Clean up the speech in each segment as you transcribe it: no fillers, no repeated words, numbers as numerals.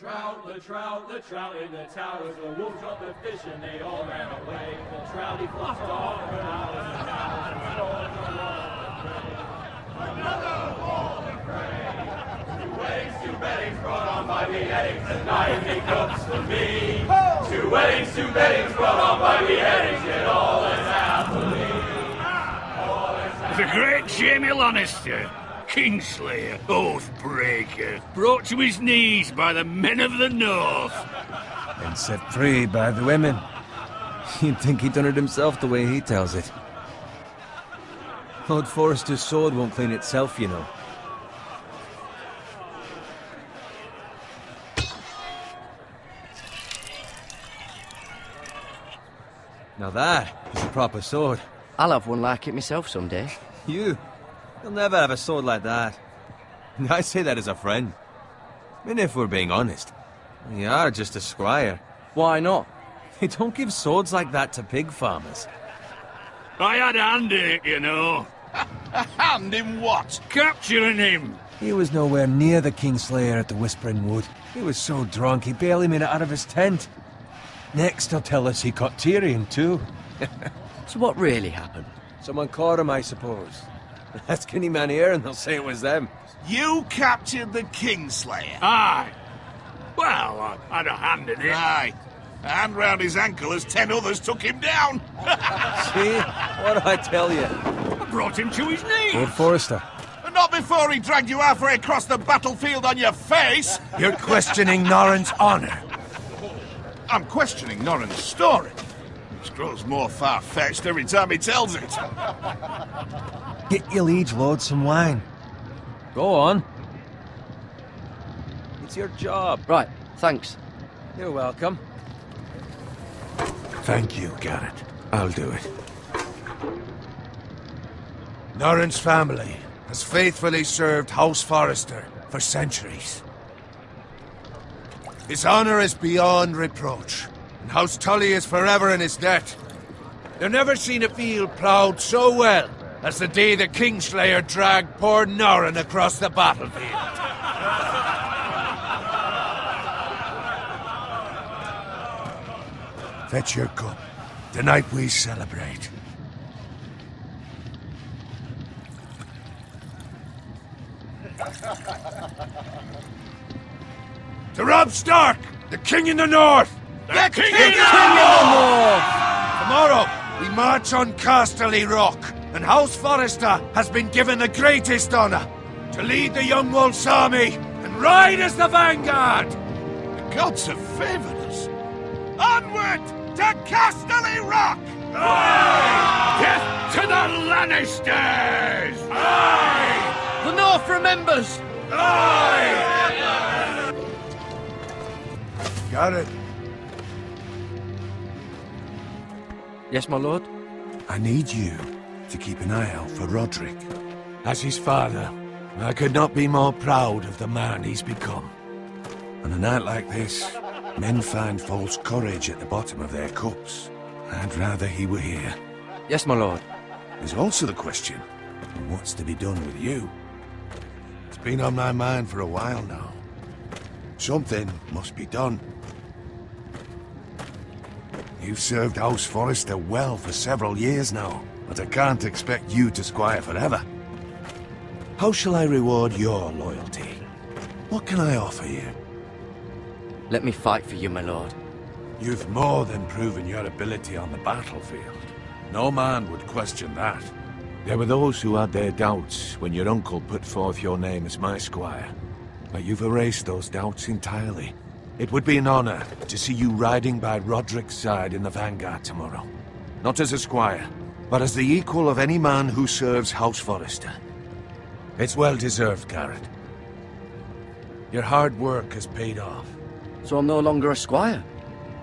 The trout in the towers, the wolves got the fish and they all ran away. The trouty flopped off for hours and hours. Another wall of prey. 2 weddings, 2 beddings brought on by beheadings, and nightly cooks for me. 2 weddings, 2 beddings brought on by beheadings, yet all is happily. The great Jamie Lannister, Kingslayer, Oathbreaker, brought to his knees by the men of the North. And set free by the women. You'd think he'd done it himself the way he tells it. Lord Forrester's sword won't clean itself, you know. Now that is a proper sword. I'll have one like it myself someday. You'll never have a sword like that. I say that as a friend. I mean, if we're being honest, you are just a squire. Why not? They don't give swords like that to pig farmers. I had a hand in it, you know. A hand in what? Capturing him. He was nowhere near the Kingslayer at the Whispering Wood. He was so drunk he barely made it out of his tent. Next he'll tell us he caught Tyrion too. So what really happened? Someone caught him, I suppose. Ask any man here and they'll say it was them. You captured the Kingslayer? Aye. Well, I had a hand in it. Aye. A hand round his ankle as 10 others took him down. See? What did I tell you? I brought him to his knees. Lord Forrester. But not before he dragged you halfway across the battlefield on your face. You're questioning Norrin's honor. I'm questioning Norrin's story. It grows more far-fetched every time he tells it. Get your liege lord some wine. Go on. It's your job. Right, thanks. You're welcome. Thank you, Garrett. I'll do it. Norrin's family has faithfully served House Forrester for centuries. His honor is beyond reproach, and House Tully is forever in his debt. They've never seen a field ploughed so well as the day the Kingslayer dragged poor Norrin across the battlefield. Fetch your cup. Tonight we celebrate. To Robb Stark, the King in the North! The King in in the North! Tomorrow, we march on Casterly Rock, and House Forrester has been given the greatest honor to lead the Young Wolf's army and ride as the vanguard! The gods have favored us. Onward to Casterly Rock! Aye! Death to the Lannisters! Aye! The North remembers! Aye! Got it. Yes, my lord? I need you to keep an eye out for Roderick. As his father, I could not be more proud of the man he's become. On a night like this, men find false courage at the bottom of their cups. I'd rather he were here. Yes, my lord. There's also the question of what's to be done with you. It's been on my mind for a while now. Something must be done. You've served House Forrester well for several years now, but I can't expect you to squire forever. How shall I reward your loyalty? What can I offer you? Let me fight for you, my lord. You've more than proven your ability on the battlefield. No man would question that. There were those who had their doubts when your uncle put forth your name as my squire. But you've erased those doubts entirely. It would be an honor to see you riding by Roderick's side in the vanguard tomorrow. Not as a squire, but as the equal of any man who serves House Forrester. It's well deserved, Garrett. Your hard work has paid off. So I'm no longer a squire?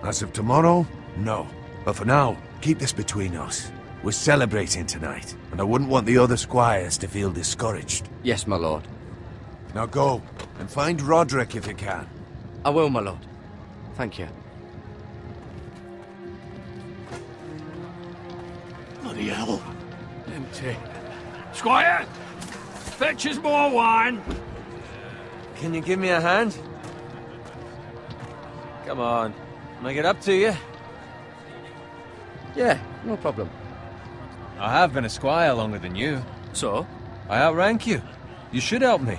As of tomorrow, no. But for now, keep this between us. We're celebrating tonight, and I wouldn't want the other squires to feel discouraged. Yes, my lord. Now go, and find Roderick if you can. I will, my lord. Thank you. Bloody hell. Empty. Squire! Fetch us more wine! Can you give me a hand? Come on. Make it up to you. Yeah, no problem. I have been a squire longer than you. So? I outrank you. You should help me.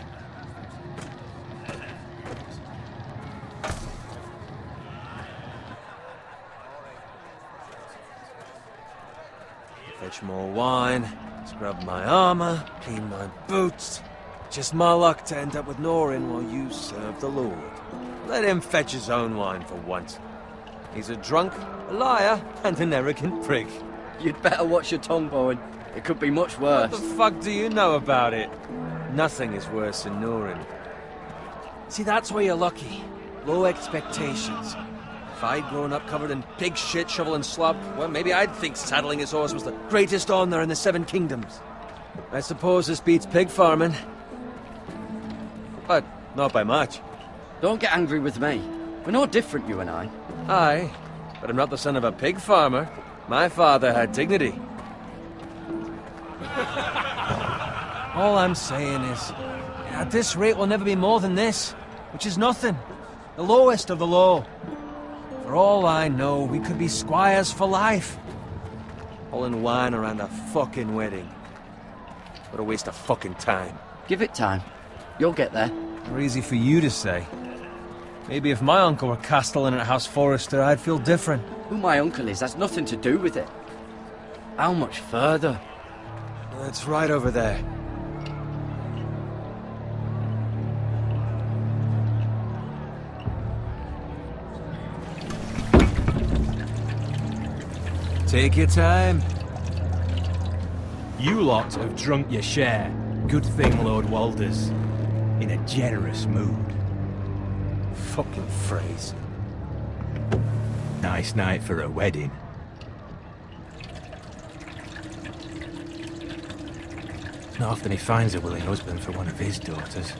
Fetch more wine, scrub my armor, clean my boots. Just my luck to end up with Norin while you serve the Lord. Let him fetch his own wine for once. He's a drunk, a liar, and an arrogant prick. You'd better watch your tongue, Bowen. It could be much worse. What the fuck do you know about it? Nothing is worse than Norin. See, that's where you're lucky. Low expectations. If I'd grown up covered in pig shit, shovel and slop, well, maybe I'd think saddling his horse was the greatest honor in the Seven Kingdoms. I suppose this beats pig farming. But not by much. Don't get angry with me. We're no different, you and I. Aye, but I'm not the son of a pig farmer. My father had dignity. All I'm saying is, at this rate we'll never be more than this, which is nothing. The lowest of the low. For all I know, we could be squires for life. Pulling wine around a fucking wedding. What a waste of fucking time. Give it time. You'll get there. Or easy for you to say. Maybe if my uncle were castellan at House Forrester, I'd feel different. Who my uncle is has nothing to do with it. How much further? It's right over there. Take your time. You lot have drunk your share. Good thing Lord Walder's in a generous mood. Fucking phrase. Nice night for a wedding. It's not often he finds a willing husband for one of his daughters.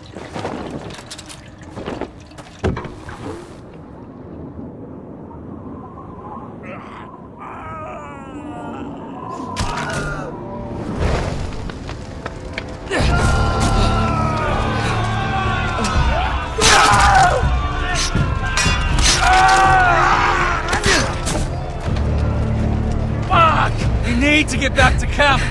To get back to camp.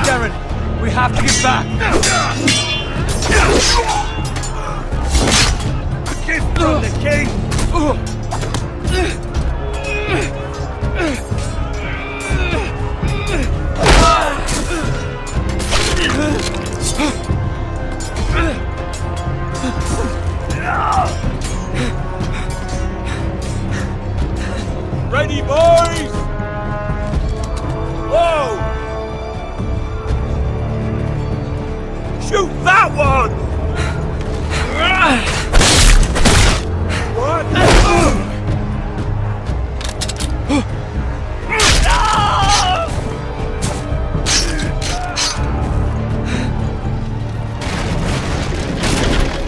Darren, we have to get back. A gift from the king. Ready, boys! Whoa! Shoot that one! What?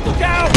Look out!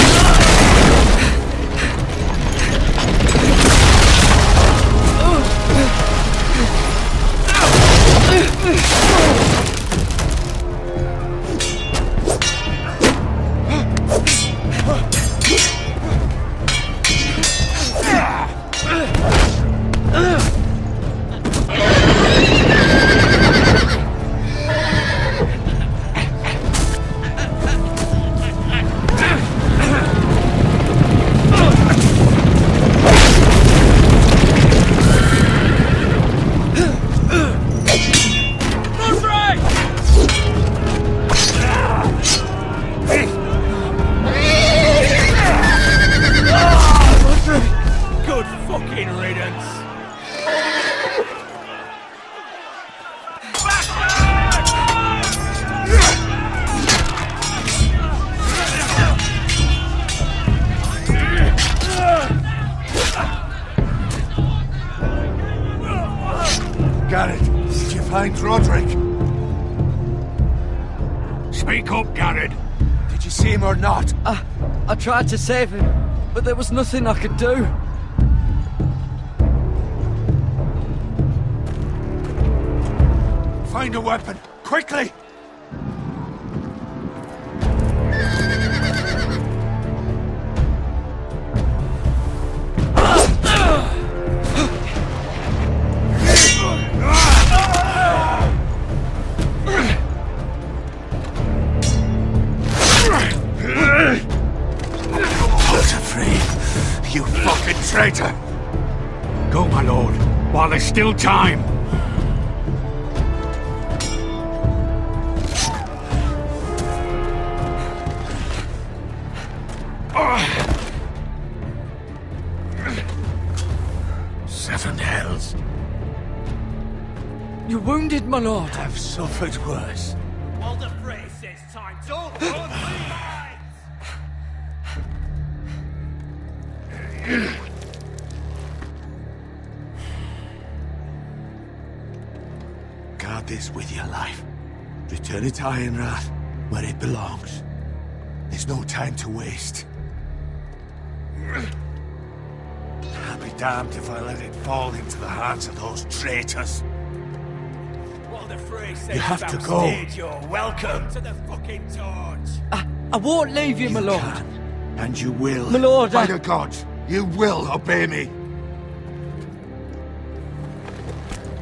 Roderick. Speak up, Garrett. Did you see him or not? I tried to save him, but there was nothing I could do. Find a weapon, quickly! You fucking traitor! Go, my lord, while there's still time. Seven hells. You're wounded, my lord. I've suffered worse. While the phrase says time, don't run, Guard this with your life. Return it to Ironrath, where it belongs. There's no time to waste. I'll be damned if I let it fall into the hands of those traitors. While the phrase says You have to go. You're welcome to the fucking torch. I won't leave you, my lord. Can, and you will. My lord, By the gods, you will obey me.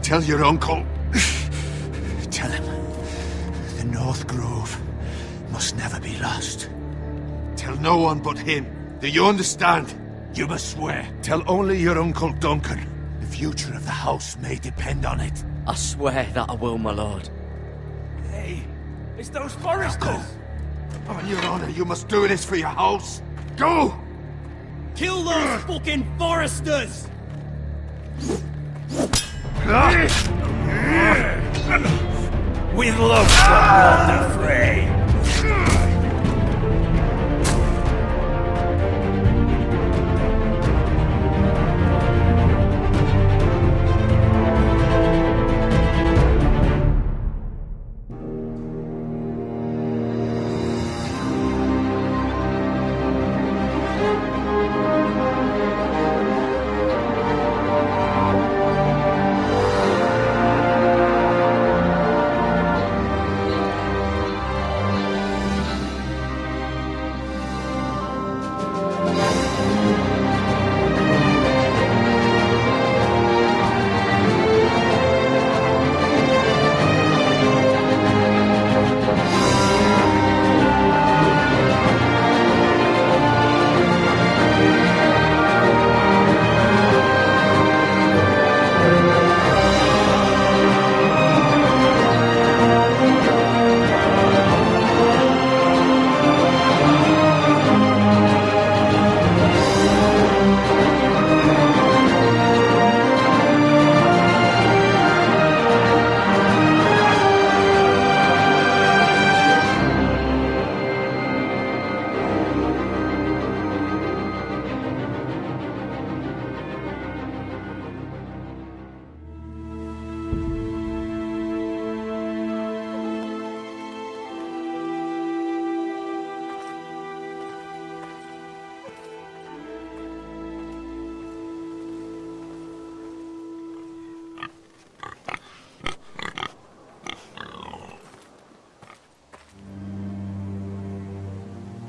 Tell your uncle. Tell him the North Grove must never be lost. Tell no one but him. Do you understand? You must swear. Tell only your Uncle Duncan. The future of the house may depend on it. I swear that I will, my lord. Hey, it's those foresters. Go. On your honor, you must do this for your house. Go! Kill those fucking foresters! With love from Lord the Frey.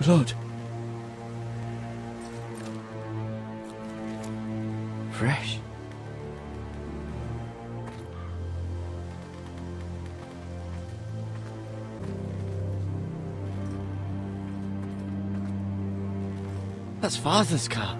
Blood. Fresh. That's Father's car.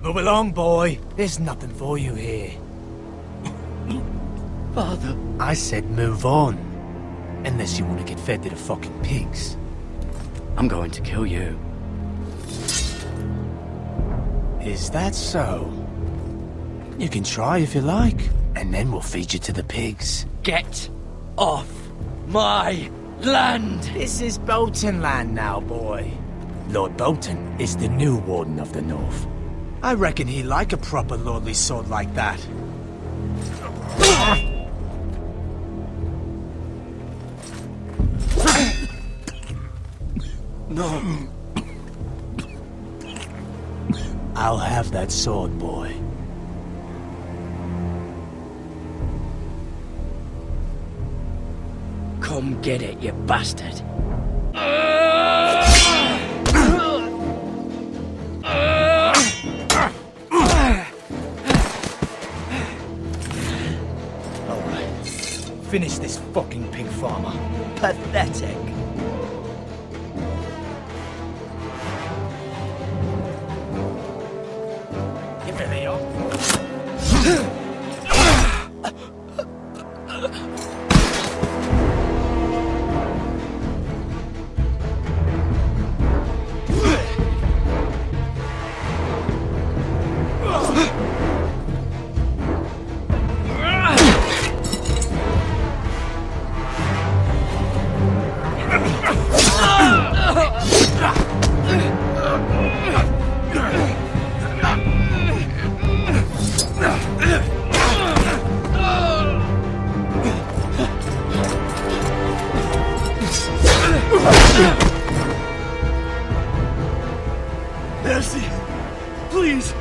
Move along, boy. There's nothing for you here. Father. I said move on. Unless you want to get fed to the fucking pigs. I'm going to kill you. Is that so? You can try if you like, and then we'll feed you to the pigs. Get off my land! This is Bolton land now, boy. Lord Bolton is the new Warden of the North. I reckon he'd like a proper lordly sword like that. No. I'll have that sword, boy. Come get it, you bastard. Alright. Finish this fucking pig farmer. Pathetic. Here they are. Mercy! Please!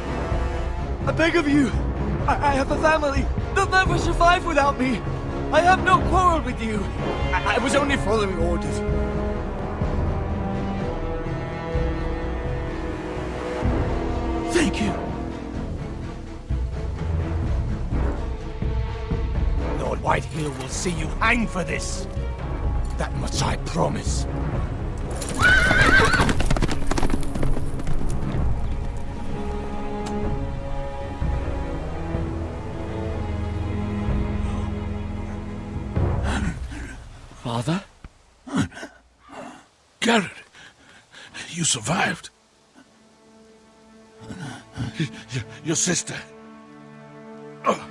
I beg of you! I have a family! They'll never survive without me! I have no quarrel with you! I was only following orders. Thank you! Lord Whitehill will see you hang for this. That much I promise. Father? Garrett, you survived. Your sister. Oh,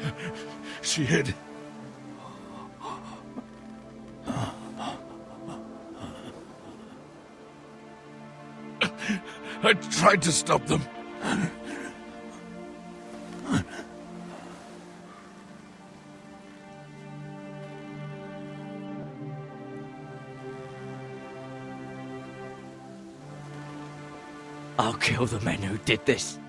she hid. I tried to stop them. I'll kill the men who did this.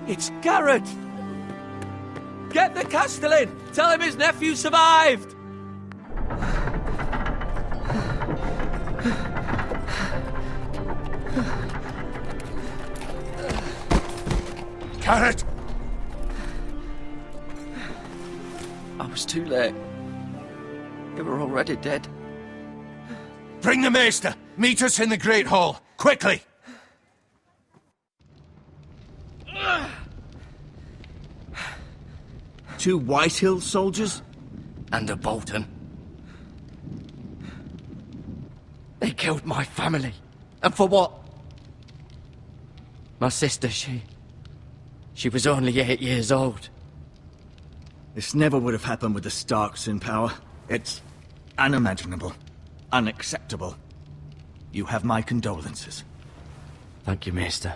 It's Garrett! Get the Castellan! Tell him his nephew survived! Garrett! I was too late. They were already dead. Bring the Maester! Meet us in the Great Hall! Quickly! Two Whitehill soldiers? And a Bolton. They killed my family. And for what? My sister, she was only 8 years old. This never would have happened with the Starks in power. It's unimaginable. Unacceptable. You have my condolences. Thank you, Maester.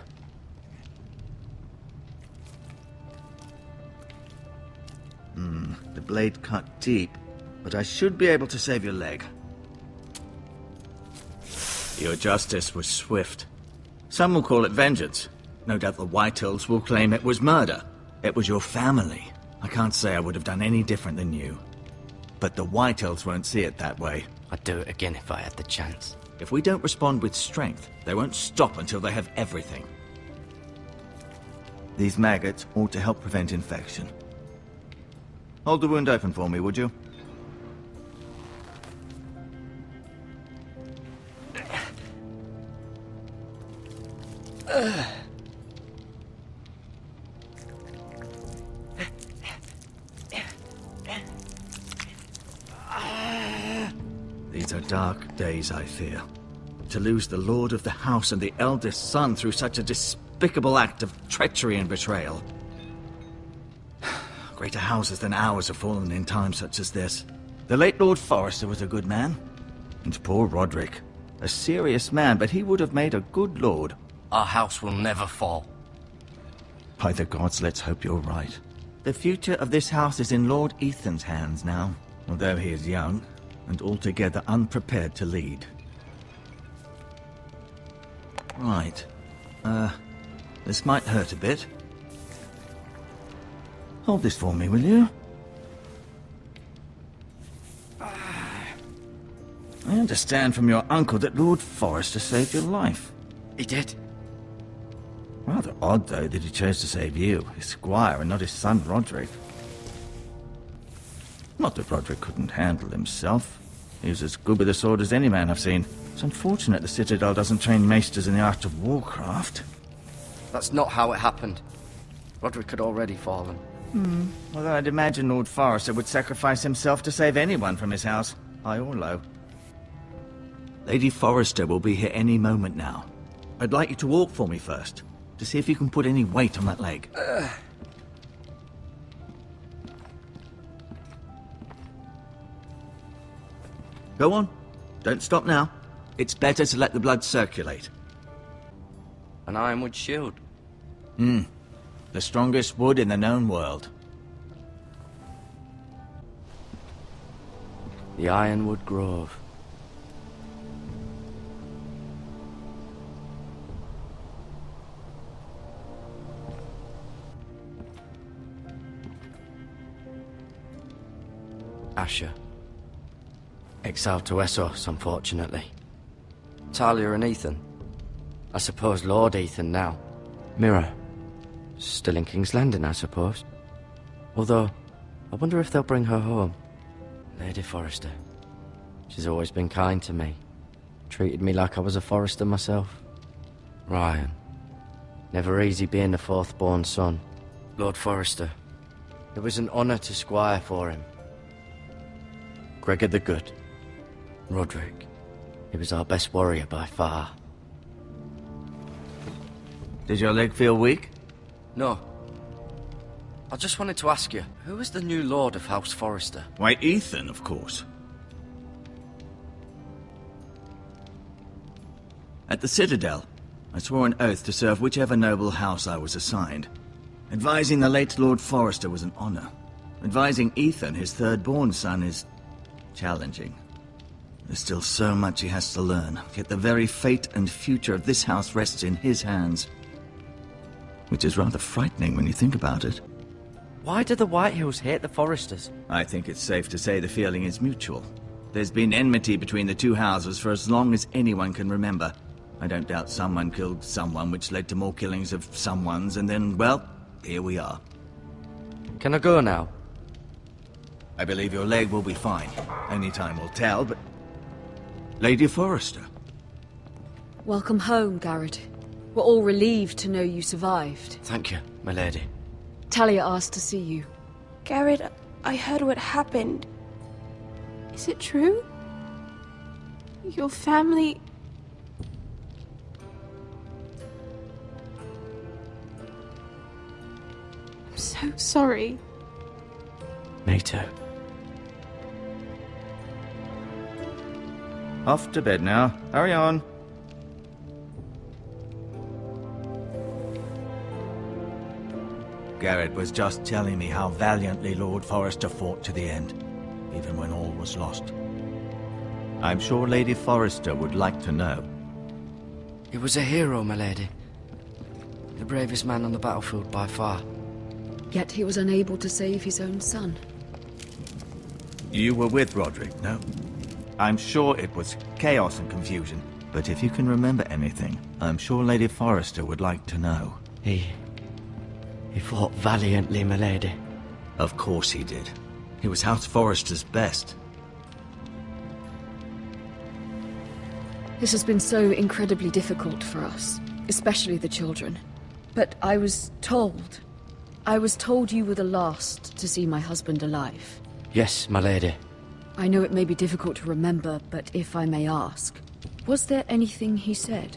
The blade cut deep, but I should be able to save your leg. Your justice was swift. Some will call it vengeance. No doubt the Whitehills will claim it was murder. It was your family. I can't say I would have done any different than you. But the Whitehills won't see it that way. I'd do it again if I had the chance. If we don't respond with strength, they won't stop until they have everything. These maggots ought to help prevent infection. Hold the wound open for me, would you? These are dark days, I fear. To lose the lord of the house and the eldest son through such a despicable act of treachery and betrayal. Greater houses than ours have fallen in times such as this. The late Lord Forrester was a good man. And poor Roderick. A serious man, but he would have made a good lord. Our house will never fall. By the gods, let's hope you're right. The future of this house is in Lord Ethan's hands now, although he is young and altogether unprepared to lead. Right. This might hurt a bit. Hold this for me, will you? I understand from your uncle that Lord Forrester saved your life. He did. Rather odd, though, that he chose to save you, his squire, and not his son, Roderick. Not that Roderick couldn't handle himself. He was as good with a sword as any man I've seen. It's unfortunate the Citadel doesn't train maesters in the art of warcraft. That's not how it happened. Roderick had already fallen. Although I'd imagine Lord Forrester would sacrifice himself to save anyone from his house, high or low. Lady Forrester will be here any moment now. I'd like you to walk for me first, to see if you can put any weight on that leg. Go on. Don't stop now. It's better to let the blood circulate. An ironwood shield. The strongest wood in the known world. The Ironwood Grove. Asher. Exiled to Essos, unfortunately. Talia and Ethan. I suppose Lord Ethan now. Mhyre. Still in King's Landing, I suppose. Although, I wonder if they'll bring her home. Lady Forrester. She's always been kind to me. Treated me like I was a Forrester myself. Ryan. Never easy being the fourth-born son. Lord Forrester. It was an honour to squire for him. Gregor the Good. Roderick. He was our best warrior by far. Does your leg feel weak? No. I just wanted to ask you, who is the new Lord of House Forrester? Why, Ethan, of course. At the Citadel, I swore an oath to serve whichever noble house I was assigned. Advising the late Lord Forrester was an honor. Advising Ethan, his third-born son, is challenging. There's still so much he has to learn, yet the very fate and future of this house rests in his hands. Which is rather frightening when you think about it. Why do the Whitehills hate the Forresters? I think it's safe to say the feeling is mutual. There's been enmity between the two houses for as long as anyone can remember. I don't doubt someone killed someone, which led to more killings of someones, and then, well, here we are. Can I go now? I believe your leg will be fine. Only time will tell, but... Lady Forrester. Welcome home, Garrett. We're all relieved to know you survived. Thank you, my lady. Talia asked to see you. Garrett, I heard what happened. Is it true? Your family... I'm so sorry. Me too. Off to bed now. Hurry on. Garrett was just telling me how valiantly Lord Forrester fought to the end, even when all was lost. I'm sure Lady Forrester would like to know. He was a hero, my lady. The bravest man on the battlefield by far. Yet he was unable to save his own son. You were with Roderick, no? I'm sure it was chaos and confusion, but if you can remember anything, I'm sure Lady Forrester would like to know. He fought valiantly, my lady. Of course he did. He was House Forrester's best. This has been so incredibly difficult for us, especially the children. But I was told you were the last to see my husband alive. Yes, my lady. I know it may be difficult to remember, but if I may ask, was there anything he said?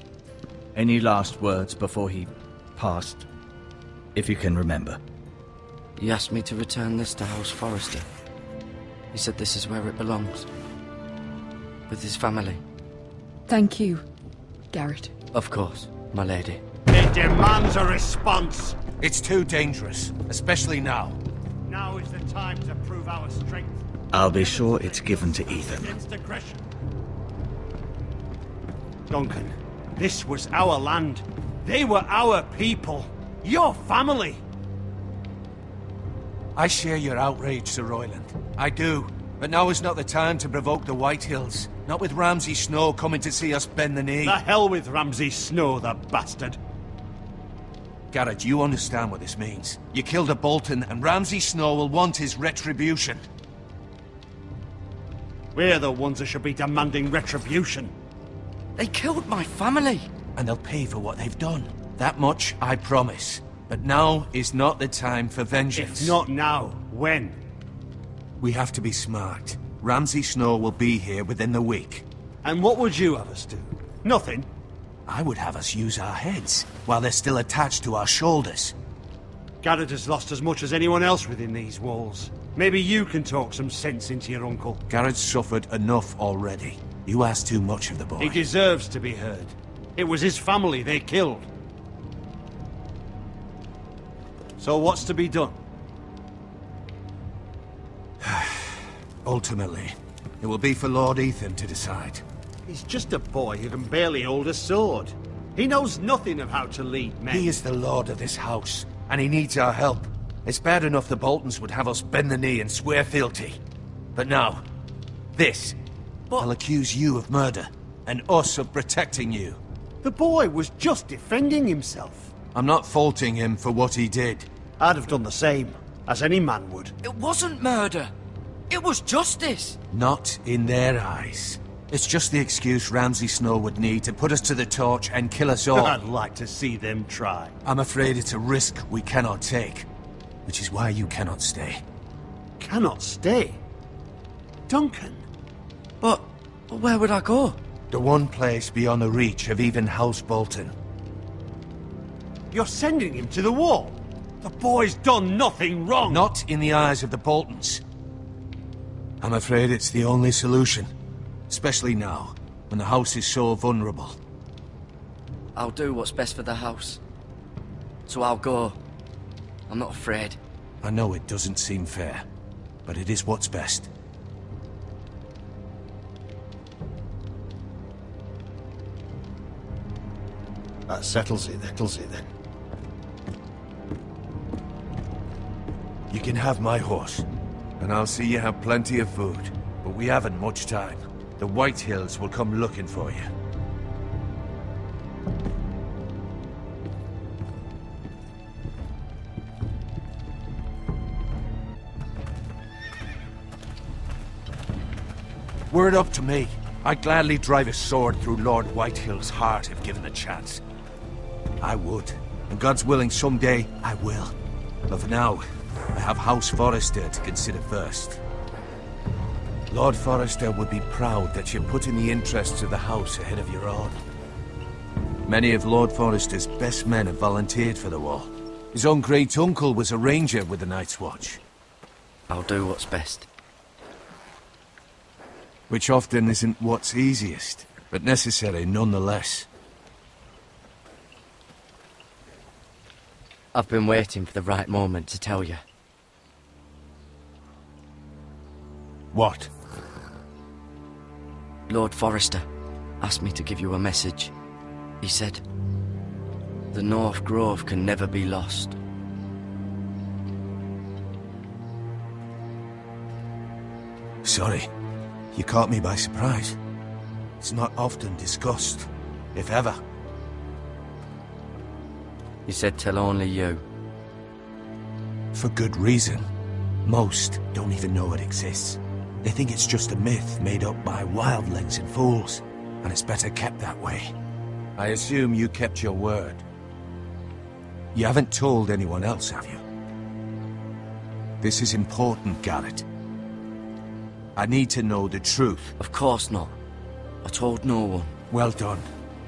Any last words before he passed? If you can remember. He asked me to return this to House Forrester. He said this is where it belongs. With his family. Thank you, Garrett. Of course, my lady. It demands a response. It's too dangerous, especially now. Now is the time to prove our strength. I'll be sure it's given to Ethan. Against aggression. Duncan, this was our land. They were our people. Your family. I share your outrage, Sir Royland. I do. But now is not the time to provoke the Whitehills. Not with Ramsay Snow coming to see us bend the knee. The hell with Ramsay Snow, the bastard. Garrett, you understand what this means. You killed a Bolton, and Ramsay Snow will want his retribution. We're the ones that should be demanding retribution. They killed my family! And they'll pay for what they've done. That much, I promise. But now is not the time for vengeance. If not now, when? We have to be smart. Ramsay Snow will be here within the week. And what would you have us do? Nothing? I would have us use our heads, while they're still attached to our shoulders. Garrett has lost as much as anyone else within these walls. Maybe you can talk some sense into your uncle. Garrett's suffered enough already. You ask too much of the boy. He deserves to be heard. It was his family they killed. So what's to be done? Ultimately, it will be for Lord Ethan to decide. He's just a boy who can barely hold a sword. He knows nothing of how to lead men. He is the lord of this house, and he needs our help. It's bad enough the Boltons would have us bend the knee and swear fealty. But now, this. I'll accuse you of murder, and us of protecting you. The boy was just defending himself. I'm not faulting him for what he did. I'd have done the same, as any man would. It wasn't murder! It was justice! Not in their eyes. It's just the excuse Ramsay Snow would need to put us to the torch and kill us all. I'd like to see them try. I'm afraid it's a risk we cannot take, which is why you cannot stay. Cannot stay? Duncan? But where would I go? The one place beyond the reach of even House Bolton. You're sending him to the wall? The boy's done nothing wrong! Not in the eyes of the Boltons. I'm afraid it's the only solution. Especially now, when the house is so vulnerable. I'll do what's best for the house. So I'll go. I'm not afraid. I know it doesn't seem fair, but it is what's best. That settles it then. You can have my horse, and I'll see you have plenty of food, but we haven't much time. The Whitehills will come looking for you. Were it up to me, I'd gladly drive a sword through Lord Whitehill's heart if given the chance. I would, and God's willing someday I will. But for now, I have House Forrester to consider first. Lord Forrester would be proud that you're putting the interests of the house ahead of your own. Many of Lord Forrester's best men have volunteered for the war. His own great-uncle was a ranger with the Night's Watch. I'll do what's best. Which often isn't what's easiest, but necessary nonetheless. I've been waiting for the right moment to tell you. What? Lord Forrester asked me to give you a message. He said, the North Grove can never be lost. Sorry, you caught me by surprise. It's not often discussed, if ever. He said tell only you. For good reason. Most don't even know it exists. They think it's just a myth made up by wildlings and fools, and it's better kept that way. I assume you kept your word. You haven't told anyone else, have you? This is important, Garrett. I need to know the truth. Of course not. I told no one. Well done.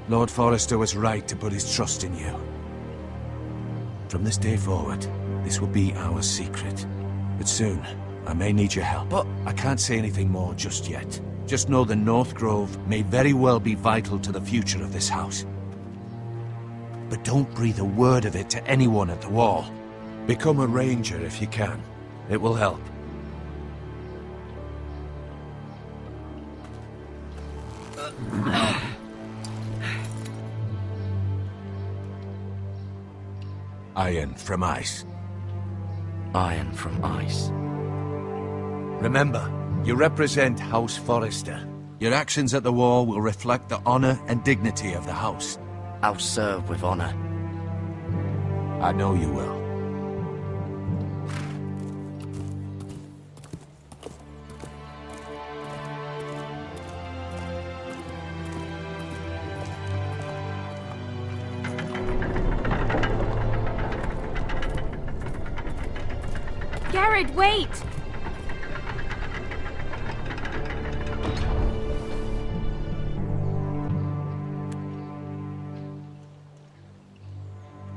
Lord Forrester was right to put his trust in you. From this day forward, this will be our secret. But soon, I may need your help. But I can't say anything more just yet. Just know the North Grove may very well be vital to the future of this house. But don't breathe a word of it to anyone at the Wall. Become a ranger if you can. It will help. Iron from ice. Iron from ice. Remember, you represent House Forrester. Your actions at the Wall will reflect the honor and dignity of the house. I'll serve with honor. I know you will. Garrett, wait!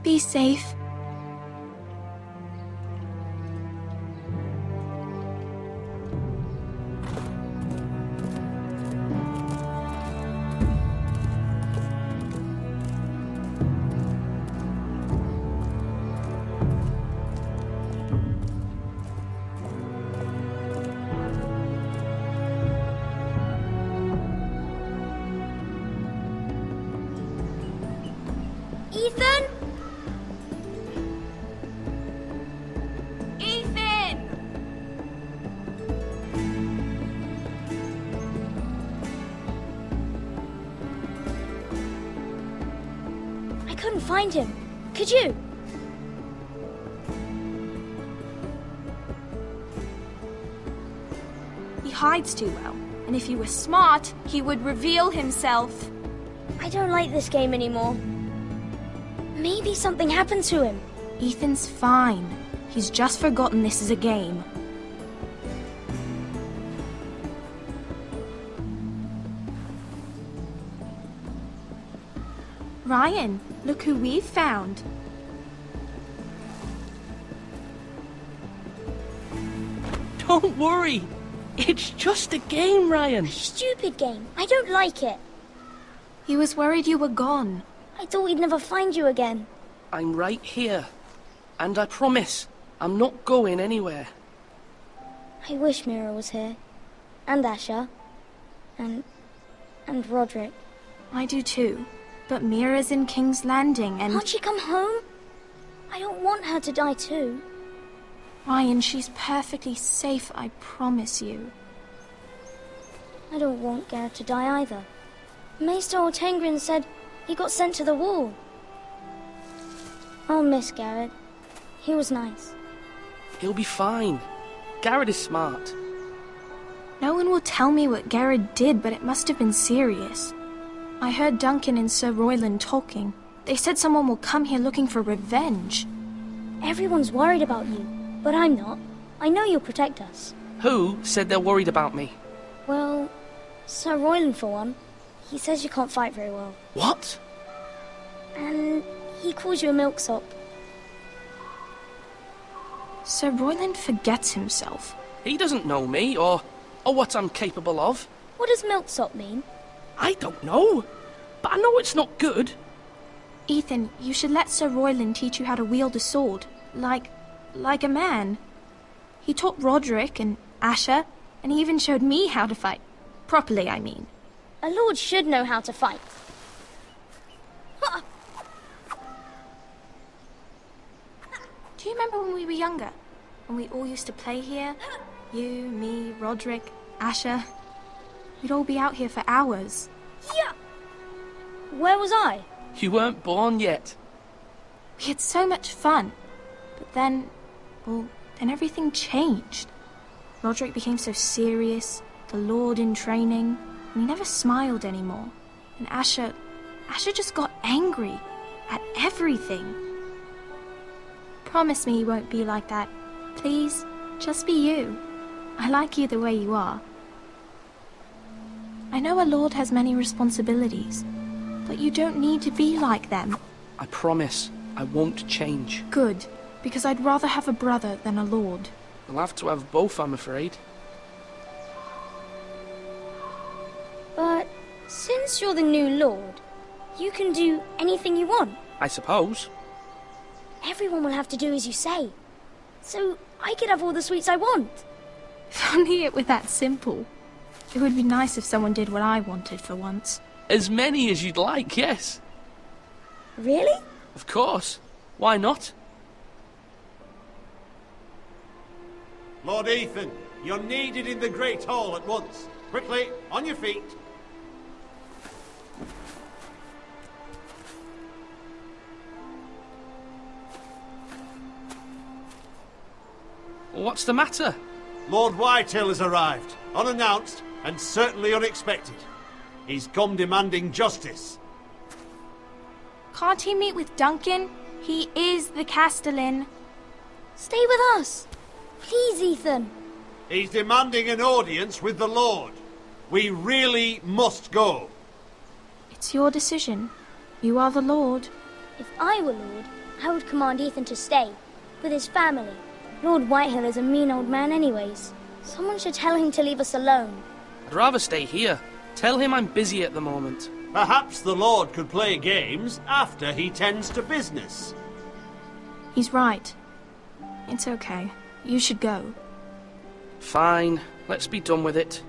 Be safe. Ethan? I couldn't find him. Could you? He hides too well, and if he were smart, he would reveal himself. I don't like this game anymore. Maybe something happened to him. Ethan's fine. He's just forgotten this is a game. Ryan, look who we've found. Don't worry. It's just a game, Ryan. Stupid game. I don't like it. He was worried you were gone. I thought we'd never find you again. I'm right here. And I promise, I'm not going anywhere. I wish Mhyre was here. And Asher. And Roderick. I do too. But Mhyre's in King's Landing and... Can't she come home? I don't want her to die too. Ryan, she's perfectly safe, I promise you. I don't want Garrett to die either. Maester Ortengrin said he got sent to the Wall. I'll miss Garrett. He was nice. He'll be fine. Garrett is smart. No one will tell me what Garrett did, but it must have been serious. I heard Duncan and Sir Royland talking. They said someone will come here looking for revenge. Everyone's worried about you, but I'm not. I know you'll protect us. Who said they're worried about me? Well, Sir Royland for one. He says you can't fight very well. What? And he calls you a milksop. Sir Royland forgets himself. He doesn't know me, or what I'm capable of. What does milksop mean? I don't know, but I know it's not good. Ethan, you should let Sir Royland teach you how to wield a sword, like a man. He taught Roderick and Asher, and he even showed me how to fight. Properly, I mean. A lord should know how to fight. Do you remember when we were younger? When we all used to play here? You, me, Roderick, Asher. We'd all be out here for hours. Yeah. Where was I? You weren't born yet. We had so much fun. But then everything changed. Roderick became so serious, the Lord in training, and he never smiled anymore. And Asher just got angry at everything. Promise me you won't be like that. Please, just be you. I like you the way you are. I know a lord has many responsibilities, but you don't need to be like them. I promise I won't change. Good, because I'd rather have a brother than a lord. I'll have to have both, I'm afraid. But since you're the new lord, you can do anything you want. I suppose. Everyone will have to do as you say. So I could have all the sweets I want. If only it were that simple. It would be nice if someone did what I wanted for once. As many as you'd like, yes. Really? Of course. Why not? Lord Ethan, you're needed in the Great Hall at once. Quickly, on your feet. What's the matter? Lord Whitehill has arrived, unannounced and certainly unexpected. He's come demanding justice. Can't he meet with Duncan? He is the Castellan. Stay with us. Please, Ethan. He's demanding an audience with the Lord. We really must go. It's your decision. You are the Lord. If I were Lord, I would command Ethan to stay, with his family. Lord Whitehill is a mean old man anyways. Someone should tell him to leave us alone. I'd rather stay here. Tell him I'm busy at the moment. Perhaps the Lord could play games after he tends to business. He's right. It's okay. You should go. Fine. Let's be done with it.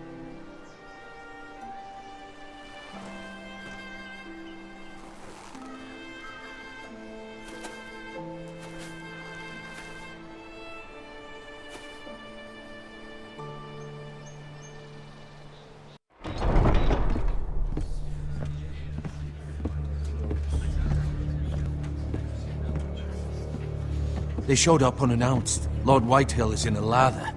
They showed up unannounced. Lord Whitehill is in a lather.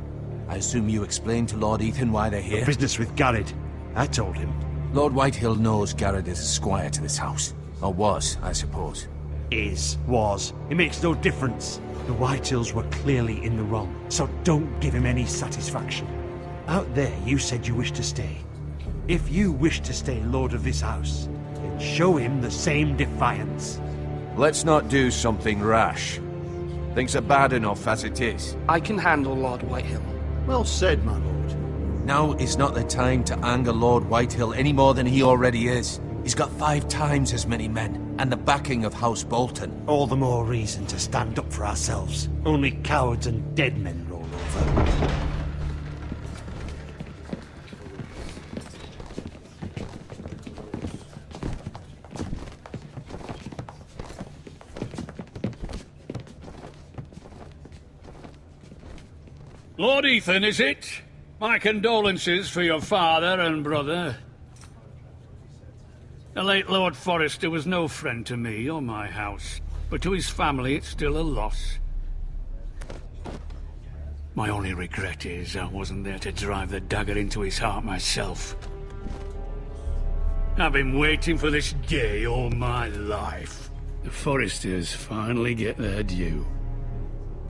I assume you explained to Lord Ethan why they're here? Business with Garrett. I told him. Lord Whitehill knows Garrett is a squire to this house. Or was, I suppose. Was. It makes no difference. The Whitehills were clearly in the wrong, so don't give him any satisfaction. Out there, you said you wished to stay. If you wish to stay Lord of this house, then show him the same defiance. Let's not do something rash. Things are bad enough as it is. I can handle Lord Whitehill. Well said, my lord. Now is not the time to anger Lord Whitehill any more than he already is. He's got 5 times as many men, and the backing of House Bolton. All the more reason to stand up for ourselves. Only cowards and dead men roll over. Lord Ethan, is it? My condolences for your father and brother. The late Lord Forrester was no friend to me or my house, but to his family it's still a loss. My only regret is I wasn't there to drive the dagger into his heart myself. I've been waiting for this day all my life. The Forresters finally get their due.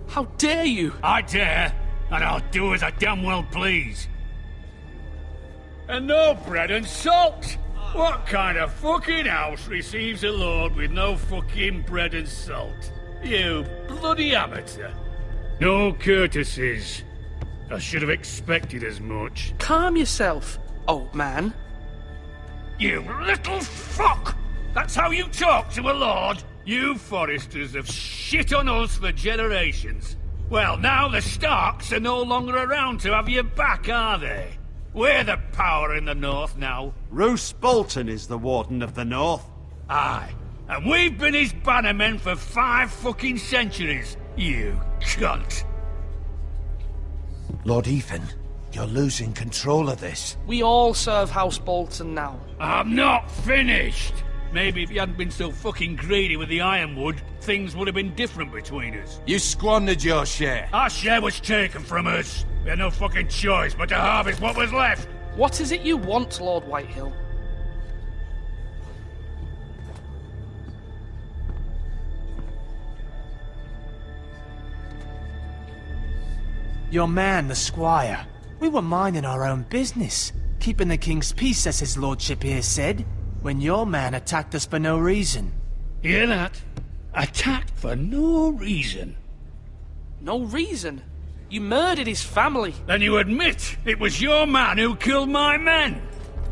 How dare you! I dare! And I'll do as I damn well please. And no bread and salt! What kind of fucking house receives a lord with no fucking bread and salt? You bloody amateur. No courtesies. I should have expected as much. Calm yourself, old man. You little fuck! That's how you talk to a lord? You Forresters have shit on us for generations. Well, now the Starks are no longer around to have your back, are they? We're the power in the north now. Roose Bolton is the Warden of the North. Aye, and we've been his bannermen for 5 fucking centuries, you cunt. Lord Ethan, you're losing control of this. We all serve House Bolton now. I'm not finished! Maybe if you hadn't been so fucking greedy with the ironwood, things would have been different between us. You squandered your share. Our share was taken from us. We had no fucking choice but to harvest what was left. What is it you want, Lord Whitehill? Your man, the squire. We were minding our own business. keeping the king's peace, as his lordship here said, when your man attacked us for no reason. Hear that? Attacked for no reason. No reason? You murdered his family. Then you admit it was your man who killed my men.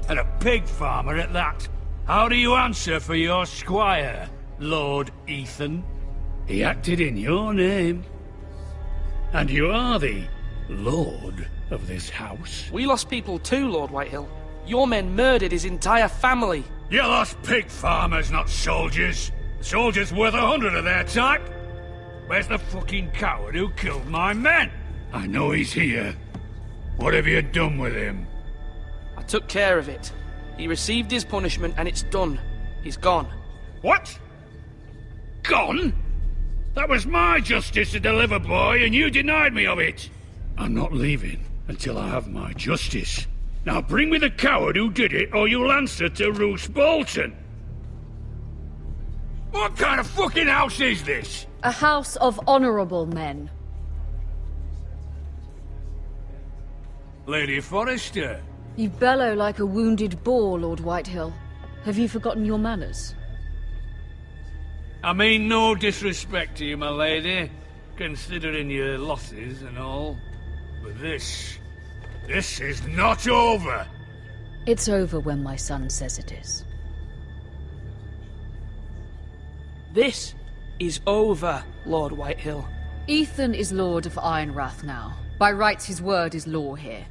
And a pig farmer at that. How do you answer for your squire, Lord Ethan? He acted in your name. And you are the lord of this house. We lost people too, Lord Whitehill. Your men murdered his entire family. You lost pig farmers, not soldiers. Soldiers worth 100 of their type. Where's the fucking coward who killed my men? I know he's here. What have you done with him? I took care of it. He received his punishment and it's done. He's gone. What? Gone? That was my justice to deliver, boy, and you denied me of it. I'm not leaving until I have my justice. Now bring me the coward who did it, or you'll answer to Roose Bolton. What kind of fucking house is this? A house of honourable men. Lady Forrester. You bellow like a wounded boar, Lord Whitehill. Have you forgotten your manners? I mean no disrespect to you, my lady, considering your losses and all. But this is not over. It's over when my son says it is. This is over, Lord Whitehill. Ethan is Lord of Ironrath now. By rights, his word is law here.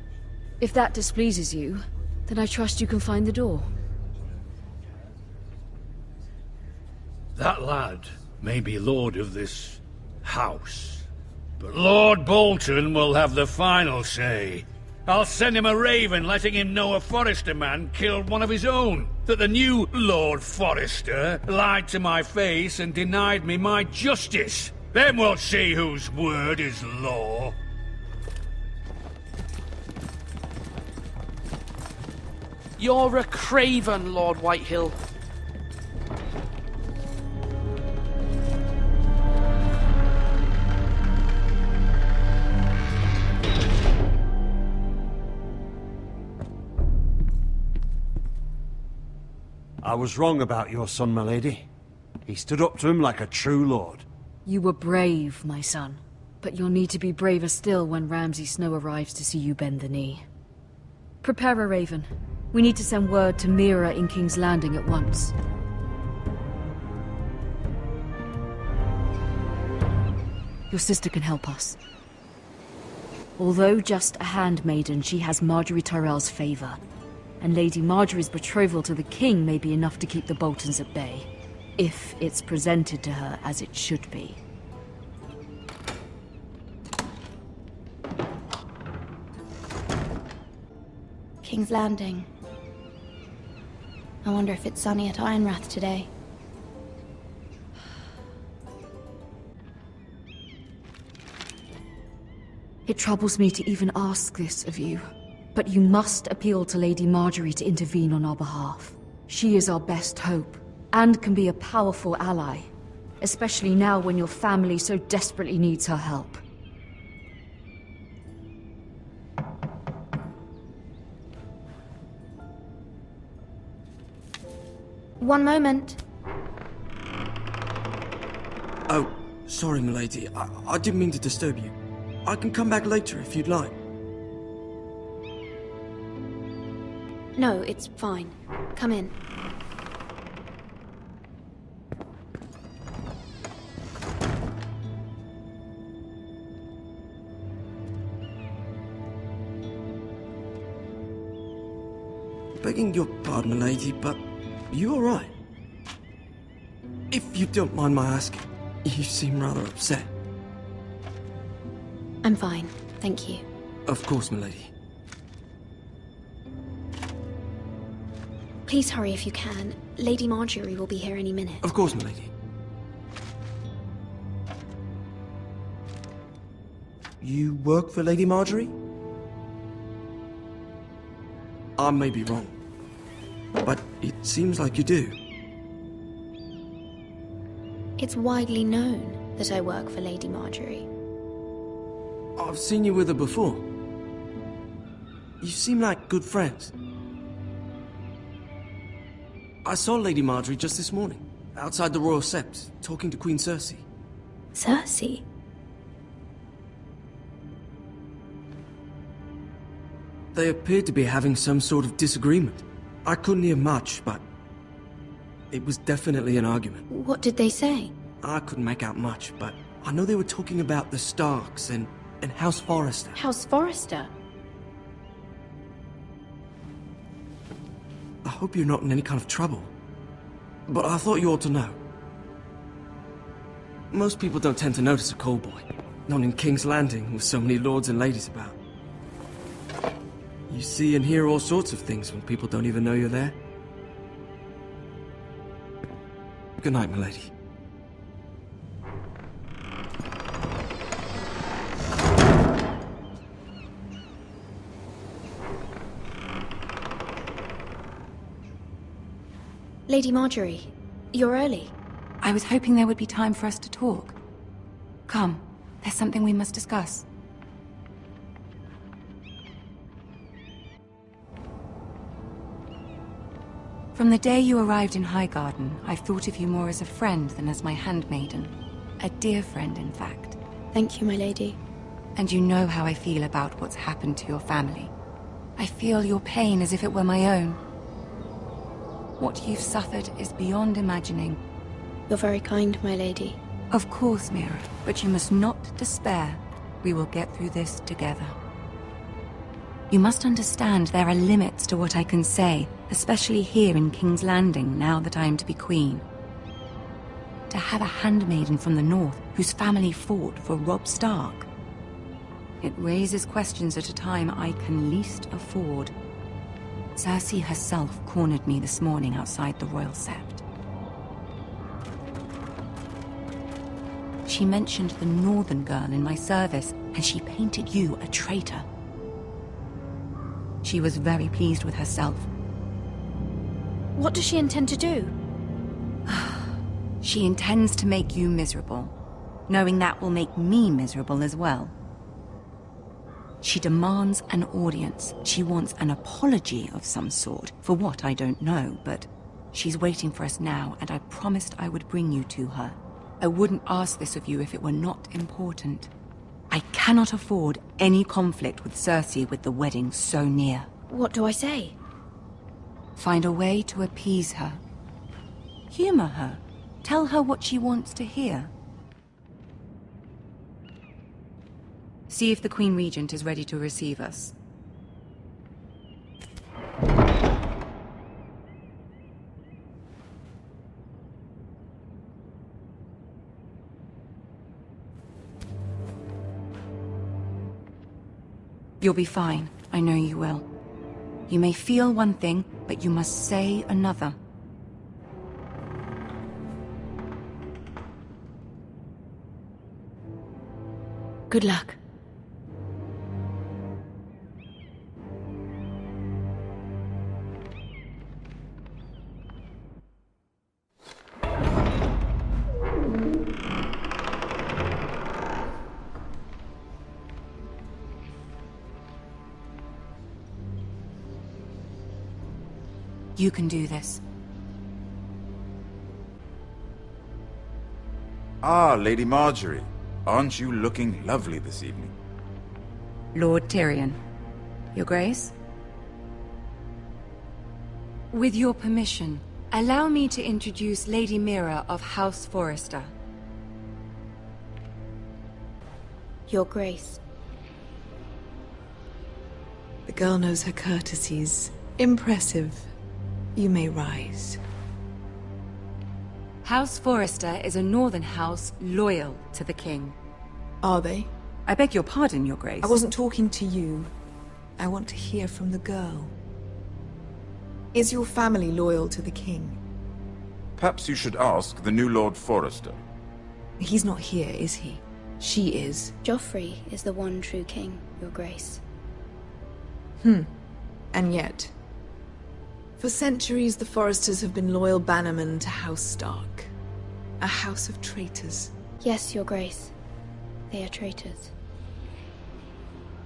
If that displeases you, then I trust you can find the door. That lad may be lord of this house, but Lord Bolton will have the final say. I'll send him a raven letting him know a Forrester man killed one of his own, that the new Lord Forrester lied to my face and denied me my justice. Then we'll see whose word is law. You're a craven, Lord Whitehill. I was wrong about your son, my lady. He stood up to him like a true lord. You were brave, my son. But you'll need to be braver still when Ramsay Snow arrives to see you bend the knee. Prepare a raven. We need to send word to Mhyre in King's Landing at once. Your sister can help us. Although just a handmaiden, she has Marjorie Tyrell's favor. And Lady Marjorie's betrothal to the king may be enough to keep the Boltons at bay. If it's presented to her as it should be. King's Landing. I wonder if it's sunny at Ironrath today. It troubles me to even ask this of you, but you must appeal to Lady Marjorie to intervene on our behalf. She is our best hope, and can be a powerful ally, especially now when your family so desperately needs her help. One moment. Oh, sorry, milady. I didn't mean to disturb you. I can come back later if you'd like. No, it's fine. Come in. Begging your pardon, milady, but you all right? If you don't mind my asking, you seem rather upset. I'm fine, thank you. Of course, milady. Please hurry if you can. Lady Marjorie will be here any minute. Of course, milady. You work for Lady Marjorie? I may be wrong, but it seems like you do. It's widely known that I work for Lady Marjorie. I've seen you with her before. You seem like good friends. I saw Lady Marjorie just this morning, outside the Royal Sept, talking to Queen Cersei. Cersei? They appeared to be having some sort of disagreement. I couldn't hear much, but it was definitely an argument. What did they say? I couldn't make out much, but I know they were talking about the Starks and House Forrester. House Forrester? I hope you're not in any kind of trouble, but I thought you ought to know. Most people don't tend to notice a call boy, not in King's Landing with so many lords and ladies about. You see and hear all sorts of things when people don't even know you're there. Good night, milady. Lady Marjorie, you're early. I was hoping there would be time for us to talk. Come, there's something we must discuss. From the day you arrived in Highgarden, I've thought of you more as a friend than as my handmaiden. A dear friend, in fact. Thank you, my lady. And you know how I feel about what's happened to your family. I feel your pain as if it were my own. What you've suffered is beyond imagining. You're very kind, my lady. Of course, Mhyre, but you must not despair. We will get through this together. You must understand there are limits to what I can say, especially here in King's Landing, now that I am to be queen. To have a handmaiden from the north whose family fought for Robb Stark. It raises questions at a time I can least afford. Cersei herself cornered me this morning outside the Royal Sept. She mentioned the northern girl in my service, and she painted you a traitor. She was very pleased with herself. What does she intend to do? She intends to make you miserable, knowing that will make me miserable as well. She demands an audience. She wants an apology of some sort, for what I don't know, but she's waiting for us now, and I promised I would bring you to her. I wouldn't ask this of you if it were not important. I cannot afford any conflict with Cersei with the wedding so near. What do I say? Find a way to appease her. Humor her. Tell her what she wants to hear. See if the Queen Regent is ready to receive us. You'll be fine. I know you will. You may feel one thing, but you must say another. Good luck. You can do this. Ah, Lady Marjorie. Aren't you looking lovely this evening? Lord Tyrion. Your Grace? With your permission, allow me to introduce Lady Mhyre of House Forrester. Your Grace. The girl knows her courtesies. Impressive. You may rise. House Forrester is a northern house loyal to the king. Are they? I beg your pardon, Your Grace. I wasn't talking to you. I want to hear from the girl. Is your family loyal to the king? Perhaps you should ask the new Lord Forrester. He's not here, is he? She is. Joffrey is the one true king, Your Grace. And yet... For centuries, the Forresters have been loyal bannermen to House Stark. A house of traitors. Yes, Your Grace. They are traitors.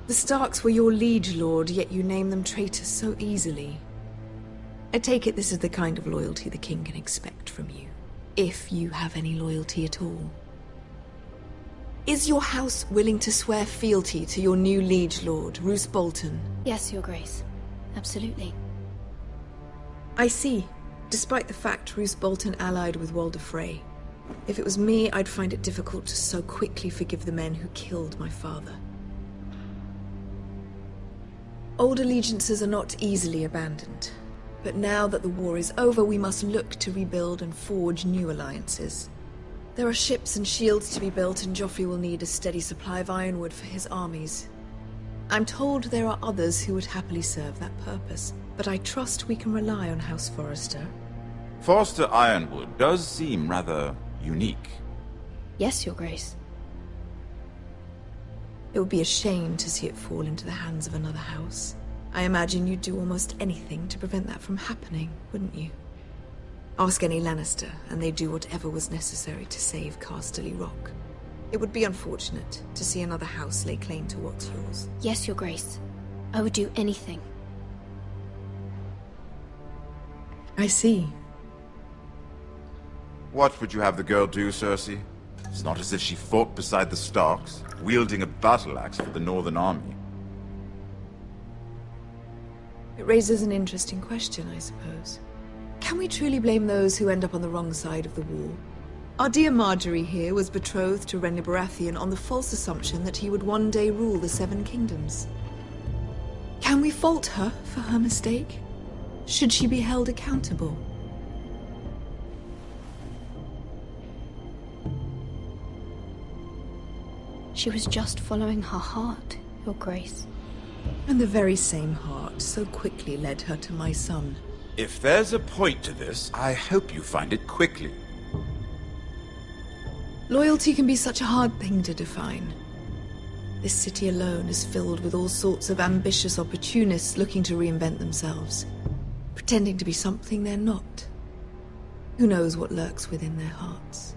The Starks were your liege lord, yet you name them traitors so easily. I take it this is the kind of loyalty the king can expect from you. If you have any loyalty at all. Is your house willing to swear fealty to your new liege lord, Roose Bolton? Yes, Your Grace. Absolutely. I see. Despite the fact Roose Bolton allied with Walder Frey. If it was me, I'd find it difficult to so quickly forgive the men who killed my father. Old allegiances are not easily abandoned. But now that the war is over, we must look to rebuild and forge new alliances. There are ships and shields to be built, and Joffrey will need a steady supply of ironwood for his armies. I'm told there are others who would happily serve that purpose, but I trust we can rely on House Forrester. Forrester Ironwood does seem rather unique. Yes, Your Grace. It would be a shame to see it fall into the hands of another house. I imagine you'd do almost anything to prevent that from happening, wouldn't you? Ask any Lannister, and they'd do whatever was necessary to save Casterly Rock. It would be unfortunate to see another house lay claim to what's yours. Yes, Your Grace. I would do anything. I see. What would you have the girl do, Cersei? It's not as if she fought beside the Starks, wielding a battle axe for the Northern Army. It raises an interesting question, I suppose. Can we truly blame those who end up on the wrong side of the war? Our dear Marjorie here was betrothed to Renly Baratheon on the false assumption that he would one day rule the Seven Kingdoms. Can we fault her for her mistake? Should she be held accountable? She was just following her heart, Your Grace. And the very same heart so quickly led her to my son. If there's a point to this, I hope you find it quickly. Loyalty can be such a hard thing to define. This city alone is filled with all sorts of ambitious opportunists looking to reinvent themselves, pretending to be something they're not. Who knows what lurks within their hearts?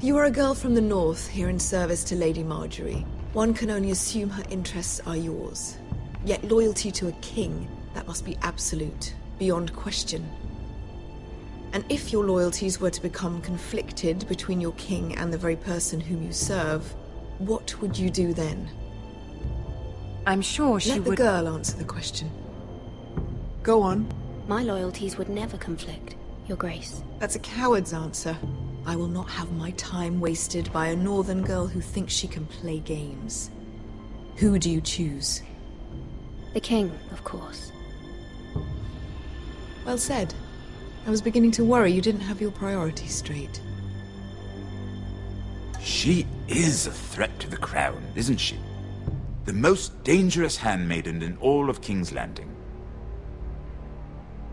You are a girl from the north, here in service to Lady Marjorie. One can only assume her interests are yours. Yet loyalty to a king, that must be absolute, beyond question. And if your loyalties were to become conflicted between your king and the very person whom you serve, what would you do then? I'm sure she would... Let the girl answer the question. Go on. My loyalties would never conflict, Your Grace. That's a coward's answer. I will not have my time wasted by a northern girl who thinks she can play games. Who do you choose? The king, of course. Well said. I was beginning to worry you didn't have your priorities straight. She is a threat to the crown, isn't she? The most dangerous handmaiden in all of King's Landing.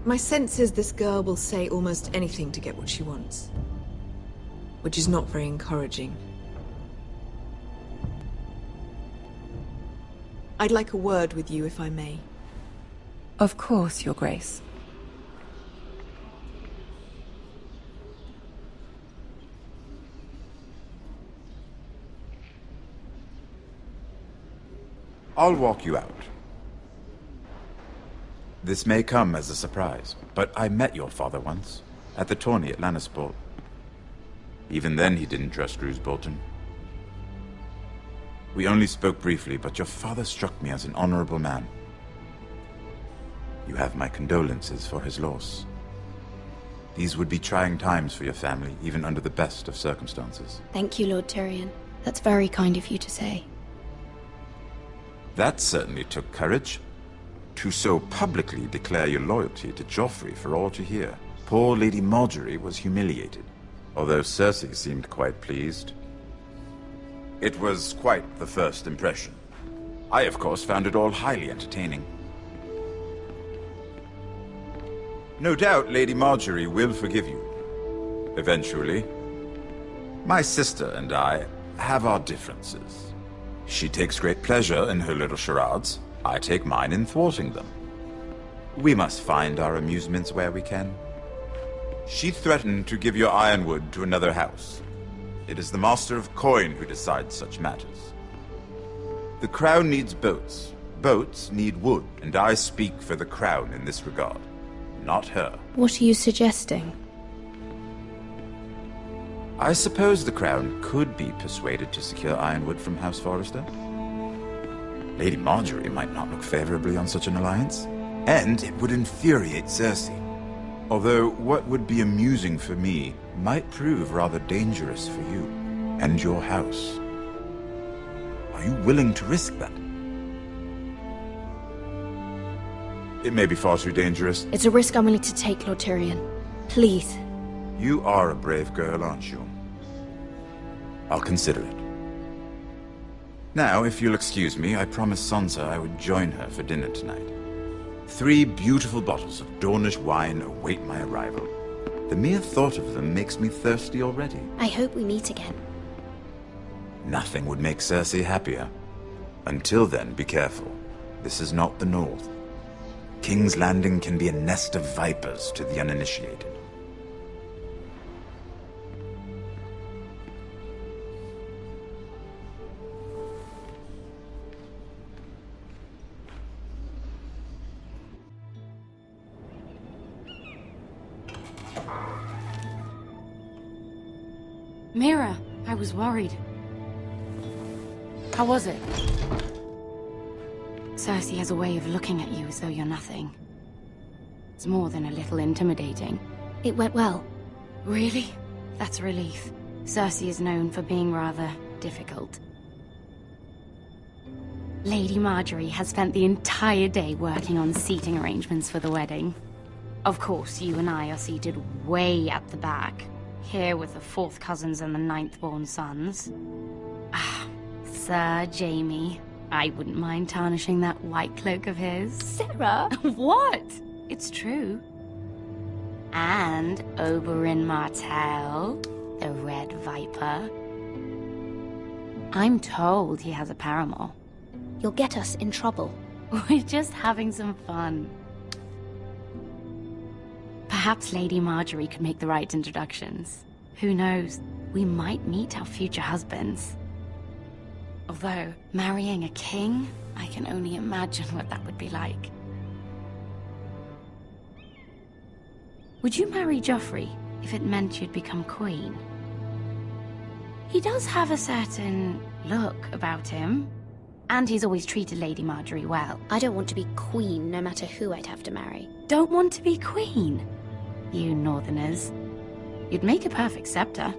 My sense is this girl will say almost anything to get what she wants. Which is not very encouraging. I'd like a word with you, if I may. Of course, Your Grace. I'll walk you out. This may come as a surprise, but I met your father once, at the tourney at Lannisport. Even then he didn't trust Roose Bolton. We only spoke briefly, but your father struck me as an honorable man. You have my condolences for his loss. These would be trying times for your family, even under the best of circumstances. Thank you, Lord Tyrion. That's very kind of you to say. That certainly took courage. To so publicly declare your loyalty to Joffrey for all to hear. Poor Lady Marjorie was humiliated, although Cersei seemed quite pleased. It was quite the first impression. I, of course, found it all highly entertaining. No doubt Lady Marjorie will forgive you. Eventually. My sister and I have our differences. She takes great pleasure in her little charades. I take mine in thwarting them. We must find our amusements where we can. She threatened to give your ironwood to another house. It is the Master of Coin who decides such matters. The crown needs boats, Boats need wood, and I speak for the crown in this regard, not her. What are you suggesting? I suppose the crown could be persuaded to secure ironwood from House Forrester. Lady Marjorie might not look favorably on such an alliance, and it would infuriate Cersei. Although what would be amusing for me might prove rather dangerous for you and your house. Are you willing to risk that? It may be far too dangerous. It's a risk I'm willing to take, Lord Tyrion. Please. You are a brave girl, aren't you? I'll consider it. Now, if you'll excuse me, I promised Sansa I would join her for dinner tonight. 3 beautiful bottles of Dornish wine await my arrival. The mere thought of them makes me thirsty already. I hope we meet again. Nothing would make Cersei happier. Until then, be careful. This is not the North. King's Landing can be a nest of vipers to the uninitiated. Mhyre, I was worried. How was it? Cersei has a way of looking at you as though you're nothing. It's more than a little intimidating. It went well. Really? That's a relief. Cersei is known for being rather difficult. Lady Marjorie has spent the entire day working on seating arrangements for the wedding. Of course, you and I are seated way at the back. Here with the 4th cousins and the 9th-born sons. Ah, Sir Jaime. I wouldn't mind tarnishing that white cloak of his. Sarah! What? It's true. And Oberyn Martell, the Red Viper. I'm told he has a paramour. You'll get us in trouble. We're just having some fun. Perhaps Lady Marjorie could make the right introductions. Who knows? We might meet our future husbands. Although, marrying a king, I can only imagine what that would be like. Would you marry Joffrey if it meant you'd become queen? He does have a certain look about him, and he's always treated Lady Marjorie well. I don't want to be queen, no matter who I'd have to marry. Don't want to be queen? You Northerners. You'd make a perfect scepter.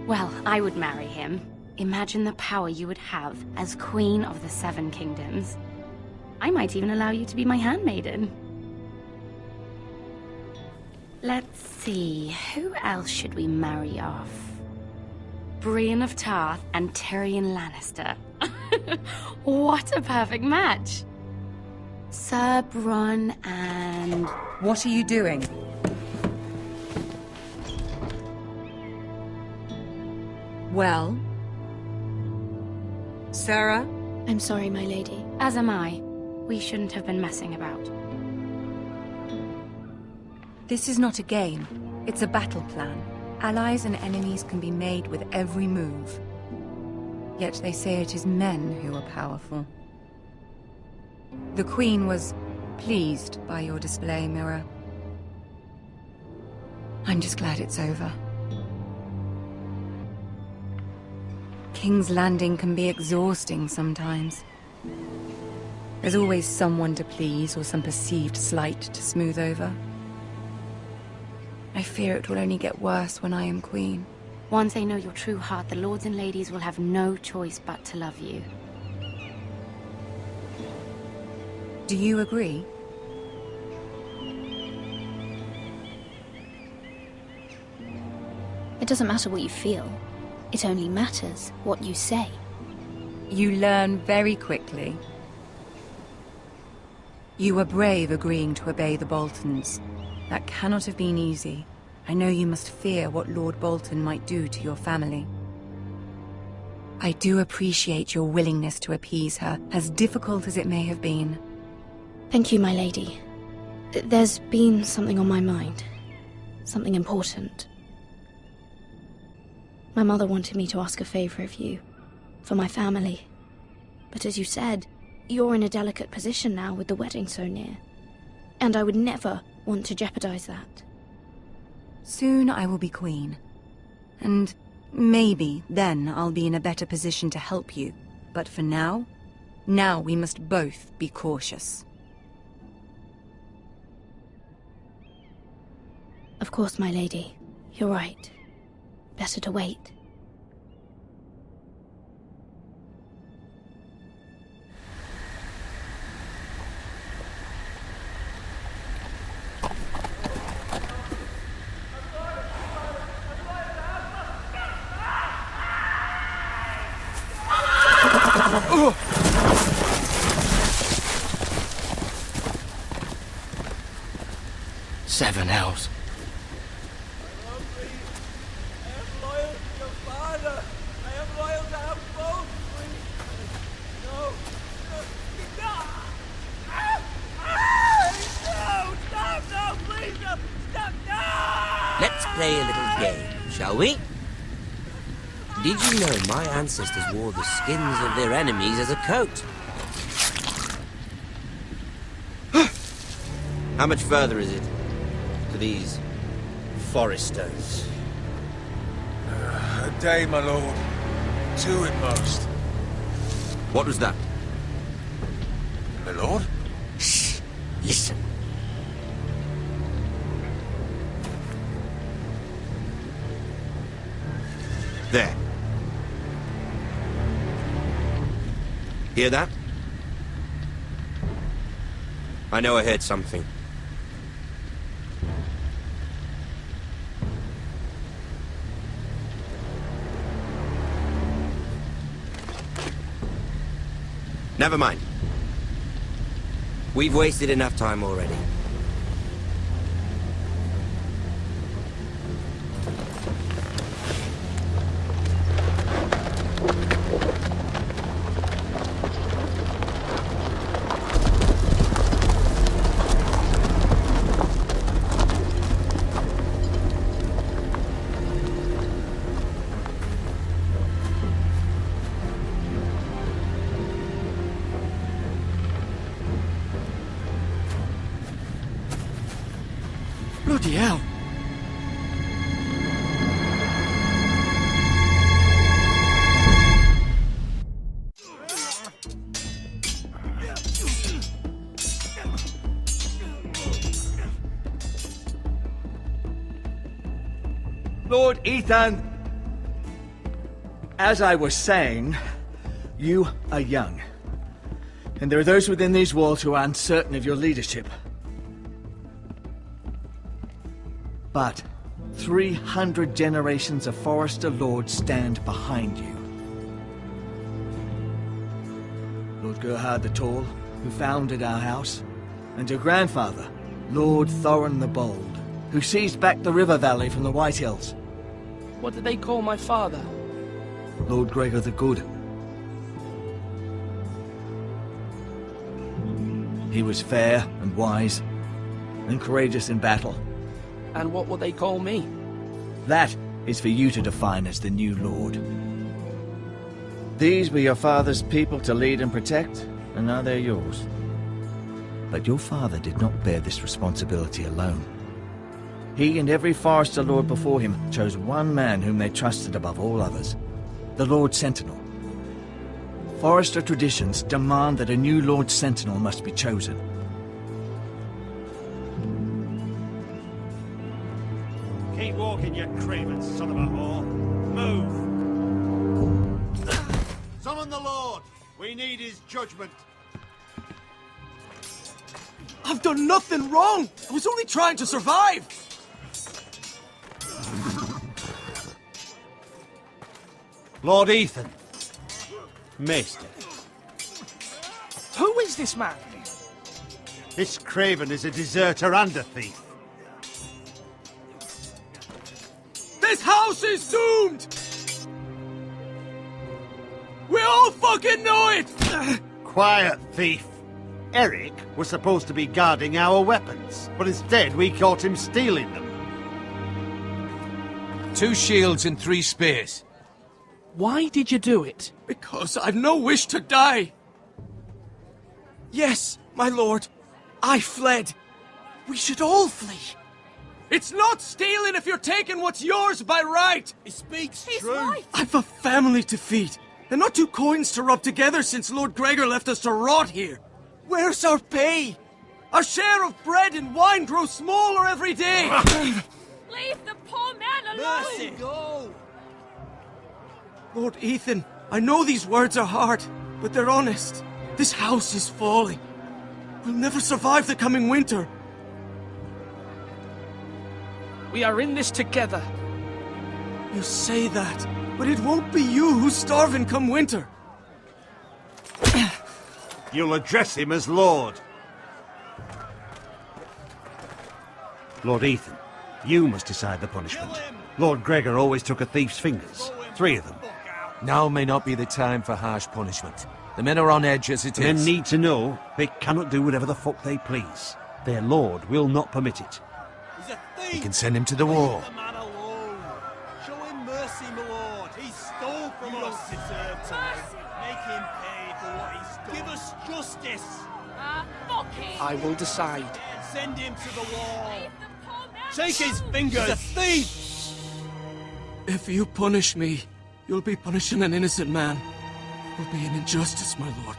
Well, I would marry him. Imagine the power you would have as Queen of the 7 Kingdoms. I might even allow you to be my handmaiden. Let's see, who else should we marry off? Brienne of Tarth and Tyrion Lannister. What a perfect match! Sir Bronn and... What are you doing? Well? Sarah? I'm sorry, my lady. As am I. We shouldn't have been messing about. This is not a game. It's a battle plan. Allies and enemies can be made with every move. Yet they say it is men who are powerful. The Queen was pleased by your display, Mhyre. I'm just glad it's over. King's Landing can be exhausting sometimes. There's always someone to please or some perceived slight to smooth over. I fear it will only get worse when I am queen. Once they know your true heart, the lords and ladies will have no choice but to love you. Do you agree? It doesn't matter what you feel. It only matters what you say. You learn very quickly. You were brave agreeing to obey the Boltons. That cannot have been easy. I know you must fear what Lord Bolton might do to your family. I do appreciate your willingness to appease her, as difficult as it may have been. Thank you, my lady. There's been something on my mind. Something important. My mother wanted me to ask a favor of you. For my family. But as you said, You're in a delicate position now with the wedding so near. And I would never want to jeopardize that. Soon I will be queen. And maybe then I'll be in a better position to help you. But for now we must both be cautious. Of course, my lady. You're right. Better to wait. Seven hells. Let's play a little game, shall we? Did you know my ancestors wore the skins of their enemies as a coat? How much further is it to these foresters? A day, my lord. 2 at most. What was that? My lord? Shh! Listen. There. Hear that? I know I heard something. Never mind. We've wasted enough time already. Bloody hell! Lord Ethan! As I was saying, you are young. And there are those within these walls who are uncertain of your leadership. But 300 generations of Forester Lords stand behind you. Lord Gerhard the Tall, who founded our house, and your grandfather, Lord Thorin the Bold, who seized back the river valley from the White Hills. What did they call my father? Lord Gregor the Good. He was fair and wise, and courageous in battle. And what will they call me? That is for you to define as the new lord. These were your father's people to lead and protect, and now they're yours. But your father did not bear this responsibility alone. He and every Forester Lord before him chose one man whom they trusted above all others, the Lord Sentinel. Forester traditions demand that a new Lord Sentinel must be chosen. Keep walking, you craven son of a whore. Move! Summon the Lord! We need his judgment. I've done nothing wrong! I was only trying to survive! Lord Ethan. Maester. Who is this man? This craven is a deserter and a thief. This house is doomed! We all fucking know it! Quiet, thief. Eric was supposed to be guarding our weapons, but instead we caught him stealing them. 2 shields and 3 spears. Why did you do it? Because I've no wish to die. Yes, my lord. I fled. We should all flee. It's not stealing if you're taking what's yours by right. He speaks He's true. right. I've a family to feed, and not two coins to rub together since Lord Gregor left us to rot here. Where's our pay? Our share of bread and wine grows smaller every day. Leave the poor man alone! Mercy, go! Lord Ethan, I know these words are hard, but they're honest. This house is falling. We'll never survive the coming winter. We are in this together. You say that, but it won't be you who's starving come winter. You'll address him as Lord. Lord Ethan, you must decide the punishment. Lord Gregor always took a thief's fingers. 3 of them. Now may not be the time for harsh punishment. The men are on edge as it The men is. need to know they cannot do whatever the fuck they please. Their lord will not permit it. He's a thief! We can send him to the wall. Leave the man alone. Show him mercy, my lord. He stole from us. Don't deserve to live. Make him pay for what he's done. Give us justice. Fuck him! I will decide. Send him to the wall. Leave the poor man Take his alone. fingers. He's a thief. If you punish me, you'll be punishing an innocent man. It will be an injustice, my lord.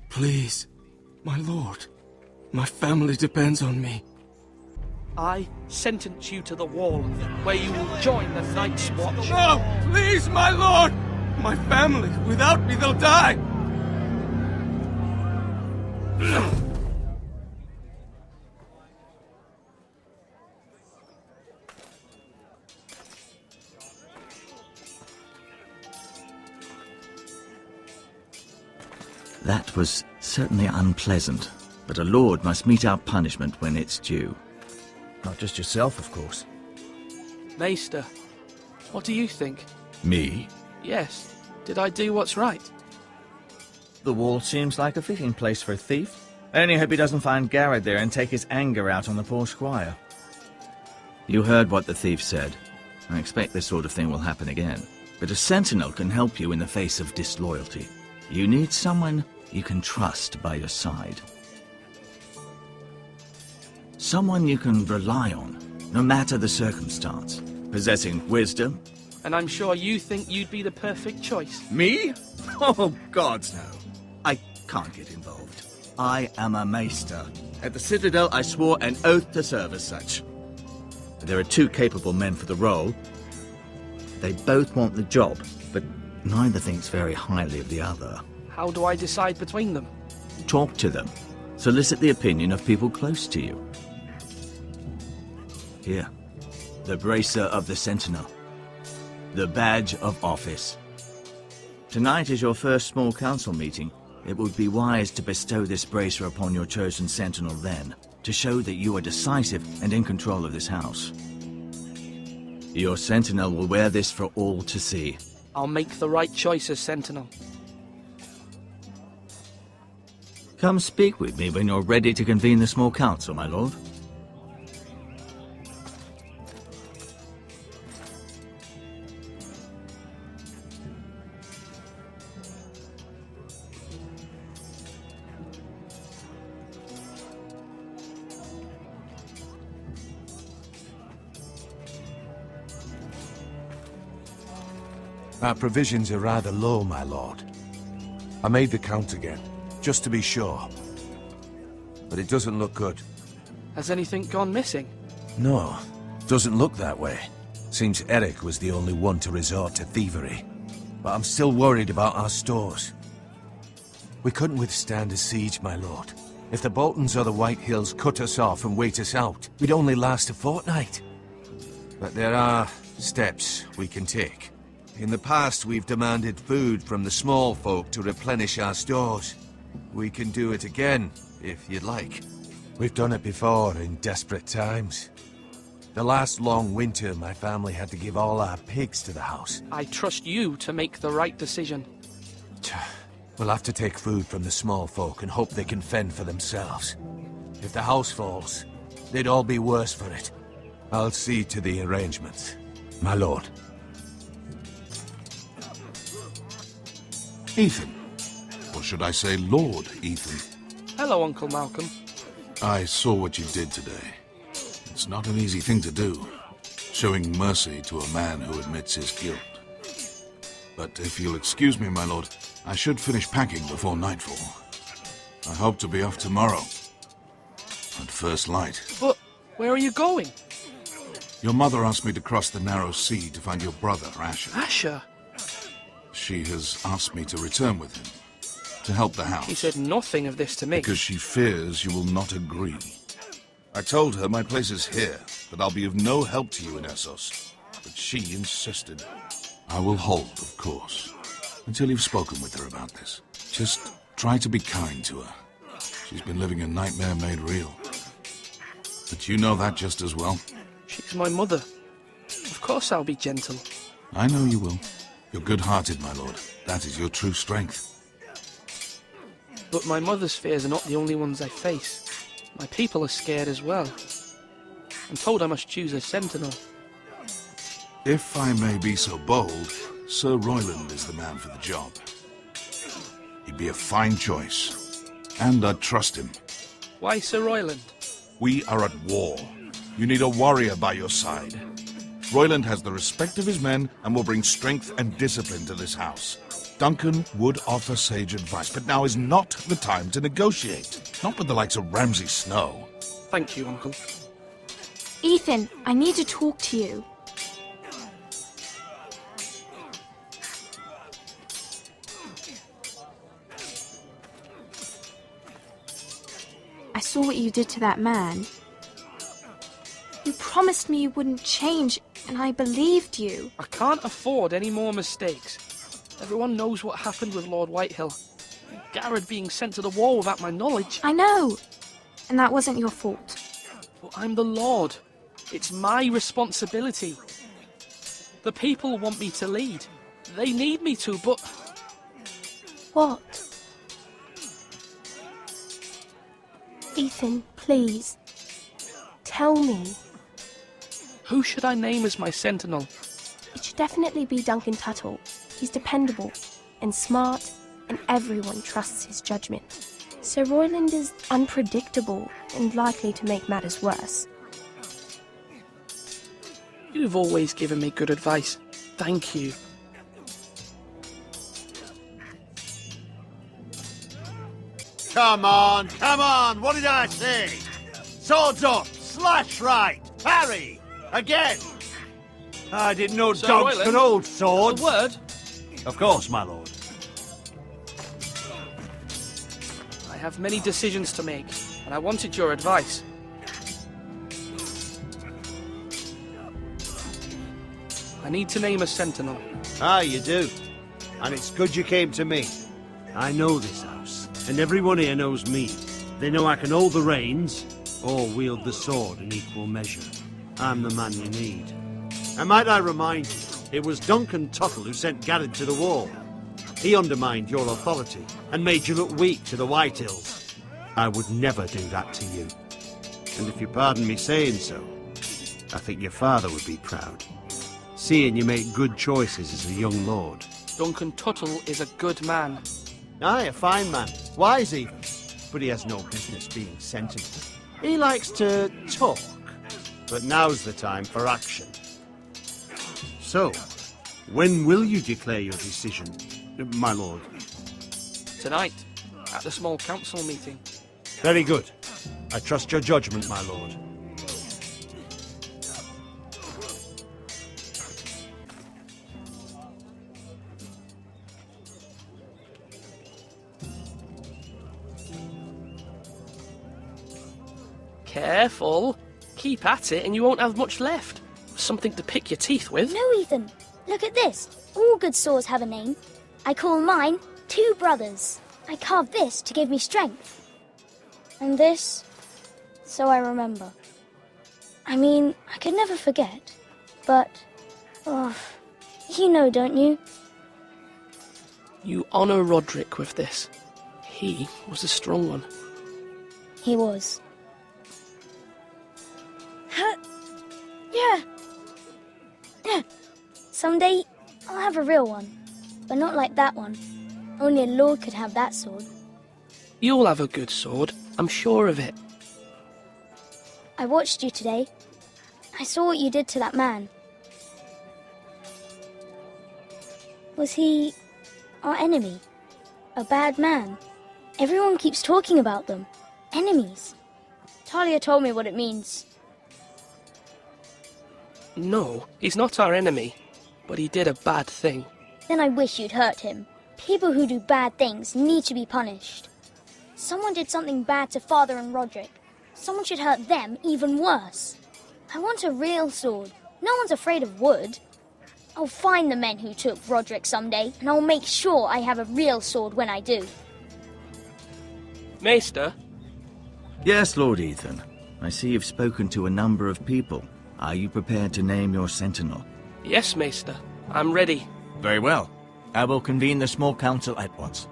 Please, my lord. My family depends on me. I sentence you to the wall, where you will join the Night's Watch. No! Please, my lord! My family, without me, they'll die! That was certainly unpleasant, but a lord must mete out punishment when it's due. Not just yourself, of course. Maester, what do you think? Me? Yes. Did I do what's right? The wall seems like a fitting place for a thief. I only hope he doesn't find Garrett there and take his anger out on the poor squire. You heard what the thief said. I expect this sort of thing will happen again. But a sentinel can help you in the face of disloyalty. You need someone you can trust by your side. Someone you can rely on, no matter the circumstance. Possessing wisdom. And I'm sure you think you'd be the perfect choice. Me? Oh, gods no. I can't get involved. I am a maester. At the Citadel, I swore an oath to serve as such. There are 2 capable men for the role. They both want the job, but neither thinks very highly of the other. How do I decide between them? Talk to them. Solicit the opinion of people close to you. Here, the bracer of the Sentinel. The badge of office. Tonight is your first small council meeting. It would be wise to bestow this bracer upon your chosen Sentinel then, to show that you are decisive and in control of this house. Your Sentinel will wear this for all to see. I'll make the right choice as Sentinel. Come speak with me when you're ready to convene the small council, my lord. Our provisions are rather low, my lord. I made the count again, just to be sure. But it doesn't look good. Has anything gone missing? No, doesn't look that way. Seems Eric was the only one to resort to thievery. But I'm still worried about our stores. We couldn't withstand a siege, my lord. If the Boltons or the White Hills cut us off and wait us out, we'd only last a fortnight. But there are steps we can take. In the past, we've demanded food from the small folk to replenish our stores. We can do it again, if you'd like. We've done it before in desperate times. The last long winter, my family had to give all our pigs to the house. I trust you to make the right decision. We'll have to take food from the small folk and hope they can fend for themselves. If the house falls, they'd all be worse for it. I'll see to the arrangements, my lord. Ethan, what's should I say Lord Ethan. Hello, Uncle Malcolm. I saw what you did today. It's not an easy thing to do, showing mercy to a man who admits his guilt. But if you'll excuse me, my lord, I should finish packing before nightfall. I hope to be off tomorrow, at first light. But where are you going? Your mother asked me to cross the narrow sea to find your brother, Asher. Asher? She has asked me to return with him, to help the house. He said nothing of this to me. Because she fears you will not agree. I told her my place is here, that I'll be of no help to you in Essos. But she insisted. I will hold, of course, until you've spoken with her about this. Just try to be kind to her. She's been living a nightmare made real. But you know that just as well. She's my mother. Of course I'll be gentle. I know you will. You're good-hearted, my lord. That is your true strength. But my mother's fears are not the only ones I face. My people are scared as well. I'm told I must choose a sentinel. If I may be so bold, Sir Royland is the man for the job. He'd be a fine choice. And I'd trust him. Why Sir Royland? We are at war. You need a warrior by your side. Royland has the respect of his men and will bring strength and discipline to this house. Duncan would offer sage advice, but now is not the time to negotiate. Not with the likes of Ramsay Snow. Thank you, Uncle. Ethan, I need to talk to you. I saw what you did to that man. You promised me you wouldn't change, and I believed you. I can't afford any more mistakes. Everyone knows what happened with Lord Whitehill. Garrett being sent to the war without my knowledge. I know, and that wasn't your fault. But I'm the Lord. It's my responsibility. The people want me to lead. They need me to, but... What? Ethan, please. Tell me. Who should I name as my sentinel? It should definitely be Duncan Tuttle. He's dependable and smart, and everyone trusts his judgment. Sir Royland is unpredictable and likely to make matters worse. You've always given me good advice. Thank you. Come on, what did I say? Swords up, slash right, parry, again. I didn't know Sir dogs Royland, could hold swords. A word? Of course, my lord. I have many decisions to make, and I wanted your advice. I need to name a sentinel. Ah, you do. And it's good you came to me. I know this house, and everyone here knows me. They know I can hold the reins, or wield the sword in equal measure. I'm the man you need. And might I remind you, it was Duncan Tuttle who sent Garrett to the war. He undermined your authority, and made you look weak to the Whitehills. I would never do that to you. And if you pardon me saying so, I think your father would be proud. Seeing you make good choices as a young lord. Duncan Tuttle is a good man. Aye, a fine man. Wise even. But he has no business being sentinel. He likes to talk. But now's the time for action. So, when will you declare your decision, my lord? Tonight, at the small council meeting. Very good. I trust your judgment, my lord. Careful. Keep at it and you won't have much left. Something to pick your teeth with. No, Ethan. Look at this. All good swords have a name. I call mine Two Brothers. I carved this to give me strength. And this, so I remember. I mean, I could never forget. But, you know, don't you? You honour Roderick with this. He was a strong one. He was. Yeah. Someday, I'll have a real one. But not like that one. Only a lord could have that sword. You'll have a good sword, I'm sure of it. I watched you today. I saw what you did to that man. Was he our enemy? A bad man? Everyone keeps talking about them. Enemies. Talia told me what it means. No, he's not our enemy, but he did a bad thing. Then I wish you'd hurt him. People who do bad things need to be punished. Someone did something bad to Father and Roderick. Someone should hurt them even worse. I want a real sword. No one's afraid of wood. I'll find the men who took Roderick someday, and I'll make sure I have a real sword when I do. Maester? Yes, Lord Ethan. I see you've spoken to a number of people. Are you prepared to name your sentinel? Yes, Maester. I'm ready. Very well. I will convene the small council at once.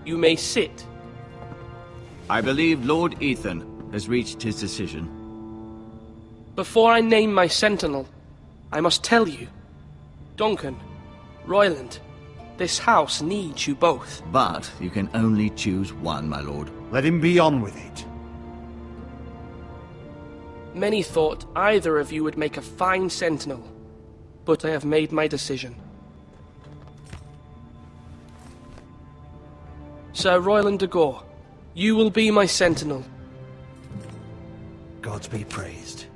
You may sit. I believe Lord Ethan has reached his decision. Before I name my sentinel, I must tell you, Duncan, Royland, this house needs you both. But you can only choose one, my lord. Let him be on with it. Many thought either of you would make a fine sentinel, but I have made my decision. Sir Royland de Gore, you will be my sentinel. Gods be praised.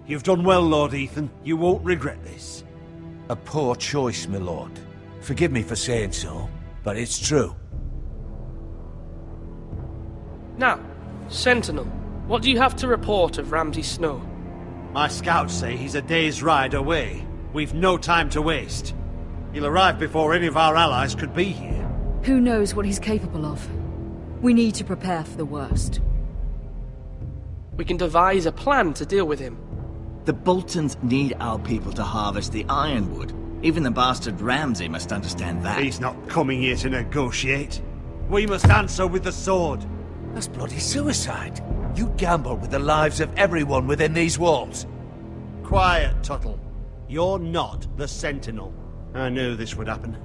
You've done well, Lord Ethan. You won't regret this. A poor choice, my lord. Forgive me for saying so, but it's true. Now, Sentinel, what do you have to report of Ramsay Snow? My scouts say he's a day's ride away. We've no time to waste. He'll arrive before any of our allies could be here. Who knows what he's capable of? We need to prepare for the worst. We can devise a plan to deal with him. The Boltons need our people to harvest the ironwood. Even the bastard Ramsay must understand that. He's not coming here to negotiate. We must answer with the sword. That's bloody suicide. You gamble with the lives of everyone within these walls. Quiet, Tuttle. You're not the Sentinel. I knew this would happen.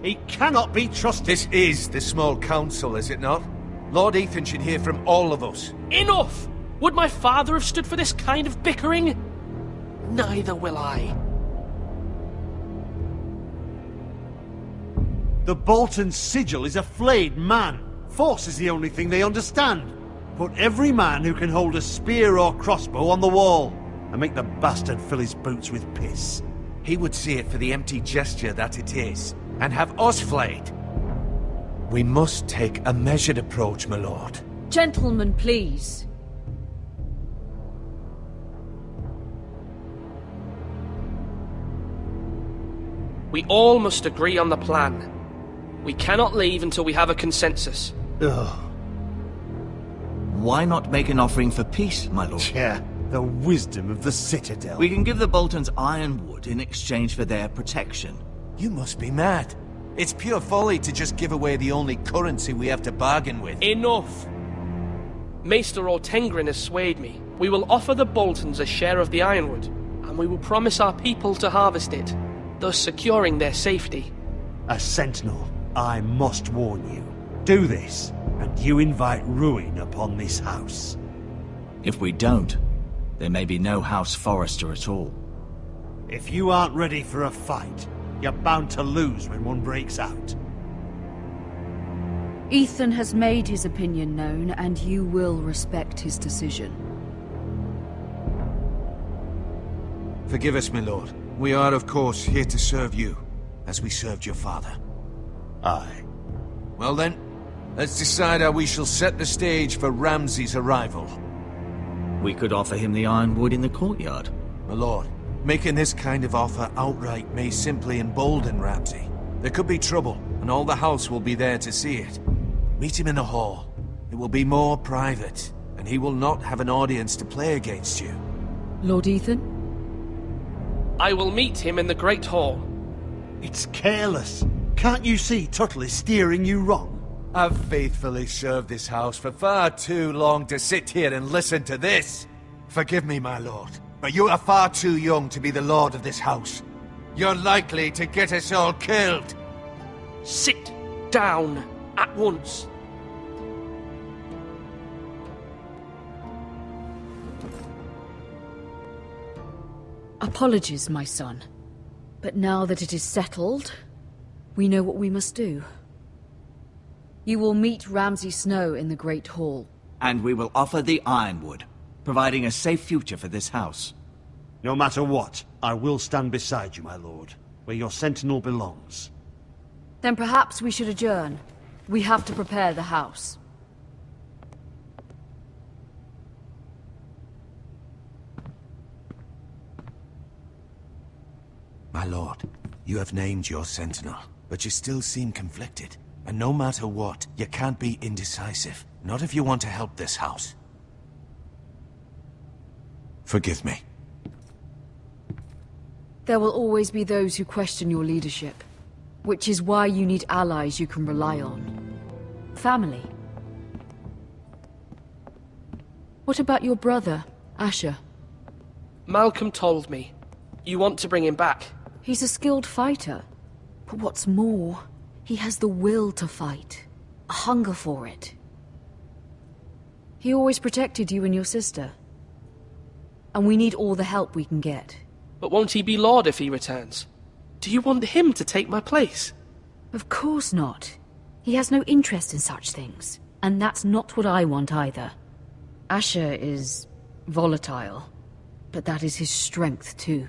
He cannot be trusted. This is the small council, is it not? Lord Ethan should hear from all of us. Enough! Would my father have stood for this kind of bickering? Neither will I. The Bolton sigil is a flayed man. Force is the only thing they understand. Put every man who can hold a spear or crossbow on the wall, and make the bastard fill his boots with piss. He would see it for the empty gesture that it is, and have us flayed. We must take a measured approach, my lord. Gentlemen, please. We all must agree on the plan. We cannot leave until we have a consensus. Ugh. Why not make an offering for peace, my lord? Yeah, the wisdom of the Citadel. We can give the Boltons ironwood in exchange for their protection. You must be mad. It's pure folly to just give away the only currency we have to bargain with. Enough! Maester Ortengrin has swayed me. We will offer the Boltons a share of the ironwood, and we will promise our people to harvest it, thus securing their safety. A sentinel, I must warn you. Do this, and you invite ruin upon this house. If we don't, there may be no House Forrester at all. If you aren't ready for a fight, you're bound to lose when one breaks out. Ethan has made his opinion known, and you will respect his decision. Forgive us, my lord. We are, of course, here to serve you, as we served your father. Aye. Well then, let's decide how we shall set the stage for Ramsay's arrival. We could offer him the ironwood in the courtyard. My lord, making this kind of offer outright may simply embolden Ramsay. There could be trouble, and all the house will be there to see it. Meet him in the hall. It will be more private, and he will not have an audience to play against you. Lord Ethan? I will meet him in the Great Hall. It's careless. Can't you see Tuttle is steering you wrong? I've faithfully served this house for far too long to sit here and listen to this. Forgive me, my lord, but you are far too young to be the lord of this house. You're likely to get us all killed. Sit down at once. Apologies, my son. But now that it is settled, we know what we must do. You will meet Ramsay Snow in the Great Hall. And we will offer the Ironwood, providing a safe future for this house. No matter what, I will stand beside you, my lord, where your sentinel belongs. Then perhaps we should adjourn. We have to prepare the house. My lord, you have named your sentinel, but you still seem conflicted. And no matter what, you can't be indecisive. Not if you want to help this house. Forgive me. There will always be those who question your leadership, which is why you need allies you can rely on. Family. What about your brother, Asher? Malcolm told me. You want to bring him back? He's a skilled fighter. But what's more, he has the will to fight. A hunger for it. He always protected you and your sister. And we need all the help we can get. But won't he be Lord if he returns? Do you want him to take my place? Of course not. He has no interest in such things. And that's not what I want either. Asher is volatile. But that is his strength too.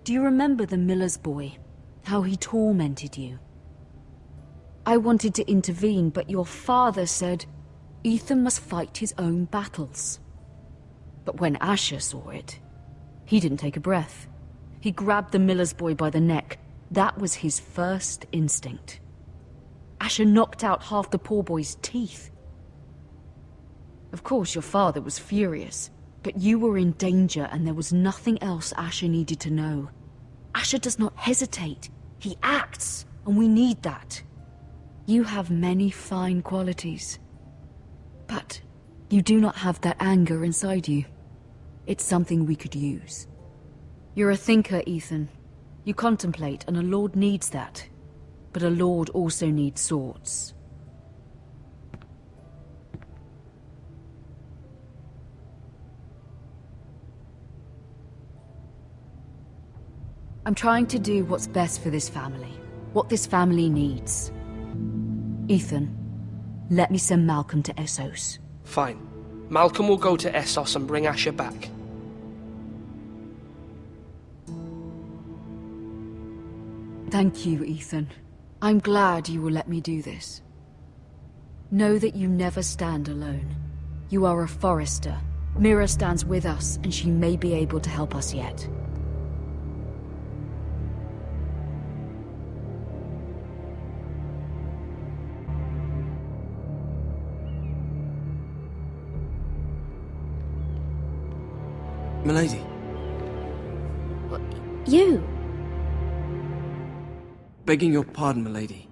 Do you remember the miller's boy? How he tormented you? I wanted to intervene, but your father said Ethan must fight his own battles. But when Asher saw it, he didn't take a breath. He grabbed the miller's boy by the neck. That was his first instinct. Asher knocked out half the poor boy's teeth. Of course, your father was furious, but you were in danger and there was nothing else Asher needed to know. Asher does not hesitate. He acts, and we need that. You have many fine qualities. But you do not have that anger inside you. It's something we could use. You're a thinker, Ethan. You contemplate, and a lord needs that. But a lord also needs swords. I'm trying to do what's best for this family. What this family needs. Ethan, let me send Malcolm to Essos. Fine. Malcolm will go to Essos and bring Asher back. Thank you, Ethan. I'm glad you will let me do this. Know that you never stand alone. You are a forester. Mhyre stands with us, and she may be able to help us yet. Milady. You? Begging your pardon, milady.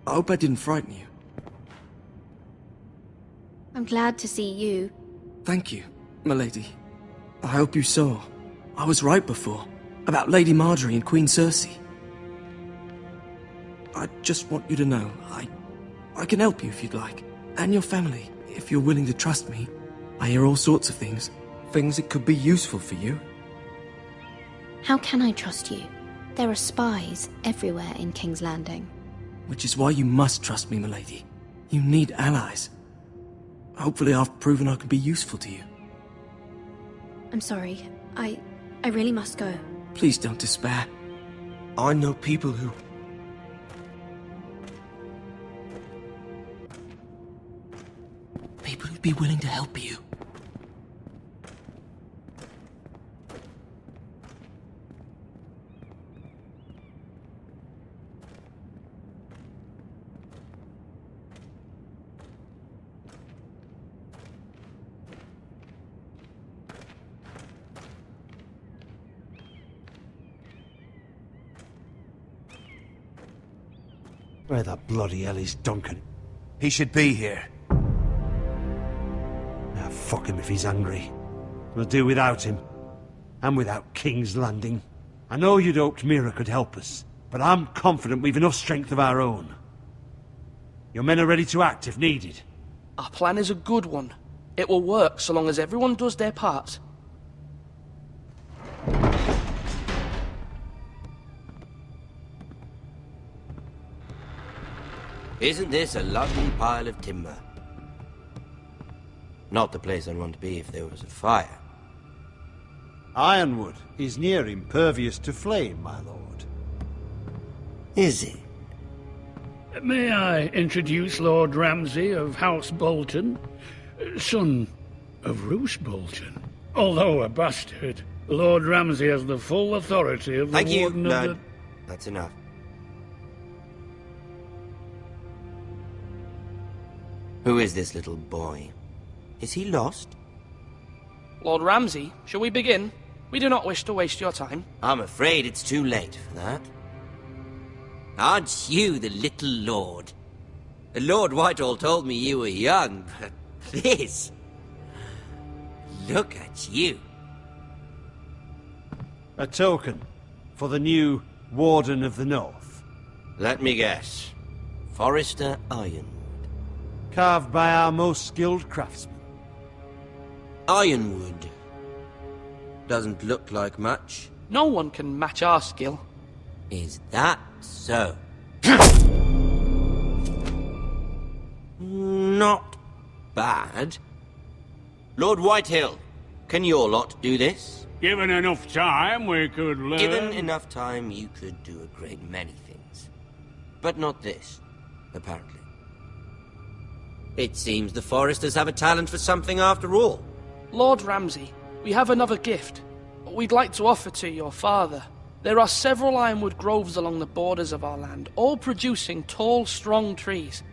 I hope I didn't frighten you. I'm glad to see you. Thank you, milady. I hope you saw. I was right before. About Lady Marjorie and Queen Cersei. I just want you to know, I can help you if you'd like. And your family, if you're willing to trust me. I hear all sorts of things. Things that could be useful for you. How can I trust you? There are spies everywhere in King's Landing. Which is why you must trust me, milady. You need allies. Hopefully I've proven I can be useful to you. I'm sorry. I really must go. Please don't despair. I know people who... People who'd be willing to help you. Where the bloody hell is Duncan? He should be here. Ah, fuck him if he's angry. We'll do without him. And without King's Landing. I know you'd hoped Mhyre could help us, but I'm confident we've enough strength of our own. Your men are ready to act if needed. Our plan is a good one. It will work so long as everyone does their part. Isn't this a lovely pile of timber? Not the place I'd want to be if there was a fire. Ironwood is near impervious to flame, my lord. Is it? May I introduce Lord Ramsay of House Bolton, son of Roose Bolton? Although a bastard, Lord Ramsay has the full authority of the Thank you, Warden of Lord. the... That's enough. Who is this little boy? Is he lost? Lord Ramsay, shall we begin? We do not wish to waste your time. I'm afraid it's too late for that. Aren't you the little lord? Lord Whitehall told me you were young, but this... Look at you. A token for the new Warden of the North. Let me guess. Forrester Ironwood. Carved by our most skilled craftsmen. Ironwood. Doesn't look like much. No one can match our skill. Is that so? Not bad. Lord Whitehill, can your lot do this? Given enough time, we could learn... Given enough time, you could do a great many things. But not this, apparently. It seems the Foresters have a talent for something after all. Lord Ramsay, we have another gift. We'd like to offer to your father. There are several ironwood groves along the borders of our land, all producing tall, strong trees.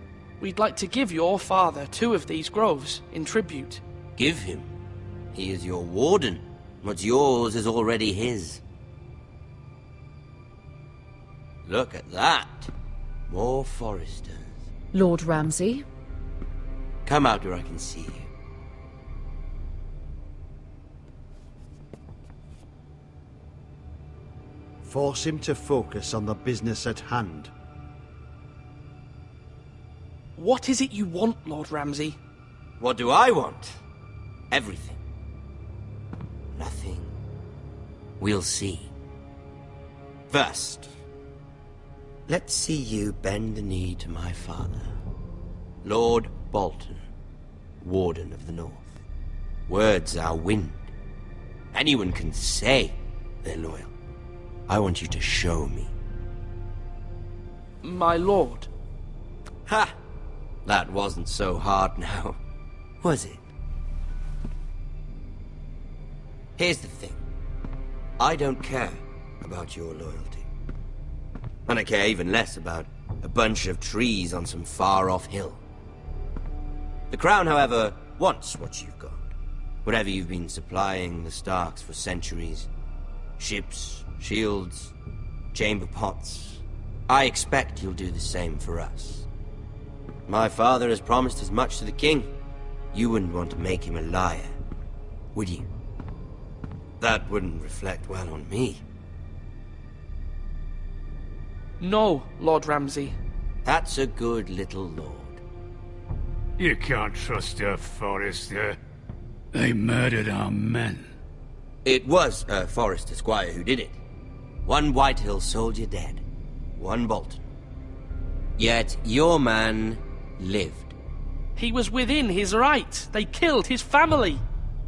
We'd like to give your father 2 of these groves in tribute. Give him? He is your warden. What's yours is already his. Look at that. More Foresters. Lord Ramsay? Come out where I can see you. Force him to focus on the business at hand. What is it you want, Lord Ramsay? What do I want? Everything. Nothing. We'll see. First, let's see you bend the knee to my father, Lord Bolton, Warden of the North. Words are wind. Anyone can say they're loyal. I want you to show me. My lord. Ha! That wasn't so hard now, was it? Here's the thing. I don't care about your loyalty. And I care even less about a bunch of trees on some far-off hill. The Crown, however, wants what you've got. Whatever you've been supplying the Starks for centuries. Ships, shields, chamber pots. I expect you'll do the same for us. My father has promised as much to the king. You wouldn't want to make him a liar, would you? That wouldn't reflect well on me. No, Lord Ramsay. That's a good little lord. You can't trust a Forester. They murdered our men. It was a Forester squire who did it. 1 Whitehill soldier dead. 1 Bolton. Yet your man lived. He was within his right. They killed his family.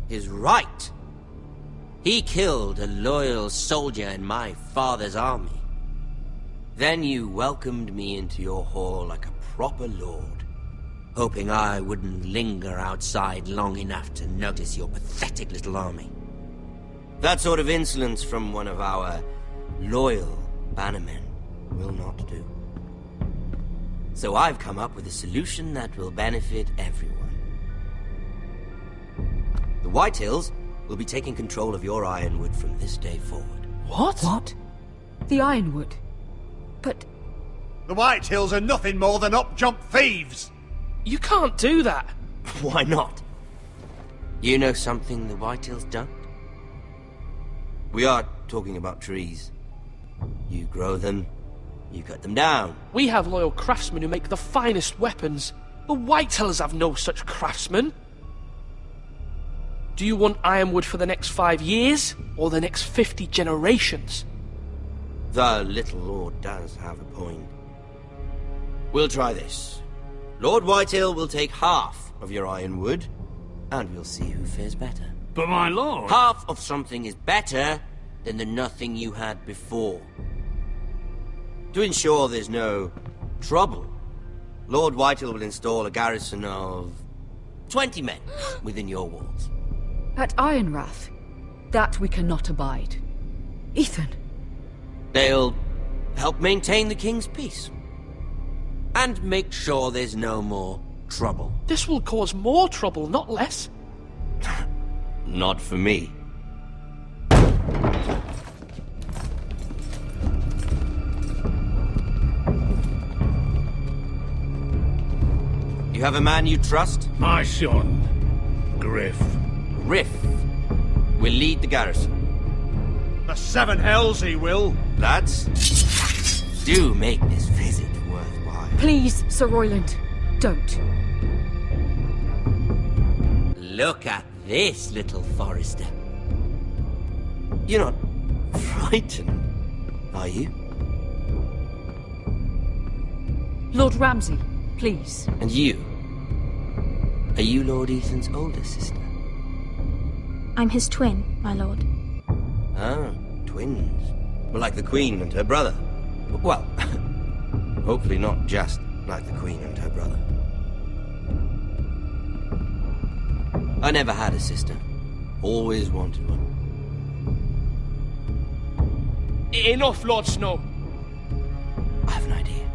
His right? He killed a loyal soldier in my father's army. Then you welcomed me into your hall like a proper lord, hoping I wouldn't linger outside long enough to notice your pathetic little army. That sort of insolence from one of our loyal bannermen will not do. So I've come up with a solution that will benefit everyone. The Whitehills will be taking control of your ironwood from this day forward. What? What? The ironwood? But The White Hills are nothing more than up-jump thieves! You can't do that. Why not? You know something the Whitehills don't? We are talking about trees. You grow them, you cut them down. We have loyal craftsmen who make the finest weapons. The Whitehills have no such craftsmen. Do you want ironwood for the next 5 years, or the next 50 generations? The little lord does have a point. We'll try this. Lord Whitehill will take half of your ironwood, and we'll see who fares better. But my lord... Half of something is better than the nothing you had before. To ensure there's no trouble, Lord Whitehill will install a garrison of 20 men within your walls. At Ironrath, that we cannot abide. Ethan. They'll help maintain the king's peace. And make sure there's no more trouble. This will cause more trouble, not less. Not for me. You have a man you trust? My son, Griff. Griff will lead the garrison. The Seven Hells he will. Lads, do make this visit worthwhile. Please, Sir Royland, don't. Look at this, little forester. You're not frightened, are you? Lord Ramsay, please. And you? Are you Lord Ethan's older sister? I'm his twin, my lord. Ah, twins. Well, like the Queen and her brother. Well, hopefully not just like the Queen and her brother. I never had a sister. Always wanted one. Enough, Lord Snow. I have an idea.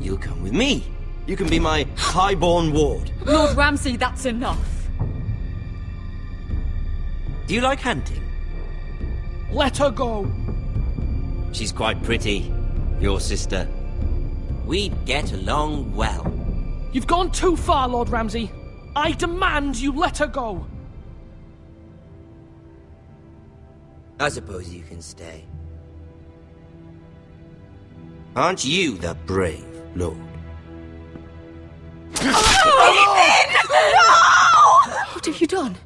You'll come with me. You can be my highborn ward. Lord Ramsay, that's enough. Do you like hunting? Let her go. She's quite pretty, your sister. We'd get along well. You've gone too far, Lord Ramsay. I demand you let her go. I suppose you can stay. Aren't you the brave lord? What have you done?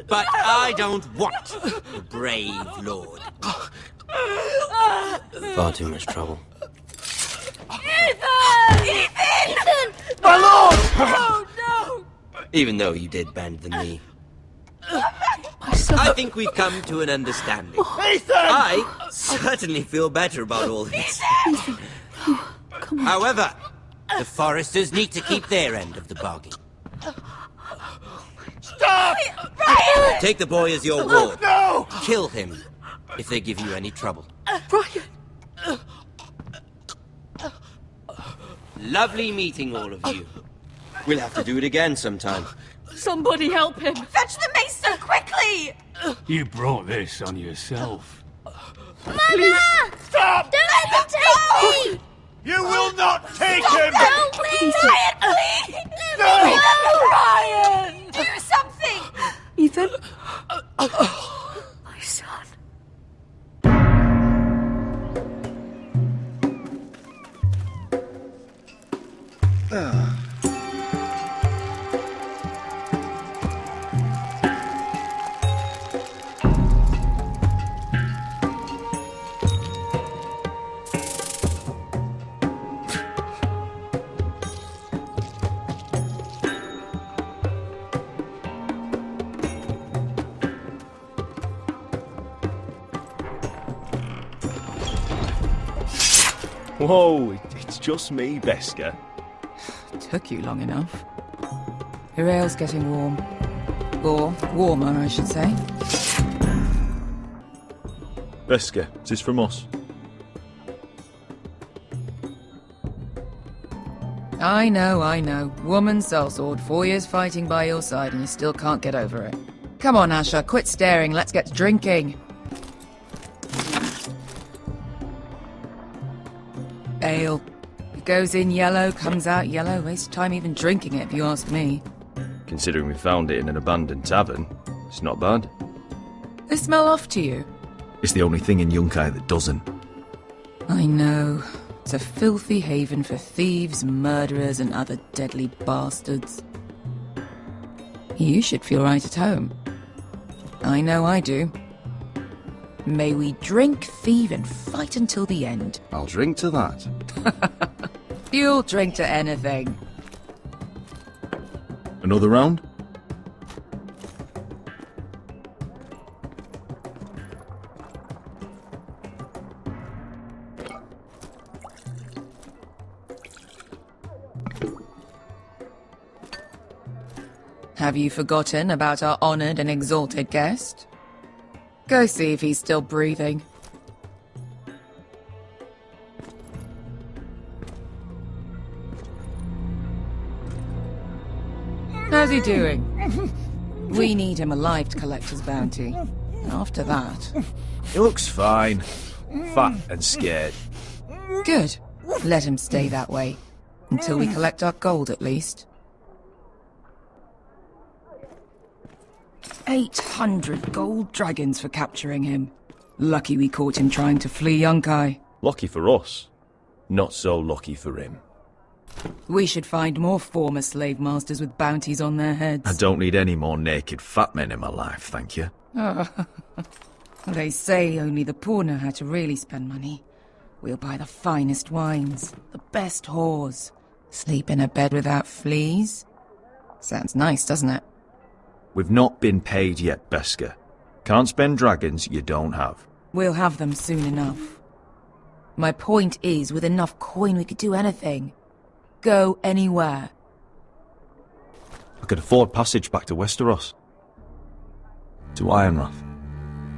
But I don't want the brave lord. Far too much trouble. Ethan! Ethan! My lord! Oh, no! Even though you did bend the knee. My son. I think we've come to an understanding. Ethan! I certainly feel better about all this. Ethan. Oh, come on. However, the foresters need to keep their end of the bargain. Stop! Brian! Take the boy as your ward. No! Kill him if they give you any trouble. Brian! Lovely meeting all of you. We'll have to do it again sometime. Somebody help him! Fetch the maester quickly! You brought this on yourself. Mama! Stop! Don't let them take me! You will not take him! No, please! Brian, please! No! Brian! Do something! Ethan? My son. Whoa, it's just me, Beska. Took you long enough. Your ale's getting warm. Or warmer, I should say. Beska, is this from us? I know. Woman sellsword, 4 years fighting by your side and you still can't get over it. Come on, Asher, quit staring, let's get to drinking. Ale. It goes in yellow, comes out yellow. Waste time even drinking it, if you ask me. Considering we found it in an abandoned tavern, it's not bad. They smell off to you? It's the only thing in Yunkai that doesn't. I know. It's a filthy haven for thieves, murderers, and other deadly bastards. You should feel right at home. I know I do. May we drink, thieve, and fight until the end. I'll drink to that. You'll drink to anything. Another round? Have you forgotten about our honored and exalted guest? Go see if he's still breathing. How's he doing? We need him alive to collect his bounty. After that... He looks fine. Fat and scared. Good. Let him stay that way. Until we collect our gold, at least. 800 gold dragons for capturing him. Lucky we caught him trying to flee Yunkai. Lucky for us. Not so lucky for him. We should find more former slave masters with bounties on their heads. I don't need any more naked fat men in my life, thank you. They say only the poor know how to really spend money. We'll buy the finest wines, the best whores, sleep in a bed without fleas. Sounds nice, doesn't it? We've not been paid yet, Beska. Can't spend dragons you don't have. We'll have them soon enough. My point is, with enough coin we could do anything. Go anywhere. I could afford passage back to Westeros. To Ironrath.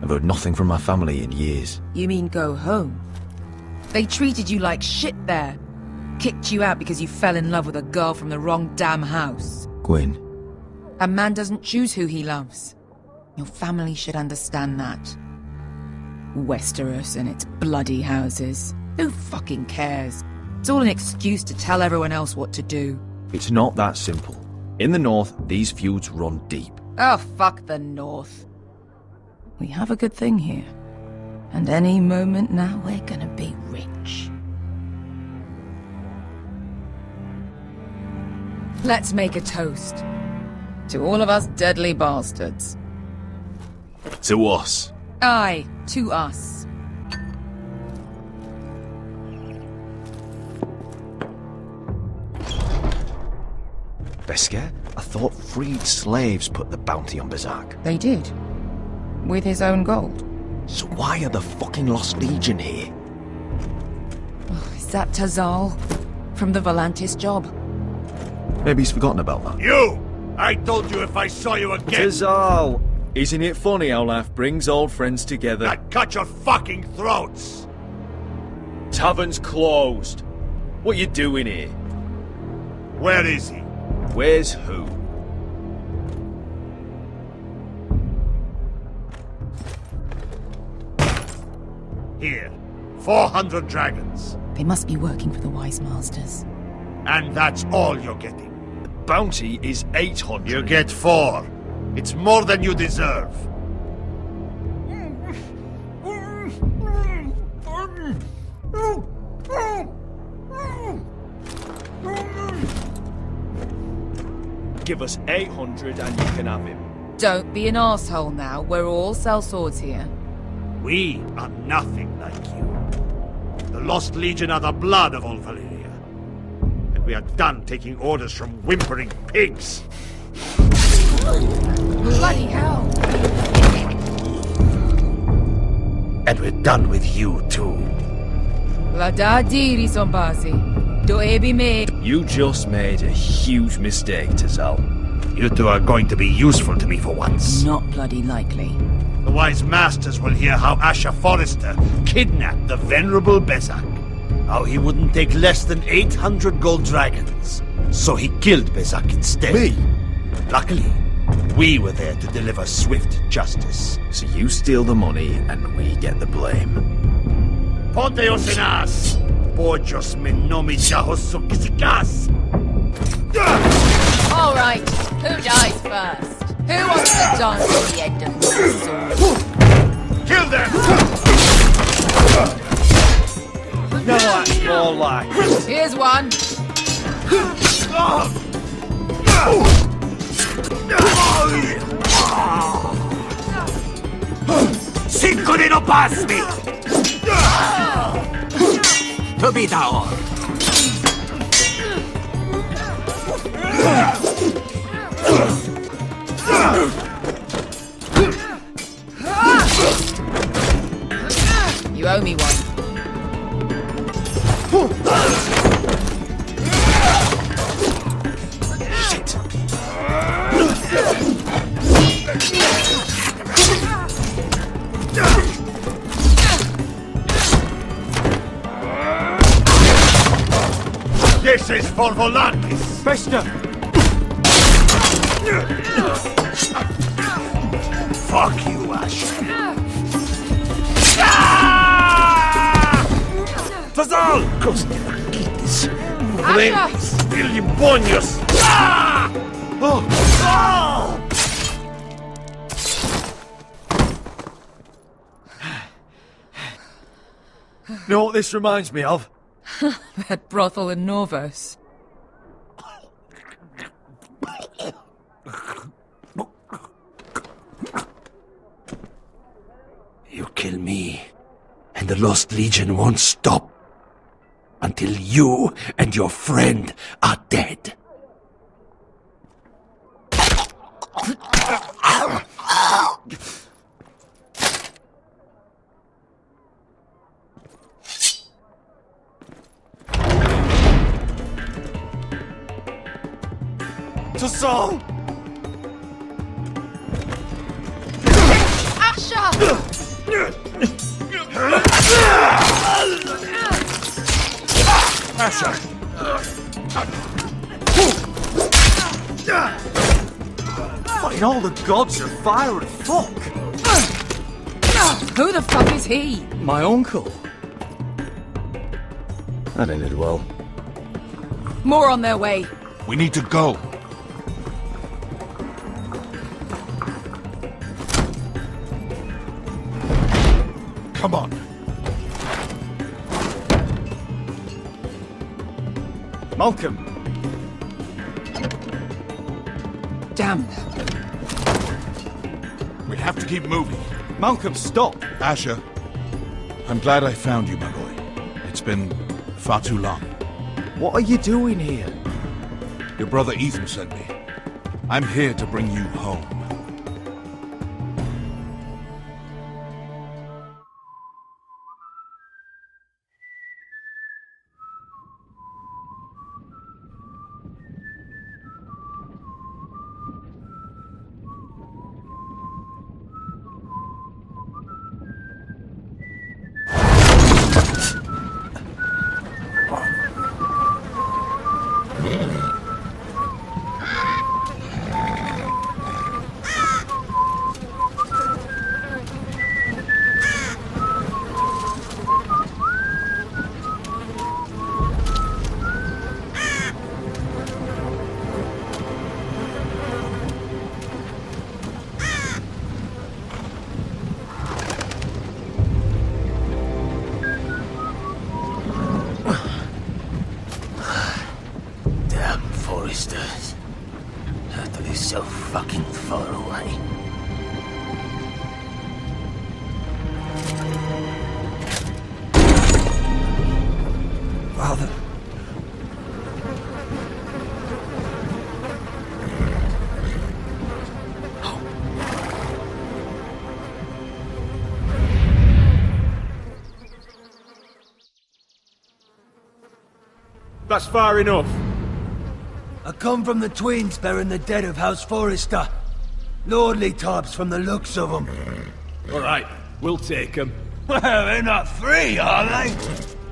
I've heard nothing from my family in years. You mean go home? They treated you like shit there. Kicked you out because you fell in love with a girl from the wrong damn house. Gwyn. A man doesn't choose who he loves. Your family should understand that. Westeros and its bloody houses. Who fucking cares? It's all an excuse to tell everyone else what to do. It's not that simple. In the north, these feuds run deep. Oh, fuck the north. We have a good thing here. And any moment now, we're gonna be rich. Let's make a toast. To all of us deadly bastards. To us. Aye, to us. Beska, I thought freed slaves put the bounty on Berserk. They did. With his own gold. So why are the fucking Lost Legion here? Oh, is that Tazal? From the Volantis job? Maybe he's forgotten about that. You! I told you if I saw you again... Tazal! Isn't it funny how life brings old friends together? I'd cut your fucking throats! Tavern's closed. What you doing here? Where is he? Where's who? Here. 400 dragons. They must be working for the Wise Masters. And that's all you're getting. The bounty is 800. You get 4. It's more than you deserve. Give us 800 and you can have him. Don't be an asshole now. We're all sellswords here. We are nothing like you. The Lost Legion are the blood of all Valyria. And we are done taking orders from whimpering pigs. Bloody hell! And we're done with you, too. Ladadi Risombazi. Do ebi me. You just made a huge mistake, Tazal. You two are going to be useful to me for once. Not bloody likely. The Wise Masters will hear how Asher Forrester kidnapped the venerable Bezzak. How he wouldn't take less than 800 gold dragons. So he killed Bezzak instead. Me? Luckily, we were there to deliver swift justice. So you steal the money and we get the blame. Ponte Osinas! Bojos me nomi jahosokisikas! All right, who dies first? Who wants to dance at the end of my sword? Kill them! No, that's more like. Here's one. Cinco de no pass me! To be down. You owe me one. Shit! This is for Volantis! Fester! Fuck you, Ash! Fazal! Costi Rakitis! Vremis! Ilibonios! You know what this reminds me of? That brothel in Novos. You kill me, and the Lost Legion won't stop until you and your friend are dead. To Saul! Asha! Asha! What in all the gods of fire and fuck? Who the fuck is he? My uncle. That ended well. More on their way. We need to go. Come on. Malcolm! Damn. We have to keep moving. Malcolm, stop! Asher, I'm glad I found you, my boy. It's been far too long. What are you doing here? Your brother Ethan sent me. I'm here to bring you home. So fucking far away. Father. That's far enough. I come from the twins bearing the dead of House Forrester. Lordly types from the looks of them. All right, we'll take them. Well, they're not free, are they?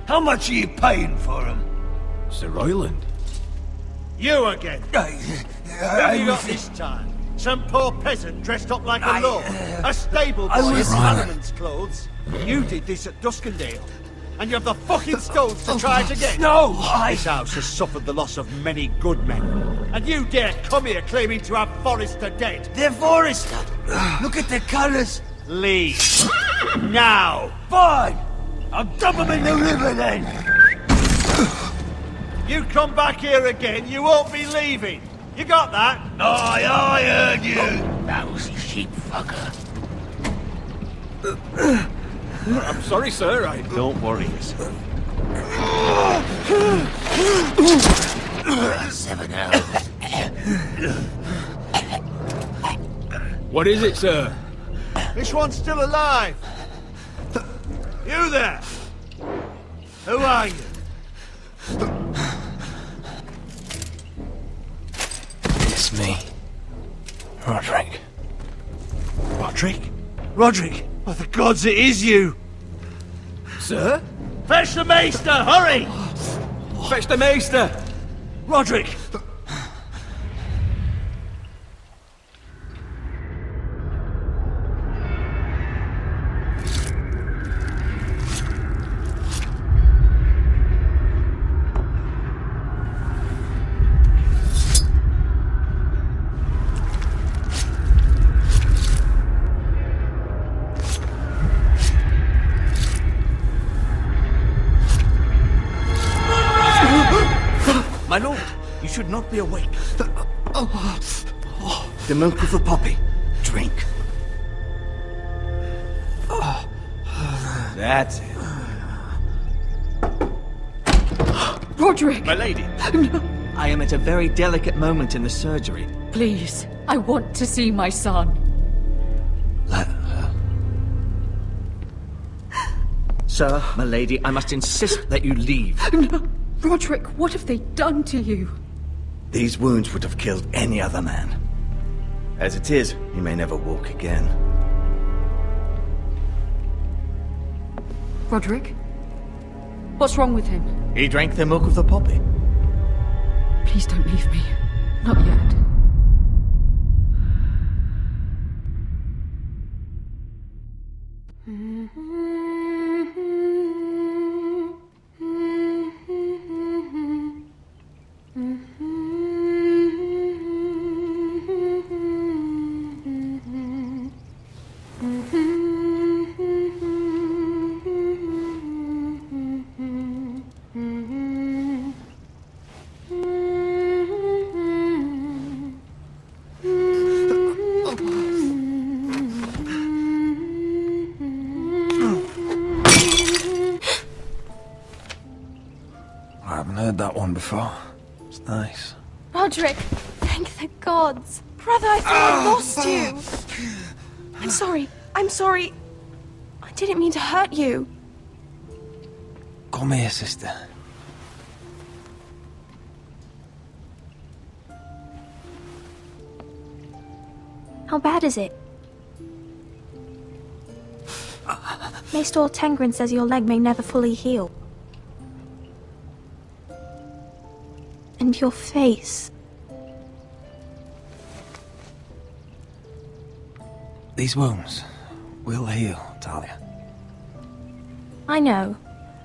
How much are you paying for them? Sir Royland. You again. I What have you got this time? Some poor peasant dressed up like a lord? A stable boy in was- Parliament's clothes? You did this at Duskendale. and you have the fucking stones to try it again? No, This house has suffered the loss of many good men, and you dare come here claiming to have Forrester dead? They're Forrester. Look at the colours. Leave. Now. Fine. I'll dump them in the river then. You come back here again, you won't be leaving. You got that? Aye, I heard you. Lousy sheep fucker. I'm sorry, sir. Don't worry, sir. 7 hours. What is it, sir? This one's still alive. You there? Who are you? It's me. Roderick. Roderick? Roderick? Oh, the gods, it is you! Sir? Fetch the maester, hurry! Fetch the maester! Roderick! My lord, you should not be awake. The milk of the poppy. Drink. That's it. Roderick! My lady. No. I am at a very delicate moment in the surgery. Please, I want to see my son. Let her. Sir, my lady, I must insist that you leave. No. Roderick, what have they done to you? These wounds would have killed any other man. As it is, he may never walk again. Roderick? What's wrong with him? He drank the milk of the poppy. Please don't leave me. Not yet. That one before. It's nice. Roderick, thank the gods. Brother, I thought I lost you. I'm sorry. I didn't mean to hurt you. Come here, sister. How bad is it? Maester Tengrin says your leg may never fully heal. And your face. These wounds will heal, Talia. I know.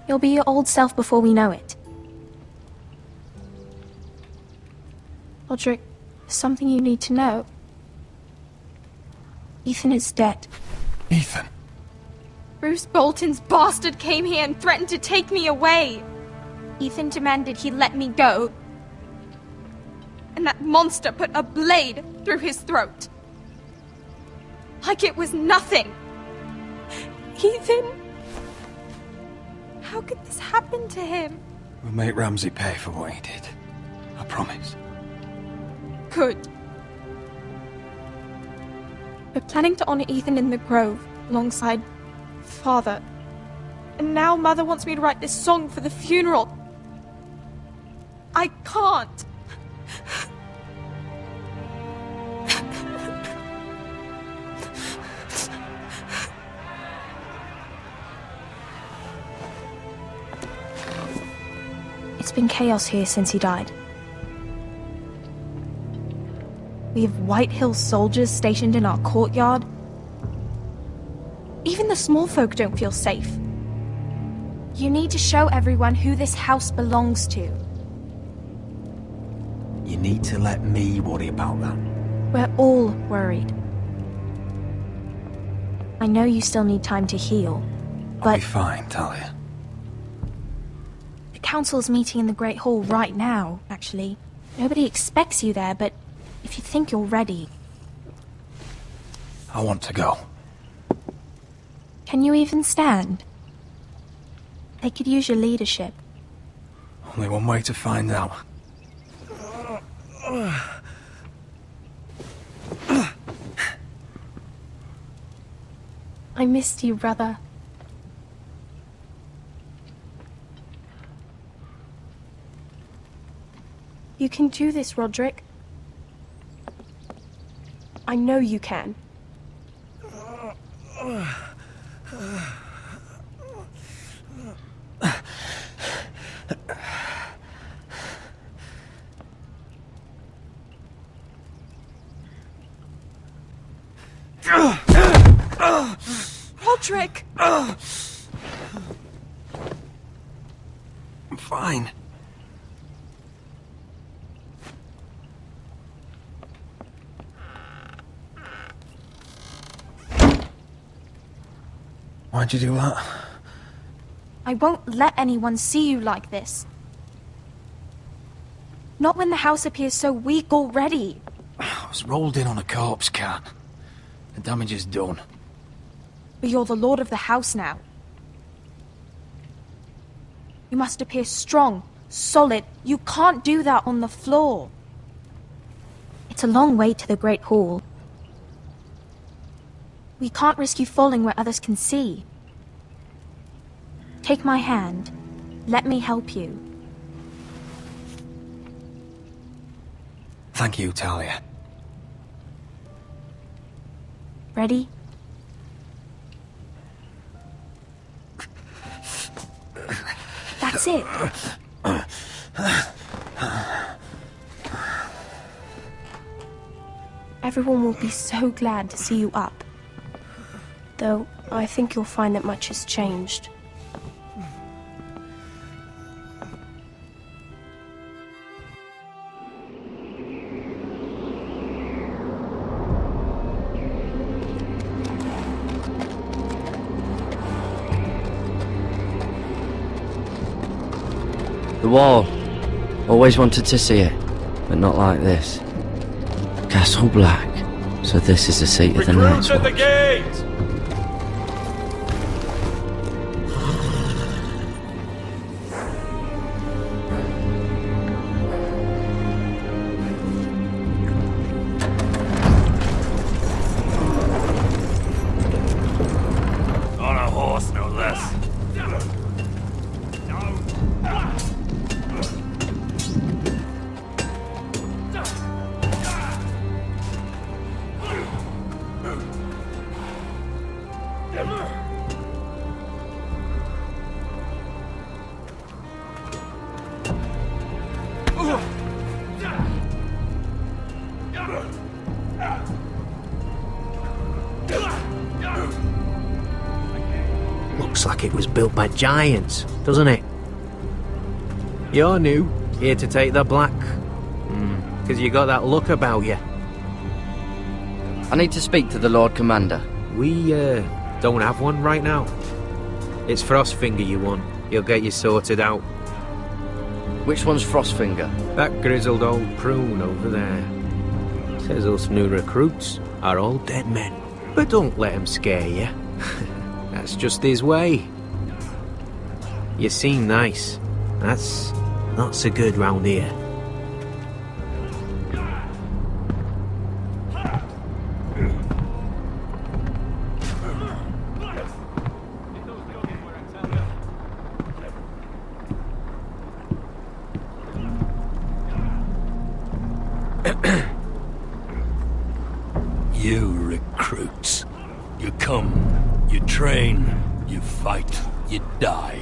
You'll be your old self before we know it. Roderick, there's something you need to know. Ethan is dead. Ethan? Bruce Bolton's bastard came here and threatened to take me away. Ethan demanded he let me go. And that monster put a blade through his throat. Like it was nothing. Ethan? How could this happen to him? We'll make Ramsay pay for what he did. I promise. Good. We're planning to honor Ethan in the Grove, alongside Father. And now Mother wants me to write this song for the funeral. I can't. It's been chaos here since he died. We have White Hill soldiers stationed in our courtyard. Even the small folk don't feel safe. You need to show everyone who this house belongs to. You need to let me worry about that. We're all worried. I know you still need time to heal, but... I'll be fine, Talia. The council's meeting in the Great Hall right now, actually. Nobody expects you there, but if you think you're ready... I want to go. Can you even stand? They could use your leadership. Only one way to find out. I missed you, brother. You can do this, Roderick. I know you can. Roderick! I'm fine. Why'd you do that? I won't let anyone see you like this. Not when the house appears so weak already. I was rolled in on a corpse cart. The damage is done. But you're the lord of the house now. You must appear strong, solid. You can't do that on the floor. It's a long way to the Great Hall. We can't risk you falling where others can see. Take my hand. Let me help you. Thank you, Talia. Ready? That's it. Everyone will be so glad to see you up. Though, I think you'll find that much has changed. The wall. Always wanted to see it, but not like this. Castle Black. So this is the seat of the Night's Watch. Recruits at the gate! On a horse, no less. Looks like it was built by giants, doesn't it? You're new, here to take the black. Because you got that look about you. I need to speak to the Lord Commander. We, don't have one right now. It's Frostfinger you want. He'll get you sorted out. Which one's Frostfinger? That grizzled old prune over there. Says us new recruits are all dead men. But don't let him scare you. That's just his way. You seem nice. That's not so good round here. You recruits. You come, you train, you fight, you die.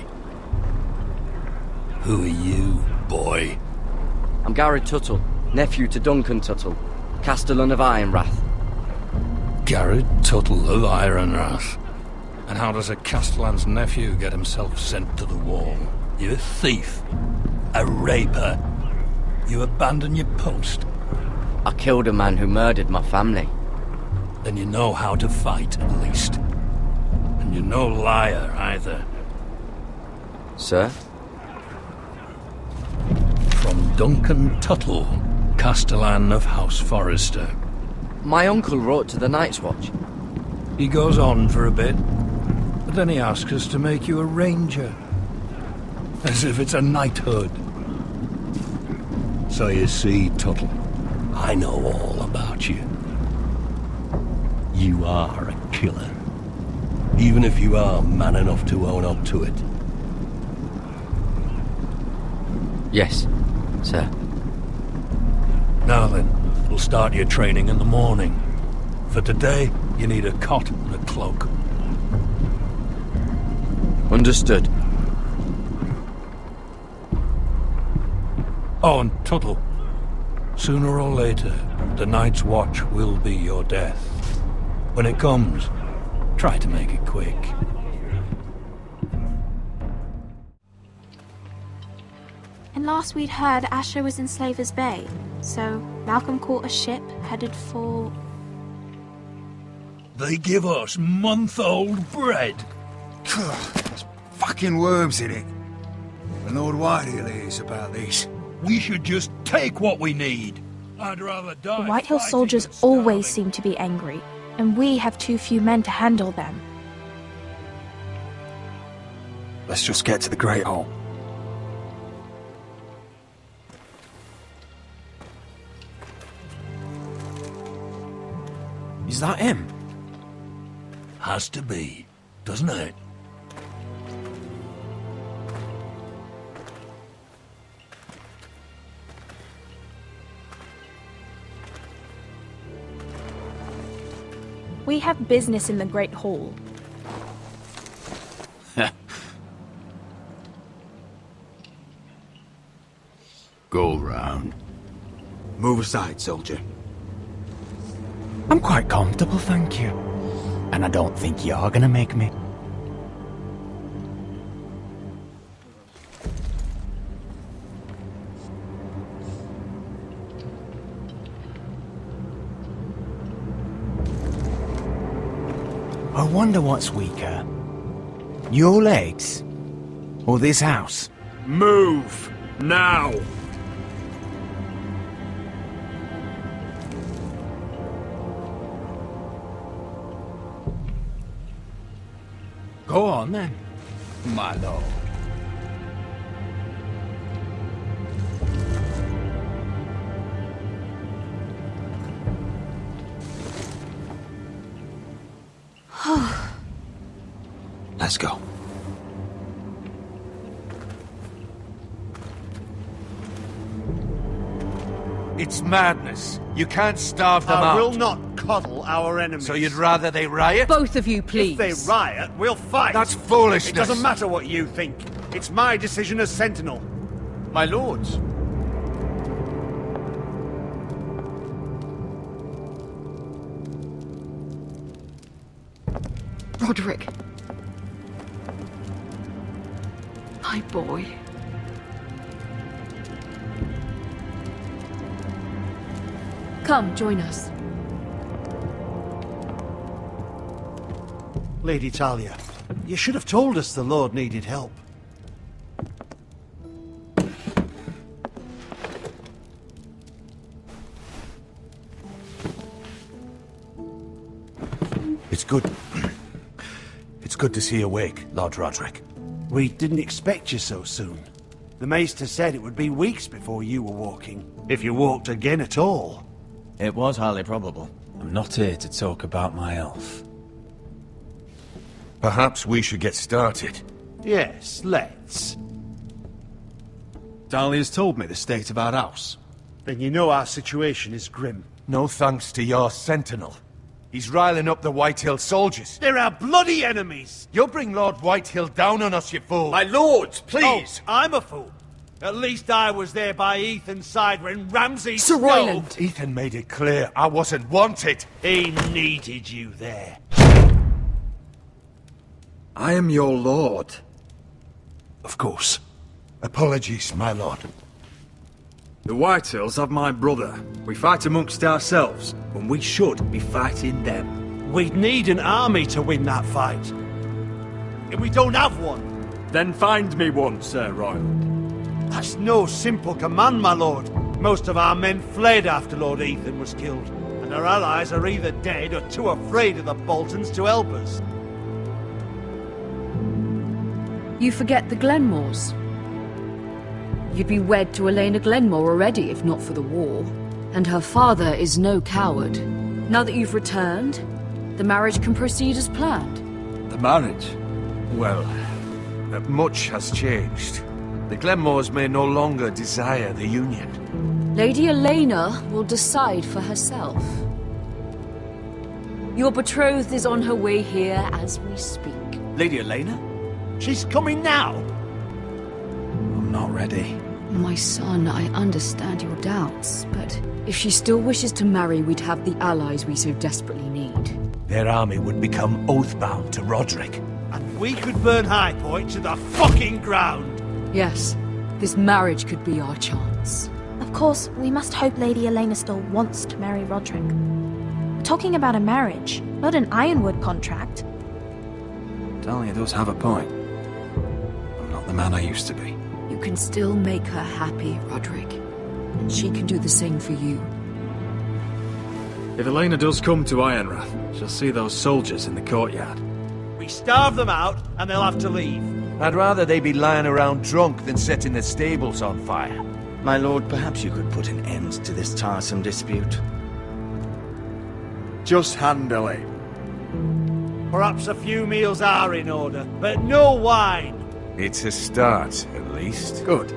Who are you, boy? I'm Gary Tuttle, nephew to Duncan Tuttle, Castellan of Ironrath. Garrett Tuttle of Ironrath. And how does a Castellan's nephew get himself sent to the wall? You're a thief. A raper. You abandon your post. I killed a man who murdered my family. Then you know how to fight, at least. And you're no liar, either. Sir? From Duncan Tuttle, Castellan of House Forrester. My uncle wrote to the Night's Watch. He goes on for a bit, but then he asks us to make you a ranger. As if it's a knighthood. So you see, Tuttle, I know all about you. You are a killer. Even if you are man enough to own up to it. Yes, sir. Now then, we'll start your training in the morning. For today, you need a cot and a cloak. Understood. Oh, and Tuttle, sooner or later, the Night's Watch will be your death. When it comes, try to make it quick. And last we'd heard, Asher was in Slaver's Bay, so Malcolm caught a ship headed for... They give us month-old bread. There's fucking worms in it. And Lord Whitehill is about this. We should just take what we need. I'd rather die. The Whitehill soldiers always seem to be angry, and we have too few men to handle them. Let's just get to the Great Hall. Is that him? Has to be, doesn't it? We have business in the Great Hall. Go round. Move aside, soldier. I'm quite comfortable, thank you. And I don't think you're gonna make me. I wonder what's weaker. Your legs? Or this house? Move! Now! Go on then, my lord. Let's go. It's madness. You can't starve them I out. will not coddle our enemies. So you'd rather they riot? Both of you, please. If they riot, we'll fight. That's foolishness. It doesn't matter what you think. It's my decision as Sentinel. My lords. Roderick. My boy. Come, join us. Lady Talia, you should have told us the Lord needed help. It's good. It's good to see you awake, Lord Roderick. We didn't expect you so soon. The Maester said it would be weeks before you were walking, if you walked again at all. It was highly probable. I'm not here to talk about my elf. Perhaps we should get started. Yes, let's. Dahlia's told me the state of our house. Then you know our situation is grim. No thanks to your sentinel. He's riling up the Whitehill soldiers. They're our bloody enemies! You'll bring Lord Whitehill down on us, you fool! My lords, please! Oh, I'm a fool. At least I was there by Ethan's side when Ramsay... Sir Royland! Ethan made it clear I wasn't wanted. He needed you there. I am your lord. Of course. Apologies, my lord. The Whitehills have my brother. We fight amongst ourselves, when we should be fighting them. We'd need an army to win that fight. And we don't have one. Then find me one, Sir Royland. That's no simple command, my lord. Most of our men fled after Lord Ethan was killed, and our allies are either dead or too afraid of the Boltons to help us. You forget the Glenmores. You'd be wed to Elena Glenmore already if not for the war. And her father is no coward. Now that you've returned, the marriage can proceed as planned. The marriage? Well, much has changed. The Glenmores may no longer desire the union. Lady Elena will decide for herself. Your betrothed is on her way here as we speak. Lady Elena? She's coming now? I'm not ready. My son, I understand your doubts, but if she still wishes to marry, we'd have the allies we so desperately need. Their army would become oathbound to Roderick. And we could burn High Point to the fucking ground! Yes, this marriage could be our chance. Of course, we must hope Lady Elena still wants to marry Roderick. We're talking about a marriage, not an Ironwood contract. Talia does have a point. I'm not the man I used to be. You can still make her happy, Roderick. And she can do the same for you. If Elena does come to Ironrath, she'll see those soldiers in the courtyard. We starve them out, and they'll have to leave. I'd rather they be lying around drunk than setting the stables on fire. My lord, perhaps you could put an end to this tiresome dispute. Just handily. Perhaps a few meals are in order, but no wine! It's a start, at least. Good.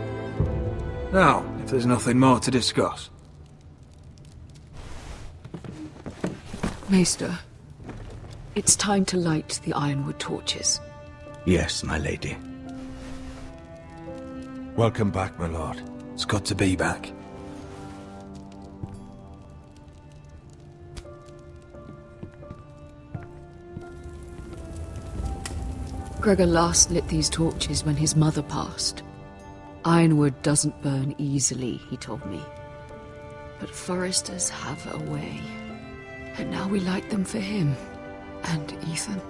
Now, if there's nothing more to discuss. Maester, it's time to light the Ironwood torches. Yes, my lady. Welcome back, my lord. It's good to be back. Gregor last lit these torches when his mother passed. Ironwood doesn't burn easily, he told me. But foresters have a way. And now we light them for him. And Ethan.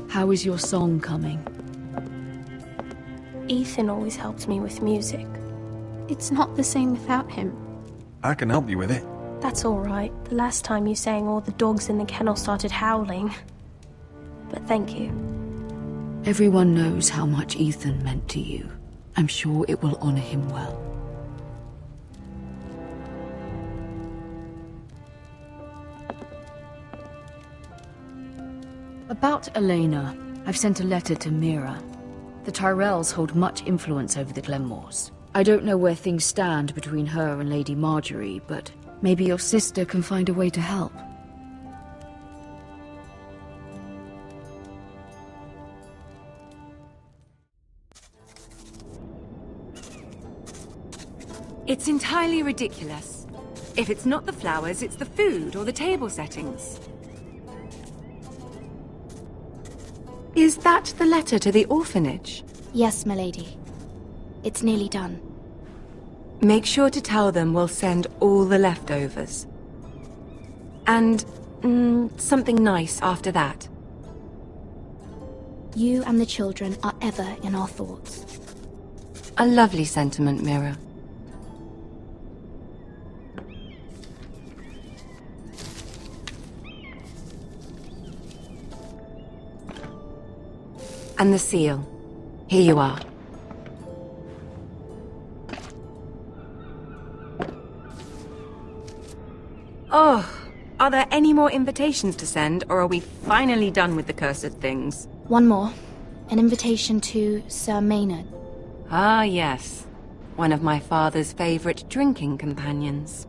How is your song coming? Ethan always helped me with music. It's not the same without him. I can help you with it. That's all right. The last time you sang, all the dogs in the kennel started howling. But thank you. Everyone knows how much Ethan meant to you. I'm sure it will honor him well. About Elena, I've sent a letter to Mhyre. The Tyrells hold much influence over the Glenmores. I don't know where things stand between her and Lady Marjorie, but maybe your sister can find a way to help. It's entirely ridiculous. If it's not the flowers, it's the food or the table settings. Is that the letter to the orphanage? Yes, my lady. It's nearly done. Make sure to tell them we'll send all the leftovers. And, something nice after that. You and the children are ever in our thoughts. A lovely sentiment, Mhyre. And the seal. Here you are. Oh, are there any more invitations to send, or are we finally done with the cursed things? One more. An invitation to Sir Maynard. Ah, yes. One of my father's favorite drinking companions.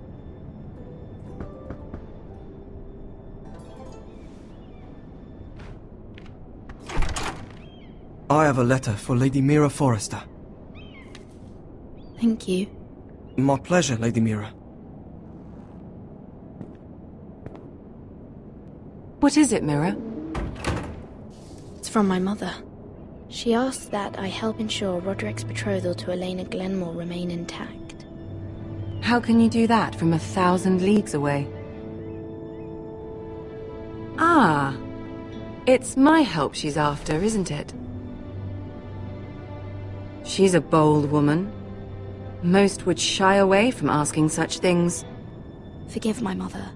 I have a letter for Lady Mhyre Forrester. Thank you. My pleasure, Lady Mhyre. What is it, Mhyre? It's from my mother. She asked that I help ensure Roderick's betrothal to Elena Glenmore remain intact. How can you do that from 1,000 leagues away? Ah, it's my help she's after, isn't it? She's a bold woman. Most would shy away from asking such things. Forgive my mother.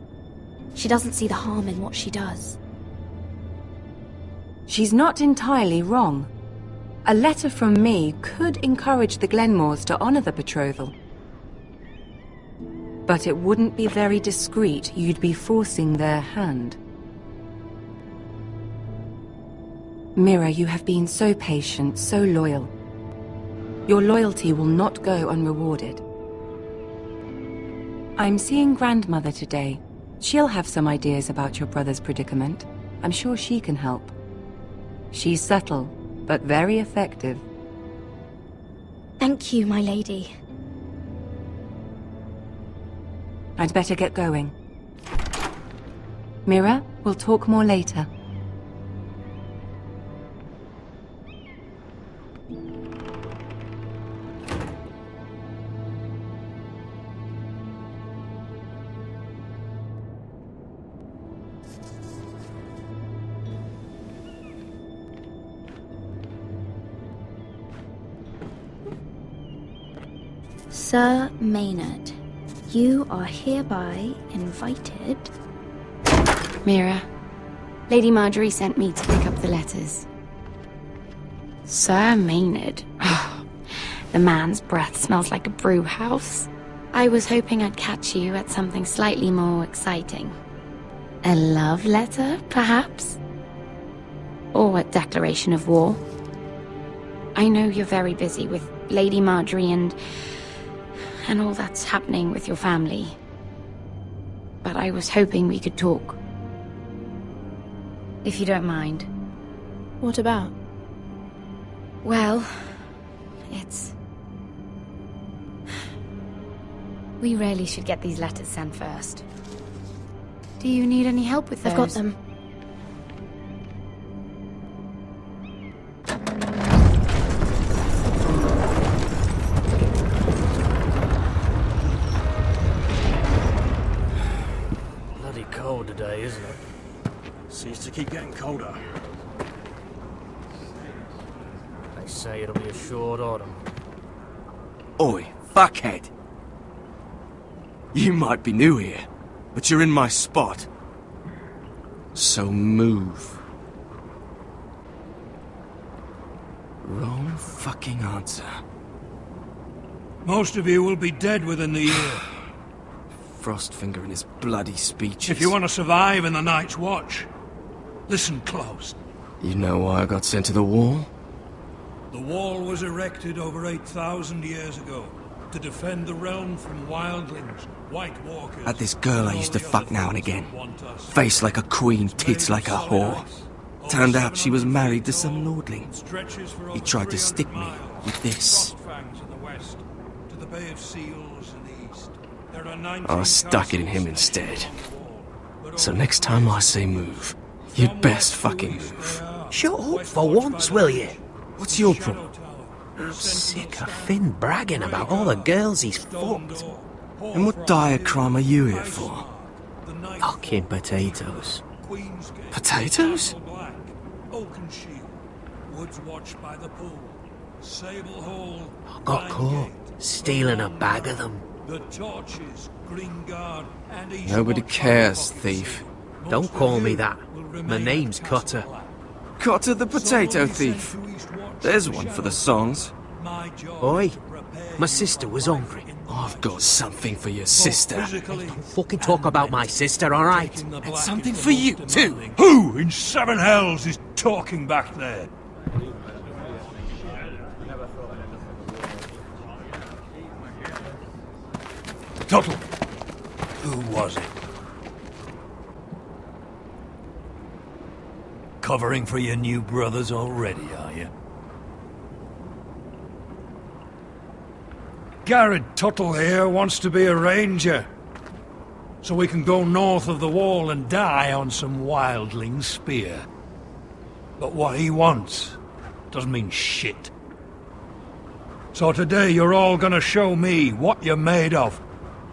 She doesn't see the harm in what she does. She's not entirely wrong. A letter from me could encourage the Glenmores to honor the betrothal. But it wouldn't be very discreet. You'd be forcing their hand. Mhyre, you have been so patient, so loyal. Your loyalty will not go unrewarded. I'm seeing Grandmother today. She'll have some ideas about your brother's predicament. I'm sure she can help. She's subtle, but very effective. Thank you, my lady. I'd better get going. Mhyre, we'll talk more later. Sir Maynard, you are hereby invited... Mhyre, Lady Marjorie sent me to pick up the letters. Sir Maynard? Oh, the man's breath smells like a brew house. I was hoping I'd catch you at something slightly more exciting. A love letter, perhaps? Or a declaration of war? I know you're very busy with Lady Marjorie and all that's happening with your family. But I was hoping we could talk. If you don't mind. What about? Well, we really should get these letters sent first. Do you need any help with those? I've got them. Cold today, isn't it? Seems to keep getting colder. They say it'll be a short autumn. Oi, fuckhead. You might be new here, but you're in my spot. So move. Wrong fucking answer. Most of you will be dead within the year. Frostfinger and his bloody speeches. If you want to survive in the Night's Watch, listen close. You know why I got sent to the wall? The wall was erected over 8,000 years ago to defend the realm from wildlings, White Walkers... Had this girl I used to fuck now and again. Face like a queen, tits like a whore. Turned out she was married to some lordling. He tried to stick me with this. I stuck it in him instead. So next time I say move, you'd best fucking move. Shut up for once, will you? What's your problem? I'm sick of Finn bragging about all the girls he's fucked. And what dire crime are you here for? Fucking potatoes. Potatoes? I got caught stealing a bag of them. Nobody cares, thief. Don't call me that. My name's Cutter. Cutter the potato thief. There's one for the songs. Oi, my sister was hungry. I've got something for your sister. Hey, don't fucking talk about my sister, alright? And something for you, too. Who in seven hells is talking back there? Tuttle, who was it? Covering for your new brothers already, are you? Garrett Tuttle here wants to be a ranger. so we can go north of the wall and die on some wildling spear. But what he wants doesn't mean shit. So today you're all gonna show me what you're made of.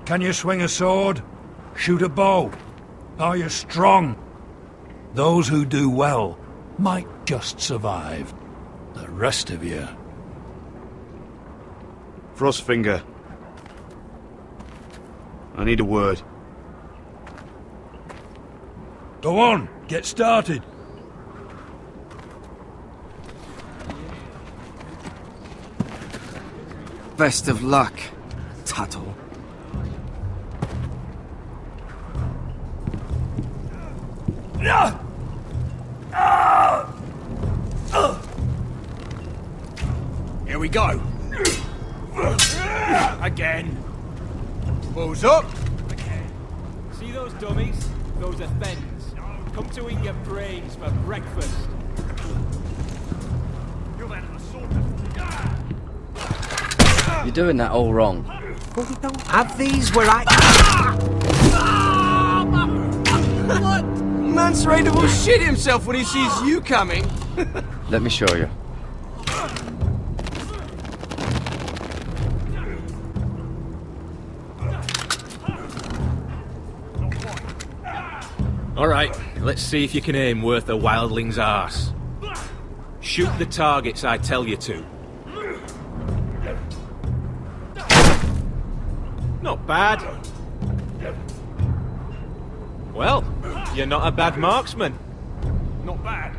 Can you swing a sword? Shoot a bow? Are you strong? Those who do well might just survive. The rest of you... Frostfinger. I need a word. Go on, get started. Best of luck, Tuttle. Here we go. Again. Balls up. See those dummies? Those are Thèmes. Come to eat your brains for breakfast. You're doing that all wrong. But we don't have these where I... Man's ready to shit himself when he sees you coming. Let me show you. Alright, let's see if you can aim worth a wildling's arse. Shoot the targets I tell you to. Not bad. Well, you're not a bad marksman. Not bad.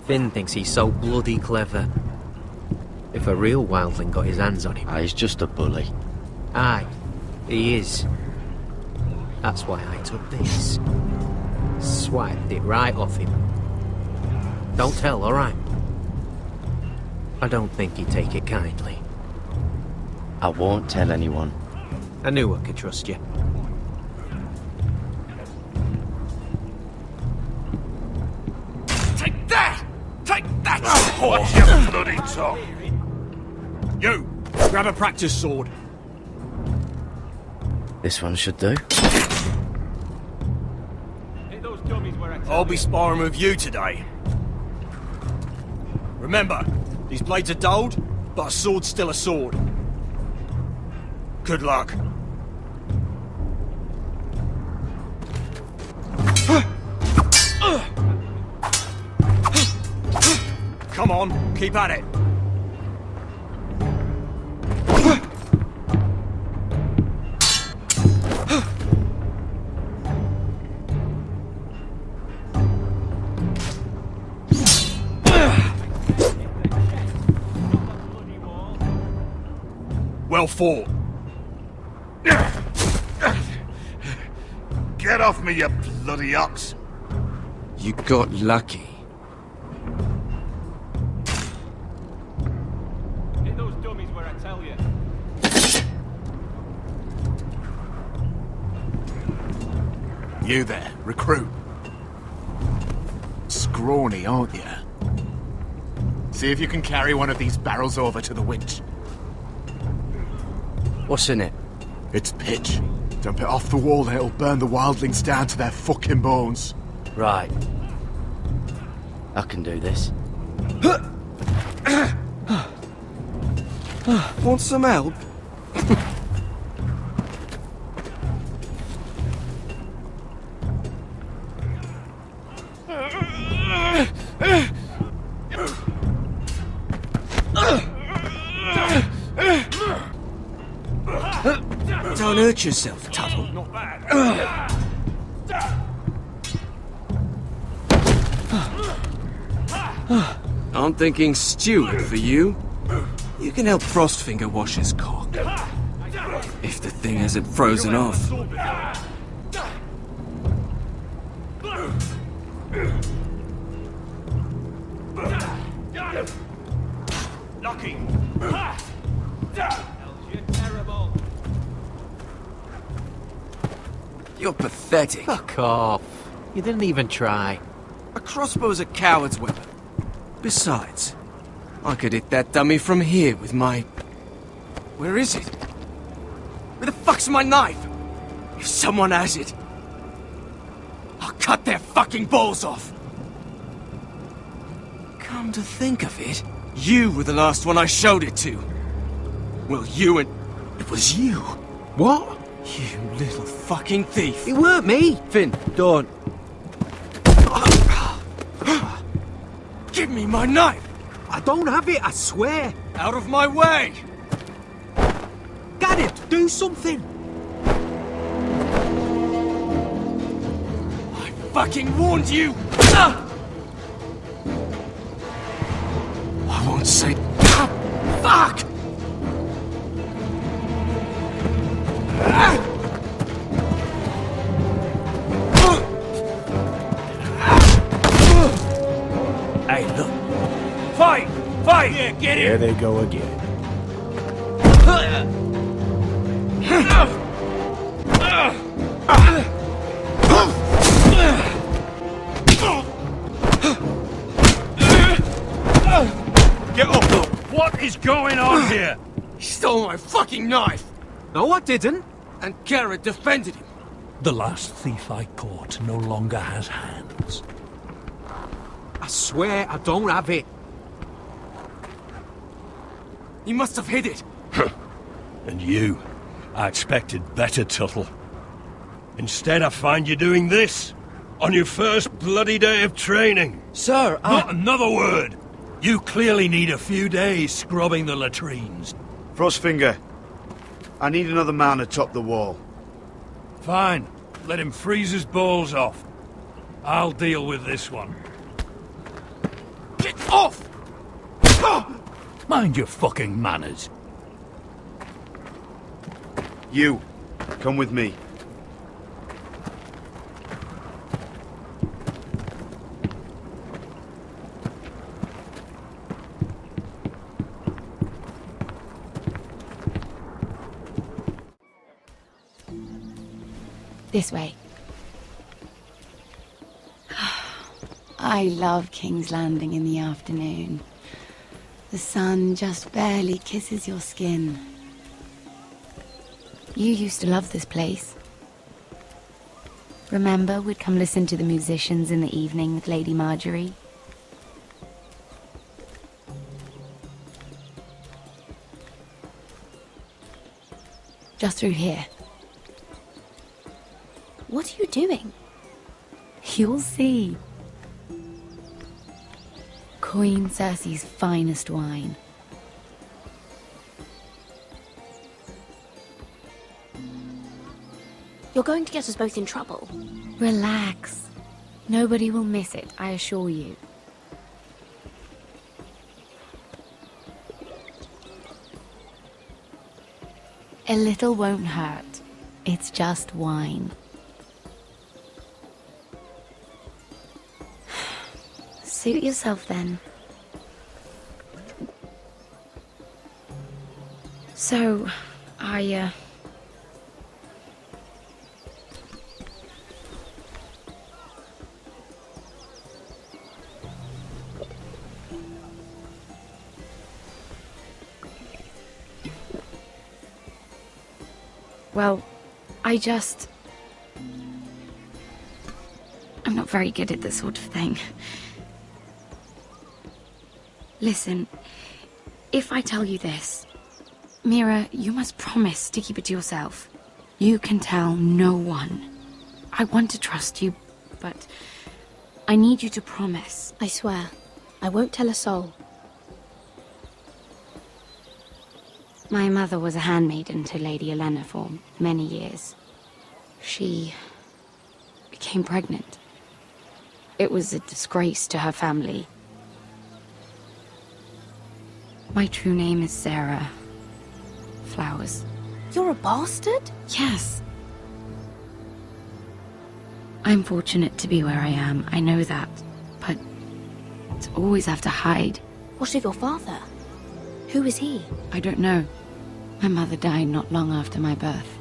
Finn thinks he's so bloody clever. If a real wildling got his hands on him... He's just a bully. Aye, he is. That's why I took this. Swiped it right off him. Don't tell, alright? I don't think he'd take it kindly. I won't tell anyone. I knew I could trust you. Take that! Take that! Watch your bloody tongue! You! Grab a practice sword. This one should do. I'll be sparring with you today. Remember, these blades are dulled, but a sword's still a sword. Good luck. Come on, keep at it. Well fought. Get off me, you bloody ox. You got lucky. Hit those dummies where I tell you. You there, recruit. Scrawny, aren't you? See if you can carry one of these barrels over to the winch. What's in it? It's pitch. Dump it off the wall and it'll burn the wildlings down to their fucking bones. Right. I can do this. Want some help? Don't hurt yourself, Tuttle. Not bad. I'm thinking steward for you. You can help Frostfinger wash his cock. If the thing hasn't frozen off. Lucky. You're terrible. You're pathetic. Fuck off. You didn't even try. A crossbow's a coward's weapon. Besides, I could hit that dummy from here with my... Where is it? Where the fuck's my knife? If someone has it, I'll cut their fucking balls off. Come to think of it, you were the last one I showed it to. Well, you and... It was you. What? You little fucking thief. It weren't me. Finn, don't. Give me my knife. I don't have it, I swear. Out of my way. Got it. Do something. I fucking warned you. I won't say... Fuck! Hey, look. Fight! Fight! Yeah, get it! There they go again. Get up! What is going on here? He stole my fucking knife! No, I didn't. And Garrett defended him. The last thief I caught no longer has hands. I swear I don't have it. He must have hid it. And you, I expected better, Tuttle. Instead, I find you doing this on your first bloody day of training. Sir, Not another word. You clearly need a few days scrubbing the latrines. Frostfinger, I need another man atop the wall. Fine. Let him freeze his balls off. I'll deal with this one. Get off! Mind your fucking manners. You, come with me. This way. I love King's Landing in the afternoon. The sun just barely kisses your skin. You used to love this place. Remember, we'd come listen to the musicians in the evening with Lady Marjorie? Just through here. What are you doing? You'll see. Queen Cersei's finest wine. You're going to get us both in trouble. Relax. Nobody will miss it, I assure you. A little won't hurt. It's just wine. Suit yourself then. So, well, I'm not very good at this sort of thing. Listen, if I tell you this, Mhyre, you must promise to keep it to yourself. You can tell no one. I want to trust you, but I need you to promise. I swear, I won't tell a soul. My mother was a handmaiden to Lady Olenna for many years. She became pregnant. It was a disgrace to her family. My true name is Sarah Flowers. You're a bastard? Yes. I'm fortunate to be where I am, I know that. But to always have to hide. What of your father? Who is he? I don't know. My mother died not long after my birth.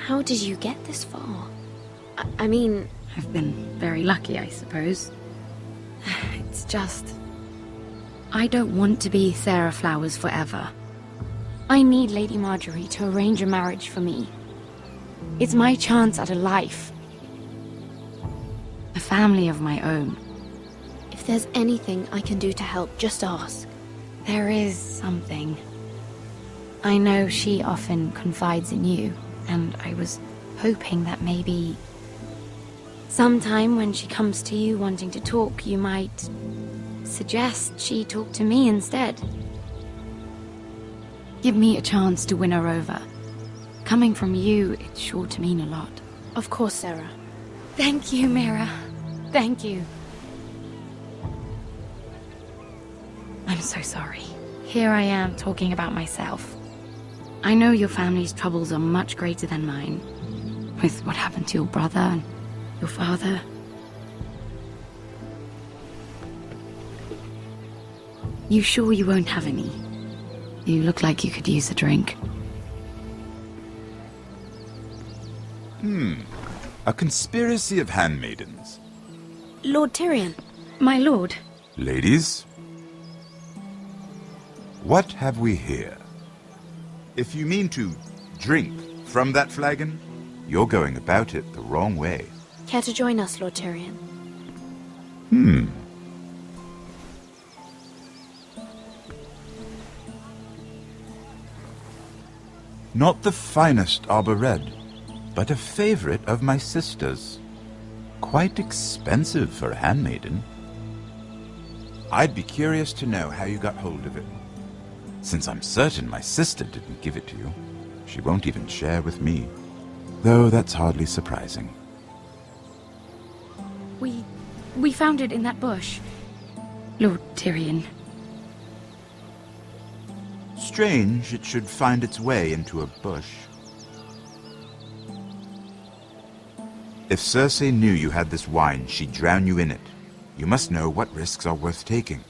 How did you get this far? I mean... I've been very lucky, I suppose. It's just... I don't want to be Sarah Flowers forever. I need Lady Marjorie to arrange a marriage for me. It's my chance at a life. A family of my own. If there's anything I can do to help, just ask. There is something. I know she often confides in you, and I was hoping that maybe... sometime when she comes to you wanting to talk, you might suggest she talk to me instead. Give me a chance to win her over. Coming from you, it's sure to mean a lot. Of course, Sarah. Thank you, Mhyre. Thank you. I'm so sorry. Here I am talking about myself. I know your family's troubles are much greater than mine. With what happened to your brother and your father. You sure you won't have any? You look like you could use a drink. A conspiracy of handmaidens. Lord Tyrion. My lord. Ladies, what have we here? If you mean to drink from that flagon, you're going about it the wrong way. Care to join us, Lord Tyrion? Not the finest arbor red, but a favorite of my sister's. Quite expensive for a handmaiden. I'd be curious to know how you got hold of it. Since I'm certain my sister didn't give it to you, she won't even share with me. Though that's hardly surprising. We found it in that bush. Lord Tyrion. Strange it should find its way into a bush. If Cersei knew you had this wine, she'd drown you in it. You must know what risks are worth taking,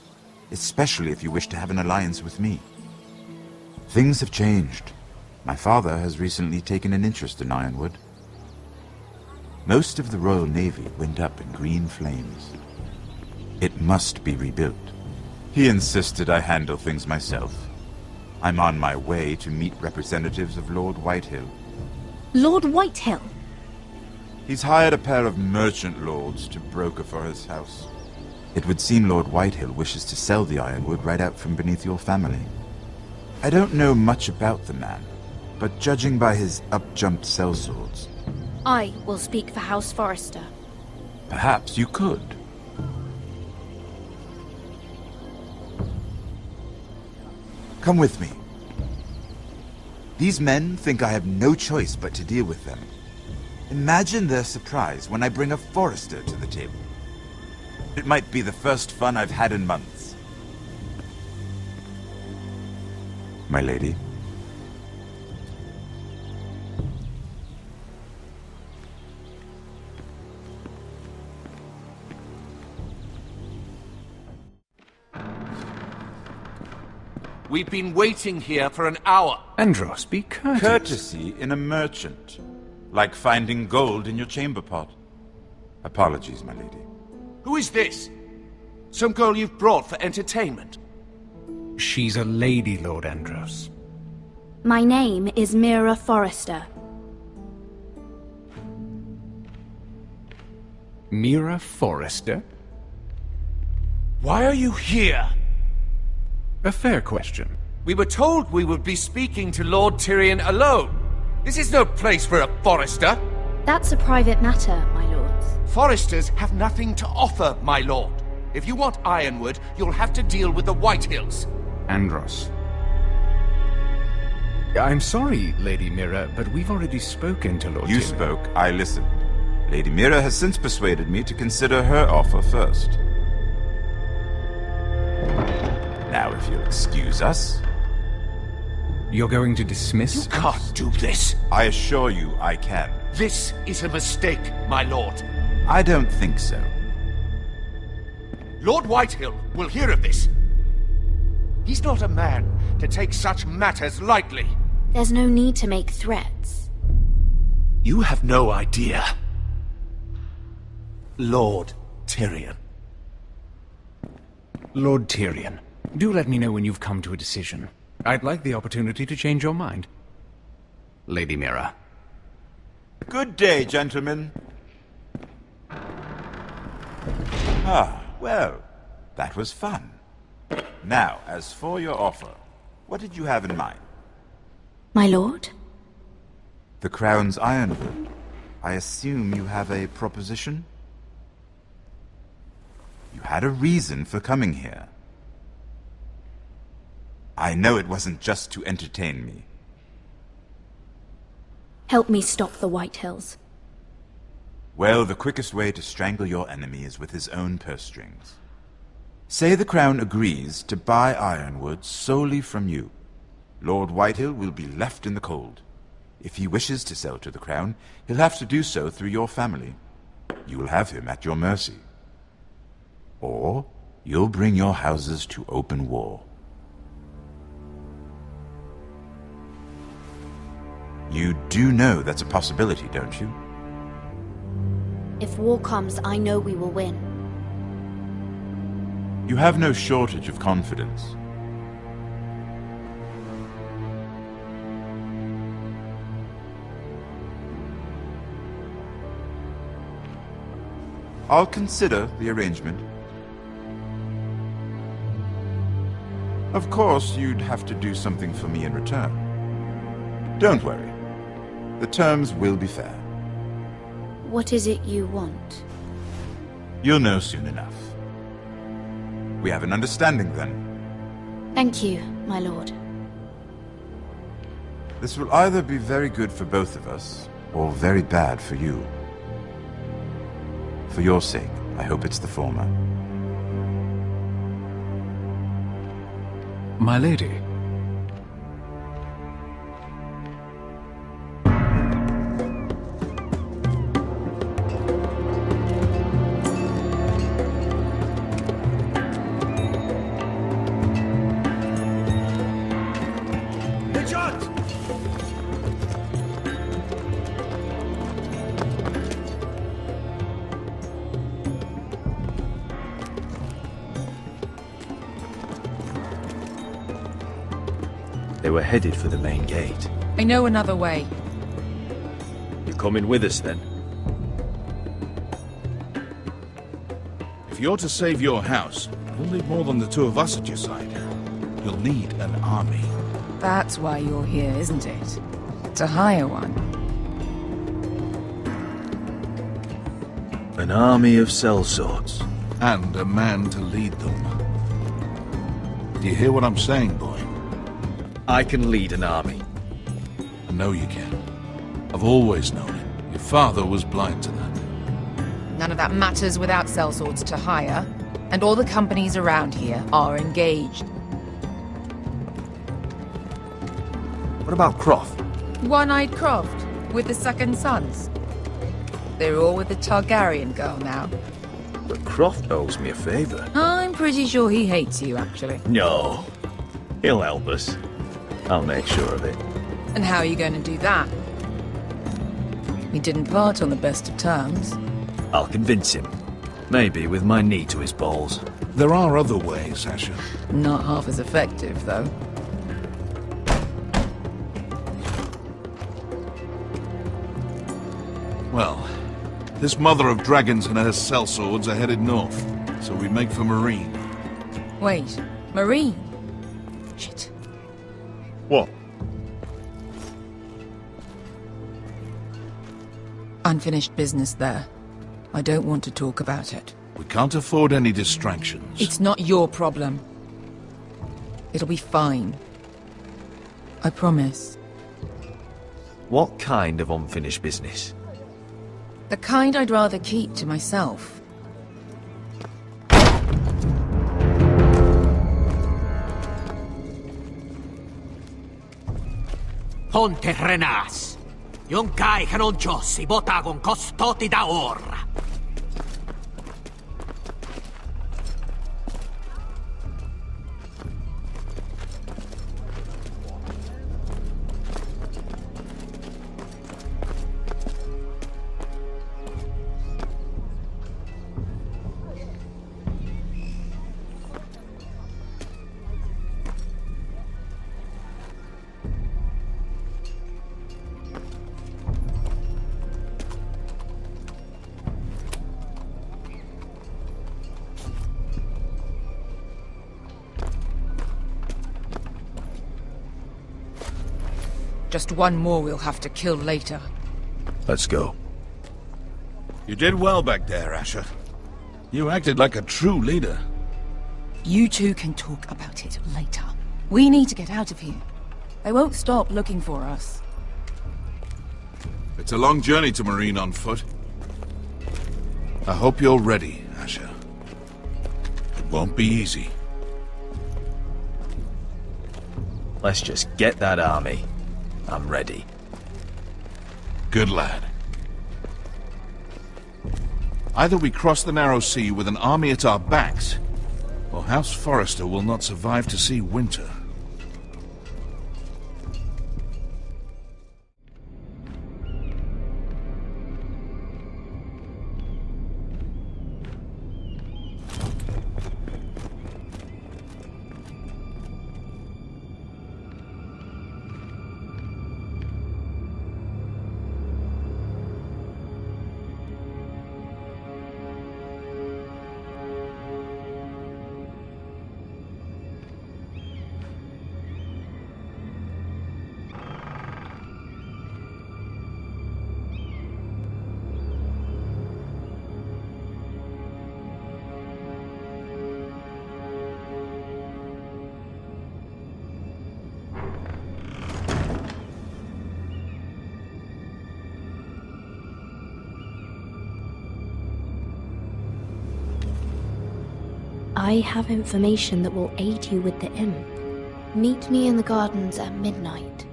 especially if you wish to have an alliance with me. Things have changed. My father has recently taken an interest in Ironwood. Most of the Royal Navy went up in green flames. It must be rebuilt. He insisted I handle things myself. I'm on my way to meet representatives of Lord Whitehill. Lord Whitehill? He's hired a pair of merchant lords to broker for his house. It would seem Lord Whitehill wishes to sell the Ironwood right out from beneath your family. I don't know much about the man, but judging by his up-jumped sellswords... I will speak for House Forrester. Perhaps you could. Come with me. These men think I have no choice but to deal with them. Imagine their surprise when I bring a Forrester to the table. It might be the first fun I've had in months. My lady. We've been waiting here for an hour. Andros, be courteous. Courtesy in a merchant. Like finding gold in your chamber pot. Apologies, my lady. Who is this? Some girl you've brought for entertainment? She's a lady, Lord Andros. My name is Mhyre Forrester. Mhyre Forrester? Why are you here? A fair question. We were told we would be speaking to Lord Tyrion alone. This is no place for a Forrester. That's a private matter, my lords. Forresters have nothing to offer, my lord. If you want Ironwood, you'll have to deal with the Whitehills. Andros. I'm sorry, Lady Mhyre, but we've already spoken to Lord Tyrion. You spoke, I listened. Lady Mhyre has since persuaded me to consider her offer first. Now, if you'll excuse us... You're going to dismiss You can't do this. I assure you I can. This is a mistake, my lord. I don't think so. Lord Whitehill will hear of this. He's not a man to take such matters lightly. There's no need to make threats. You have no idea. Lord Tyrion. Lord Tyrion, do let me know when you've come to a decision. I'd like the opportunity to change your mind. Lady Mhyre. Good day, gentlemen. Ah, well, that was fun. Now, as for your offer, what did you have in mind? My lord? The Crown's Ironwood. I assume you have a proposition? You had a reason for coming here. I know it wasn't just to entertain me. Help me stop the White Hills. Well, the quickest way to strangle your enemy is with his own purse strings. Say the Crown agrees to buy Ironwood solely from you. Lord Whitehill will be left in the cold. If he wishes to sell to the Crown, he'll have to do so through your family. You will have him at your mercy. Or you'll bring your houses to open war. You do know that's a possibility, don't you? If war comes, I know we will win. You have no shortage of confidence. I'll consider the arrangement. Of course, you'd have to do something for me in return. Don't worry. The terms will be fair. What is it you want? You'll know soon enough. We have an understanding then. Thank you, my lord. This will either be very good for both of us, or very bad for you. For your sake, I hope it's the former. My lady. They were headed for the main gate. I know another way. You're coming with us, then? If you're to save your house, you'll need more than the two of us at your side. You'll need an army. That's why you're here, isn't it? To hire one. An army of sellswords. And a man to lead them. Do you hear what I'm saying, boy? I can lead an army. I know you can. I've always known it. Your father was blind to that. None of that matters without sellswords to hire, and all the companies around here are engaged. What about Croft? One-eyed Croft, with the second sons. They're all with the Targaryen girl now. But Croft owes me a favor. I'm pretty sure he hates you, actually. No. He'll help us. I'll make sure of it. And how are you going to do that? He didn't part on the best of terms. I'll convince him. Maybe with my knee to his balls. There are other ways, Asher. Not half as effective, though. Well, this mother of dragons and her sellswords are headed north, so we make for Marine. Wait, Marine? Shit. What? Unfinished business there. I don't want to talk about it. We can't afford any distractions. It's not your problem. It'll be fine. I promise. What kind of unfinished business? The kind I'd rather keep to myself. Ponte Renas. Yon kai canon jossi botagon costoti da orra. Just one more we'll have to kill later. Let's go. You did well back there, Asher. You acted like a true leader. You two can talk about it later. We need to get out of here. They won't stop looking for us. It's a long journey to Mhyre on foot. I hope you're ready, Asher. It won't be easy. Let's just get that army. I'm ready. Good lad. Either we cross the narrow sea with an army at our backs, or House Forrester will not survive to see winter. I have information that will aid you with the imp. Meet me in the gardens at midnight.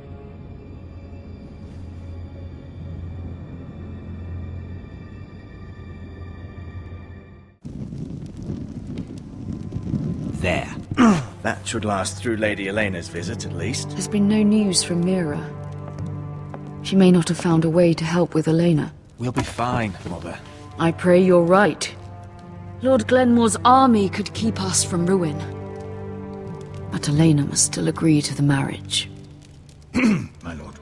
There. That should last through Lady Elena's visit, at least. There's been no news from Mhyre. She may not have found a way to help with Elena. We'll be fine, Mother. I pray you're right. Lord Glenmore's army could keep us from ruin. But Elena must still agree to the marriage. My lord.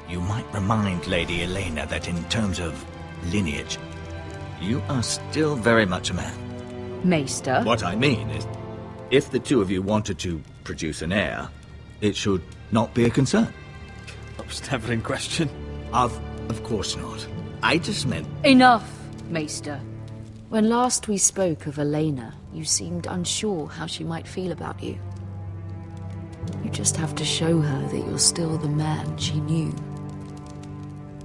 You might remind Lady Elena that in terms of lineage, you are still very much a man. Maester? What I mean is, if the two of you wanted to produce an heir, it should not be a concern. That was never in question. Of course not. I just meant... Enough, Maester. When last we spoke of Elena, you seemed unsure how she might feel about you. You just have to show her that you're still the man she knew.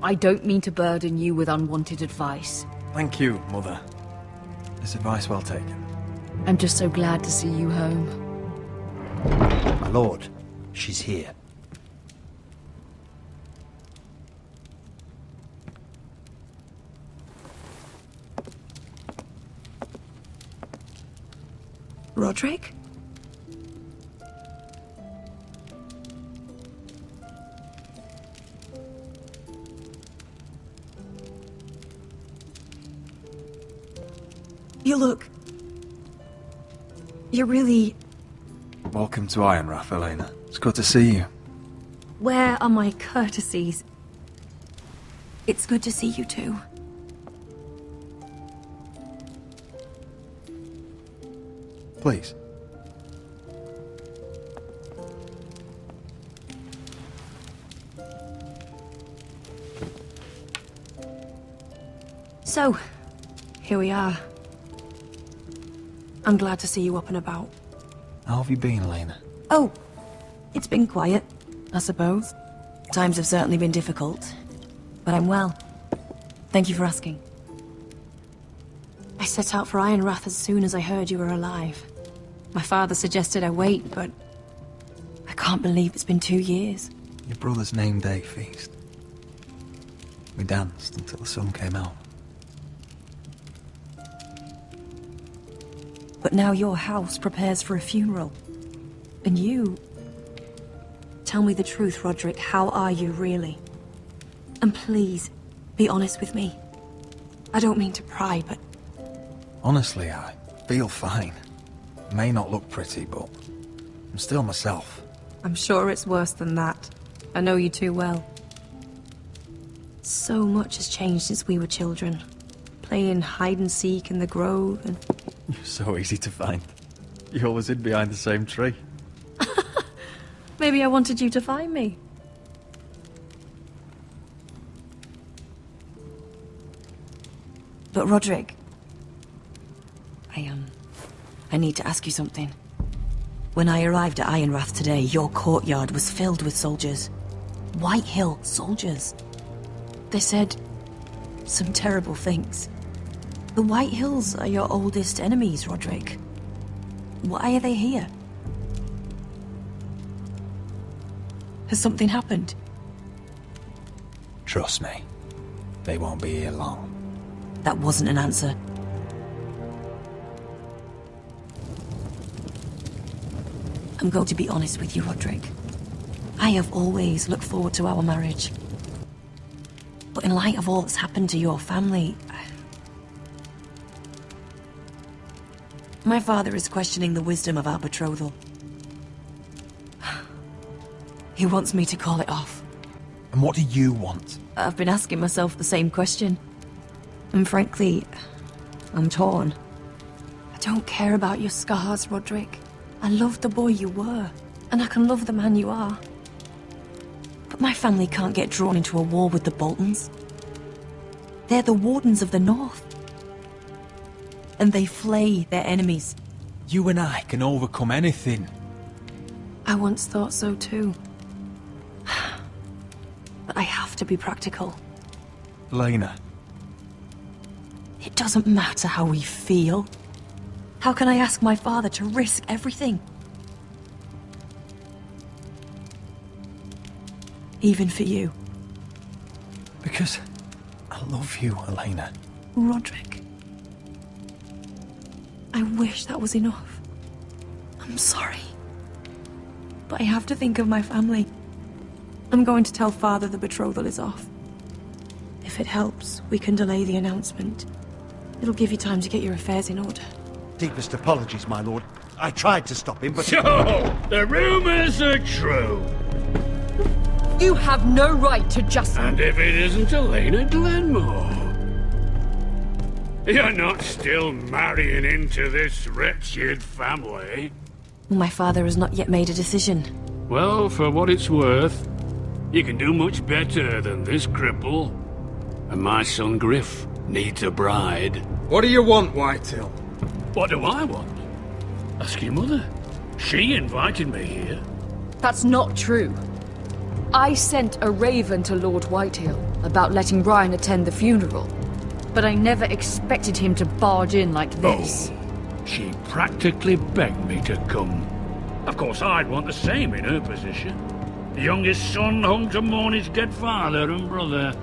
I don't mean to burden you with unwanted advice. Thank you, Mother. This advice well taken. I'm just so glad to see you home. My lord, she's here. Roderick? You look... You're really... Welcome to Ironrath, Elena. It's good to see you. Where are my courtesies? It's good to see you too. Please. So, here we are. I'm glad to see you up and about. How have you been, Elena? Oh, it's been quiet, I suppose. Times have certainly been difficult, but I'm well. Thank you for asking. I set out for Ironrath as soon as I heard you were alive. My father suggested I wait, but I can't believe it's been 2 years. Your brother's name day feast. We danced until the sun came out. But now your house prepares for a funeral. And you... Tell me the truth, Roderick. How are you, really? And please, be honest with me. I don't mean to pry, but... Honestly, I feel fine. May not look pretty, but I'm still myself. I'm sure it's worse than that. I know you too well. So much has changed since we were children. Playing hide-and-seek in the grove and... You're so easy to find. You always hid behind the same tree. Maybe I wanted you to find me. But Roderick, I need to ask you something. When I arrived at Ironrath today, your courtyard was filled with soldiers. White Hill soldiers. They said some terrible things. The White Hills are your oldest enemies, Roderick. Why are they here? Has something happened? Trust me, they won't be here long. That wasn't an answer. I'm going to be honest with you, Roderick. I have always looked forward to our marriage. But in light of all that's happened to your family, my father is questioning the wisdom of our betrothal. He wants me to call it off. And what do you want? I've been asking myself the same question. And frankly, I'm torn. I don't care about your scars, Roderick. I love the boy you were, and I can love the man you are. But my family can't get drawn into a war with the Boltons. They're the Wardens of the North. And they flay their enemies. You and I can overcome anything. I once thought so too. But I have to be practical. Lena. It doesn't matter how we feel. How can I ask my father to risk everything? Even for you. Because I love you, Elena. Roderick. I wish that was enough. I'm sorry. But I have to think of my family. I'm going to tell Father the betrothal is off. If it helps, we can delay the announcement. It'll give you time to get your affairs in order. Deepest apologies, my lord. I tried to stop him, but... So, the rumors are true. You have no right to just... And if it isn't Elena Glenmore? You're not still marrying into this wretched family? My father has not yet made a decision. Well, for what it's worth, you can do much better than this cripple. And my son Griff needs a bride. What do you want, Whitehill? What do I want? Ask your mother. She invited me here. That's not true. I sent a raven to Lord Whitehill about letting Ryan attend the funeral. But I never expected him to barge in like this. Oh, she practically begged me to come. Of course, I'd want the same in her position. The youngest son home to mourn his dead father and brother.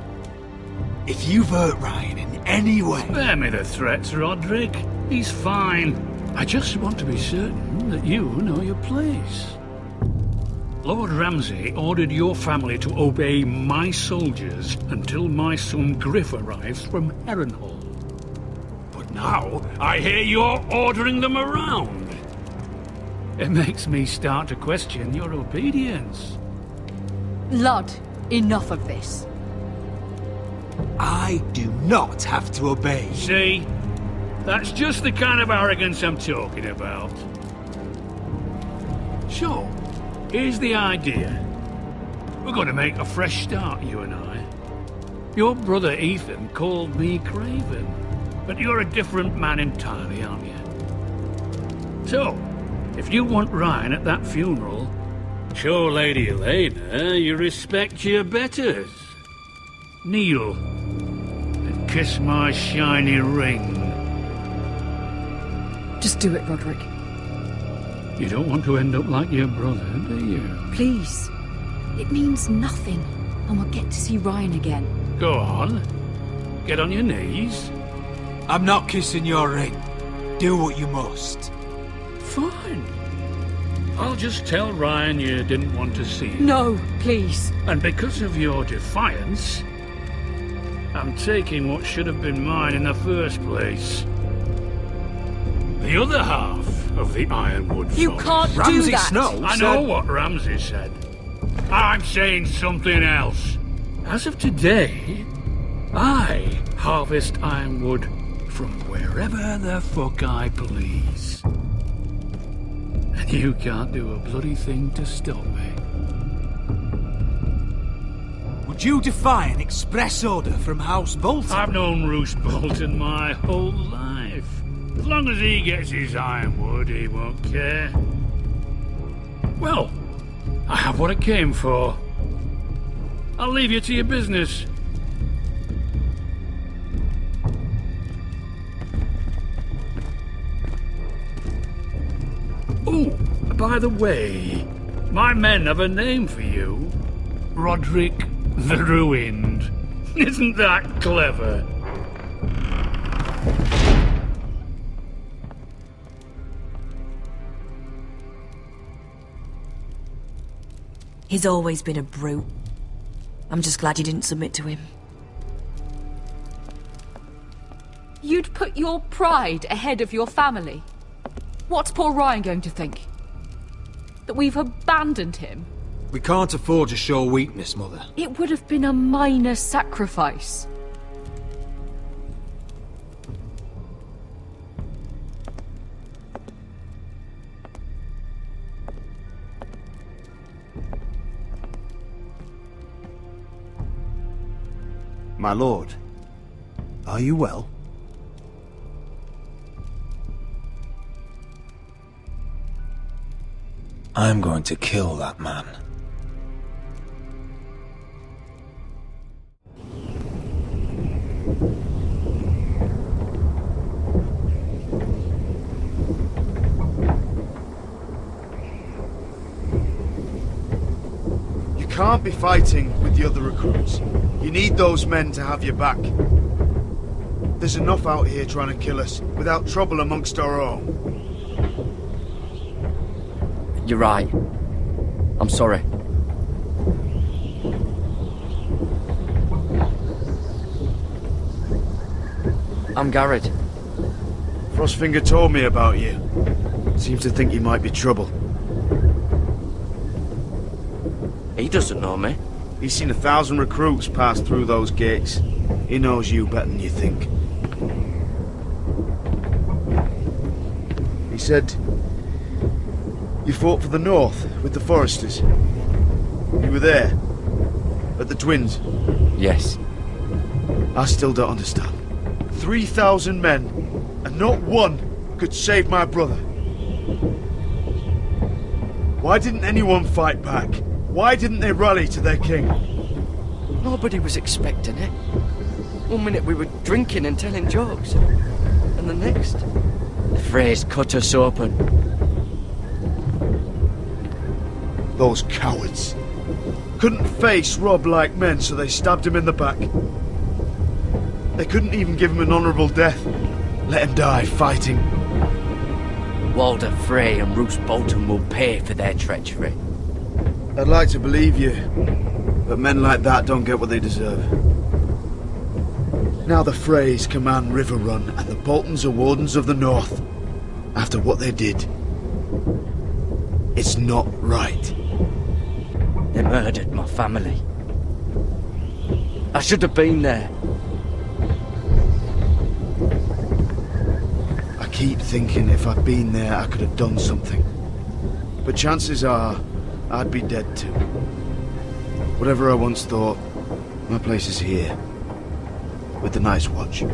If you've hurt Ryan in any way... Spare me the threats, Roderick. He's fine. I just want to be certain that you know your place. Lord Ramsay ordered your family to obey my soldiers until my son Griff arrives from Harrenhal. But now I hear you're ordering them around. It makes me start to question your obedience. Lud, enough of this. I do not have to obey. See? That's just the kind of arrogance I'm talking about. So, here's the idea. We're going to make a fresh start, you and I. Your brother Ethan called me Craven, but you're a different man entirely, aren't you? So, if you want Ryan at that funeral, show Lady Elena you respect your betters. Kneel and kiss my shiny ring. Just do it, Roderick. You don't want to end up like your brother, do you? Please. It means nothing, and we'll get to see Ryan again. Go on. Get on your knees. I'm not kissing your ring. Do what you must. Fine. I'll just tell Ryan you didn't want to see him. No, please. And because of your defiance, I'm taking what should have been mine in the first place. The other half of the Ironwood You forest. can't do Ramsay that. Snow I know what Ramsay said. I'm saying something else. As of today, I harvest ironwood from wherever the fuck I please. And you can't do a bloody thing to stop me. Would you defy an express order from House Bolton? I've known Roose Bolton my whole life. As long as he gets his ironwood, he won't care. Well, I have what I came for. I'll leave you to your business. Oh, by the way, my men have a name for you. Roderick the Ruined. Isn't that clever? He's always been a brute. I'm just glad you didn't submit to him. You'd put your pride ahead of your family? What's poor Ryan going to think? That we've abandoned him? We can't afford to show weakness, Mother. It would have been a minor sacrifice. My lord, are you well? I'm going to kill that man. You can't be fighting with the other recruits. You need those men to have your back. There's enough out here trying to kill us, without trouble amongst our own. You're right. I'm sorry. I'm Garrett. Frostfinger told me about you. Seems to think you might be trouble. He doesn't know me. He's seen 1,000 recruits pass through those gates. He knows you better than you think. He said you fought for the North with the Foresters. You were there at the Twins. Yes. I still don't understand. 3,000 men, and not one could save my brother. Why didn't anyone fight back? Why didn't they rally to their king? Nobody was expecting it. One minute we were drinking and telling jokes, and the next, the Freys cut us open. Those cowards. Couldn't face Rob like men, so they stabbed him in the back. They couldn't even give him an honourable death. Let him die fighting. Walder Frey and Roose Bolton will pay for their treachery. I'd like to believe you, but men like that don't get what they deserve. Now the Freys command River Run, and the Boltons are Wardens of the North. After what they did, it's not right. They murdered my family. I should have been there. I keep thinking if I'd been there, I could have done something. But chances are, I'd be dead too. Whatever I once thought, my place is here. With the Night's Watch.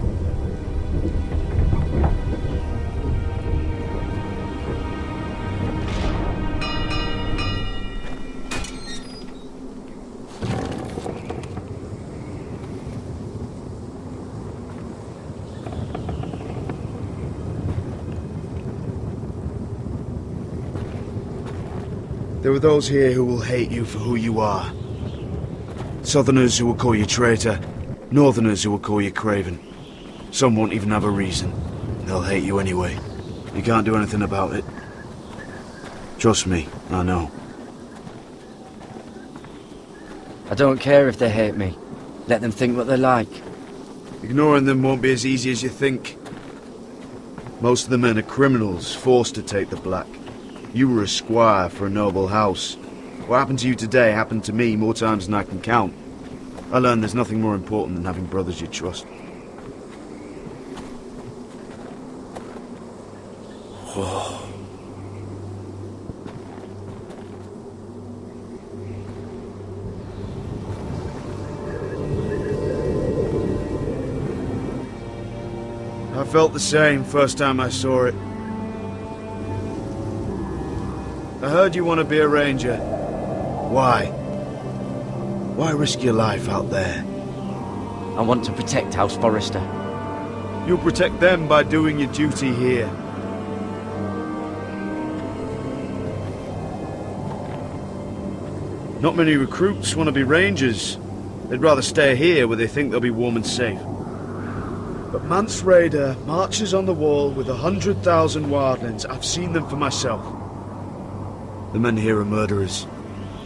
There are those here who will hate you for who you are. Southerners who will call you traitor. Northerners who will call you craven. Some won't even have a reason. They'll hate you anyway. You can't do anything about it. Trust me, I know. I don't care if they hate me. Let them think what they like. Ignoring them won't be as easy as you think. Most of the men are criminals, forced to take the black. You were a squire for a noble house. What happened to you today happened to me more times than I can count. I learned there's nothing more important than having brothers you trust. Whoa. felt the same first time I saw it. I heard you want to be a ranger. Why? Why risk your life out there? I want to protect House Forrester. You'll protect them by doing your duty here. Not many recruits want to be rangers. They'd rather stay here where they think they'll be warm and safe. But Mance Rayder marches on the wall with 100,000 wildlings. I've seen them for myself. The men here are murderers,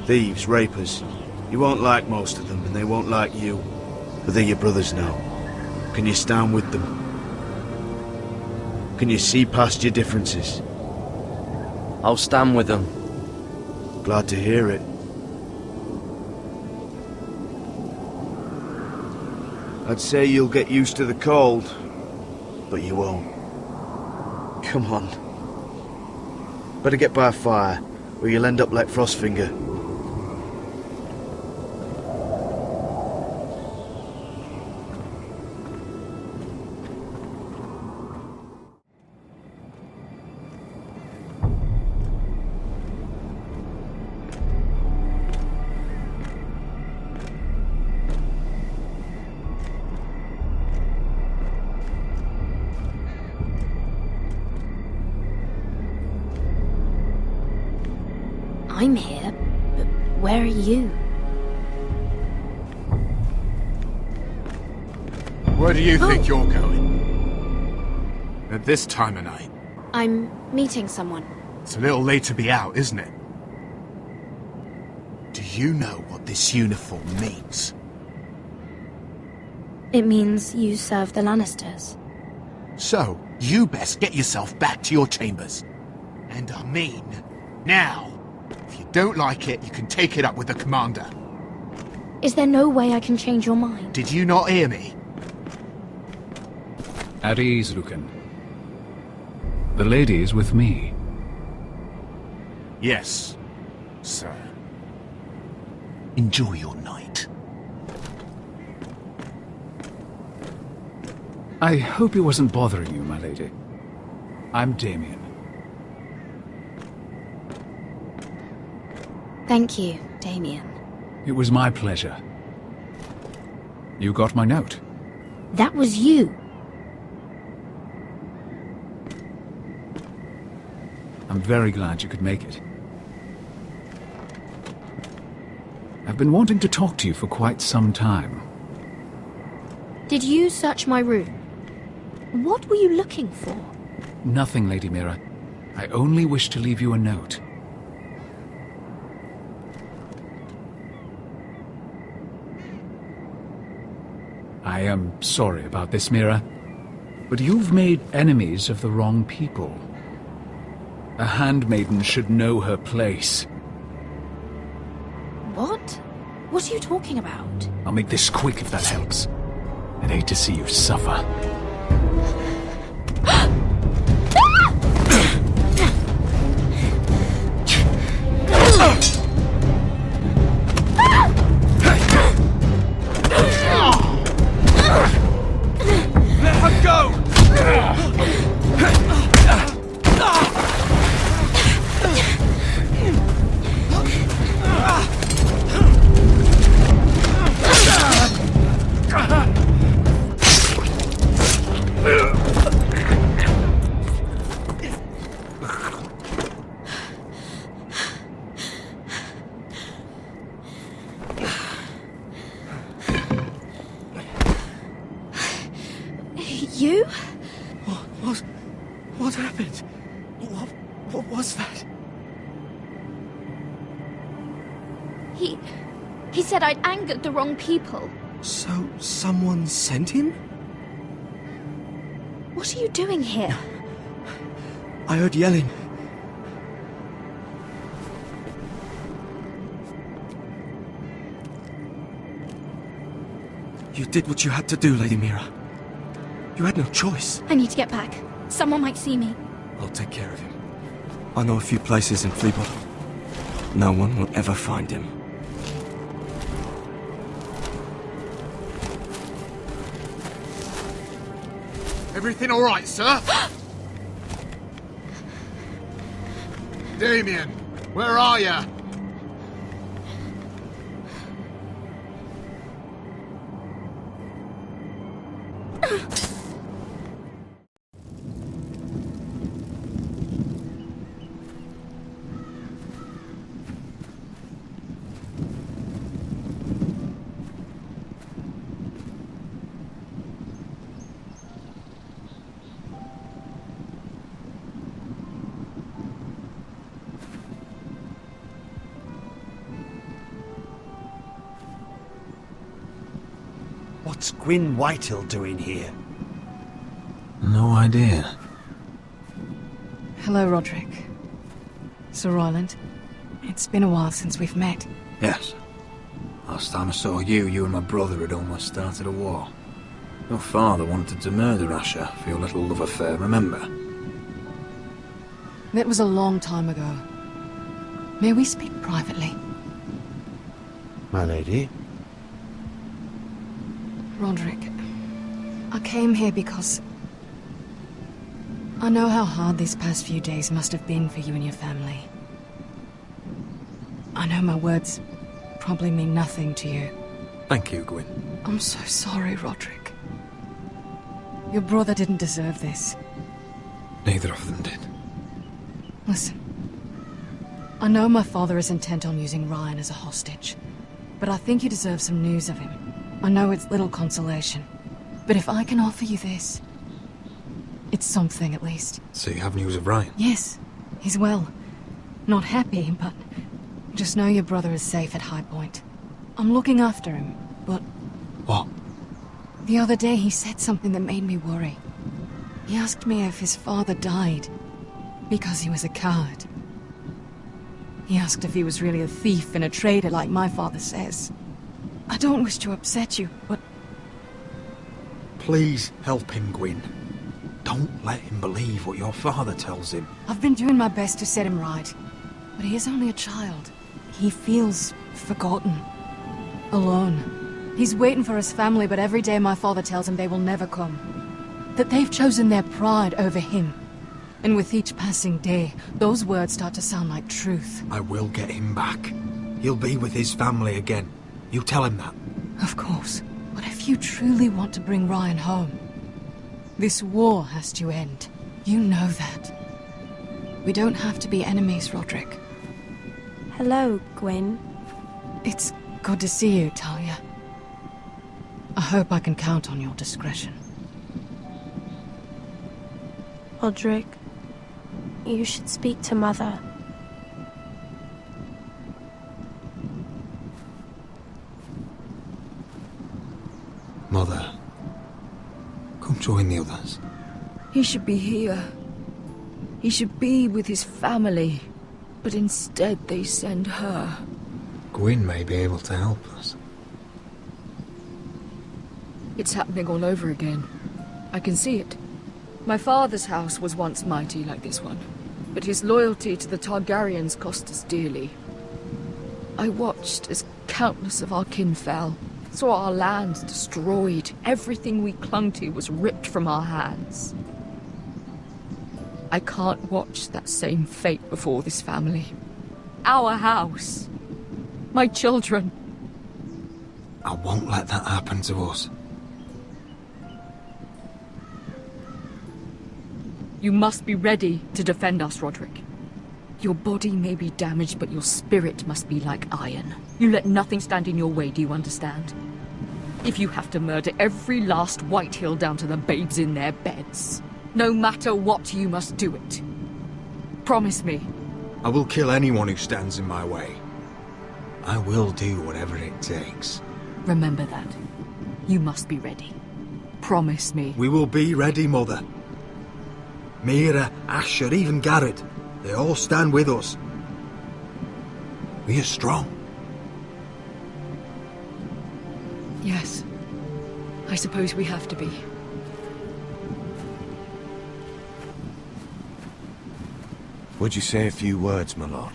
thieves, rapers. You won't like most of them, and they won't like you. But they're your brothers now. Can you stand with them? Can you see past your differences? I'll stand with them. Glad to hear it. I'd say you'll get used to the cold, but you won't. Come on. Better get by a fire, or you'll end up like Frostfinger. I'm here, but where are you? Where do you think you're going? At this time of night? I'm meeting someone. It's a little late to be out, isn't it? Do you know what this uniform means? It means you serve the Lannisters. So, you best get yourself back to your chambers. And I mean, now. If you don't like it, you can take it up with the commander. Is there no way I can change your mind? Did you not hear me? At ease, Lucan. The lady is with me. Yes, sir. Enjoy your night. I hope he wasn't bothering you, my lady. I'm Damien. Thank you, Damien. It was my pleasure. You got my note. That was you. I'm very glad you could make it. I've been wanting to talk to you for quite some time. Did you search my room? What were you looking for? Nothing, Lady Mhyre. I only wish to leave you a note. I am sorry about this, Mhyre, but you've made enemies of the wrong people. A handmaiden should know her place. What? What are you talking about? I'll make this quick if that helps. I'd hate to see you suffer. Let her go! You? What happened? What was that? He said I'd angered the wrong people. So, someone sent him? What are you doing here? I heard yelling. You did what you had to do, Lady Mhyre. You had no choice. I need to get back. Someone might see me. I'll take care of him. I know a few places in Fleabottom. No one will ever find him. Everything all right, sir? Damien, where are you? What's Gwyn Whitehill doing here? No idea. Hello, Roderick. Sir Roland. It's been a while since we've met. Yes. Last time I saw you, you and my brother had almost started a war. Your father wanted to murder Asher for your little love affair, remember? That was a long time ago. May we speak privately? My lady? Roderick, I came here because I know how hard these past few days must have been for you and your family. I know my words probably mean nothing to you. Thank you, Gwyn. I'm so sorry, Roderick. Your brother didn't deserve this. Neither of them did. Listen. I know my father is intent on using Ryan as a hostage, but I think you deserve some news of him. I know it's little consolation, but if I can offer you this, it's something at least. So you have news of Ryan? Yes, he's well. Not happy, but just know your brother is safe at High Point. I'm looking after him, but... What? The other day he said something that made me worry. He asked me if his father died because he was a coward. He asked if he was really a thief and a traitor like my father says. I don't wish to upset you, but... Please help him, Gwyn. Don't let him believe what your father tells him. I've been doing my best to set him right, but he is only a child. He feels forgotten, alone. He's waiting for his family, but every day my father tells him they will never come. That they've chosen their pride over him. And with each passing day, those words start to sound like truth. I will get him back. He'll be with his family again. You tell him that. Of course. But if you truly want to bring Ryan home, this war has to end. You know that. We don't have to be enemies, Roderick. Hello, Gwyn. It's good to see you, Talia. I hope I can count on your discretion. Roderick, you should speak to Mother. Mother, come join the others. He should be here. He should be with his family. But instead they send her. Gwyn may be able to help us. It's happening all over again. I can see it. My father's house was once mighty like this one, but his loyalty to the Targaryens cost us dearly. I watched as countless of our kin fell, saw our lands destroyed, everything we clung to was ripped from our hands. I can't watch that same fate before this family. Our house. My children. I won't let that happen to us. You must be ready to defend us, Roderick. Your body may be damaged, but your spirit must be like iron. You let nothing stand in your way, do you understand? If you have to murder every last Whitehill down to the babes in their beds, no matter what, you must do it. Promise me. I will kill anyone who stands in my way. I will do whatever it takes. Remember that. You must be ready. Promise me. We will be ready, Mother. Mhyre, Asher, even Garrett. They all stand with us. We are strong. Yes. I suppose we have to be. Would you say a few words, my lord?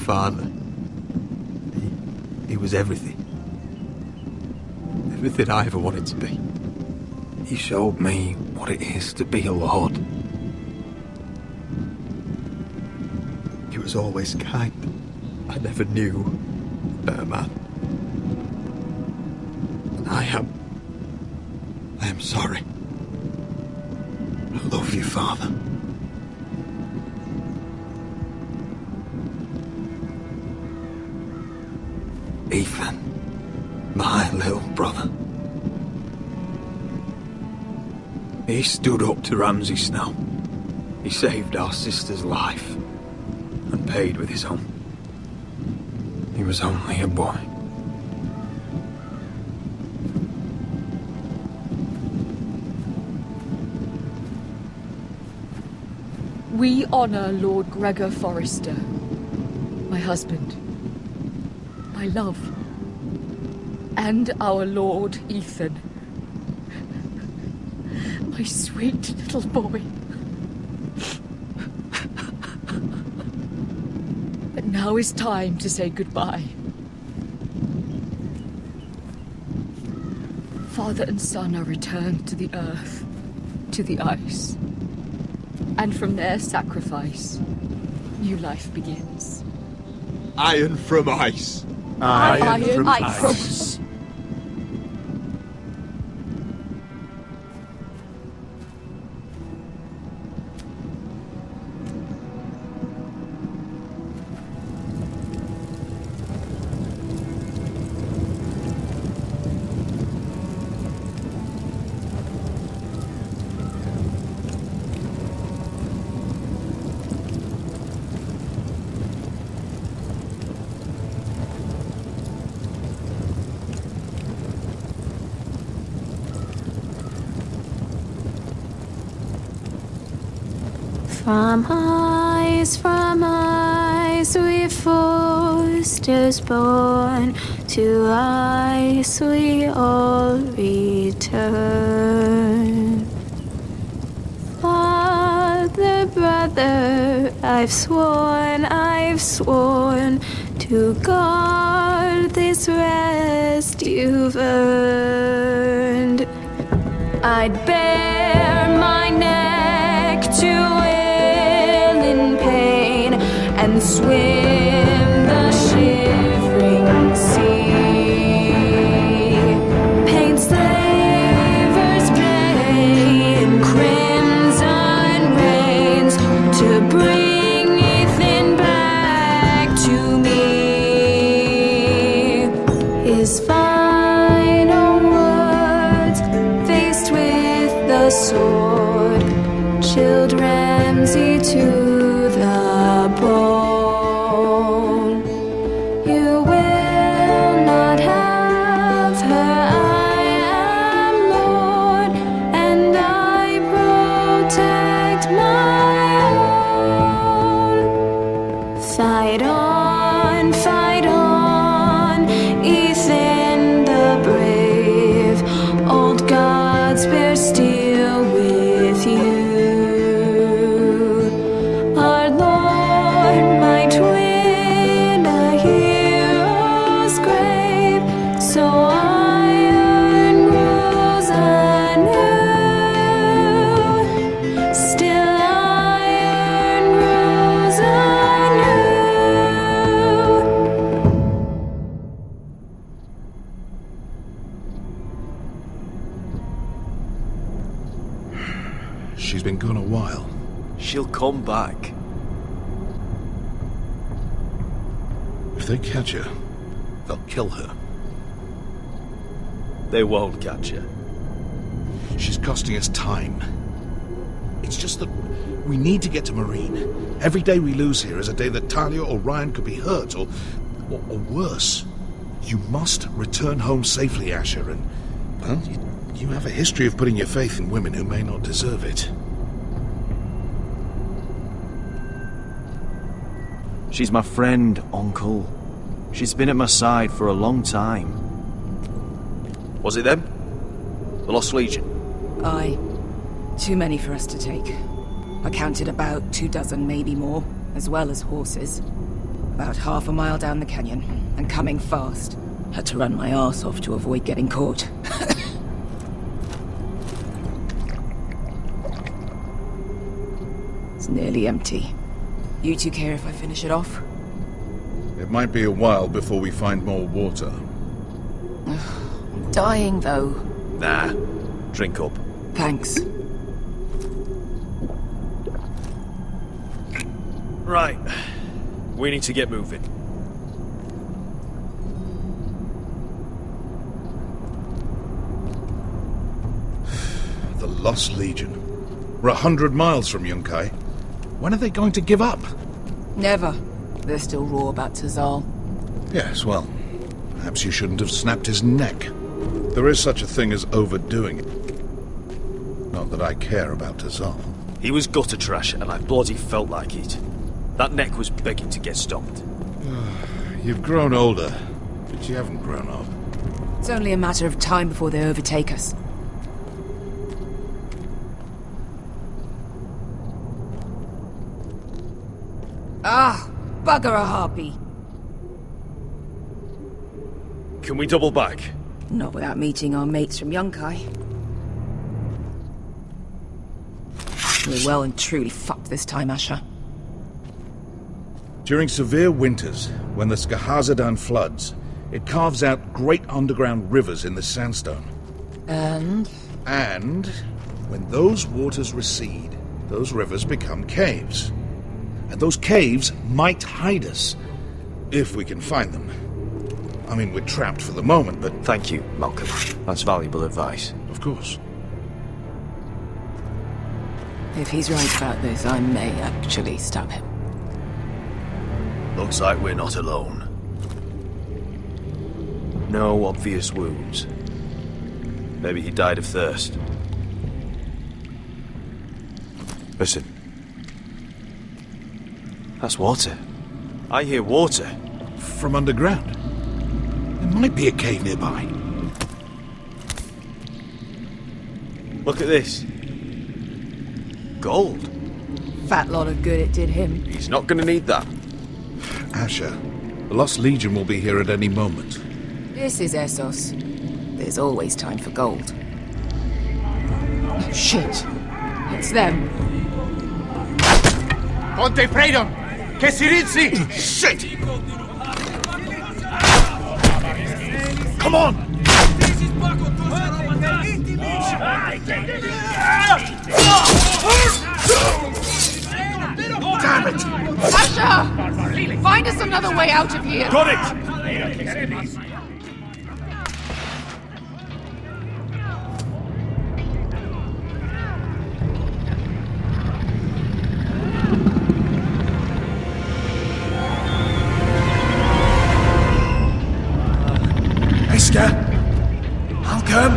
father. He was everything. Everything I ever wanted to be. He showed me what it is to be a lord. He was always kind. I never knew a better man. And I am sorry. I love you, Father. Ethan, my little brother. He stood up to Ramsay Snow. He saved our sister's life and paid with his own. He was only a boy. We honor Lord Gregor Forrester, my husband, my love, and our Lord Ethan, my sweet little boy. But now is time to say goodbye. Father and son are returned to the earth, to the ice. And from their sacrifice, new life begins. Iron from ice. Iron from ice. From ice we foresters born, to ice we all return. Father, brother, I've sworn to guard this rest you've earned. I'd bare my neck to and swim the shivering sea. Paint slavers play in crimson rains to bring Ethan back to me. His final words faced with the sword chilled Ramsay to the bone. You will not have her. I am Lord, and I protect my own. Fight on, Ethan the brave. Old gods bear steel with you. She's been gone a while. She'll come back. If they catch her, they'll kill her. They won't catch her. She's costing us time. It's just that we need to get to Mhyre. Every day we lose here is a day that Talia or Ryan could be hurt, or worse. You must return home safely, Asher, and, well, you have a history of putting your faith in women who may not deserve it. She's my friend, Uncle. She's been at my side for a long time. Was it them? The Lost Legion? Aye. Too many for us to take. I counted about 24, maybe more, as well as horses. About half a mile down the canyon, and coming fast. Had to run my arse off to avoid getting caught. It's nearly empty. You two care if I finish it off? It might be a while before we find more water. I'm dying, though. Nah. Drink up. Thanks. Right. We need to get moving. The Lost Legion. We're 100 miles from Yunkai. When are they going to give up? Never. They're still raw about Tazal. Yes, well, perhaps you shouldn't have snapped his neck. There is such a thing as overdoing it. Not that I care about Tazal. He was gutter trash, and I bloody felt like it. That neck was begging to get stomped. You've grown older, but you haven't grown up. It's only a matter of time before they overtake us. Ah, bugger a harpy. Can we double back? Not without meeting our mates from Yunkai. We're well and truly fucked this time, Asher. During severe winters, when the Skahazadan floods, it carves out great underground rivers in the sandstone. And when those waters recede, those rivers become caves. And those caves might hide us, if we can find them. I mean, we're trapped for the moment, but... Thank you, Malcolm. That's valuable advice. Of course. If he's right about this, I may actually stab him. Looks like we're not alone. No obvious wounds. Maybe he died of thirst. Listen. That's water. I hear water. From underground. There might be a cave nearby. Look at this. Gold. Fat lot of good it did him. He's not gonna need that. Asher, the Lost Legion will be here at any moment. This is Essos. There's always time for gold. Oh, shit. It's them. Conte Freedom! Che si rizzi! Shit! Come on! Damn it! Asher! Find us another way out of here! Got it! Iska! Malcolm!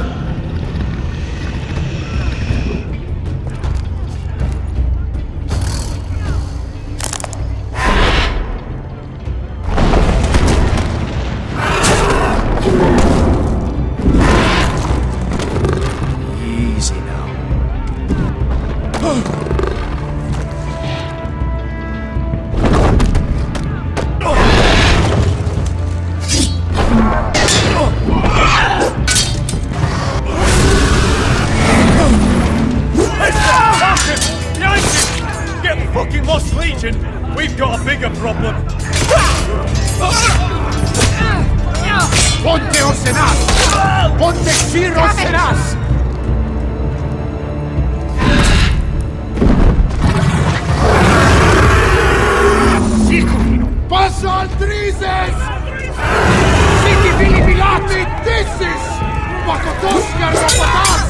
We've got a bigger problem. Ponte Orsenas! Ponte Sir Orsenas! Passo al Trises! Siti Vili Vilati Dissis! Pakotoska Rapatas!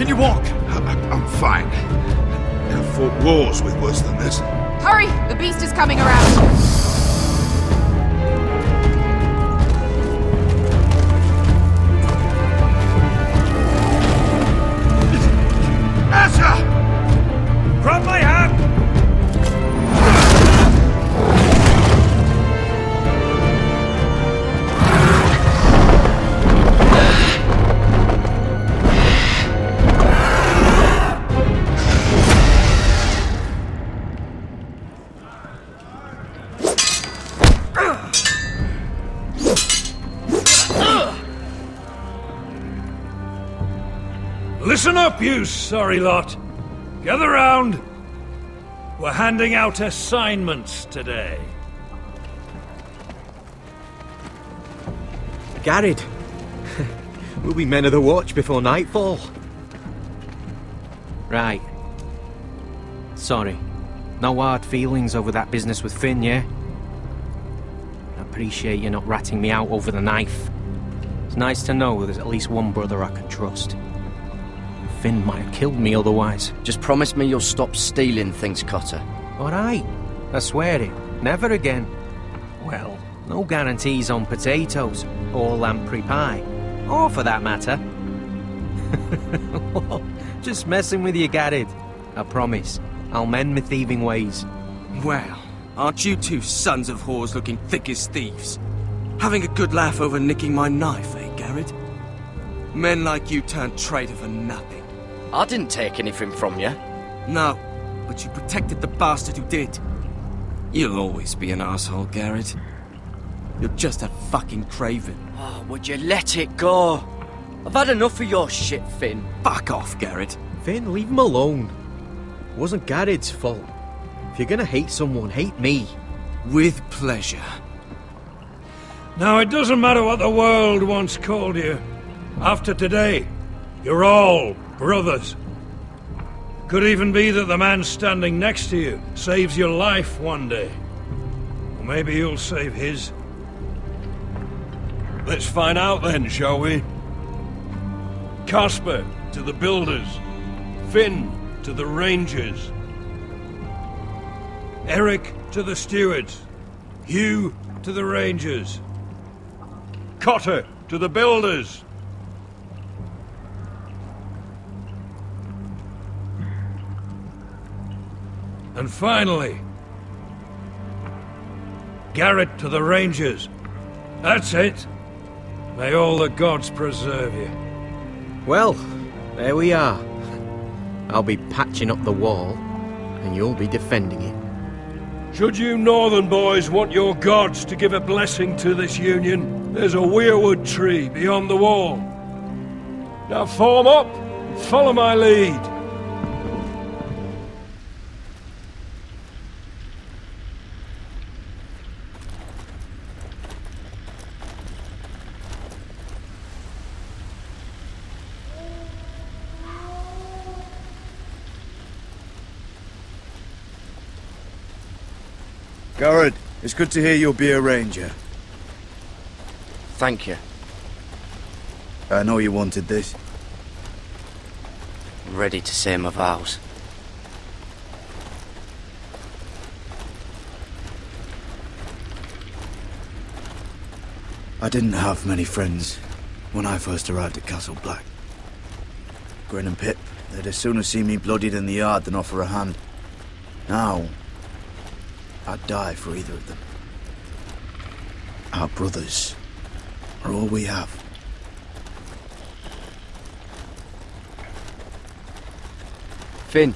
Can you walk? I'm fine. I've fought wars with worse than this. Hurry! The beast is coming around! Grab my hand! Listen up, you sorry lot. Gather round. We're handing out assignments today. Garrett. We'll be men of the watch before nightfall. Right. Sorry. No hard feelings over that business with Finn, yeah? I appreciate you not ratting me out over the knife. It's nice to know there's at least one brother I can trust. Finn might have killed me otherwise. Just promise me you'll stop stealing things, Cotter. Alright. I swear it. Never again. Well, no guarantees on potatoes, or lamprey pie. Or for that matter. Just messing with you, Garrett. I promise. I'll mend my thieving ways. Well, aren't you two sons of whores looking thick as thieves? Having a good laugh over nicking my knife, eh, Garrett? Men like you turn traitor for nothing. I didn't take anything from you. No, but you protected the bastard who did. You'll always be an asshole, Garrett. You're just a fucking craven. Oh, would you let it go? I've had enough of your shit, Finn. Fuck off, Garrett. Finn, leave him alone. It wasn't Garrett's fault. If you're gonna hate someone, hate me. With pleasure. Now, it doesn't matter what the world once called you. After today, you're all brothers. Could even be that the man standing next to you saves your life one day. Or maybe you'll save his. Let's find out then, shall we? Casper to the builders. Finn to the rangers. Eric to the stewards. Hugh to the rangers. Cotter to the builders. And finally, Garrett to the Rangers. That's it. May all the gods preserve you. Well, there we are. I'll be patching up the wall, and you'll be defending it. Should you northern boys want your gods to give a blessing to this union, there's a weirwood tree beyond the wall. Now form up and follow my lead. Garrett, it's good to hear you'll be a ranger. Thank you. I know you wanted this. I'm ready to say my vows. I didn't have many friends when I first arrived at Castle Black. Grin and Pip, they'd as soon have seen me bloodied in the yard than offer a hand. Now, I'd die for either of them. Our brothers are all we have. Finn.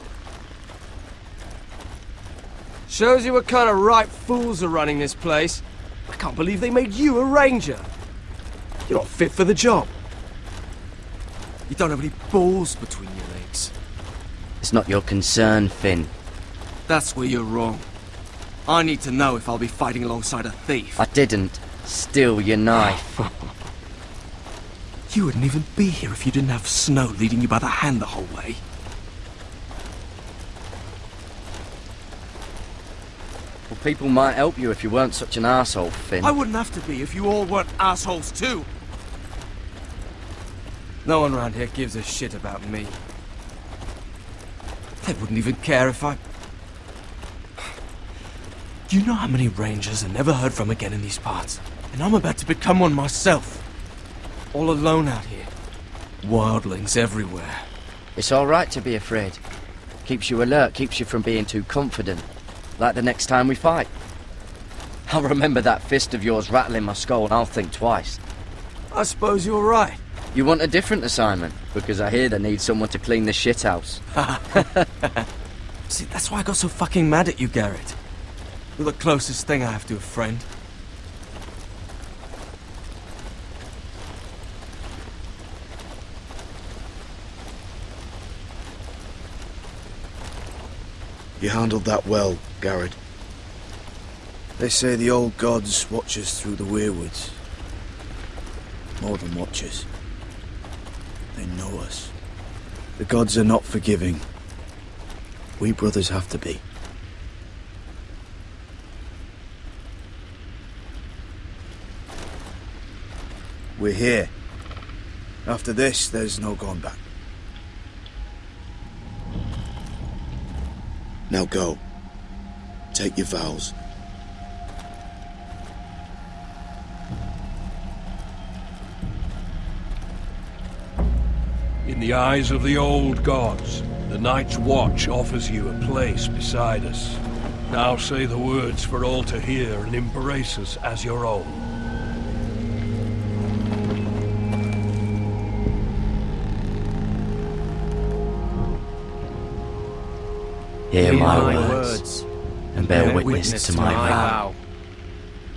Shows you what kind of ripe fools are running this place. I can't believe they made you a ranger. You're not fit for the job. You don't have any balls between your legs. It's not your concern, Finn. That's where you're wrong. I need to know if I'll be fighting alongside a thief. I didn't steal your knife. You wouldn't even be here if you didn't have Snow leading you by the hand the whole way. Well, people might help you if you weren't such an arsehole, Finn. I wouldn't have to be if you all weren't assholes too. No one around here gives a shit about me. They wouldn't even care if I... Do you know how many rangers are never heard from again in these parts? And I'm about to become one myself. All alone out here. Wildlings everywhere. It's alright to be afraid. Keeps you alert, keeps you from being too confident. Like the next time we fight. I'll remember that fist of yours rattling my skull and I'll think twice. I suppose you're right. You want a different assignment? Because I hear they need someone to clean the shithouse. See, that's why I got so fucking mad at you, Garrett. You're the closest thing I have to a friend. You handled that well, Garrett. They say the old gods watch us through the weirwoods. More than watch us. They know us. The gods are not forgiving. We brothers have to be. We're here. After this, there's no going back. Now go. Take your vows. In the eyes of the old gods, the Night's Watch offers you a place beside us. Now say the words for all to hear and embrace us as your own. Hear my words, and bear witness to my vow.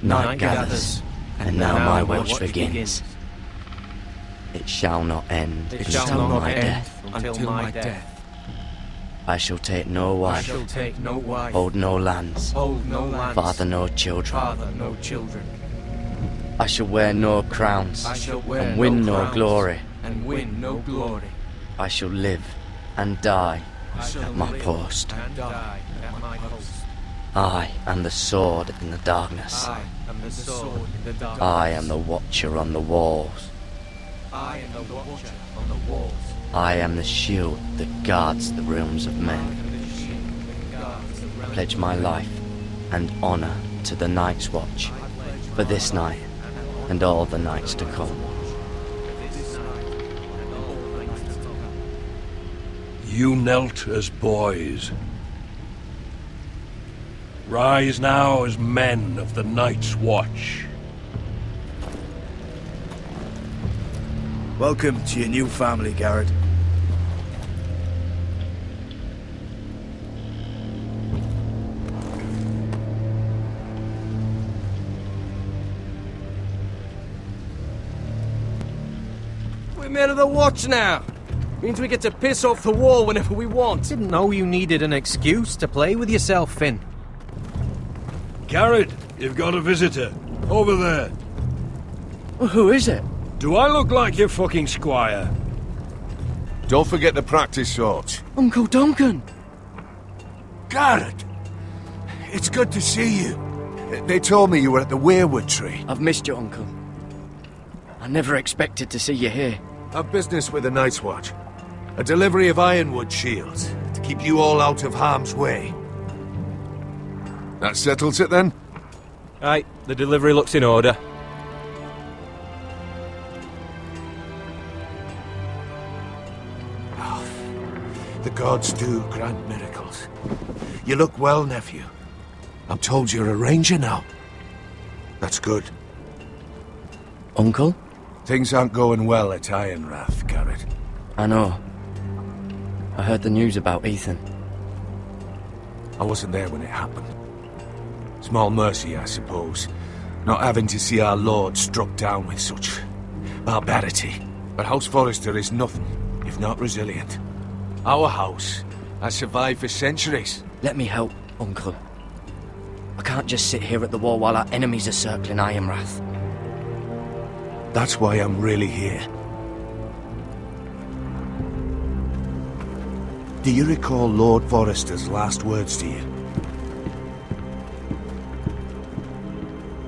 Night gathers, and now my watch begins. It shall not end until my death. I shall take no wife, hold no lands, father no children. I shall wear no crowns, and win no glory. I shall live and die at my post. I am the sword in the darkness. I am the watcher on the walls. I am the shield that guards the realms of men. Pledge my life and honor to the Night's Watch for this night and all the nights to come. You knelt as boys. Rise now as men of the Night's Watch. Welcome to your new family, Garrett. We're men of the Watch now. Means we get to piss off the wall whenever we want. Didn't know you needed an excuse to play with yourself, Finn. Garrett, you've got a visitor. Over there. Well, who is it? Do I look like your fucking squire? Don't forget the practice swords. Uncle Duncan! Garrett! It's good to see you. They told me you were at the weirwood tree. I've missed you, Uncle. I never expected to see you here. I've business with the Night's Watch. A delivery of ironwood shields to keep you all out of harm's way. That settles it then? Aye, the delivery looks in order. Oh, the gods do grant miracles. You look well, nephew. I'm told you're a ranger now. That's good. Uncle? Things aren't going well at Ironrath, Garrett. I know. I heard the news about Ethan. I wasn't there when it happened. Small mercy, I suppose, not having to see our lord struck down with such barbarity. But House Forrester is nothing, if not resilient. Our house has survived for centuries. Let me help, Uncle. I can't just sit here at the wall while our enemies are circling Ironrath. That's why I'm really here. Do you recall Lord Forrester's last words to you?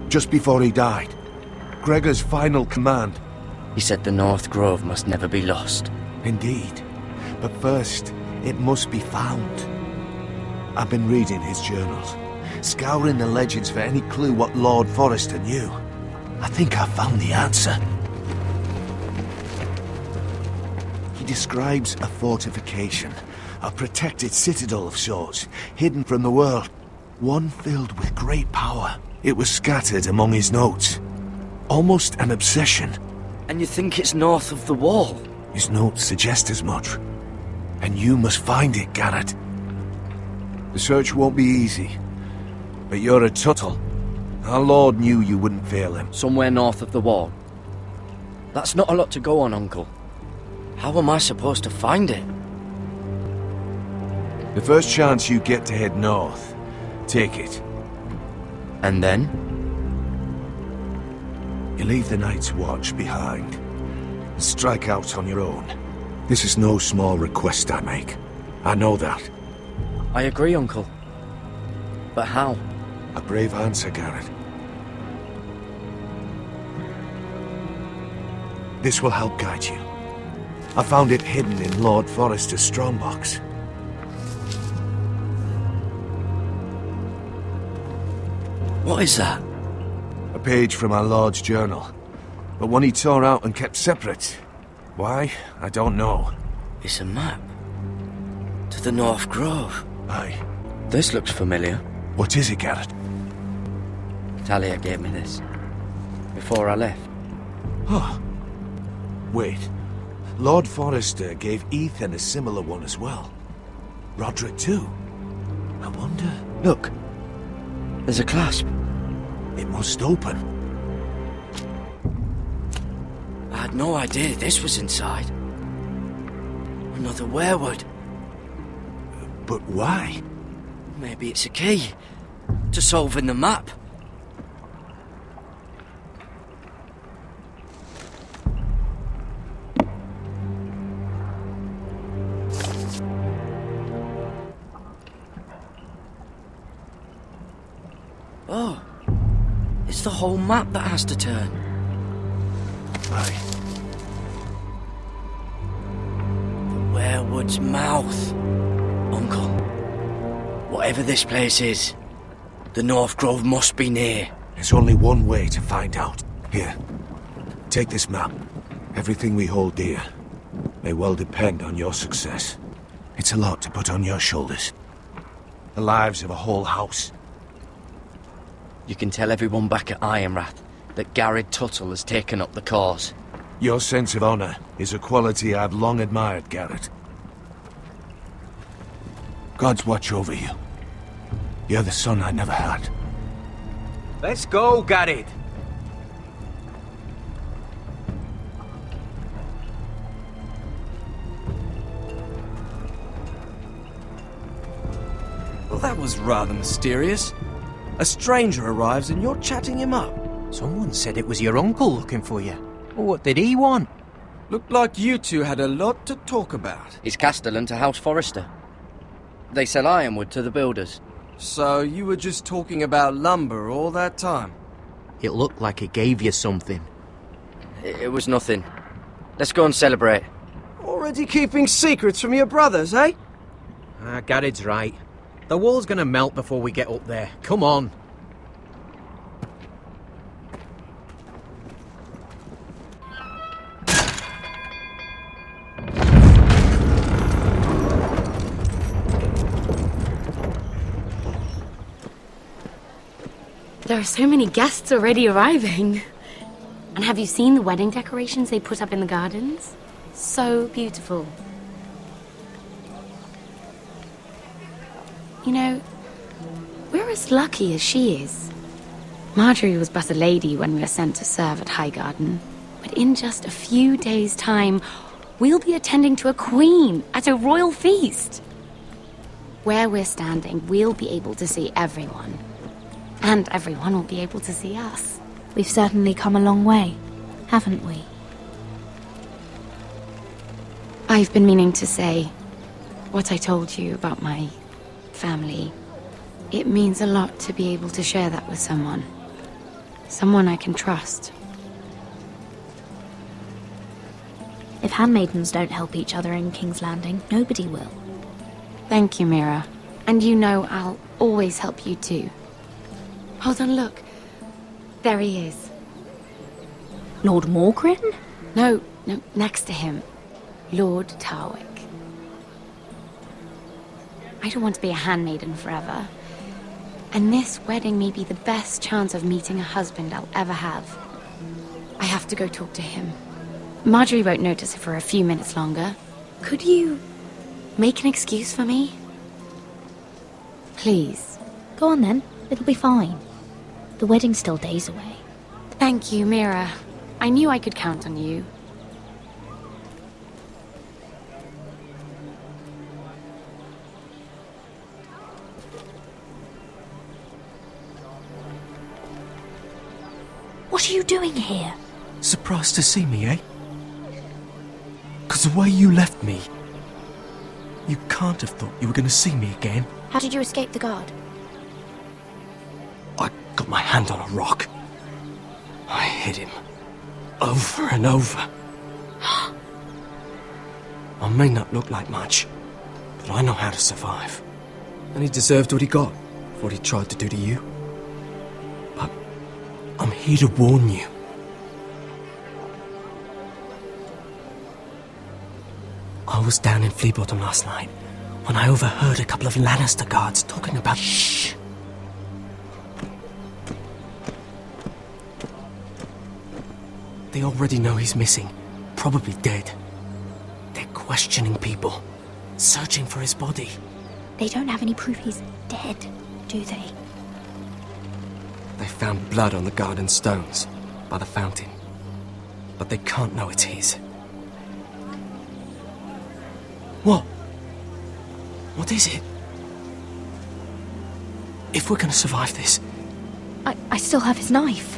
Just before he died, Gregor's final command. He said the North Grove must never be lost. Indeed. But first, It must be found. I've been reading his journals, scouring the legends for any clue what Lord Forrester knew. I think I found the answer. He describes a fortification, a protected citadel of sorts, hidden from the world, one filled with great power. It was scattered among his notes, almost an obsession. And you think it's north of the wall? His notes suggest as much. And you must find it, Garrett. The search won't be easy, but you're a Tuttle. Our Lord knew you wouldn't fail him. Somewhere north of the wall. That's not a lot to go on, Uncle. How am I supposed to find it? The first chance you get to head north, take it. And then? You leave the Night's Watch behind, and strike out on your own. This is no small request I make. I know that. I agree, Uncle. But how? A brave answer, Garrett. This will help guide you. I found it hidden in Lord Forrester's strongbox. What is that? A page from our Lord's journal, but one he tore out and kept separate. Why? I don't know. It's a map. To the North Grove. Aye. This looks familiar. What is it, Garrett? Talia gave me this. Before I left. Oh. Wait. Lord Forrester gave Ethan a similar one as well. Roderick too. I wonder... Look. There's a clasp. It must open. I had no idea this was inside. Another werewood. But why? Maybe it's a key to solving the map. Oh, it's the whole map that has to turn. Aye. The werewood's mouth. Uncle, whatever this place is, the North Grove must be near. There's only one way to find out. Here, take this map. Everything we hold dear may well depend on your success. It's a lot to put on your shoulders. The lives of a whole house. You can tell everyone back at Ironrath that Garrett Tuttle has taken up the cause. Your sense of honor is a quality I've long admired, Garrett. God's watch over you. You're the son I never had. Let's go, Garrett. Well, that was rather mysterious. A stranger arrives and you're chatting him up. Someone said it was your uncle looking for you. Well, what did he want? Looked like you two had a lot to talk about. It's Castellan to House Forrester. They sell ironwood to the builders. So you were just talking about lumber all that time? It looked like it gave you something. It was nothing. Let's go and celebrate. Already keeping secrets from your brothers, eh? Garrett's right. The wall's gonna melt before we get up there. Come on. There are so many guests already arriving. And have you seen the wedding decorations they put up in the gardens? So beautiful. You know, we're as lucky as she is. Marjorie was but a lady when we were sent to serve at Highgarden. But in just a few days' time, we'll be attending to a queen at a royal feast. Where we're standing, we'll be able to see everyone. And everyone will be able to see us. We've certainly come a long way, haven't we? I've been meaning to say what I told you about my family. It means a lot to be able to share that with someone. Someone I can trust. If handmaidens don't help each other in King's Landing, nobody will. Thank you, Mhyre. And you know I'll always help you too. Hold on, look. There he is. Lord Morgrin? No, next to him. Lord Tarwick. I don't want to be a handmaiden forever. And this wedding may be the best chance of meeting a husband I'll ever have. I have to go talk to him. Marjorie won't notice it for a few minutes longer. Could you make an excuse for me? Please. Go on then. It'll be fine. The wedding's still days away. Thank you, Mhyre. I knew I could count on you. What are you doing here? Surprised to see me, eh? 'Cause the way you left me, you can't have thought you were going to see me again. How did you escape the guard? I got my hand on a rock. I hit him. Over and over. I may not look like much, but I know how to survive. And he deserved what he got for what he tried to do to you. But I'm here to warn you. I was down in Flea Bottom last night when I overheard a couple of Lannister guards talking about... Shh! They already know he's missing, probably dead. They're questioning people, searching for his body. They don't have any proof he's dead, do they? They found blood on the garden stones by the fountain, but they can't know it's his. What? What is it? If we're gonna survive this... I still have his knife.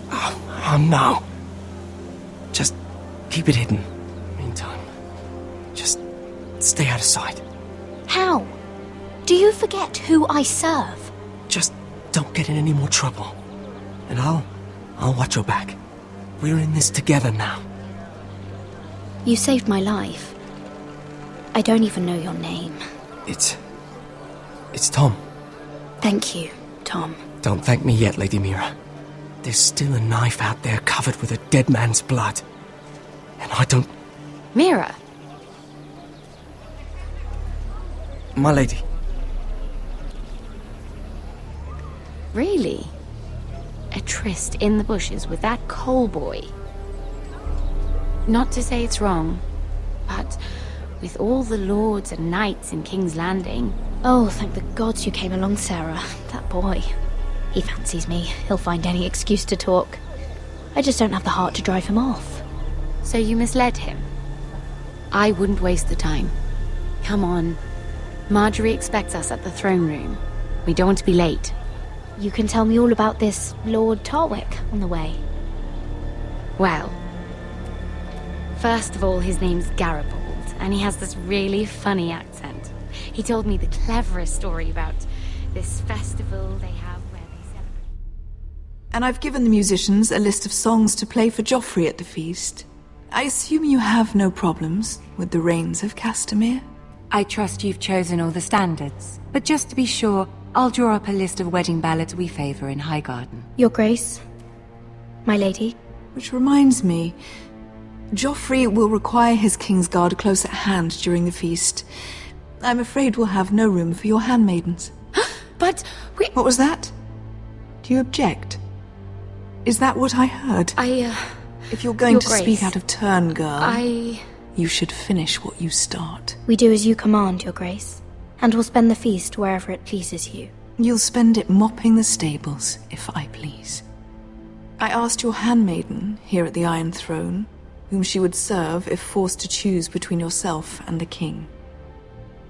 Oh no. Just keep it hidden. Meantime, just stay out of sight. How? Do you forget who I serve? Just don't get in any more trouble. And I'll watch your back. We're in this together now. You saved my life. I don't even know your name. It's Tom. Thank you, Tom. Don't thank me yet, Lady Mhyre. There's still a knife out there covered with a dead man's blood. And I don't... Mhyre! My lady. Really? A tryst in the bushes with that coal boy? Not to say it's wrong, but with all the lords and knights in King's Landing... Oh, thank the gods you came along, Sarah. That boy. He fancies me. He'll find any excuse to talk. I just don't have the heart to drive him off. So you misled him? I wouldn't waste the time. Come on. Marjorie expects us at the throne room. We don't want to be late. You can tell me all about this Lord Tarwick on the way. Well, first of all, his name's Garibaldi, and he has this really funny accent. He told me the cleverest story about this festival they have where they celebrate... And I've given the musicians a list of songs to play for Joffrey at the feast. I assume you have no problems with the Rains of Castamere? I trust you've chosen all the standards, but just to be sure, I'll draw up a list of wedding ballads we favor in Highgarden. Your Grace, my lady. Which reminds me, Joffrey will require his Kingsguard close at hand during the feast. I'm afraid we'll have no room for your handmaidens. But we... What was that? Do you object? Is that what I heard? If you're going to speak out of turn, girl... You should finish what you start. We do as you command, Your Grace, and we'll spend the feast wherever it pleases you. You'll spend it mopping the stables, if I please. I asked your handmaiden here at the Iron Throne whom she would serve if forced to choose between yourself and the king.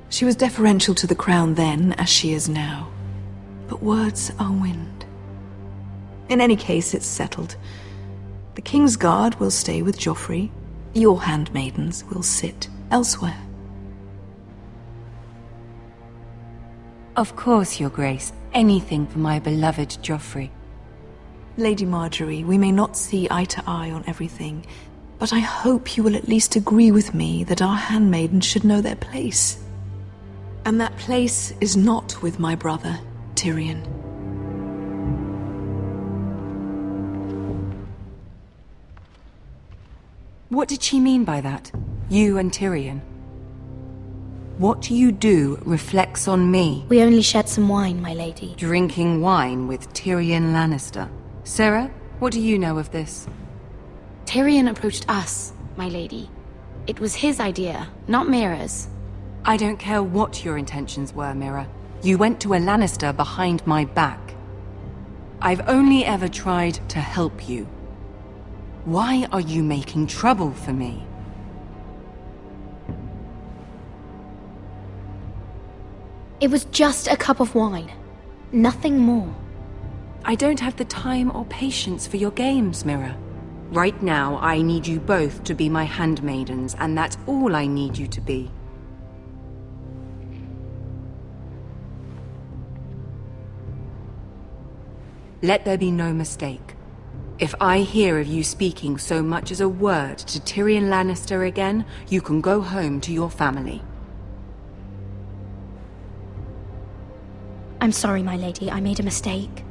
She was deferential to the crown then, as she is now. But words are wind. In any case, it's settled. The Kingsguard will stay with Joffrey. Your handmaidens will sit elsewhere. Of course, Your Grace. Anything for my beloved Joffrey. Lady Marjorie, we may not see eye to eye on everything, but I hope you will at least agree with me that our handmaidens should know their place. And that place is not with my brother, Tyrion. What did she mean by that? You and Tyrion? What you do reflects on me. We only shared some wine, my lady. Drinking wine with Tyrion Lannister. Sarah, what do you know of this? Tyrion approached us, my lady. It was his idea, not Mhyre's. I don't care what your intentions were, Mhyre. You went to a Lannister behind my back. I've only ever tried to help you. Why are you making trouble for me? It was just a cup of wine. Nothing more. I don't have the time or patience for your games, Mhyre. Right now, I need you both to be my handmaidens, and that's all I need you to be. Let there be no mistake. If I hear of you speaking so much as a word to Tyrion Lannister again, you can go home to your family. I'm sorry, my lady. I made a mistake.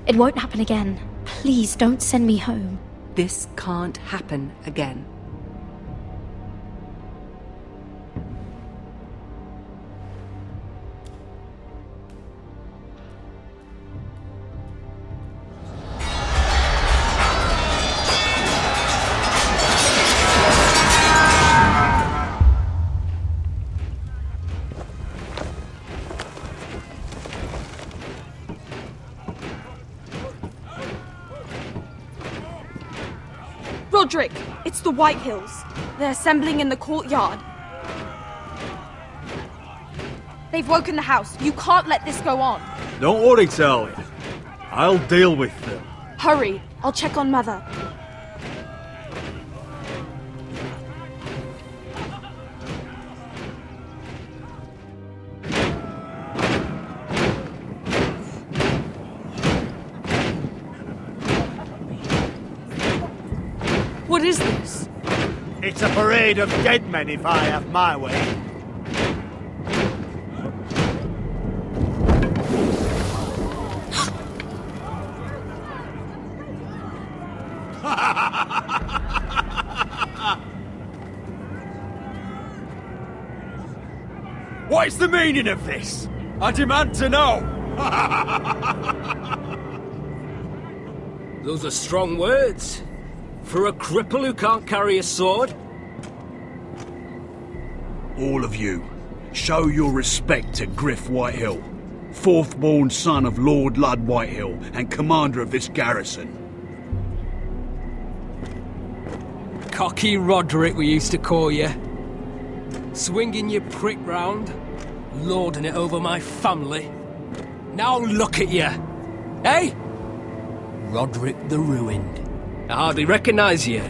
It won't happen again. Please don't send me home. This can't happen again. Roderick, it's the Whitehills. They're assembling in the courtyard. They've woken the house. You can't let this go on. Don't worry, Talia. I'll deal with them. Hurry. I'll check on Mother. What is this? It's a parade of dead men if I have my way. What is the meaning of this? I demand to know! Those are strong words. For a cripple who can't carry a sword? All of you, show your respect to Griff Whitehill, fourth-born son of Lord Ludd Whitehill and commander of this garrison. Cocky Roderick, we used to call you. Swinging your prick round, lording it over my family. Now look at you, eh? Roderick the Ruined. I hardly recognise you.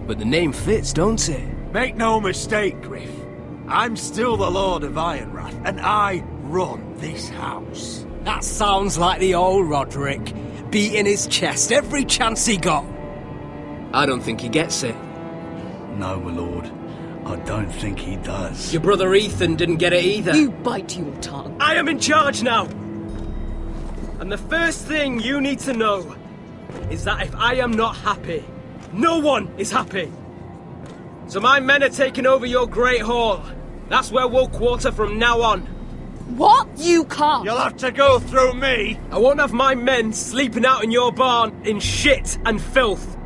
But the name fits, don't it? Make no mistake, Griff. I'm still the Lord of Ironrath, and I run this house. That sounds like the old Roderick, beating his chest every chance he got. I don't think he gets it. No, my lord. I don't think he does. Your brother Ethan didn't get it either. You bite your tongue. I am in charge now! And the first thing you need to know is that if I am not happy, no one is happy. So my men are taking over your Great Hall. That's where we'll quarter from now on. What? You can't. You'll have to go through me. I won't have my men sleeping out in your barn in shit and filth.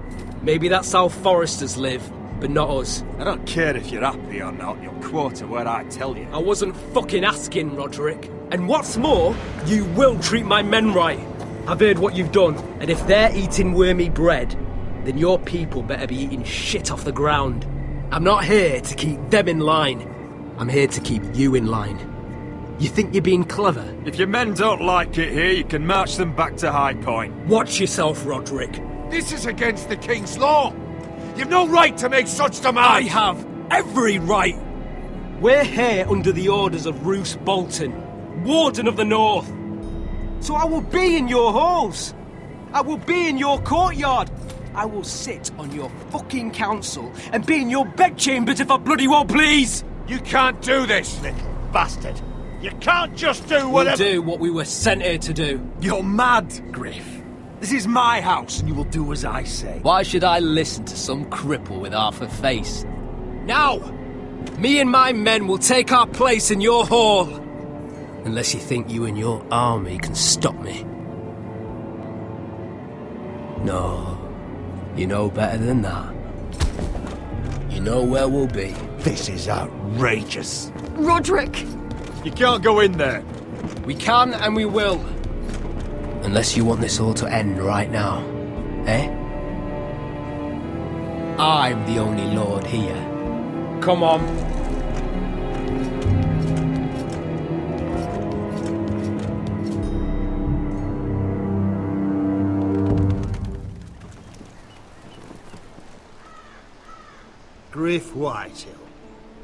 Maybe that's how foresters live, but not us. I don't care if you're happy or not. You'll quarter where I tell you. I wasn't fucking asking, Roderick. And what's more, you will treat my men right. I've heard what you've done, and if they're eating wormy bread, then your people better be eating shit off the ground. I'm not here to keep them in line. I'm here to keep you in line. You think you're being clever? If your men don't like it here, you can march them back to High Point. Watch yourself, Roderick. This is against the King's law. You've no right to make such demands. I have every right. We're here under the orders of Roose Bolton, Warden of the North. So I will be in your halls. I will be in your courtyard. I will sit on your fucking council and be in your bedchambers if I bloody well please. You can't do this! Little bastard! You can't just do We'll whatever— do what we were sent here to do. You're mad, Griff. This is my house, and you will do as I say. Why should I listen to some cripple with half a face? Now! Me and my men will take our place in your hall. Unless you think you and your army can stop me. No. You know better than that. You know where we'll be. This is outrageous. Roderick! You can't go in there. We can and we will. Unless you want this all to end right now. Eh? I'm the only lord here. Come on. Griff Whitehill.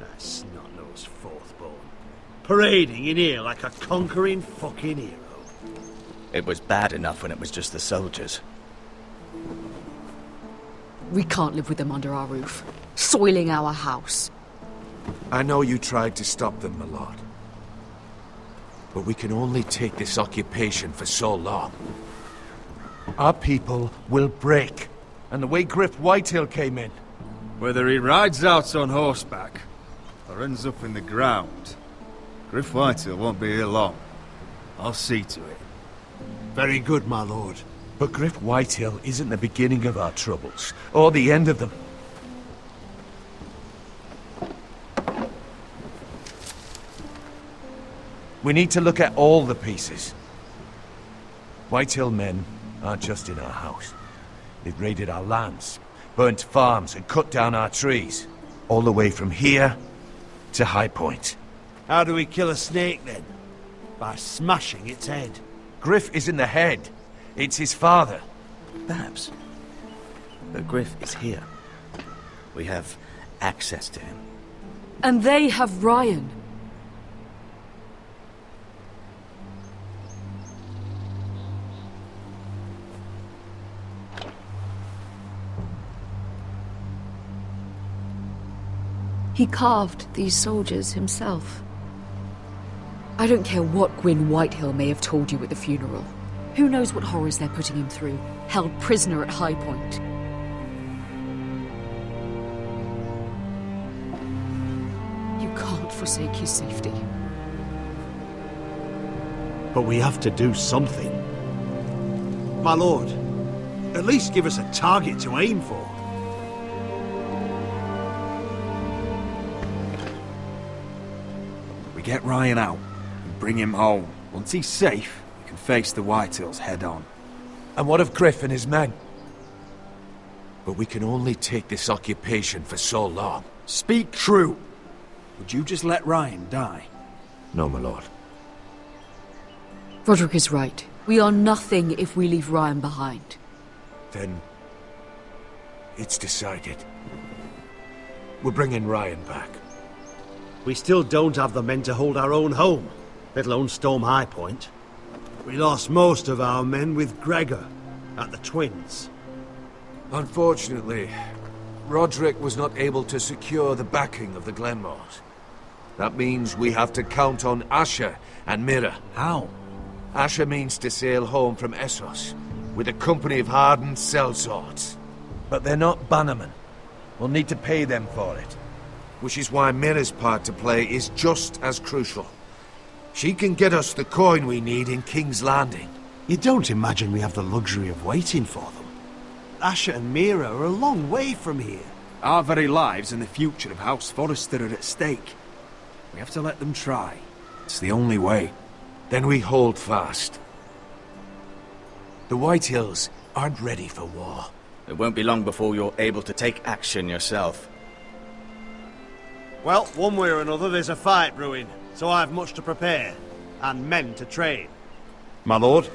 That snot-nosed fourth-born. Parading in here like a conquering fucking hero. It was bad enough when it was just the soldiers. We can't live with them under our roof, soiling our house. I know you tried to stop them, my lord. But we can only take this occupation for so long. Our people will break. And the way Griff Whitehill came in. Whether he rides out on horseback or ends up in the ground, Griff Whitehill won't be here long. I'll see to it. Very good, my lord. But Griff Whitehill isn't the beginning of our troubles, or the end of them. We need to look at all the pieces. Whitehill men aren't just in our house. They've raided our lands, burnt farms and cut down our trees. All the way from here to High Point. How do we kill a snake, then? By smashing its head. Griff isn't the head. It's his father. Perhaps. But Griff is here. We have access to him. And they have Ryan. He carved these soldiers himself. I don't care what Gwyn Whitehill may have told you at the funeral. Who knows what horrors they're putting him through, held prisoner at High Point. You can't forsake his safety. But we have to do something. My lord, at least give us a target to aim for. We get Ryan out and bring him home. Once he's safe, we can face the Whitehills head on. And what of Griff and his men? But we can only take this occupation for so long. Speak true. Would you just let Ryan die? No, my lord. Roderick is right. We are nothing if we leave Ryan behind. Then it's decided. We're bringing Ryan back. We still don't have the men to hold our own home, let alone storm High Point. We lost most of our men with Gregor at the Twins. Unfortunately, Roderick was not able to secure the backing of the Glenmores. That means we have to count on Asher and Mhyre. How? Asher means to sail home from Essos with a company of hardened sellswords. But they're not bannermen. We'll need to pay them for it. Which is why Mhyre's part to play is just as crucial. She can get us the coin we need in King's Landing. You don't imagine we have the luxury of waiting for them? Asher and Mhyre are a long way from here. Our very lives and the future of House Forrester are at stake. We have to let them try. It's the only way. Then we hold fast. The Whitehills aren't ready for war. It won't be long before you're able to take action yourself. Well, one way or another, there's a fight brewing, so I have much to prepare, and men to train. My lord?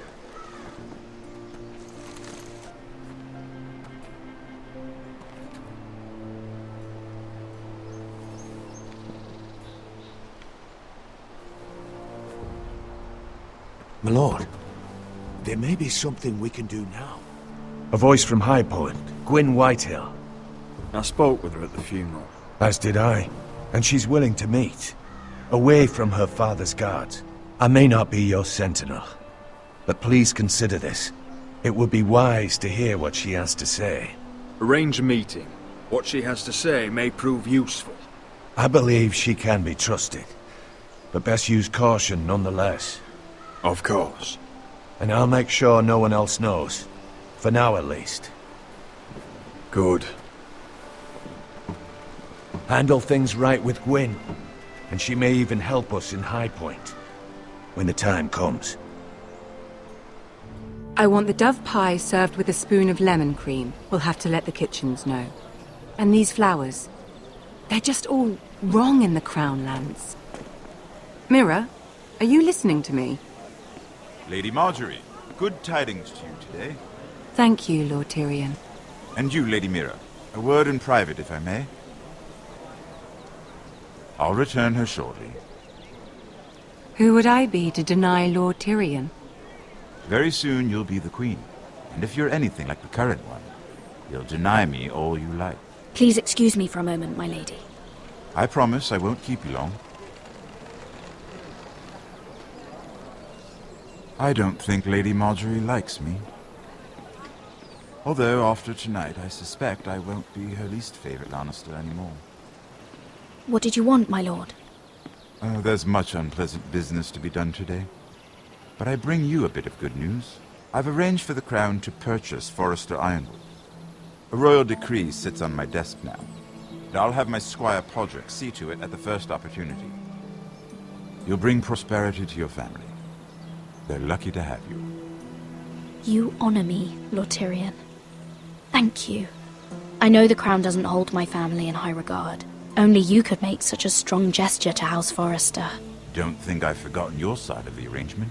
My lord, there may be something we can do now. A voice from High Point, Gwyn Whitehill. I spoke with her at the funeral. As did I. And she's willing to meet, away from her father's guards. I may not be your sentinel, but please consider this. It would be wise to hear what she has to say. Arrange a meeting. What she has to say may prove useful. I believe she can be trusted, but best use caution nonetheless. Of course. And I'll make sure no one else knows. For now, at least. Good. Handle things right with Gwyn, and she may even help us in High Point, when the time comes. I want the dove pie served with a spoon of lemon cream. We'll have to let the kitchens know. And these flowers. They're just all wrong in the Crown lands. Mhyre, are you listening to me? Lady Marjorie, good tidings to you today. Thank you, Lord Tyrion. And you, Lady Mhyre. A word in private, if I may. I'll return her shortly. Who would I be to deny Lord Tyrion? Very soon you'll be the queen. And if you're anything like the current one, you'll deny me all you like. Please excuse me for a moment, my lady. I promise I won't keep you long. I don't think Lady Marjorie likes me. Although, after tonight, I suspect I won't be her least favorite Lannister anymore. What did you want, my lord? There's much unpleasant business to be done today. But I bring you a bit of good news. I've arranged for the Crown to purchase Forrester Ironwood. A royal decree sits on my desk now. And I'll have my squire Podrick see to it at the first opportunity. You'll bring prosperity to your family. They're lucky to have you. You honor me, Lord Tyrion. Thank you. I know the Crown doesn't hold my family in high regard. Only you could make such a strong gesture to House Forrester. Don't think I've forgotten your side of the arrangement.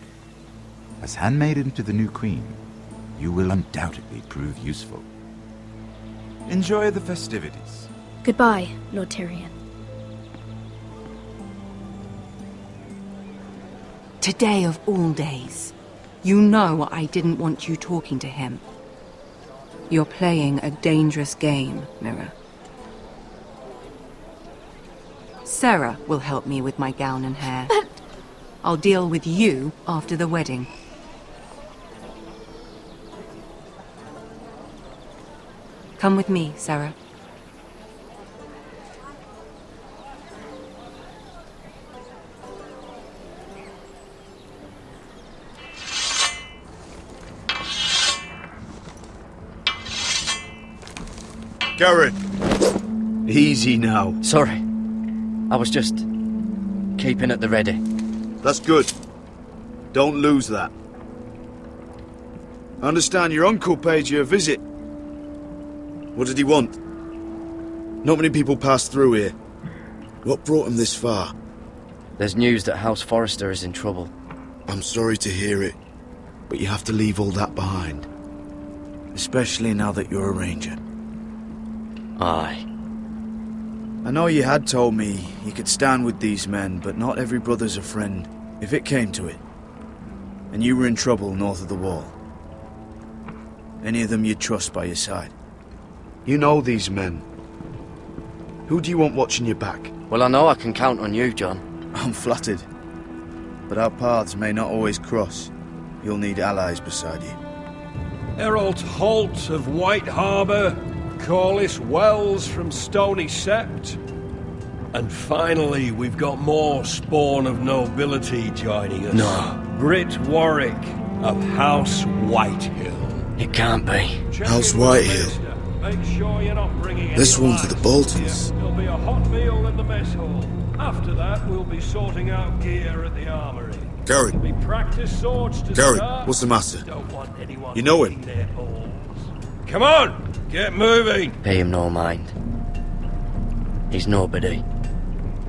As handmaiden to the new queen, you will undoubtedly prove useful. Enjoy the festivities. Goodbye, Lord Tyrion. Today of all days. You know I didn't want you talking to him. You're playing a dangerous game, Mhyre. Sarah will help me with my gown and hair. But... I'll deal with you after the wedding. Come with me, Sarah. Garrett! Easy now. Sorry. I was just keeping at the ready. That's good. Don't lose that. I understand your uncle paid you a visit. What did he want? Not many people pass through here. What brought him this far? There's news that House Forrester is in trouble. I'm sorry to hear it, but you have to leave all that behind. Especially now that you're a ranger. Aye. I know you had told me you could stand with these men, but not every brother's a friend, if it came to it. And you were in trouble north of the wall. Any of them you'd trust by your side. You know these men. Who do you want watching your back? Well, I know I can count on you, John. I'm flattered. But our paths may not always cross. You'll need allies beside you. Herald Holt of White Harbour, Corliss Wells from Stony Sept. And finally, we've got more spawn of nobility joining us. No. Britt Warwick of House Whitehill. It can't be. House Whitehill. Make sure you're not bringing This any one's for the Boltons. There'll be a hot meal in the mess hall. After that, we'll be sorting out gear at the armory. Garrett. There'll be practice swords to Garrett, start. what's the matter? Don't want anyone You know him? licking their balls. Come on, get moving. Pay him no mind. He's nobody.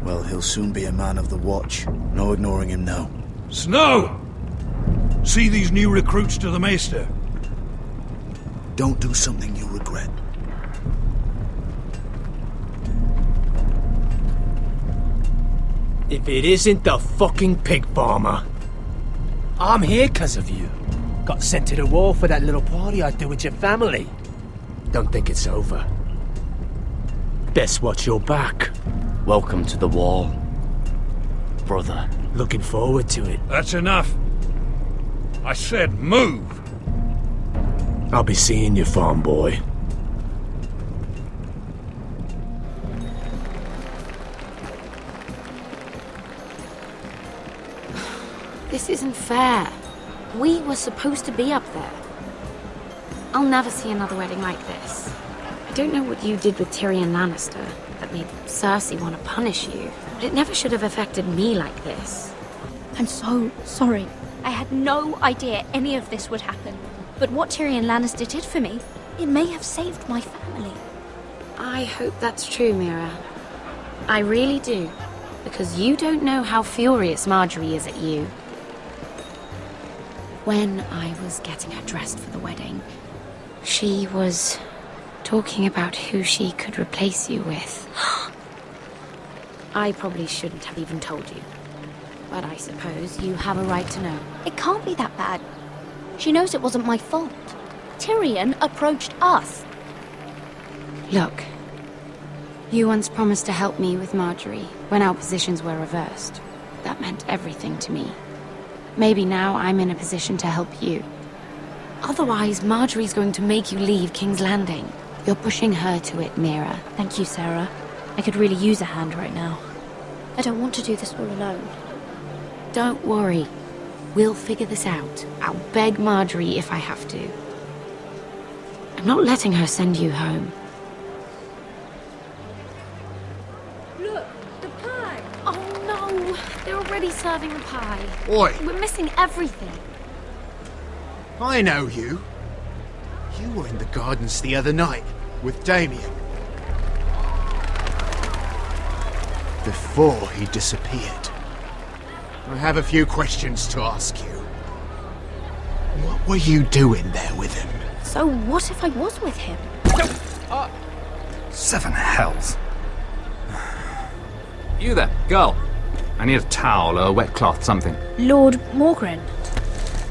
Well, he'll soon be a man of the watch. No ignoring him now. Snow! See these new recruits to the Maester. Don't do something you'll regret. If it isn't the fucking pig farmer. I'm here 'cause of you. Got sent to the war for that little party I do with your family. Don't think it's over. Best watch your back. Welcome to the wall, brother. Looking forward to it. That's enough. I said move. I'll be seeing you, farm boy. This isn't fair. We were supposed to be up there. I'll never see another wedding like this. I don't know what you did with Tyrion Lannister that made Cersei want to punish you, but it never should have affected me like this. I'm so sorry. I had no idea any of this would happen. But what Tyrion Lannister did for me, it may have saved my family. I hope that's true, Mhyre. I really do. Because you don't know how furious Marjorie is at you. When I was getting her dressed for the wedding, she was talking about who she could replace you with. I probably shouldn't have even told you. But I suppose you have a right to know. It can't be that bad. She knows it wasn't my fault. Tyrion approached us. Look, you once promised to help me with Marjorie when our positions were reversed. That meant everything to me. Maybe now I'm in a position to help you. Otherwise, Marjorie's going to make you leave King's Landing. You're pushing her to it, Mhyre. Thank you, Sarah. I could really use a hand right now. I don't want to do this all alone. Don't worry. We'll figure this out. I'll beg Marjorie if I have to. I'm not letting her send you home. Look, the pie! Oh no! They're already serving the pie. Oi! We're missing everything. I know you. You were in the gardens the other night with Damien. Before he disappeared. I have a few questions to ask you. What were you doing there with him? So what if I was with him? Seven hells. You there, girl. I need a towel or a wet cloth, something. Lord Morgren.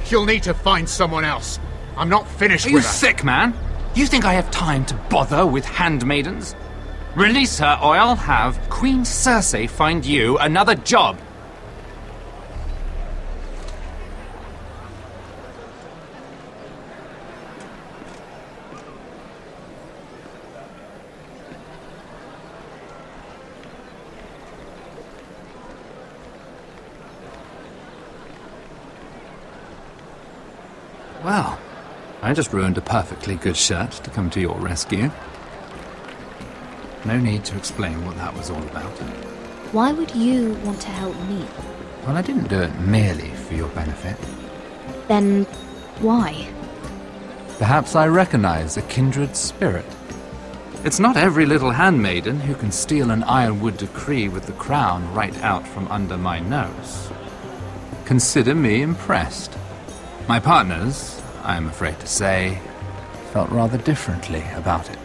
You'll need to find someone else. I'm not finished Are with you her. sick, man? You think I have time to bother with handmaidens? Release her, or I'll have Queen Cersei find you another job. Well, I just ruined a perfectly good shirt to come to your rescue. No need to explain what that was all about. Why would you want to help me? Well, I didn't do it merely for your benefit. Then why? Perhaps I recognize a kindred spirit. It's not every little handmaiden who can steal an ironwood decree with the crown right out from under my nose. Consider me impressed. My partners, I'm afraid to say, felt rather differently about it.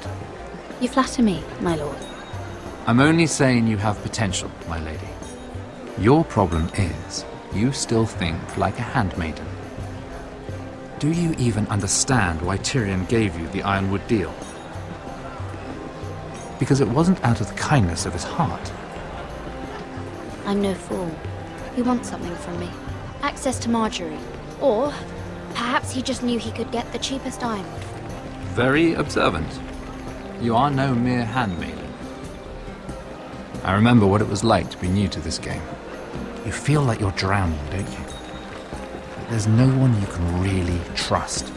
You flatter me, my lord. I'm only saying you have potential, my lady. Your problem is, you still think like a handmaiden. Do you even understand why Tyrion gave you the Ironwood deal? Because it wasn't out of the kindness of his heart. I'm no fool. He wants something from me. Access to Marjorie. Or perhaps he just knew he could get the cheapest ironwood. Very observant. You are no mere handmaiden. I remember what it was like to be new to this game. You feel like you're drowning, don't you? But there's no one you can really trust.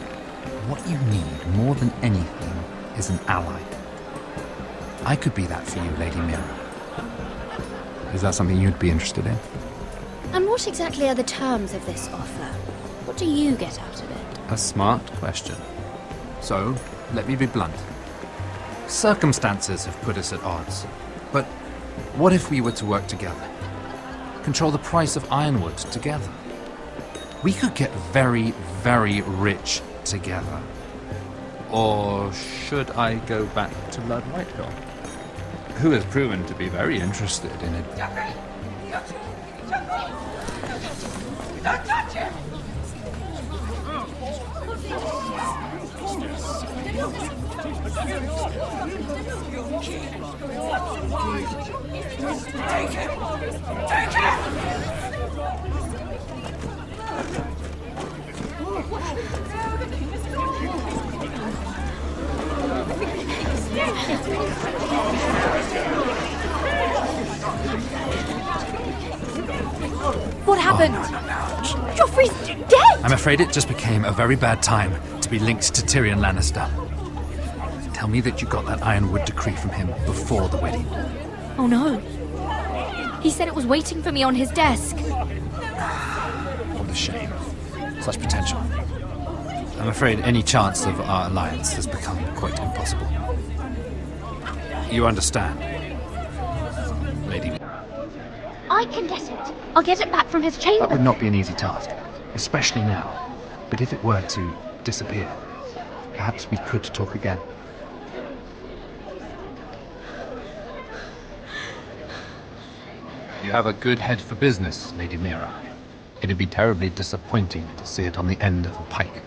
What you need, more than anything, is an ally. I could be that for you, Lady Mhyre. Is that something you'd be interested in? And what exactly are the terms of this offer? What do you get out of it? A smart question. So, let me be blunt. Circumstances have put us at odds. But what if we were to work together? Control the price of ironwood together? We could get very, very rich together. Or should I go back to Lord Whitehill, who has proven to be very interested in it? Don't touch it! What happened? Joffrey's dead! I'm afraid it just became a very bad time to be linked to Tyrion Lannister. Tell me that you got that Ironwood decree from him before the wedding. Oh no. He said it was waiting for me on his desk. What a shame. Such potential. I'm afraid any chance of our alliance has become quite impossible. You understand, Lady? I can get it. I'll get it back from his chamber. That would not be an easy task, especially now. But if it were to disappear, perhaps we could talk again. You have a good head for business, Lady Mhyre. It'd be terribly disappointing to see it on the end of a pike.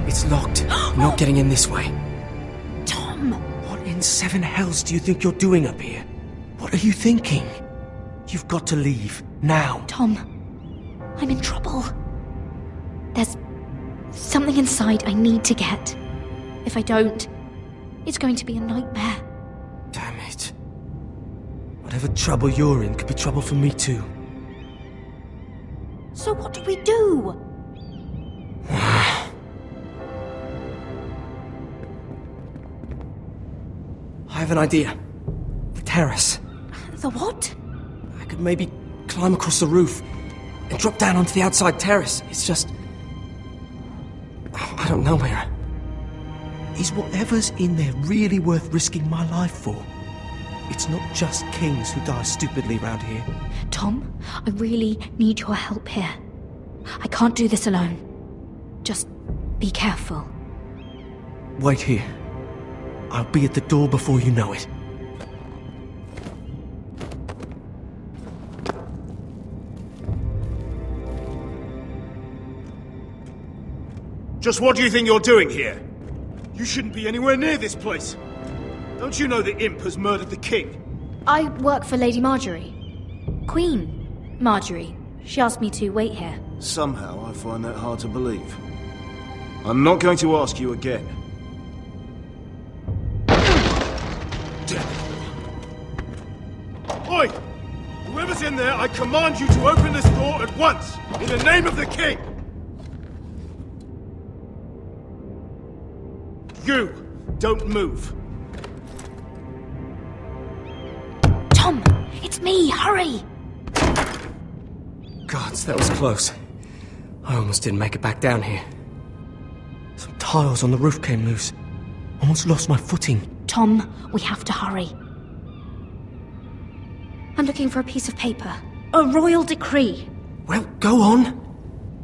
It's locked. I'm not getting in this way. Tom! What in seven hells do you think you're doing up here? What are you thinking? You've got to leave. Now. Tom, I'm in trouble. There's something inside I need to get. If I don't, it's going to be a nightmare. Damn it. Whatever trouble you're in could be trouble for me too. So what do we do? I have an idea. The terrace. The what? I could maybe climb across the roof and drop down onto the outside terrace. It's just... I don't know, Mhyre. Is whatever's in there really worth risking my life for? It's not just kings who die stupidly around here. Tom, I really need your help here. I can't do this alone. Just be careful. Wait here. I'll be at the door before you know it. Just what do you think you're doing here? You shouldn't be anywhere near this place. Don't you know the imp has murdered the king? I work for Lady Marjorie. Queen Marjorie. She asked me to wait here. Somehow I find that hard to believe. I'm not going to ask you again. Oi! Whoever's in there, I command you to open this door at once! In the name of the king! You! Don't move! Tom! It's me! Hurry! Gods, that was close. I almost didn't make it back down here. Some tiles on the roof came loose. Almost lost my footing. Tom, we have to hurry. I'm looking for a piece of paper. A royal decree. Well, go on.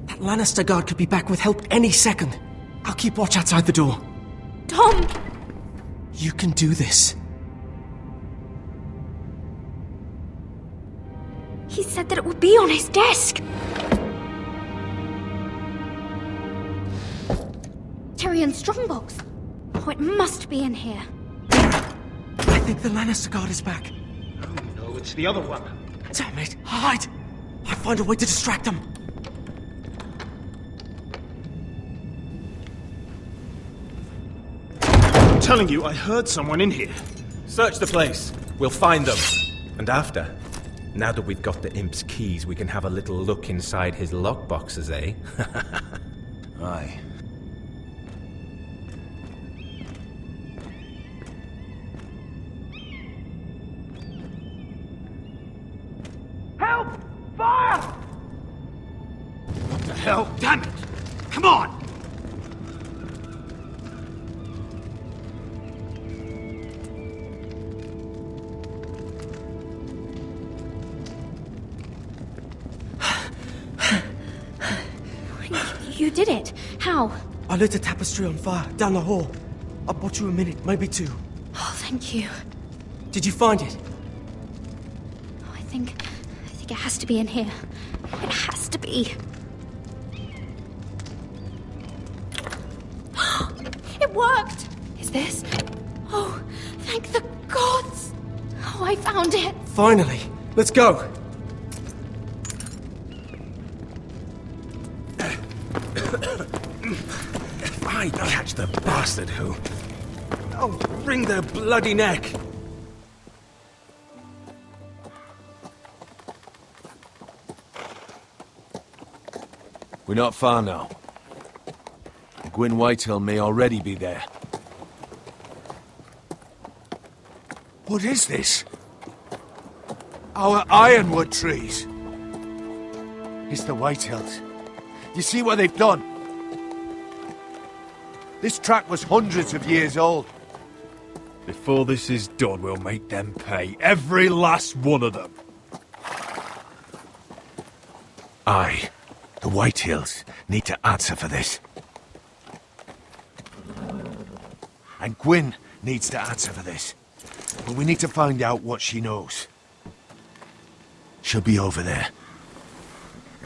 That Lannister guard could be back with help any second. I'll keep watch outside the door. Tom! You can do this. He said that it would be on his desk. Tyrion's strongbox. Oh, it must be in here. I think the Lannister guard is back. No, it's the other one. Damn it! Hide! I'll find a way to distract them. I'm telling you, I heard someone in here. Search the place. We'll find them. And after, now that we've got the imp's keys, we can have a little look inside his lockboxes, eh? Aye. Help! Fire! What the hell? Damn it! Come on! You did it. How? I lit a tapestry on fire down the hall. I bought you a minute, maybe 2. Oh, thank you. Did you find it? Oh, I think it has to be in here. It has to be. It worked! Is this? Oh, thank the gods! Oh, I found it! Finally! Let's go! If I catch the bastard who... I'll wring their bloody neck! We're not far now. Gwyn Whitehill may already be there. What is this? Our ironwood trees! It's the Whitehills. You see what they've done? This track was hundreds of years old. Before this is done, we'll make them pay. Every last one of them. Aye. The Whitehills need to answer for this. And Gwyn needs to answer for this. But we need to find out what she knows. She'll be over there.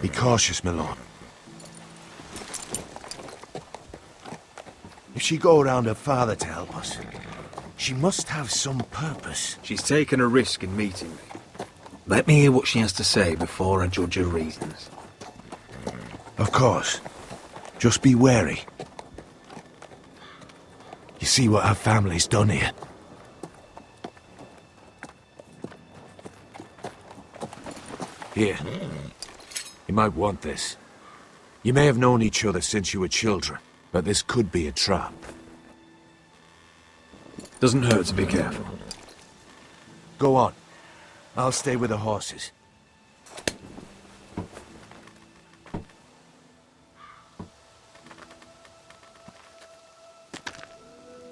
Be cautious, my lord. If she go around her father to help us, she must have some purpose. She's taken a risk in meeting me. Let me hear what she has to say before I judge her reasons. Of course. Just be wary. You see what our family's done here? Here. You might want this. You may have known each other since you were children, but this could be a trap. Doesn't hurt to be careful. Go on. I'll stay with the horses.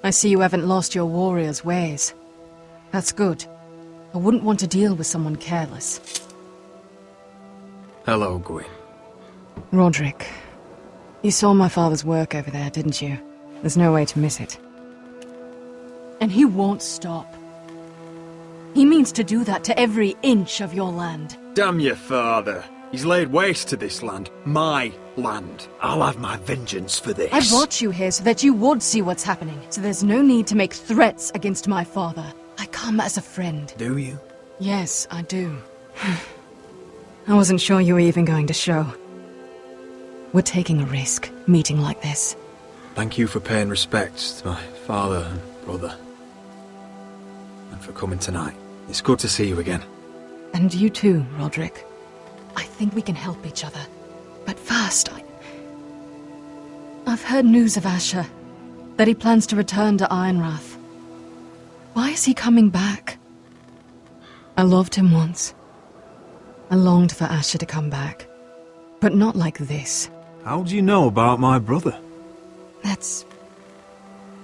I see you haven't lost your warrior's ways. That's good. I wouldn't want to deal with someone careless. Hello, Gwyn. Roderick, you saw my father's work over there, didn't you? There's no way to miss it. And he won't stop. He means to do that to every inch of your land. Damn your father. He's laid waste to this land. My land. I'll have my vengeance for this. I brought you here so that you would see what's happening. So there's no need to make threats against my father. I come as a friend. Do you? Yes, I do. I wasn't sure you were even going to show. We're taking a risk, meeting like this. Thank you for paying respects to my father and brother. And for coming tonight. It's good to see you again. And you too, Roderick. I think we can help each other. But first, I've heard news of Asher. That he plans to return to Ironrath. Why is he coming back? I loved him once. I longed for Asher to come back. But not like this. How do you know about my brother? That's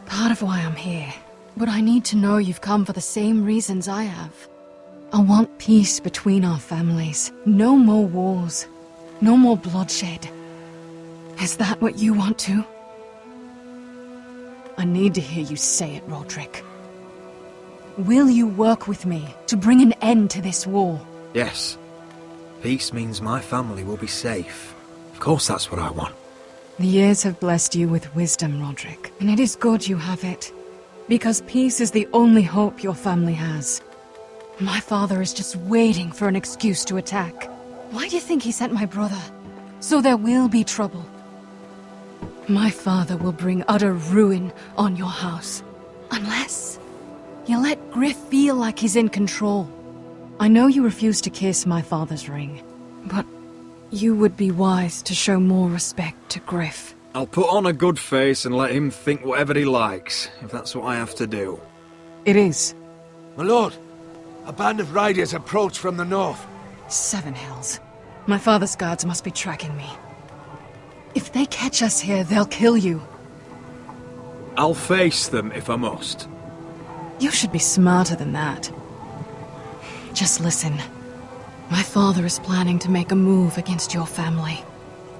part of why I'm here. But I need to know you've come for the same reasons I have. I want peace between our families. No more wars. No more bloodshed. Is that what you want too? I need to hear you say it, Roderick. Will you work with me to bring an end to this war? Yes. Peace means my family will be safe. Of course that's what I want. The years have blessed you with wisdom, Roderick, and it is good you have it. Because peace is the only hope your family has. My father is just waiting for an excuse to attack. Why do you think he sent my brother? So there will be trouble. My father will bring utter ruin on your house. Unless you let Griff feel like he's in control. I know you refuse to kiss my father's ring, but you would be wise to show more respect to Griff. I'll put on a good face and let him think whatever he likes, if that's what I have to do. It is. My lord, a band of riders approach from the north. 7 hells. My father's guards must be tracking me. If they catch us here, they'll kill you. I'll face them if I must. You should be smarter than that. Just listen. My father is planning to make a move against your family.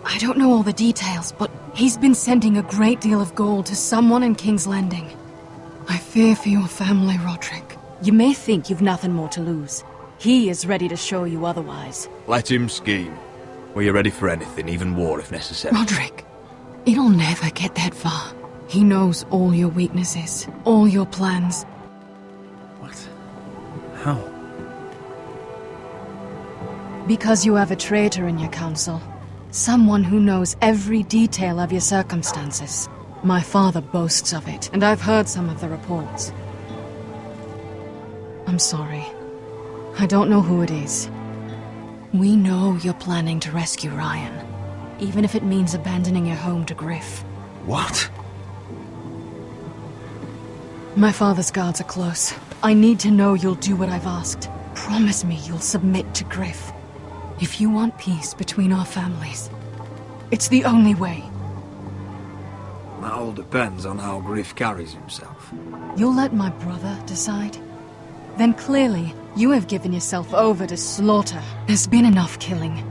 I don't know all the details, but He's been sending a great deal of gold to someone in King's Landing. I fear for your family, Roderick. You may think you've nothing more to lose. He is ready to show you otherwise. Let him scheme. We're ready for anything, even war if necessary. Roderick, it'll never get that far. He knows all your weaknesses, all your plans. What? How? Because you have a traitor in your council. Someone who knows every detail of your circumstances. My father boasts of it, and I've heard some of the reports. I'm sorry. I don't know who it is. We know you're planning to rescue Ryan, even if it means abandoning your home to Griff. What? My father's guards are close. I need to know you'll do what I've asked. Promise me you'll submit to Griff. If you want peace between our families, it's the only way. That all depends on how Griff carries himself. You'll let my brother decide? Then clearly, you have given yourself over to slaughter. There's been enough killing.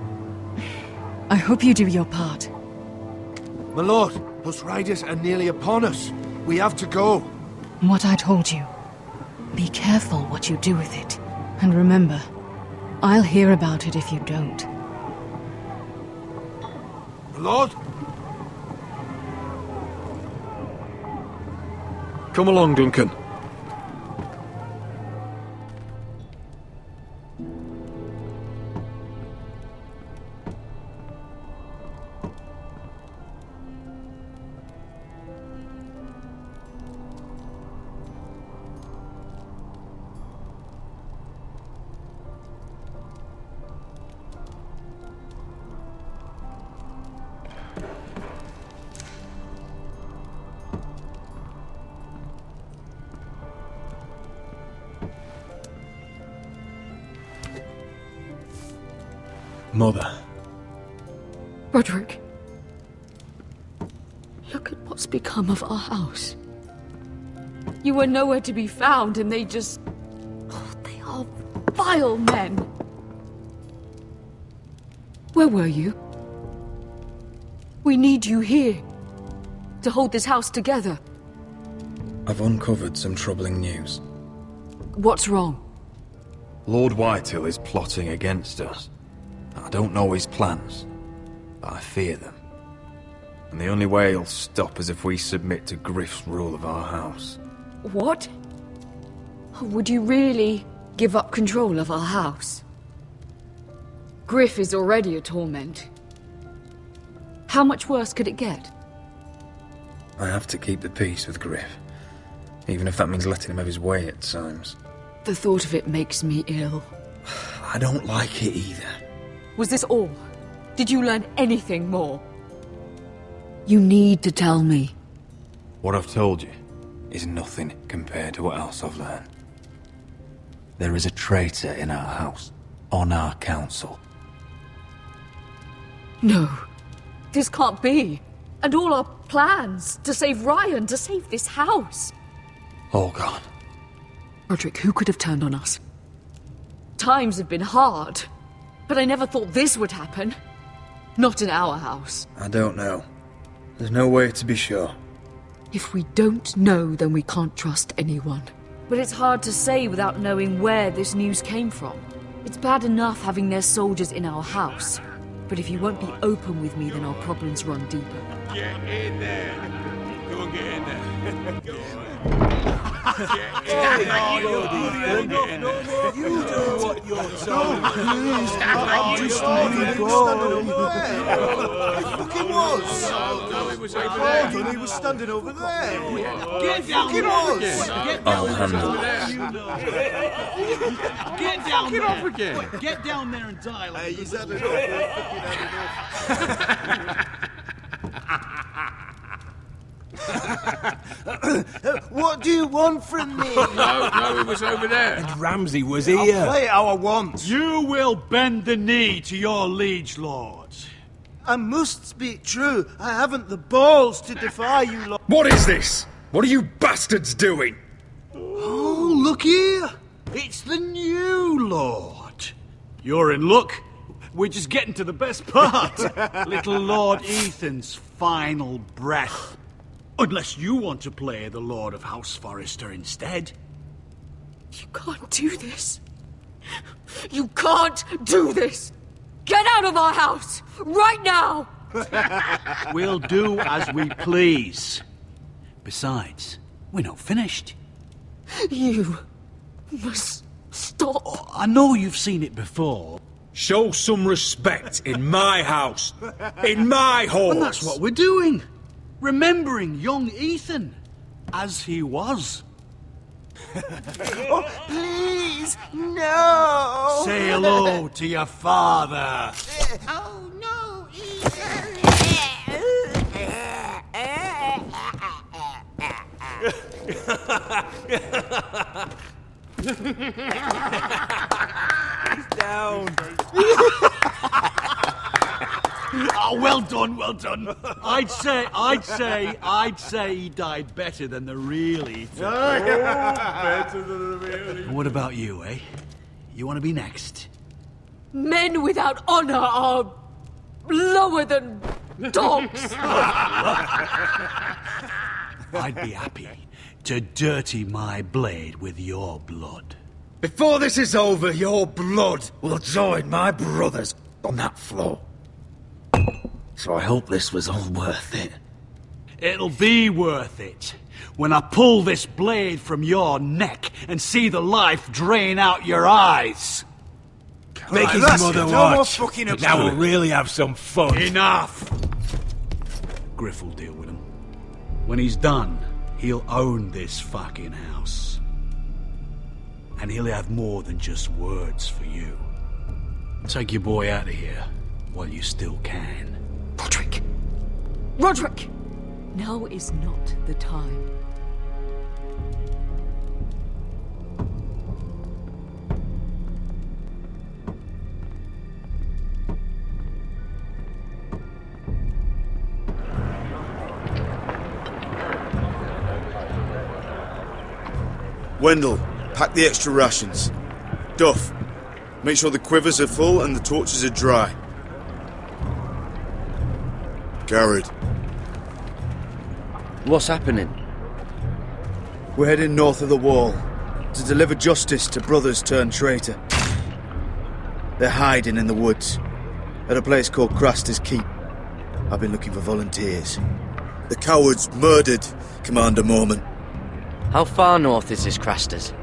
I hope you do your part. My lord, those riders are nearly upon us. We have to go. What I told you. Be careful what you do with it. And remember, I'll hear about it if you don't. My lord? Come along, Duncan. Mother. Roderick. Look at what's become of our house. You were nowhere to be found, and they just... Oh, they are vile men. Where were you? We need you here. To hold this house together. I've uncovered some troubling news. What's wrong? Lord Whitehill is plotting against us. I don't know his plans, but I fear them. And the only way he'll stop is if we submit to Griff's rule of our house. What? Would you really give up control of our house? Griff is already a torment. How much worse could it get? I have to keep the peace with Griff, even if that means letting him have his way at times. The thought of it makes me ill. I don't like it either. Was this all? Did you learn anything more? You need to tell me. What I've told you is nothing compared to what else I've learned. There is a traitor in our house, on our council. No, this can't be. And all our plans to save Ryan, to save this house. All gone. Roderick, who could have turned on us? Times have been hard. But I never thought this would happen. Not in our house. I don't know. There's no way to be sure. If we don't know, then we can't trust anyone. But it's hard to say without knowing where this news came from. It's bad enough having their soldiers in our house. But if you won't be open with me, then our problems run deeper. Get in there. Go and get in there. Go on. You do what you're told. I'm just leaving fucking was. No, he was over Hold on, he was standing over there. Get down fucking there. was. I'll handle it. Get down there. off again. Get down there and die like He's had enough. What do you want from me? No, he was over there. And Ramsay was here. I'll play how I want. You will bend the knee to your liege lord. I must speak true. I haven't the balls to defy you, lord. What is this? What are you bastards doing? Oh, look here. It's the new lord. You're in luck. We're just getting to the best part. Little Lord Ethan's final breath. Unless you want to play the Lord of House Forrester instead. You can't do this. You can't do this! Get out of our house! Right now! We'll do as we please. Besides, we're not finished. You must stop. Oh, I know you've seen it before. Show some respect in my house. In my halls. And that's what we're doing. Remembering young Ethan. As he was. Oh, please, no! Say hello to your father. Oh, no, Down. Oh, well done, well done. I'd say he died better than the real Ethan. Better than the real Ethan. What about you, eh? You want to be next? Men without honor are lower than dogs. I'd be happy to dirty my blade with your blood. Before this is over, your blood will join my brother's on that floor. So I hope this was all worth it. It'll be worth it when I pull this blade from your neck and see the life drain out your eyes. Make his mother watch. Now we'll really have some fun. Enough! Griff will deal with him. When he's done, he'll own this fucking house. And he'll have more than just words for you. Take your boy out of here while you still can. Roderick! Roderick! Now is not the time. Wendell, pack the extra rations. Duff, make sure the quivers are full and the torches are dry. Garrett. What's happening? We're heading north of the wall to deliver justice to brothers turned traitor. They're hiding in the woods at a place called Craster's Keep. I've been looking for volunteers. The cowards murdered Commander Mormon. How far north is this Craster's?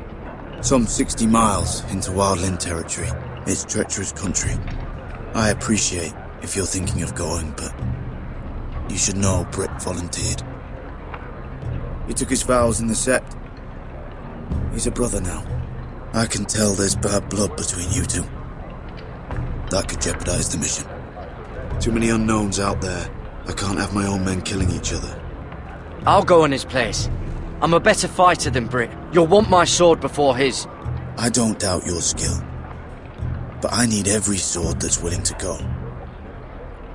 Some 60 miles into wildland territory. It's treacherous country. I appreciate if you're thinking of going, but you should know Britt volunteered. He took his vows in the Sept. He's a brother now. I can tell there's bad blood between you two. That could jeopardize the mission. Too many unknowns out there. I can't have my own men killing each other. I'll go in his place. I'm a better fighter than Britt. You'll want my sword before his. I don't doubt your skill. But I need every sword that's willing to go.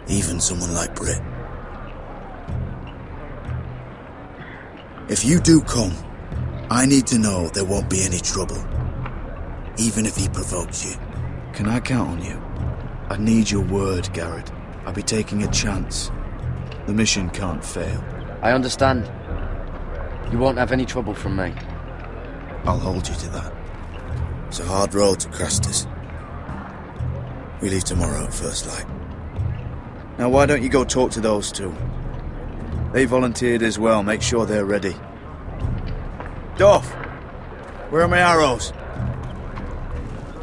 Even someone like Britt. If you do come, I need to know there won't be any trouble. Even if he provokes you. Can I count on you? I need your word, Garrett. I'll be taking a chance. The mission can't fail. I understand. You won't have any trouble from me. I'll hold you to that. It's a hard road to Craster's. We leave tomorrow at first light. Now why don't you go talk to those two? They volunteered as well. Make sure they're ready. Duff! Where are my arrows?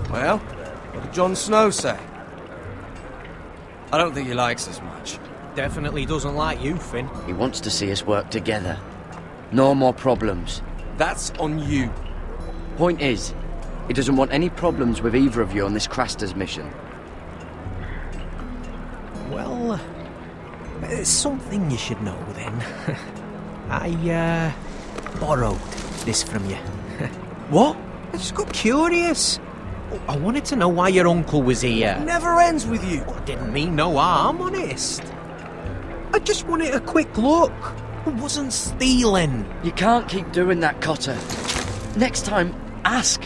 Well, what did Jon Snow say? I don't think he likes us much. Definitely doesn't like you, Finn. He wants to see us work together. No more problems. That's on you. Point is, he doesn't want any problems with either of you on this Craster's mission. Well, there's something you should know then. I, borrowed this from you. What? I just got curious. I wanted to know why your uncle was here. Never ends with you. I didn't mean no harm, honest. I just wanted a quick look. I wasn't stealing. You can't keep doing that, Cotter. Next time, ask.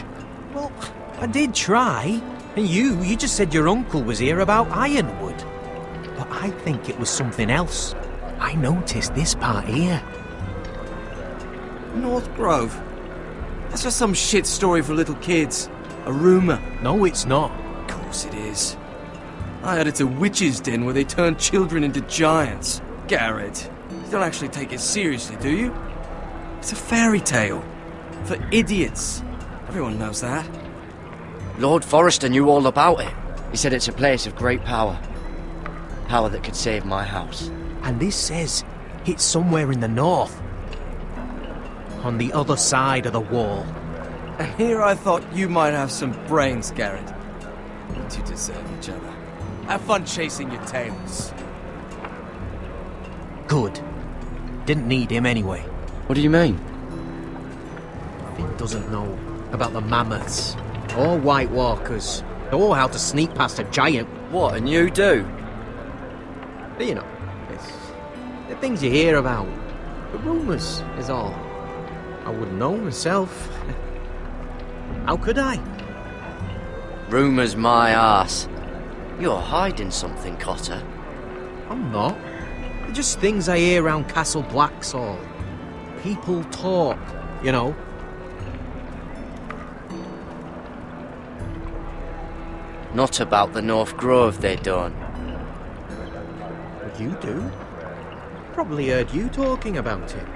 Well, I did try. And you just said your uncle was here about Ironwood. But I think it was something else. I noticed this part here. North Grove? That's just some shit story for little kids. A rumour. No, it's not. Of course it is. I heard it's a witch's den where they turn children into giants. Garrett, you don't actually take it seriously, do you? It's a fairy tale. For idiots. Everyone knows that. Lord Forrester knew all about it. He said it's a place of great power. Power that could save my house. And this says it's somewhere in the north. On the other side of the wall. And here I thought you might have some brains, Garrett. But you deserve each other. Have fun chasing your tails. Good. Didn't need him anyway. What do you mean? He doesn't know about the mammoths, or White Walkers, or how to sneak past a giant. What, and you do? But you know, it's the things you hear about. The rumours is all. I wouldn't know myself. How could I? Rumours my arse. You're hiding something, Cotter. I'm not. They're just things I hear around Castle Blacksall. People talk, you know. Not about the North Grove, they don't. But you do. Probably heard you talking about it.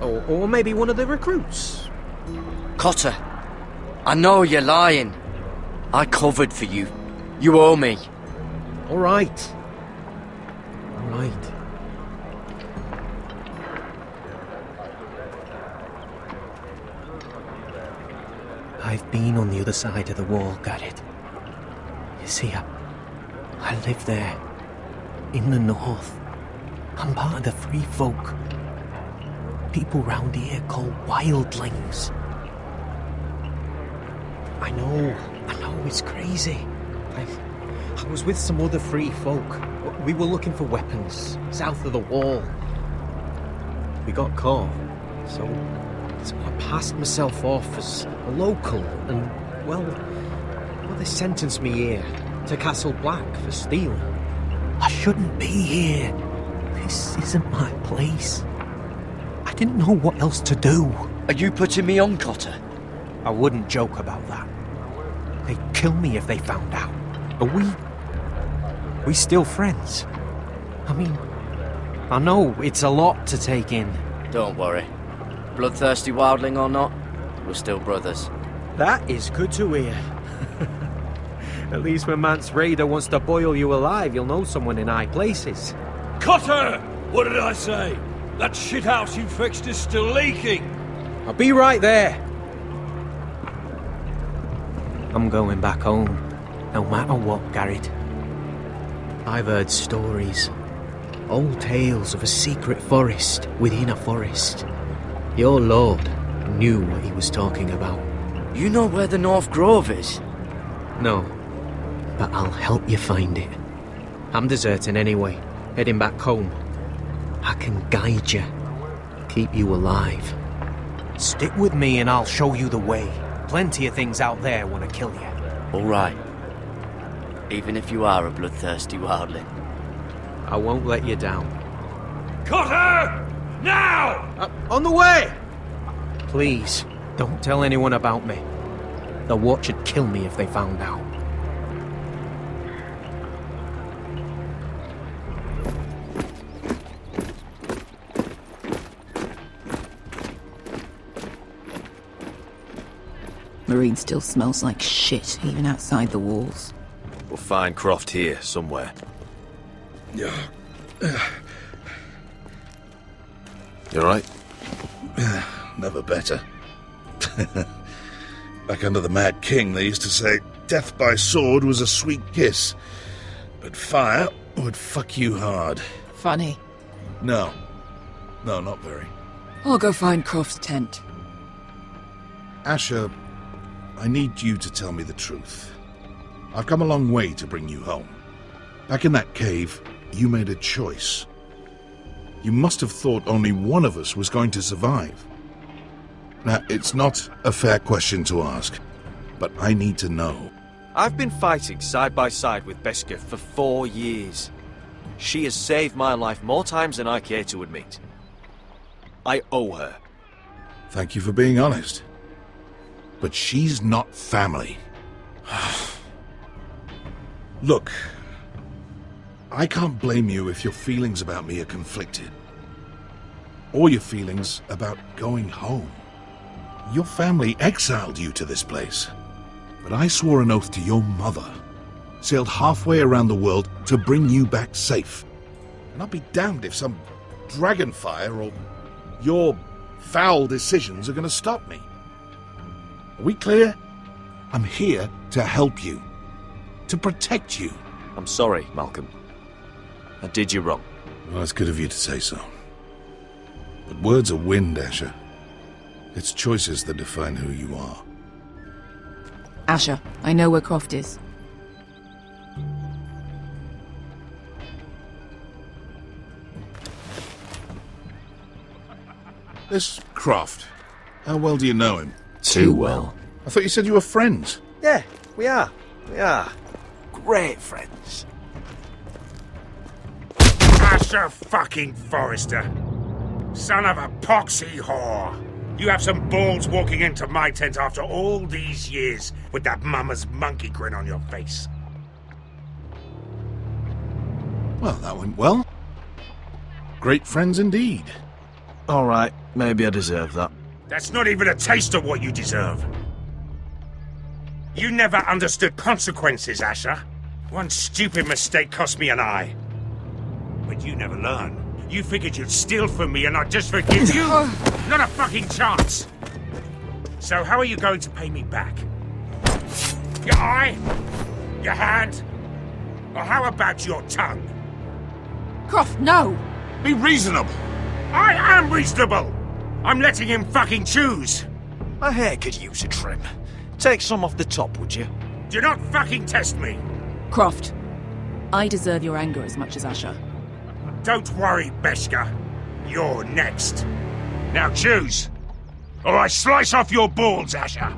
Or maybe one of the recruits. Cotter, I know you're lying. I covered for you. You owe me. All right. All right. I've been on the other side of the wall, Garrett. You see, I live there. In the north. I'm part of the free folk. People round here call wildlings. I know it's crazy. I was with some other free folk. We were looking for weapons south of the wall. We got caught, so I passed myself off as a local, and well, they sentenced me here to Castle Black for stealing. I shouldn't be here. This isn't my place. I didn't know what else to do. Are you putting me on, Cotter? I wouldn't joke about that. They'd kill me if they found out. But we still friends. I mean, I know it's a lot to take in. Don't worry. Bloodthirsty wildling or not, we're still brothers. That is good to hear. At least when Mance Raider wants to boil you alive, you'll know someone in high places. Cotter! What did I say? That shithouse you fixed is still leaking! I'll be right there. I'm going back home, no matter what, Garrett. I've heard stories. Old tales of a secret forest within a forest. Your lord knew what he was talking about. You know where the North Grove is? No, but I'll help you find it. I'm deserting anyway, heading back home. I can guide you, keep you alive. Stick with me and I'll show you the way. Plenty of things out there want to kill you. All right. Even if you are a bloodthirsty wildling. I won't let you down. Cotter! Now! On the way! Please, don't tell anyone about me. The watch would kill me if they found out. Marine still smells like shit, even outside the walls. We'll find Croft here, somewhere. Yeah. You alright? Never better. Back under the Mad King, they used to say death by sword was a sweet kiss, but fire would fuck you hard. Funny. No, not very. I'll go find Croft's tent. Asher, I need you to tell me the truth. I've come a long way to bring you home. Back in that cave, you made a choice. You must have thought only one of us was going to survive. Now, it's not a fair question to ask, but I need to know. I've been fighting side by side with Beskha for 4 years. She has saved my life more times than I care to admit. I owe her. Thank you for being honest. But she's not family. Look, I can't blame you if your feelings about me are conflicted. Or your feelings about going home. Your family exiled you to this place. But I swore an oath to your mother. Sailed halfway around the world to bring you back safe. And I'll be damned if some dragonfire or your foul decisions are going to stop me. Are we clear? I'm here to help you. To protect you. I'm sorry, Malcolm. I did you wrong. Well, it's good of you to say so. But words are wind, Asher. It's choices that define who you are. Asher, I know where Croft is. This Croft, how well do you know him? Too well. I thought you said you were friends. Yeah, we are. We are. Great friends. Asher fucking Forrester. Son of a poxy whore. You have some balls walking into my tent after all these years with that mama's monkey grin on your face. Well, that went well. Great friends indeed. All right, maybe I deserve that. That's not even a taste of what you deserve. You never understood consequences, Asher. One stupid mistake cost me an eye. But you never learn. You figured you'd steal from me and I'd just forgive you? Not a fucking chance! So how are you going to pay me back? Your eye? Your hand? Or how about your tongue? Croft, no! Be reasonable! I am reasonable! I'm letting him fucking choose! My hair could use a trim. Take some off the top, would you? Do not fucking test me! Croft, I deserve your anger as much as Asher. Don't worry, Beskha. You're next. Now choose, or I slice off your balls, Asher.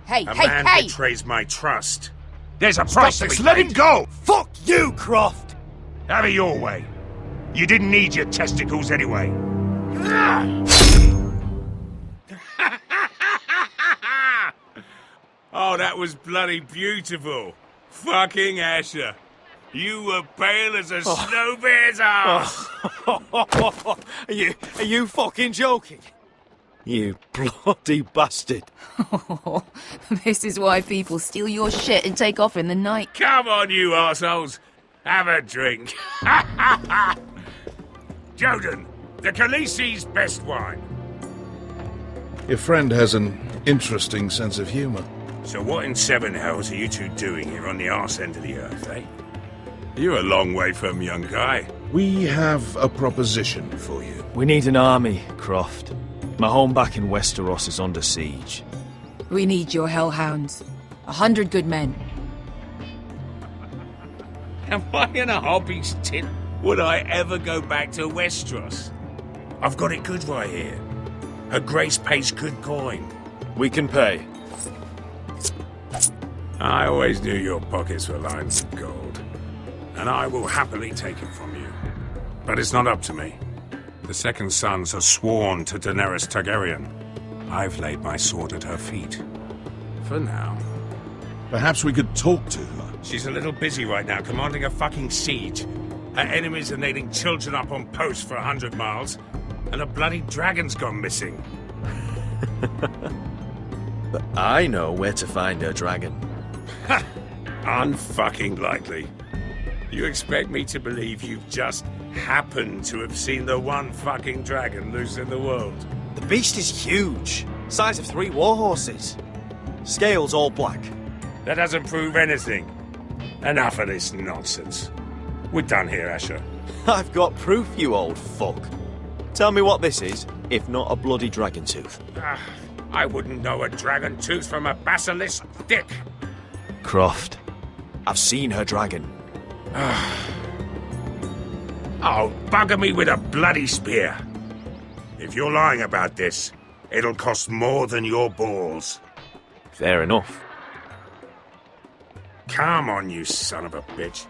Hey, A man betrays my trust. There's a price to be paid. Let him go! Fuck you, Croft! Have it your way. You didn't need your testicles anyway. Oh, that was bloody beautiful. Fucking Asher. You were pale as a snow bear's ass. Are you fucking joking? You bloody bastard. This is why people steal your shit and take off in the night. Come on, you assholes. Have a drink. Joden, the Khaleesi's best wine. Your friend has an interesting sense of humor. So what in seven hells are you two doing here on the arse end of the earth, eh? You're a long way from, young guy. We have a proposition for you. We need an army, Croft. My home back in Westeros is under siege. We need your hellhounds. 100 good men. Am I in a hobby's tin? Would I ever go back to Westeros? I've got it good right here. Her Grace pays good coin. We can pay. I always knew your pockets were lined with gold, and I will happily take it from you. But it's not up to me. The second sons are sworn to Daenerys Targaryen. I've laid my sword at her feet. For now. Perhaps we could talk to her. She's a little busy right now, commanding a fucking siege. Her enemies are nailing children up on posts for 100 miles, and a bloody dragon's gone missing. But I know where to find her dragon. Ha! Unfucking likely. You expect me to believe you've just happened to have seen the one fucking dragon loose in the world? The beast is huge. Size of 3 warhorses. Scales all black. That doesn't prove anything. Enough of this nonsense. We're done here, Asher. I've got proof, you old fuck. Tell me what this is, if not a bloody dragon tooth. I wouldn't know a dragon tooth from a basilisk dick. Croft, I've seen her dragon. Oh, bugger me with a bloody spear. If you're lying about this, it'll cost more than your balls. Fair enough. Come on, you son of a bitch.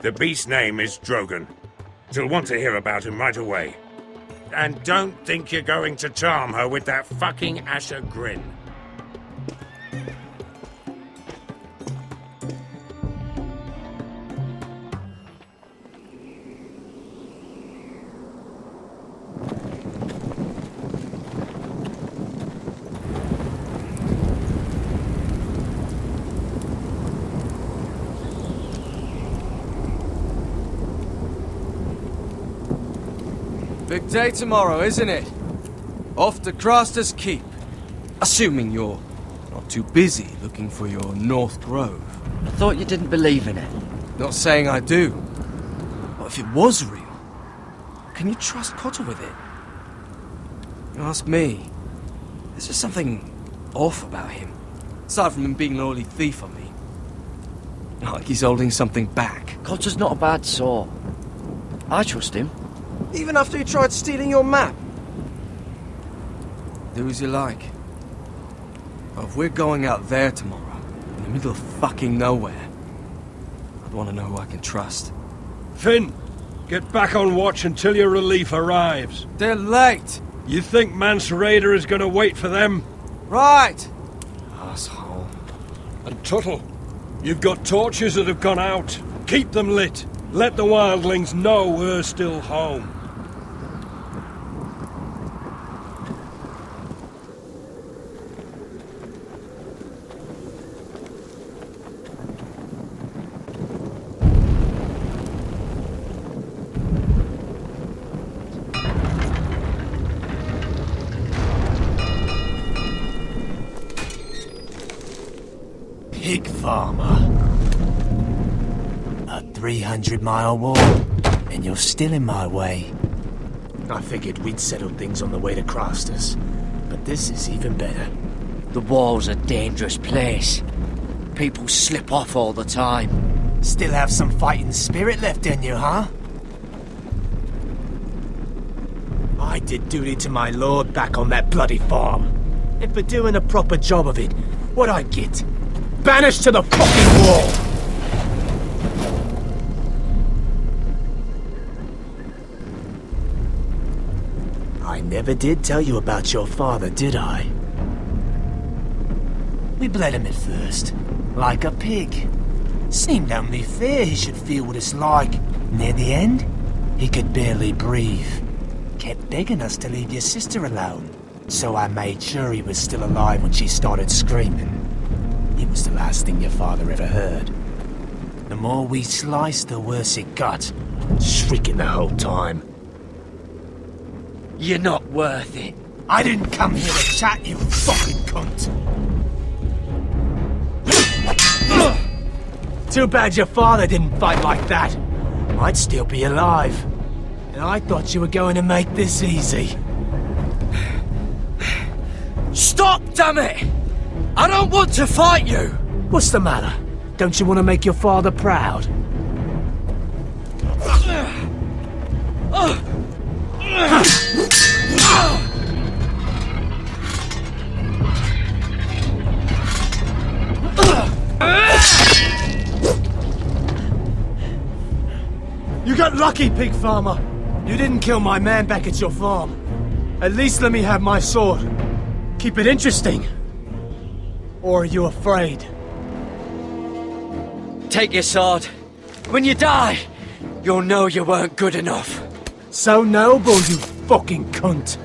The beast's name is Drogon. She'll want to hear about him right away. And don't think you're going to charm her with that fucking Asher grin. Big day tomorrow, isn't it? Off to Craster's Keep. Assuming you're not too busy looking for your North Grove. I thought you didn't believe in it. Not saying I do. But if it was real, can you trust Cotter with it? You ask me, there's just something off about him. Aside from him being an early thief, I mean. Like he's holding something back. Cotter's not a bad sort. I trust him. Even after he tried stealing your map? Do as you like. But if we're going out there tomorrow, in the middle of fucking nowhere, I'd want to know who I can trust. Finn, get back on watch until your relief arrives. They're late! You think Mance Rayder is going to wait for them? Right! Asshole. And Tuttle, you've got torches that have gone out. Keep them lit. Let the wildlings know we're still home. Pig farmer. A 300-mile wall, and you're still in my way. I figured we'd settled things on the way to Craster's, but this is even better. The wall's a dangerous place. People slip off all the time. Still have some fighting spirit left in you, huh? I did duty to my lord back on that bloody farm. And for doing a proper job of it, what'd I get? Banished to the fucking wall! I never did tell you about your father, did I? We bled him at first, like a pig. Seemed only fair he should feel what it's like. Near the end, he could barely breathe. Kept begging us to leave your sister alone, so I made sure he was still alive when she started screaming. It was the last thing your father ever heard. The more we sliced, the worse it got. Shrieking the whole time. You're not worth it. I didn't come here to chat, you fucking cunt. Too bad your father didn't fight like that. I'd still be alive. And I thought you were going to make this easy. Stop, damn it! I don't want to fight you! What's the matter? Don't you want to make your father proud? You got lucky, pig farmer. You didn't kill my man back at your farm. At least let me have my sword. Keep it interesting. Or are you afraid? Take your sword. When you die, you'll know you weren't good enough. So noble, you fucking cunt.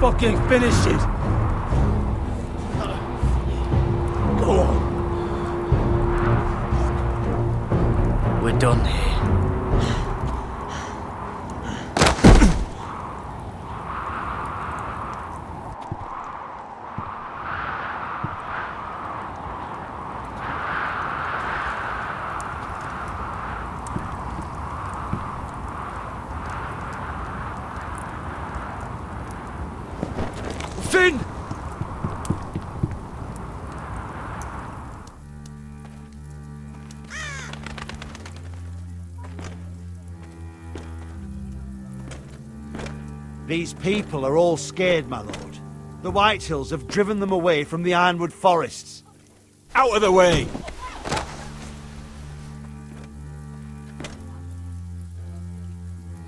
fucking finish it! Go on. We're done here. Finn! These people are all scared, my lord. The Whitehills have driven them away from the Ironwood forests. Out of the way!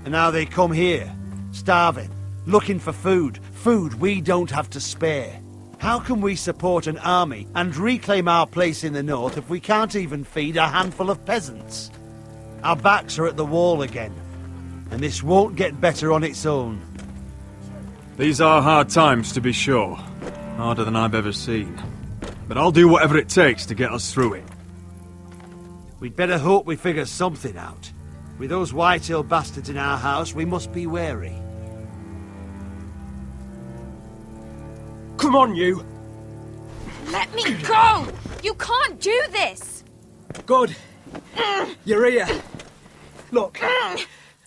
And now they come here, starving, looking for food. Food we don't have to spare. How can we support an army and reclaim our place in the north if we can't even feed a handful of peasants? Our backs are at the wall again, and this won't get better on its own. These are hard times, to be sure. Harder than I've ever seen. But I'll do whatever it takes to get us through it. We'd better hope we figure something out. With those Whitehill bastards in our house, we must be wary. Come on, you! Let me go! You can't do this! Good. You're here. Look.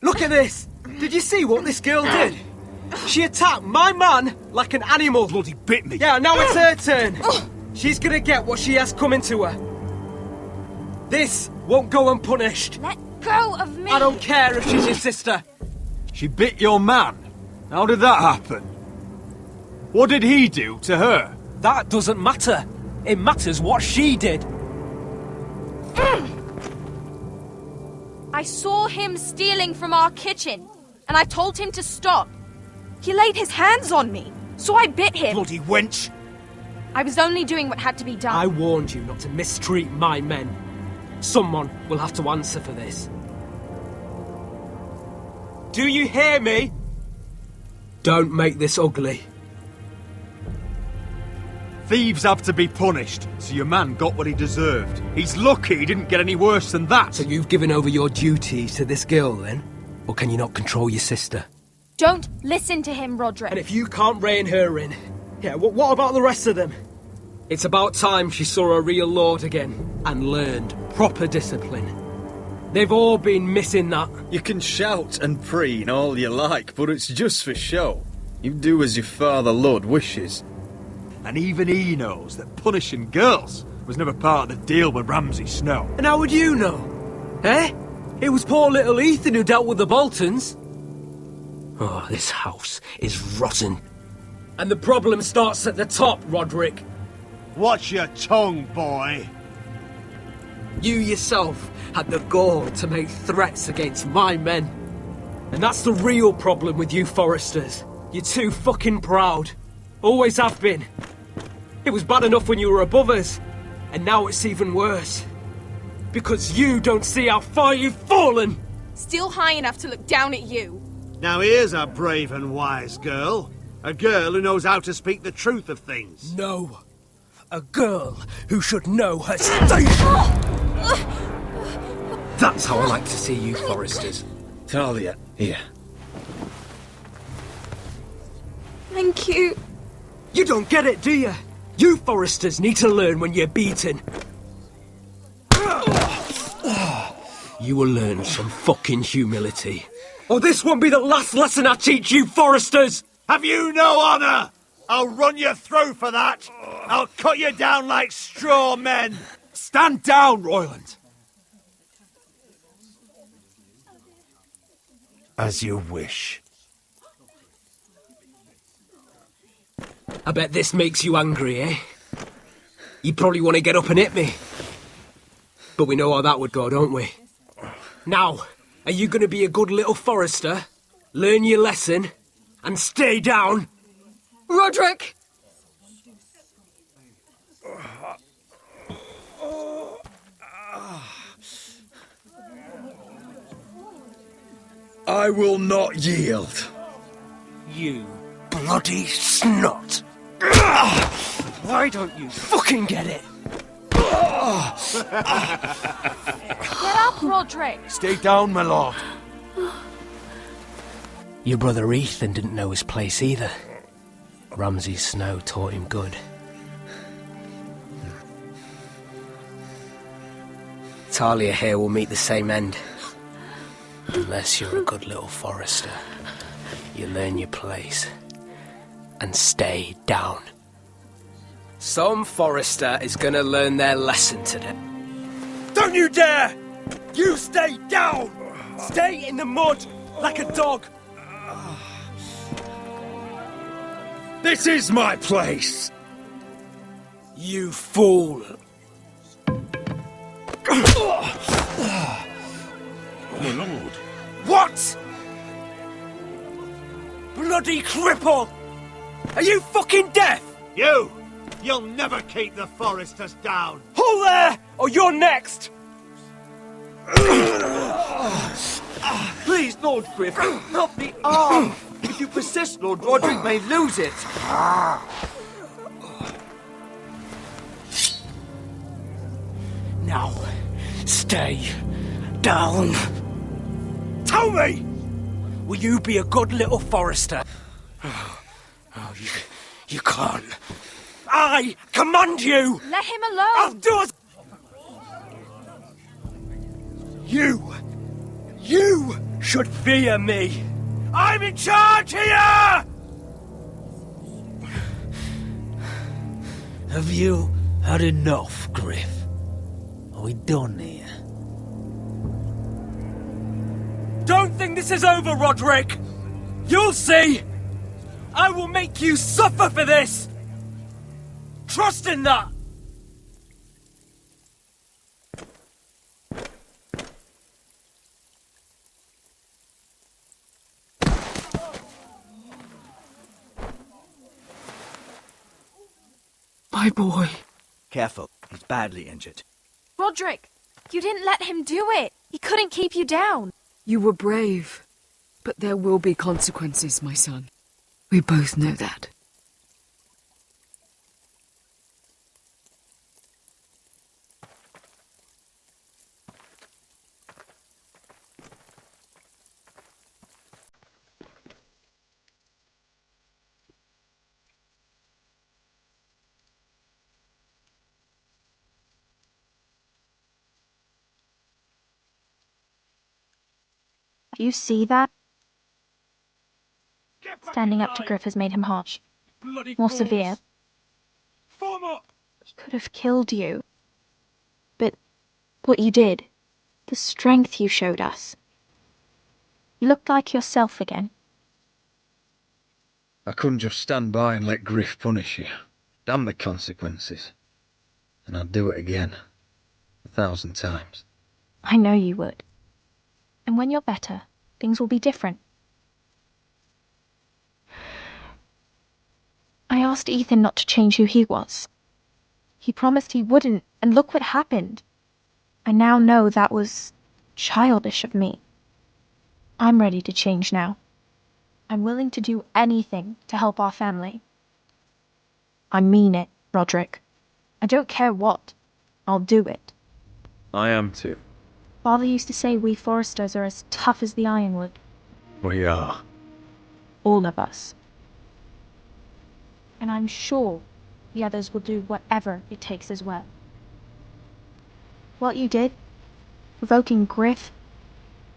Look at this! Did you see what this girl did? She attacked my man like an animal. Bloody bit me. Yeah, now it's her turn. She's gonna get what she has coming to her. This won't go unpunished. Let go of me! I don't care if she's your sister. She bit your man. How did that happen? What did he do to her? That doesn't matter. It matters what she did. I saw him stealing from our kitchen, and I told him to stop. He laid his hands on me, so I bit him. Bloody wench! I was only doing what had to be done. I warned you not to mistreat my men. Someone will have to answer for this. Do you hear me? Don't make this ugly. Thieves have to be punished, so your man got what he deserved. He's lucky he didn't get any worse than that. So you've given over your duties to this girl, then? Or can you not control your sister? Don't listen to him, Roderick. And if you can't rein her in, yeah, what about the rest of them? It's about time she saw a real lord again and learned proper discipline. They've all been missing that. You can shout and preen all you like, but it's just for show. You do as your father Lord wishes. And even he knows that punishing girls was never part of the deal with Ramsay Snow. And how would you know? Eh? It was poor little Ethan who dealt with the Boltons. Oh, this house is rotten. And the problem starts at the top, Roderick. Watch your tongue, boy. You yourself had the gall to make threats against my men. And that's the real problem with you Foresters. You're too fucking proud. Always have been. It was bad enough when you were above us, and now it's even worse. Because you don't see how far you've fallen! Still high enough to look down at you. Now here's a brave and wise girl. A girl who knows how to speak the truth of things. No. A girl who should know her station! That's how I like to see you Foresters. Talia, here. Thank you. You don't get it, do you? You Foresters need to learn when you're beaten. You will learn some fucking humility. Or this won't be the last lesson I teach you Foresters! Have you no honour? I'll run your throat for that. I'll cut you down like straw men. Stand down, Royland. As you wish. I bet this makes you angry, eh? You probably want to get up and hit me. But we know how that would go, don't we? Now, are you going to be a good little Forester, learn your lesson, and stay down? Roderick! I will not yield. You bloody snot! Why don't you fucking get it? Get up, Roderick! Stay down, my lord. Your brother Ethan didn't know his place either. Ramsay's snow taught him good. Talia here will meet the same end. Unless you're a good little forester. You learn your place. And stay down. Some forester is gonna learn their lesson today. Don't you dare! You stay down! Stay in the mud like a dog! This is my place! You fool! My lord. What? Bloody cripple! Are you fucking deaf? You'll never keep the foresters down! Hold there, or you're next! Please, Lord Griff, not the arm! If you persist, Lord Roderick may lose it! Now, stay down. Tell me! Will you be a good little forester? Oh, you can't. I command you! Let him alone! I'll do as... You should fear me! I'm in charge here! Have you had enough, Griff? Are we done here? Don't think this is over, Roderick! You'll see! I will make you suffer for this! Trust in that! My boy. Careful, he's badly injured. Roderick, you didn't let him do it. He couldn't keep you down. You were brave, but there will be consequences, my son. We both know that. Do you see that? Standing up to Griff has made him harsh. More severe. He could have killed you. But what you did, the strength you showed us. You looked like yourself again. I couldn't just stand by and let Griff punish you. Damn the consequences. And I'd do it again. 1,000 times. I know you would. And when you're better, things will be different. I asked Ethan not to change who he was. He promised he wouldn't, and look what happened. I now know that was childish of me. I'm ready to change now. I'm willing to do anything to help our family. I mean it, Roderick. I don't care what. I'll do it. I am too. Father used to say we foresters are as tough as the ironwood. We are. All of us. And I'm sure the others will do whatever it takes as well. What you did, provoking Griff,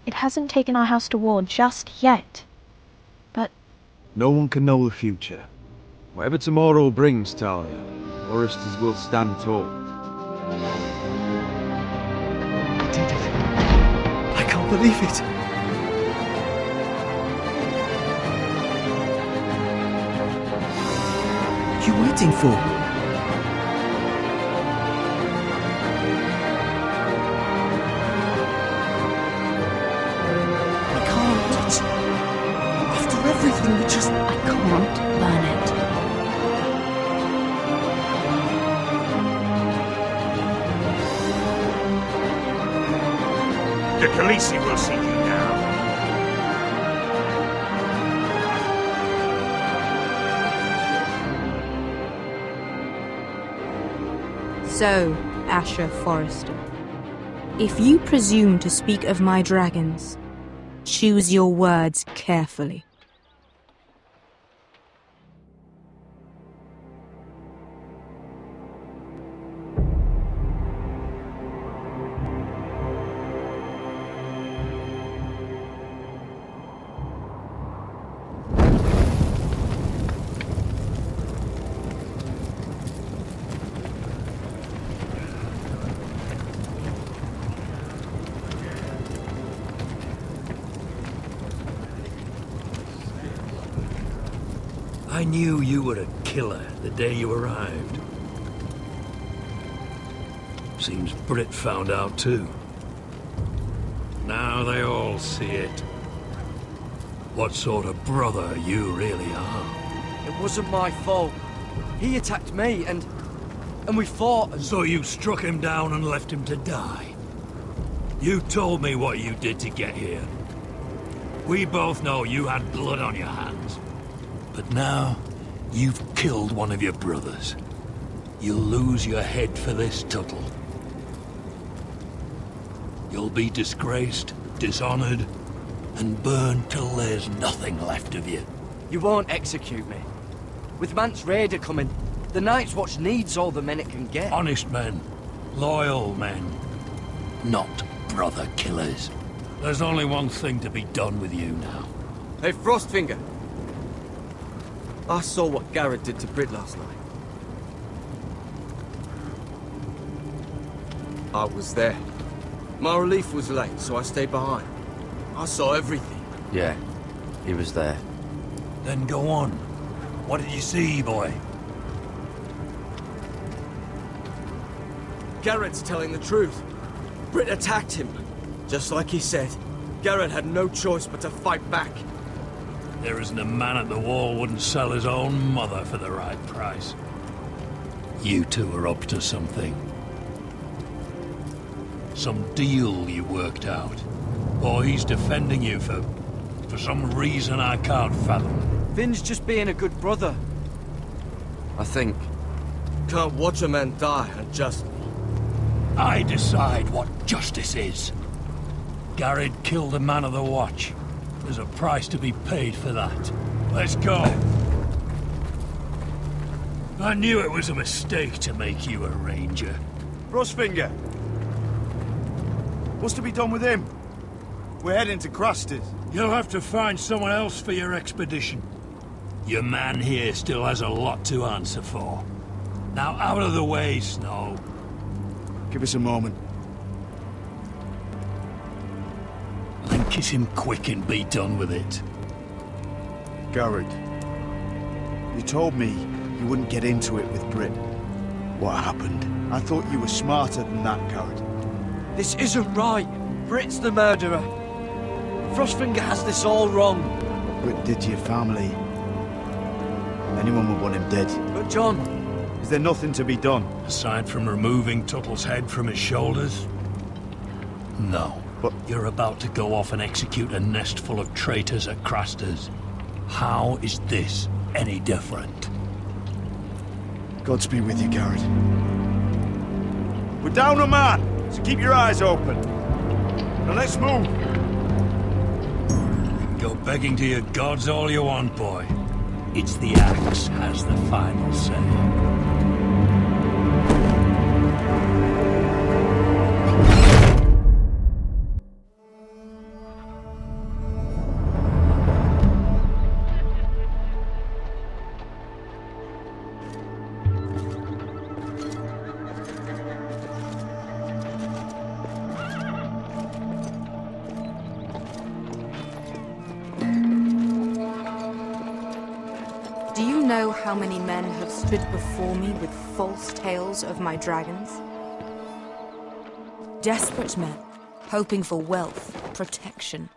it hasn't taken our house to war just yet. But No one can know the future. Whatever tomorrow brings, Talia, foresters will stand tall. I did it. I can't believe it. What are you waiting for? I can't. After everything we just... I can't burn it. The Khaleesi will see you now. So, Asher Forrester, if you presume to speak of my dragons, choose your words carefully. I knew you were a killer the day you arrived. Seems Brit found out too. Now they all see it. What sort of brother you really are. It wasn't my fault. He attacked me and we fought and... So you struck him down and left him to die? You told me what you did to get here. We both know you had blood on your hands. But now, you've killed one of your brothers. You'll lose your head for this, Tuttle. You'll be disgraced, dishonored, and burned till there's nothing left of you. You won't execute me. With Mance Raider coming, the Night's Watch needs all the men it can get. Honest men, loyal men, not brother killers. There's only one thing to be done with you now. Hey, Frostfinger. I saw what Garrett did to Brit last night. I was there. My relief was late, so I stayed behind. I saw everything. Yeah, he was there. Then go on. What did you see, boy? Garrett's telling the truth. Brit attacked him. Just like he said, Garrett had no choice but to fight back. There isn't a man at the wall wouldn't sell his own mother for the right price. You two are up to something. Some deal you worked out. Or he's defending you for some reason I can't fathom. Finn's just being a good brother. I think. Can't watch a man die unjustly. I decide what justice is. Garrett killed a man of the watch. There's a price to be paid for that. Let's go. I knew it was a mistake to make you a ranger. Frostfinger. What's to be done with him? We're heading to Craster's. You'll have to find someone else for your expedition. Your man here still has a lot to answer for. Now out of the way, Snow. Give us a moment. Then kiss him quick and be done with it. Garrett, you told me you wouldn't get into it with Brit. What happened? I thought you were smarter than that, Garrett. This isn't right. Brit's the murderer. Frostfinger has this all wrong. Brit did to your family. Anyone would want him dead. But John... Is there nothing to be done? Aside from removing Tuttle's head from his shoulders? No. But you're about to go off and execute a nest full of traitors at Craster's. How is this any different? Godspeed with you, Garrett. We're down a man, so keep your eyes open. Now let's move. You can go begging to your gods all you want, boy. It's the axe has the final say. How many men have stood before me with false tales of my dragons? Desperate men, hoping for wealth, protection.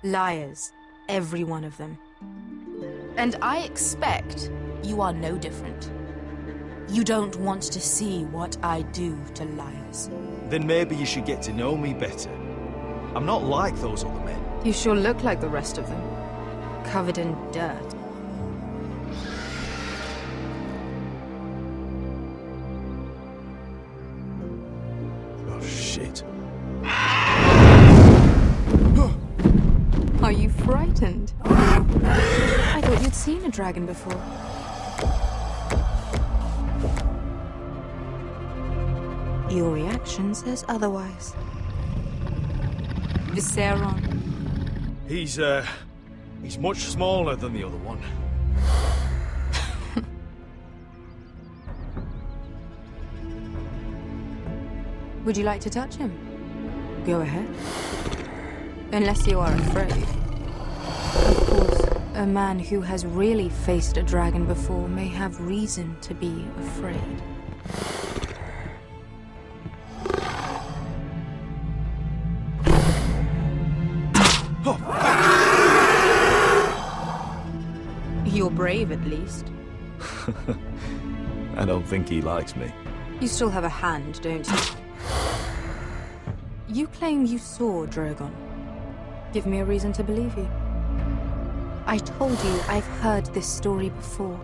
Liars, every one of them. And I expect you are no different. You don't want to see what I do to liars. Then maybe you should get to know me better. I'm not like those other men. You sure look like the rest of them. Covered in dirt. frightened. I thought you'd seen a dragon before. Your reaction says otherwise. Visceron. He's much smaller than the other one. Would you like to touch him? Go ahead. Unless you are afraid. Of course, a man who has really faced a dragon before may have reason to be afraid. You're brave, at least. I don't think he likes me. You still have a hand, don't you? You claim you saw Drogon. Give me a reason to believe you. I told you I've heard this story before.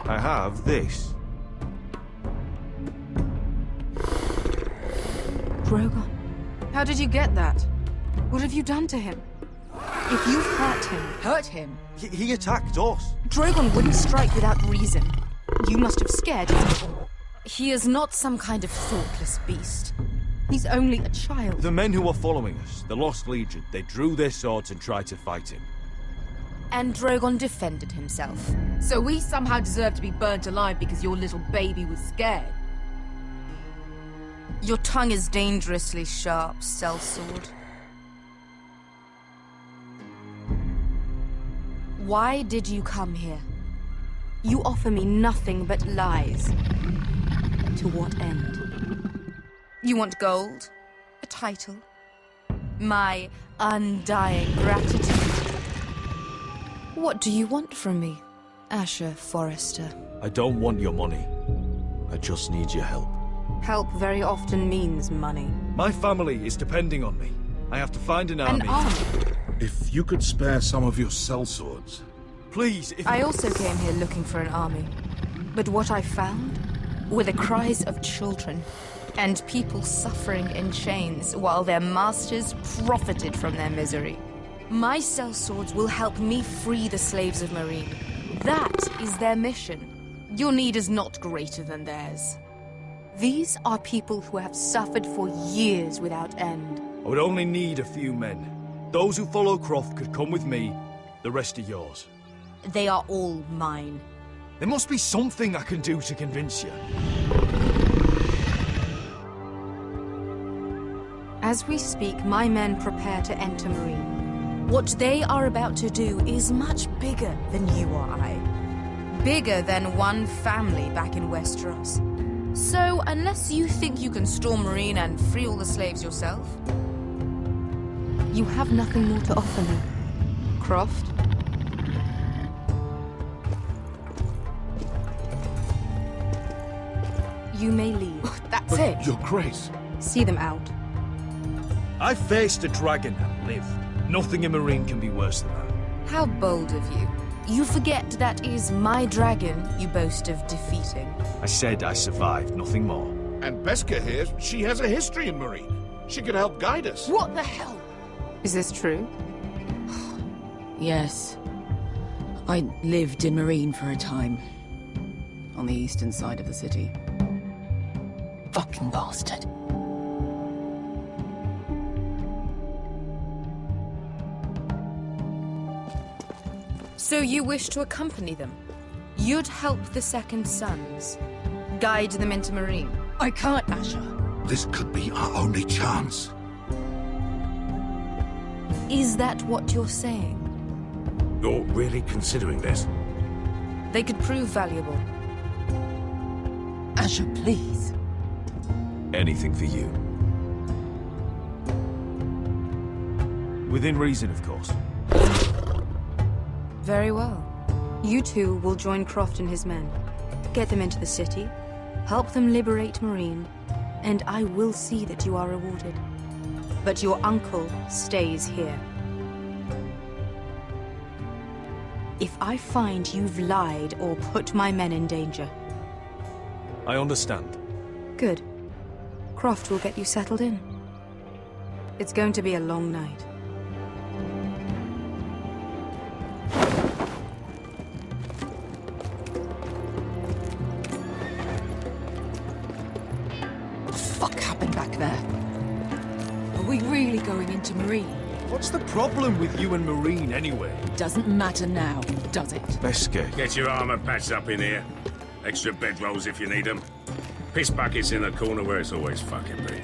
I have this. Drogon. How did you get that? What have you done to him? If you've hurt him... Hurt him? He attacked us. Drogon wouldn't strike without reason. You must have scared him. He is not some kind of thoughtless beast. He's only a child. The men who were following us, the Lost Legion, they drew their swords and tried to fight him. And Drogon defended himself. So we somehow deserve to be burnt alive because your little baby was scared? Your tongue is dangerously sharp, sellsword. Why did you come here? You offer me nothing but lies. To what end? You want gold? A title? My undying gratitude? What do you want from me, Asher Forrester? I don't want your money. I just need your help. Help very often means money. My family is depending on me. I have to find an army. An army? If you could spare some of your sellswords. Please, if... I also came here looking for an army. But what I found were the cries of children and people suffering in chains while their masters profited from their misery. My sellswords will help me free the slaves of Mhyre. That is their mission. Your need is not greater than theirs. These are people who have suffered for years without end. I would only need a few men. Those who follow Croft could come with me. The rest are yours. They are all mine. There must be something I can do to convince you. As we speak, my men prepare to enter Mhyre. What they are about to do is much bigger than you or I. Bigger than one family back in Westeros. So, unless you think you can storm Mhyre and free all the slaves yourself, you have nothing more to offer me. Croft? You may leave. That's it. Your Grace. See them out. I faced a dragon and lived. Nothing in Mhyre can be worse than that. How bold of you. You forget that is my dragon you boast of defeating. I said I survived, nothing more. And Beskha here, she has a history in Mhyre. She could help guide us. What the hell? Is this true? Yes. I lived in Mhyre for a time. On the eastern side of the city. Fucking bastard. So you wish to accompany them? You'd help the Second Sons. Guide them into Mhyre. I can't, Asher. This could be our only chance. Is that what you're saying? You're really considering this? They could prove valuable. Asher, please. Anything for you. Within reason, of course. Very well. You two will join Croft and his men. Get them into the city, help them liberate Mhyre, and I will see that you are rewarded. But your uncle stays here. If I find you've lied or put my men in danger... I understand. Good. Croft will get you settled in. It's going to be a long night. going into Marine. What's the problem with you and Marine, anyway? Doesn't matter now, does it? Beskir. Get your armor patched up in here. Extra bedrolls if you need them. Piss buckets in the corner where it's always fucking been.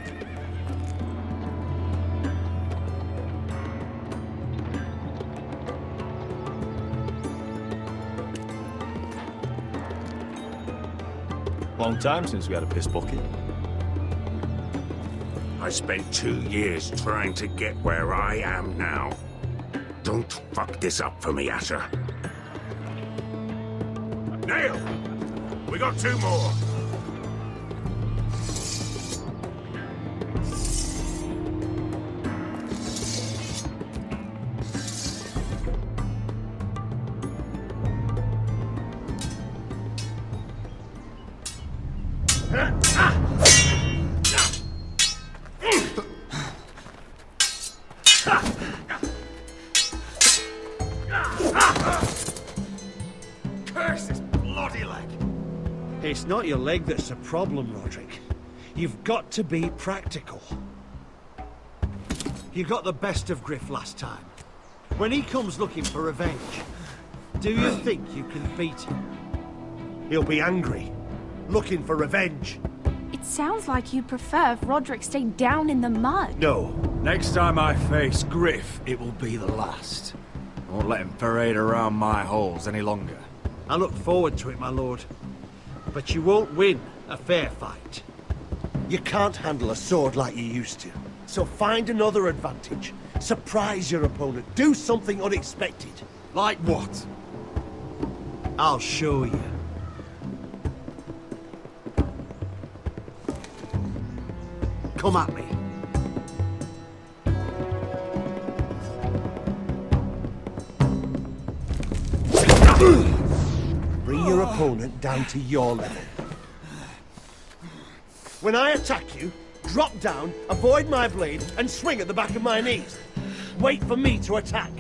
Long time since we had a piss bucket. I spent 2 years trying to get where I am now. Don't fuck this up for me, Asher. Nail! We got 2 more. It's not your leg that's a problem, Roderick. You've got to be practical. You got the best of Griff last time. When he comes looking for revenge, do you think you can beat him? He'll be angry, looking for revenge. It sounds like you'd prefer if Roderick stayed down in the mud. No. Next time I face Griff, it will be the last. I won't let him parade around my halls any longer. I look forward to it, my lord. But you won't win a fair fight. You can't handle a sword like you used to. So find another advantage. Surprise your opponent. Do something unexpected. Like what? I'll show you. Come at me. Bring your opponent down to your level. When I attack you, drop down, avoid my blade, and swing at the back of my knees. Wait for me to attack.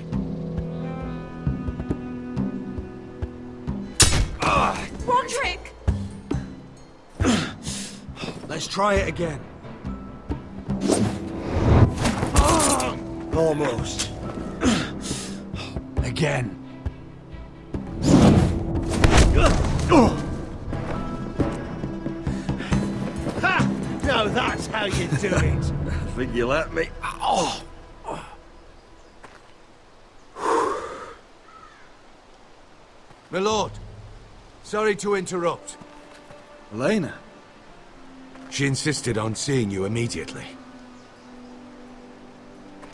Roderick! Let's try it again. Almost. Again. Ha! Now that's how you do it. I think you let me. Oh! My lord, sorry to interrupt. Elena? She insisted on seeing you immediately.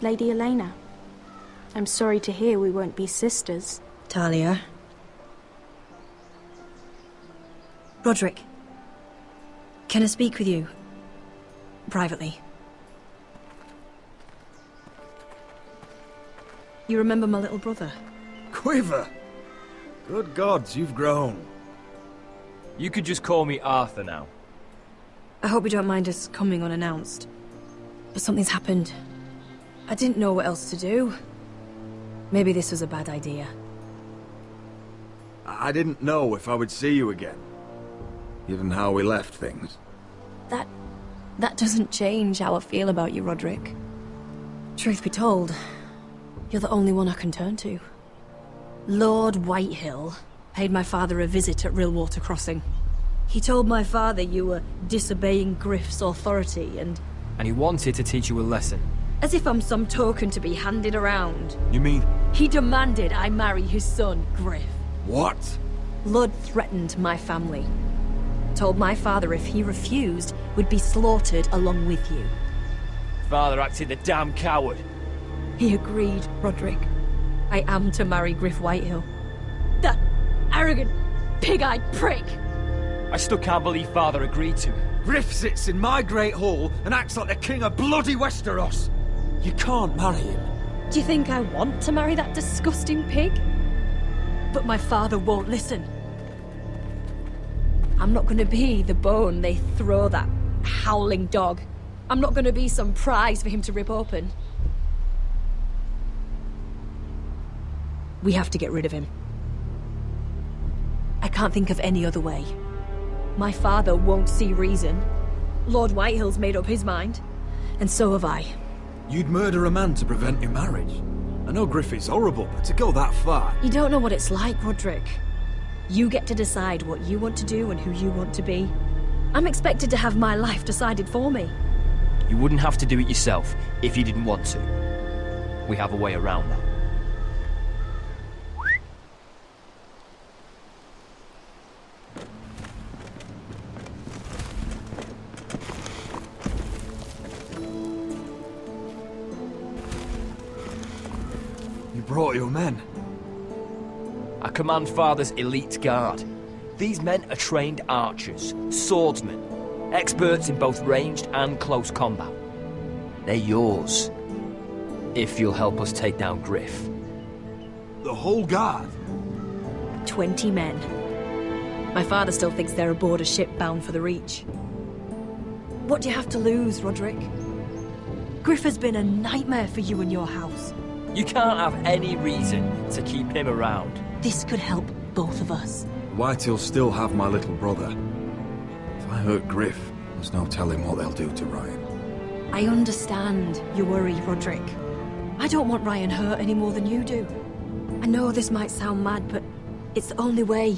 Lady Elena, I'm sorry to hear we won't be sisters. Talia. Roderick. Can I speak with you? Privately. You remember my little brother? Quiver! Good gods, you've grown. You could just call me Arthur now. I hope you don't mind us coming unannounced. But something's happened. I didn't know what else to do. Maybe this was a bad idea. I didn't know if I would see you again, given how we left things. That doesn't change how I feel about you, Roderick. Truth be told, you're the only one I can turn to. Lord Whitehill paid my father a visit at Rillwater Crossing. He told my father you were disobeying Griff's authority and he wanted to teach you a lesson. as if I'm some token to be handed around. You mean... He demanded I marry his son, Griff. What? Lord threatened my family. Told my father if he refused, we'd be slaughtered along with you. Father acted the damn coward. He agreed, Roderick. I am to marry Griff Whitehill. That arrogant, pig-eyed prick! I still can't believe Father agreed to. Griff sits in my great hall and acts like the king of bloody Westeros. You can't marry him. Do you think I want to marry that disgusting pig? But my father won't listen. I'm not gonna be the bone they throw that howling dog. I'm not gonna be some prize for him to rip open. We have to get rid of him. I can't think of any other way. My father won't see reason. Lord Whitehill's made up his mind, and so have I. You'd murder a man to prevent your marriage. I know Griffith's horrible, but to go that far... You don't know what it's like, Roderick. You get to decide what you want to do and who you want to be. I'm expected to have my life decided for me. You wouldn't have to do it yourself if you didn't want to. We have a way around that. You brought your men. I command Father's elite guard. These men are trained archers, swordsmen, experts in both ranged and close combat. They're yours, if you'll help us take down Griff. The whole guard? 20 men. My father still thinks they're aboard a ship bound for the Reach. What do you have to lose, Roderick? Griff has been a nightmare for you and your house. You can't have any reason to keep him around. This could help both of us. Whitehill'll still have my little brother. If I hurt Griff, there's no telling what they'll do to Ryan. I understand your worry, Roderick. I don't want Ryan hurt any more than you do. I know this might sound mad, but it's the only way.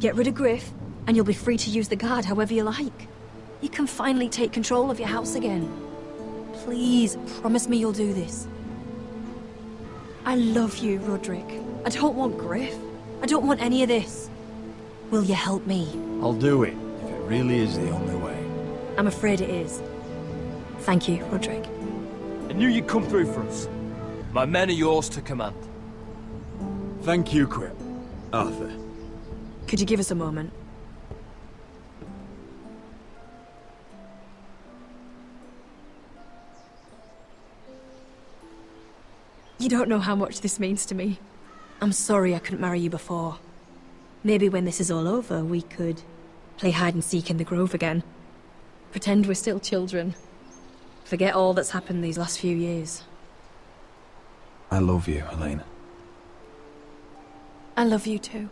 Get rid of Griff, and you'll be free to use the guard however you like. You can finally take control of your house again. Please, promise me you'll do this. I love you, Roderick. I don't want Griff. I don't want any of this. Will you help me? I'll do it, if it really is the only way. I'm afraid it is. Thank you, Roderick. I knew you'd come through for us. My men are yours to command. Thank you, Quip. Arthur. Could you give us a moment? You don't know how much this means to me. I'm sorry I couldn't marry you before. Maybe when this is all over, we could play hide and seek in the grove again. Pretend we're still children. Forget all that's happened these last few years. I love you, Helena. I love you too.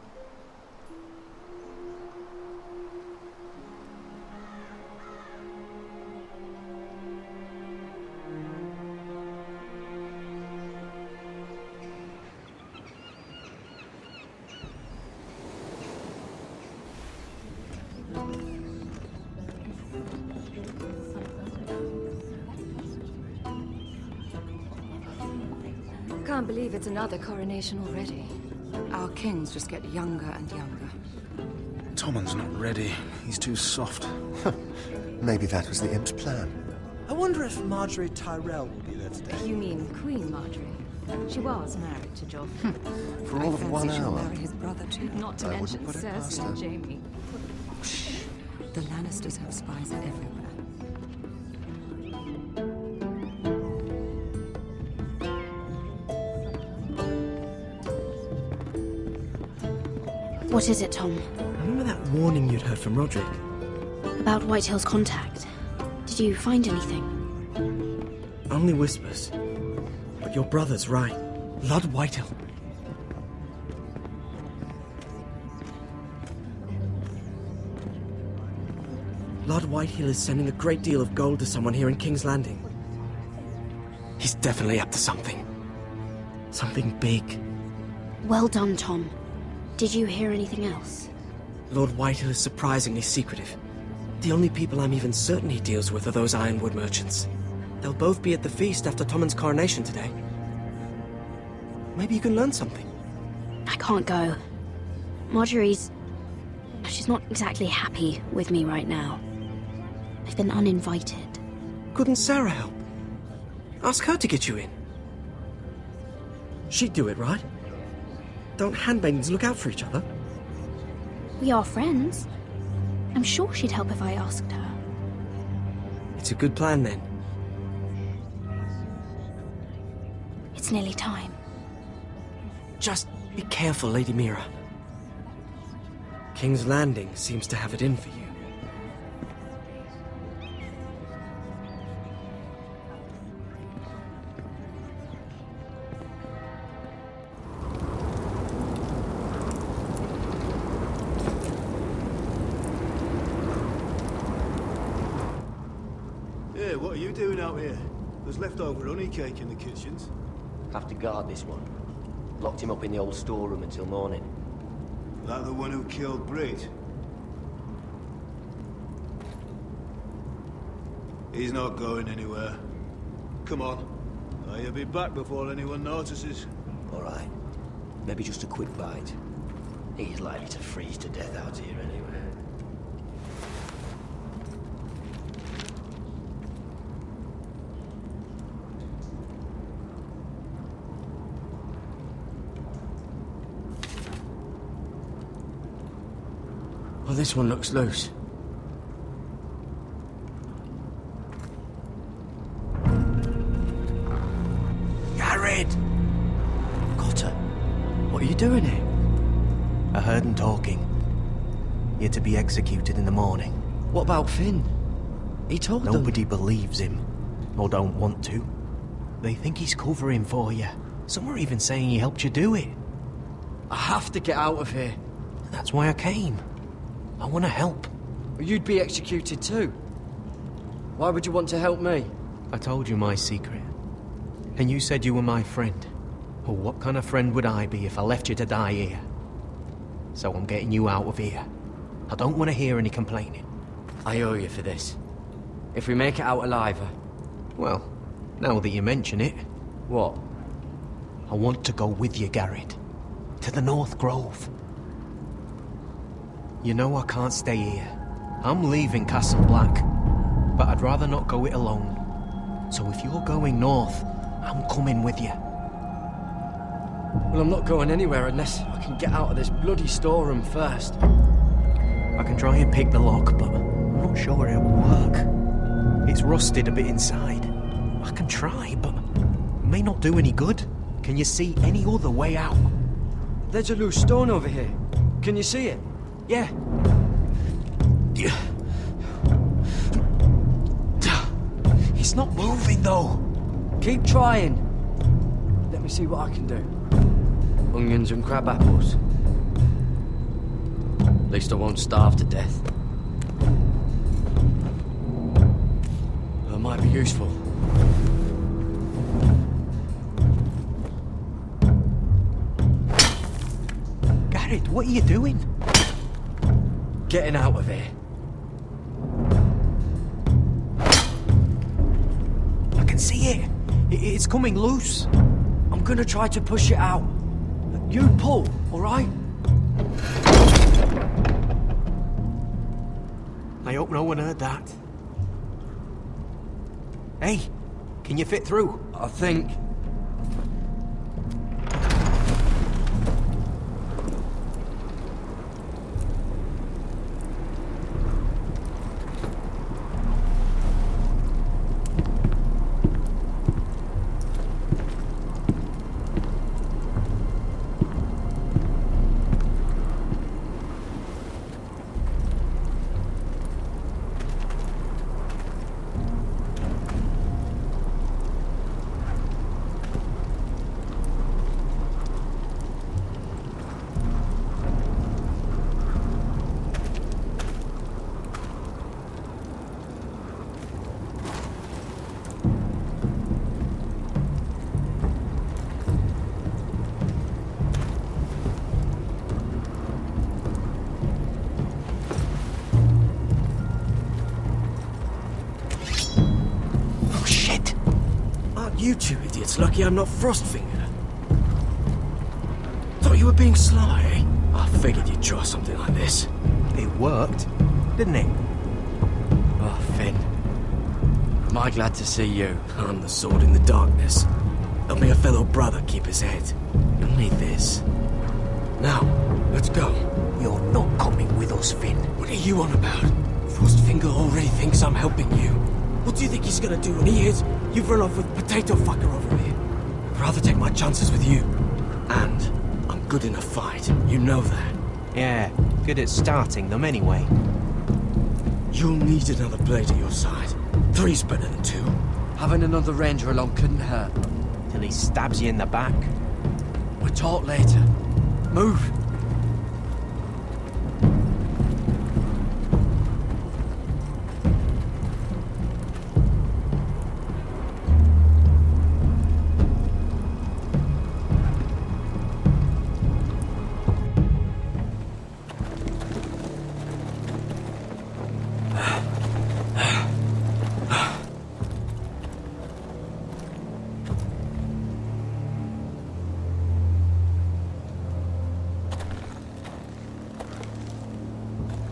Can't believe it's another coronation already. Our kings just get younger and younger. Tommen's not ready. He's too soft. Maybe that was the imp's plan. I wonder if Marjorie Tyrell will be there today. You mean Queen Marjorie? She was married to Joffrey. For all of 1 she'll hour. marry his brother too. Not to I mention wouldn't put it past Cersei and her. Jaime. Shh. The Lannisters have spies everywhere. What is it, Tom? Remember that warning you'd heard from Roderick? About Whitehill's contact. Did you find anything? Only whispers. But your brother's right. Lord Whitehill. Lord Whitehill is sending a great deal of gold to someone here in King's Landing. He's definitely up to something. Something big. Well done, Tom. Did you hear anything else? Lord Whitehill is surprisingly secretive. The only people I'm even certain he deals with are those ironwood merchants. They'll both be at the feast after Tommen's coronation today. Maybe you can learn something. I can't go. Marjorie's... she's not exactly happy with me right now. I've been uninvited. Couldn't Sarah help? Ask her to get you in. She'd do it, right? Don't handmaidens look out for each other? We are friends. I'm sure she'd help if I asked her. It's a good plan, then. It's nearly time. Just be careful, Lady Mhyre. King's Landing seems to have it in for you. Hey, what are you doing out here? There's leftover honey cake in the kitchens. Have to guard this one. Locked him up in the old storeroom until morning. That the one who killed Brit? He's not going anywhere. Come on. You'll be back before anyone notices. All right. Maybe just a quick bite. He's likely to freeze to death out here anyway. Well, this one looks loose. Garrett! Cotter, what are you doing here? I heard him talking. You're to be executed in the morning. What about Finn? He told them. Nobody believes him, or don't want to. They think he's covering for you. Some are even saying he helped you do it. I have to get out of here. That's why I came. I want to help. You'd be executed too. Why would you want to help me? I told you my secret. And you said you were my friend. Well, what kind of friend would I be if I left you to die here? So I'm getting you out of here. I don't want to hear any complaining. I owe you for this. If we make it out alive... Well, now that you mention it... What? I want to go with you, Garrett. To the North Grove. You know I can't stay here. I'm leaving Castle Black. But I'd rather not go it alone. So if you're going north, I'm coming with you. Well, I'm not going anywhere unless I can get out of this bloody storeroom first. I can try and pick the lock, but I'm not sure it'll work. It's rusted a bit inside. I can try, but it may not do any good. Can you see any other way out? There's a loose stone over here. Can you see it? Yeah. It's not moving, though. Keep trying. Let me see what I can do. Onions and crab apples. At least I won't starve to death. That might be useful. Garrett, what are you doing? Getting out of here. I can see it. It's coming loose. I'm gonna try to push it out. You pull, all right? I hope no one heard that. Hey, can you fit through? I think. You two idiots lucky I'm not Frostfinger. Thought you were being sly, eh? I figured you'd try something like this. It worked, didn't it? Oh, Finn. Am I glad to see you? I'm the sword in the darkness. Helping a fellow brother keep his head. You'll need this. Now, let's go. You're not coming with us, Finn. What are you on about? Frostfinger already thinks I'm helping you. What do you think he's gonna do when he hears you've run off with Potato Fucker over here? I'd rather take my chances with you. And I'm good in a fight. You know that. Yeah, good at starting them anyway. You'll need another blade at your side. 3's better than 2. Having another ranger along couldn't hurt. Till he stabs you in the back. We'll talk later. Move.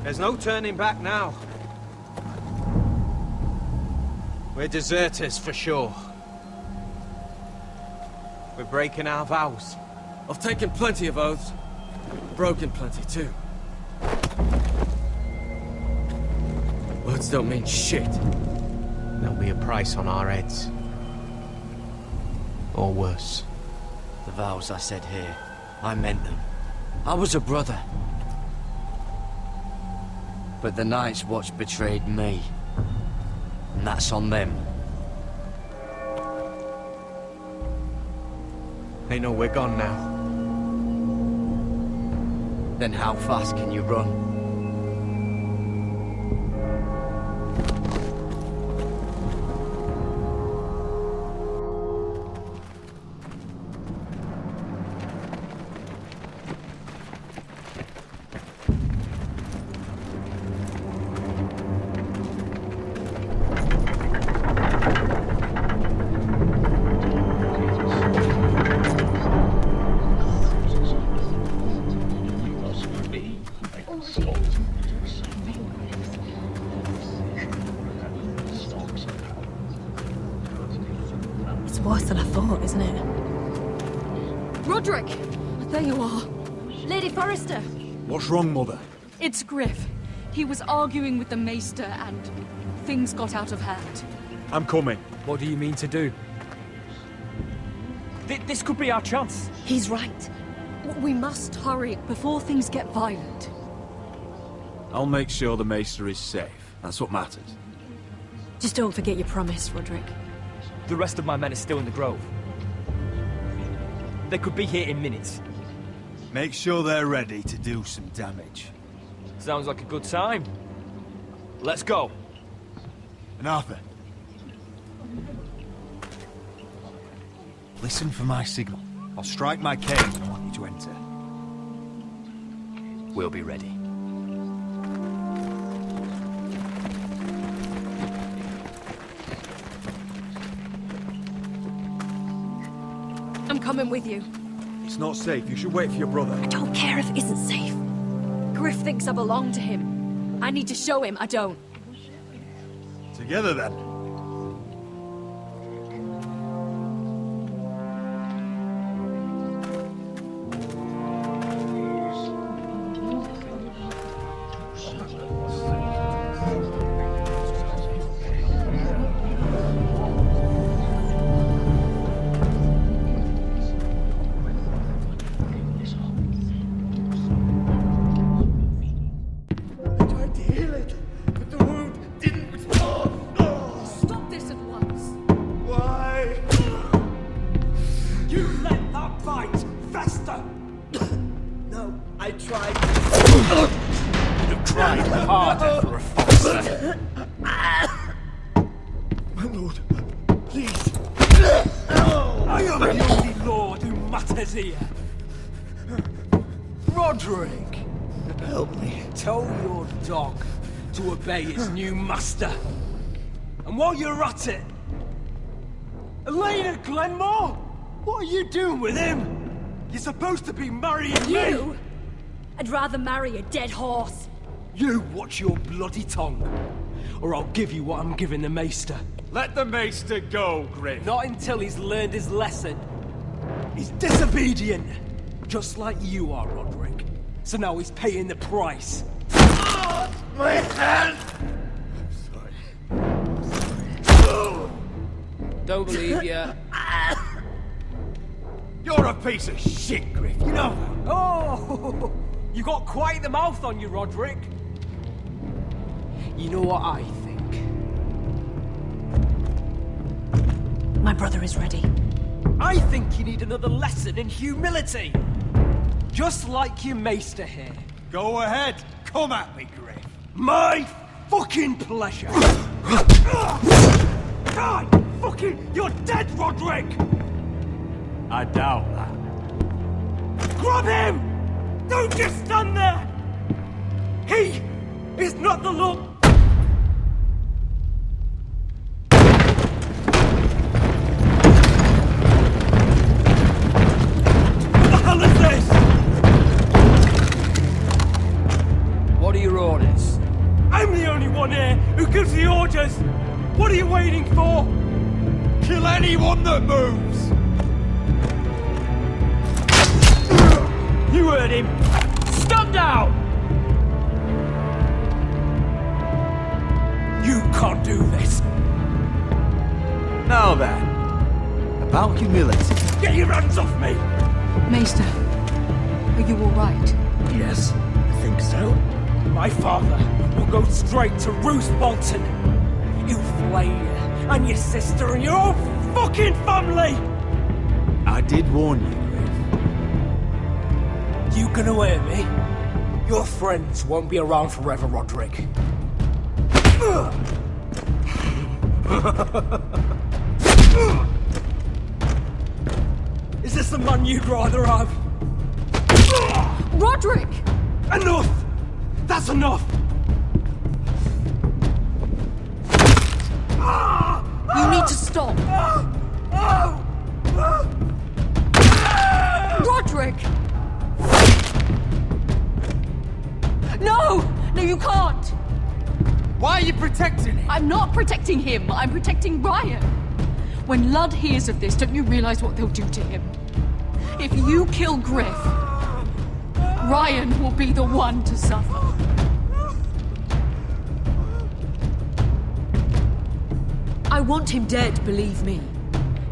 There's no turning back now. We're deserters for sure. We're breaking our vows. I've taken plenty of oaths. Broken plenty too. Words don't mean shit. There'll be a price on our heads. Or worse. The vows I said here, I meant them. I was a brother. But the Night's Watch betrayed me. And that's on them. They know we're gone now. Then how fast can you run? Worse than I thought, isn't it? Roderick! There you are. Lady Forrester! What's wrong, Mother? It's Griff. He was arguing with the Maester and things got out of hand. I'm coming. What do you mean to do? This could be our chance. He's right. We must hurry before things get violent. I'll make sure the Maester is safe. That's what matters. Just don't forget your promise, Roderick. The rest of my men are still in the grove. They could be here in minutes. Make sure they're ready to do some damage. Sounds like a good time. Let's go. And Arthur, listen for my signal. I'll strike my cane when I want you to enter. We'll be ready. I'm coming with you. It's not safe. You should wait for your brother. I don't care if it isn't safe. Griff thinks I belong to him. I need to show him I don't. Together then. Roderick! Help me. Tell your dog to obey its new master. And while you're at it... Elena Glenmore? What are you doing with him? You're supposed to be marrying me! You? I'd rather marry a dead horse. You watch your bloody tongue, or I'll give you what I'm giving the Maester. Let the Maester go, Griff. Not until he's learned his lesson. He's disobedient, just like you are, Roderick. So now he's paying the price. My hand! Don't believe you. You're a piece of shit, Griff. You know that. Oh, you got quite the mouth on you, Roderick. You know what I think? My brother is ready. I think you need another lesson in humility. Just like your Maester here. Go ahead. Come at me, Griff. My fucking pleasure. God, fucking, you're dead, Roderick. I doubt that. Grab him! Don't just stand there! He is not the Lord. What are your orders? anyone here who gives the orders. What are you waiting for? Kill anyone that moves! You heard him! Stand down! You can't do this! Now then, about humility. Get your hands off me! Maester, are you alright? Yes, I think so. My father will go straight to Roose Bolton. He'll flay you, and your sister, and your whole fucking family! I did warn you, Griff. You gonna hear me? Your friends won't be around forever, Roderick. Is this the man you'd rather have? Roderick! Enough! That's enough! You need to stop! Roderick! No! No, you can't! Why are you protecting him? I'm not protecting him. I'm protecting Ryan. When Ludd hears of this, don't you realize what they'll do to him? If you kill Griff, Ryan will be the one to suffer. I want him dead, believe me.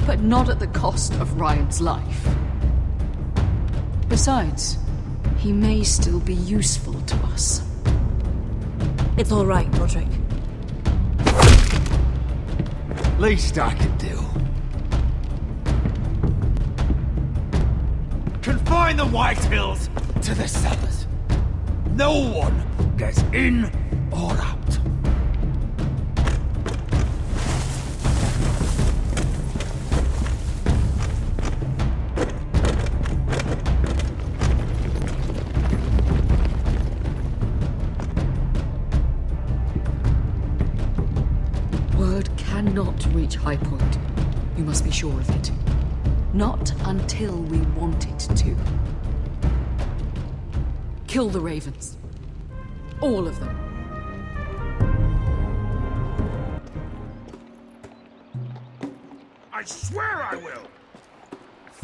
But not at the cost of Ryan's life. Besides, he may still be useful to us. It's all right, Roderick. Least I could do. Confine the White Hills to the cellars. No one gets in or out. Cannot reach High Point. You must be sure of it. Not until we want it to. Kill the ravens. All of them. I swear I will!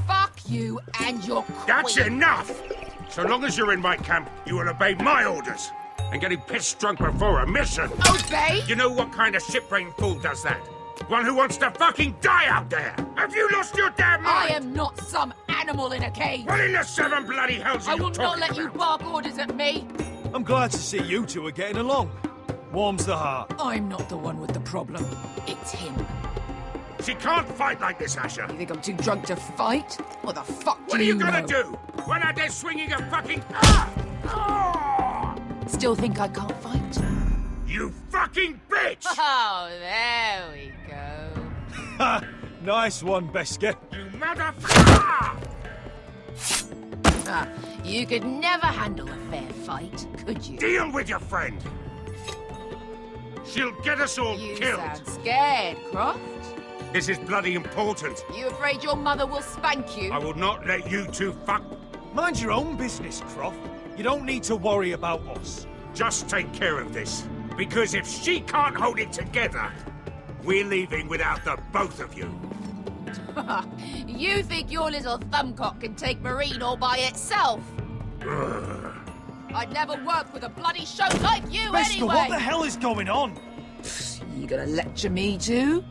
Fuck you and your queen. That's enough! So long as you're in my camp, you will obey my orders. And getting pissed drunk before a mission. Obey? You know what kind of shit-brained fool does that? One who wants to fucking die out there! Have you lost your damn mind? I am not some animal in a cage. What in the seven bloody hells are I you will not talking let you about? bark orders at me. I'm glad to see you two are getting along. Warms the heart. I'm not the one with the problem. It's him. She can't fight like this, Asher. You think I'm too drunk to fight? What the fuck What do are you know? gonna do? When out there swinging a fucking... Still think I can't fight? You fucking bitch! Oh, there we go. Ha! Nice one, Beskar. You motherfucker! You could never handle a fair fight, could you? Deal with your friend! She'll get us all You killed! sound scared, Croft. This is bloody important. You afraid your mother will spank you? I will not let you two fuck... Mind your own business, Croft. You don't need to worry about us. Just take care of this. Because if she can't hold it together, we're leaving without the both of you. You think your little thumbcock can take Marine all by itself? I'd never work with a bloody show like you Beskar, anyway! what the hell is going on? You gonna lecture me too?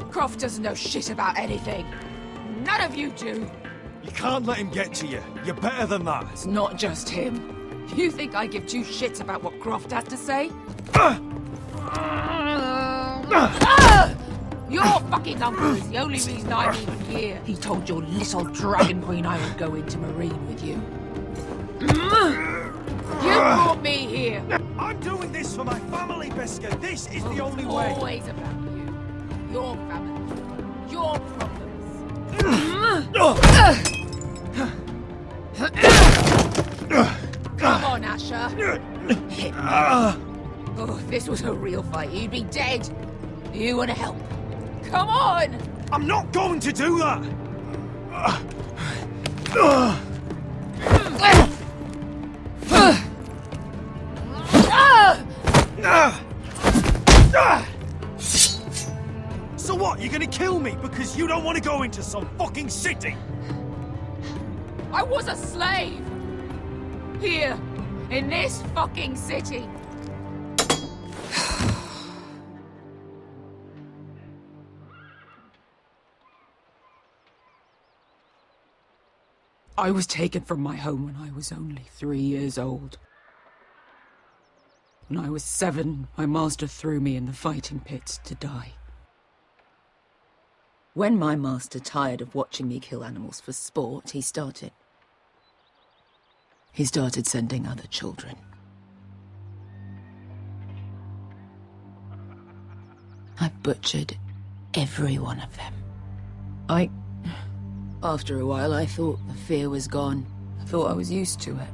Croft doesn't know shit about anything. None of you do. You can't let him get to you. You're better than that. It's not just him. You think I give two shits about what Croft has to say? Your fucking uncle is the only reason I'm even here. He told your little dragon queen I would go into Marine with you. You brought me here. I'm doing this for my family, Beskar. This is the only way. Always about you. Your family. Your problems. Come on, Asher. Hit me. Oh, if this was a real fight, you'd be dead. You want to help? Come on! I'm not going to do that! army because you don't want to go into some fucking city! I was a slave! Here, in this fucking city! I was taken from my home when I was only 3 years old. When I was 7, my master threw me in the fighting pits to die. When my master tired of watching me kill animals for sport, he started sending other children. I butchered every one of them. After a while, I thought the fear was gone. I thought I was used to it.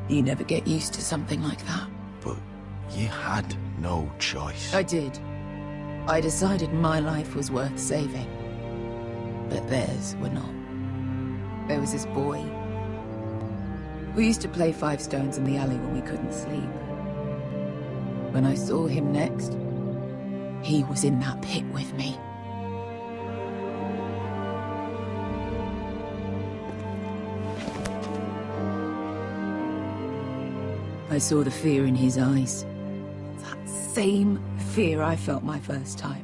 You never get used to something like that. But you had no choice. I did. I decided my life was worth saving. But theirs were not. There was this boy. We used to play 5 stones in the alley when we couldn't sleep. When I saw him next, he was in that pit with me. I saw the fear in his eyes. That same fear I felt my first time.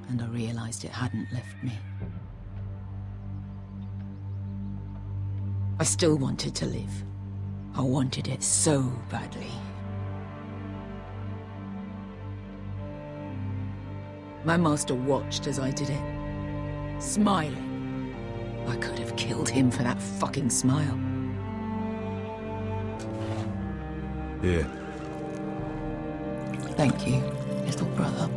And I realized it hadn't left me. I still wanted to live. I wanted it so badly. My master watched as I did it, smiling. I could have killed him for that fucking smile. Here. Thank you, little brother.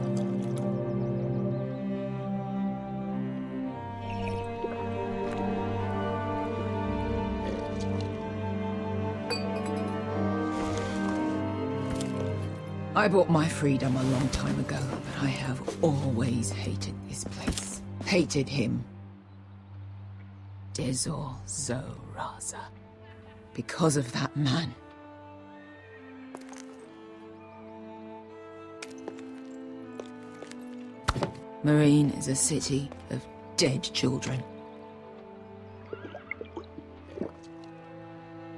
I bought my freedom a long time ago, but I have always hated this place. Hated him. Dezor Zoraza. Because of that man. Marine is a city of dead children.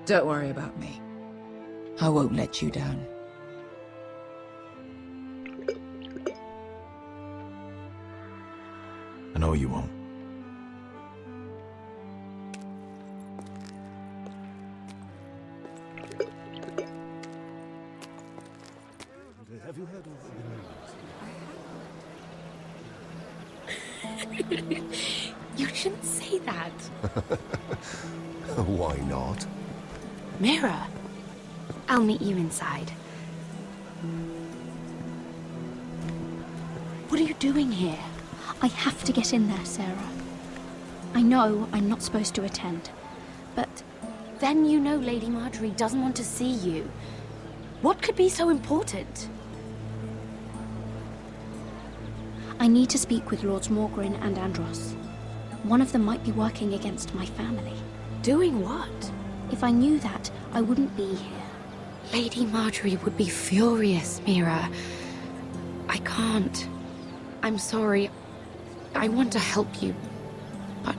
Don't worry about me. I won't let you down. I know you won't. Have you heard of You shouldn't say that. Why not? Mhyre, I'll meet you inside. What are you doing here? I have to get in there, Sarah. I know I'm not supposed to attend, but Then you know Lady Marjorie doesn't want to see you. What could be so important? I need to speak with Lords Morgrin and Andros. One of them might be working against my family. Doing what? If I knew that, I wouldn't be here. Lady Marjorie would be furious, Mhyre. I can't. I'm sorry. I want to help you, but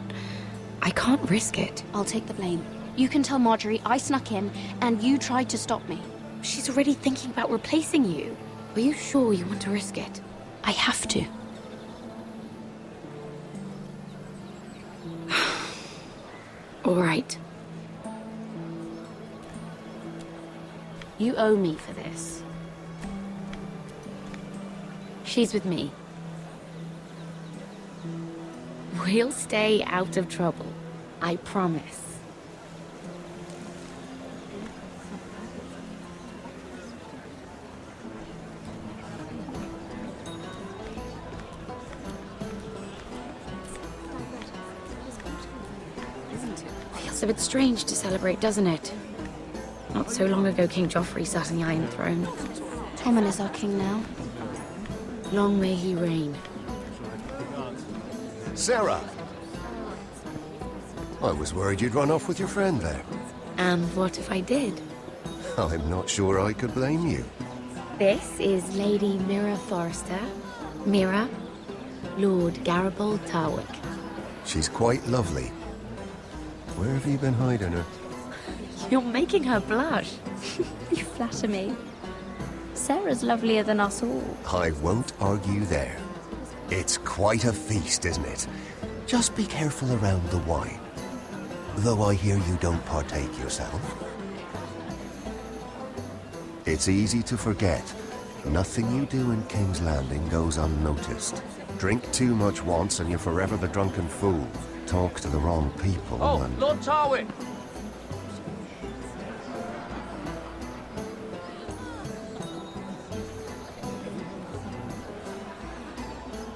I can't risk it. I'll take the blame. You can tell Marjorie I snuck in, and you tried to stop me. She's already thinking about replacing you. Are you sure you want to risk it? I have to. All right. You owe me for this. She's with me. We'll stay out of trouble. I promise. Feels a bit strange to celebrate, doesn't it? Not so long ago, King Joffrey sat on the Iron Throne. Tommen is our king now. Long may he reign. Sarah! I was worried you'd run off with your friend there. And what if I did? I'm not sure I could blame you. This is Lady Mhyre Forrester. Mhyre, Lord Garibaldi Tarwick. She's quite lovely. Where have you been hiding her? You're making her blush. You flatter me. Sarah's lovelier than us all. I won't argue there. It's quite a feast, isn't it? Just be careful around the wine. Though I hear you don't partake yourself. It's easy to forget. Nothing you do in King's Landing goes unnoticed. Drink too much once and you're forever the drunken fool. Talk to the wrong people and... Lord Tarwick!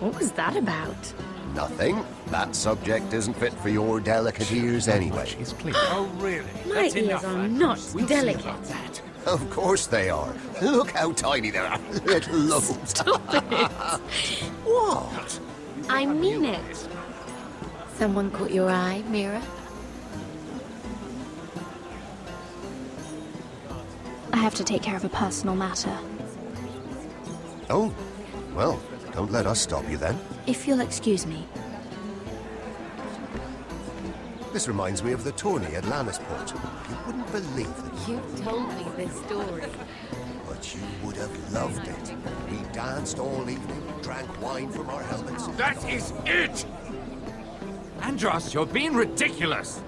What was that about? Nothing. That subject isn't fit for your delicate ears anyway. Oh, really? My ears are not delicate. Of course they are. Look how tiny they are. Little lobes. Stop it. What? I mean it. Someone caught your eye, Mhyre? I have to take care of a personal matter. Oh, well, don't let us stop you then. If you'll excuse me. This reminds me of the tourney at Lannisport. You wouldn't believe it. You told me this story. But you would have loved it. We danced all evening, drank wine from our helmets. That is it! Andros, you're being ridiculous!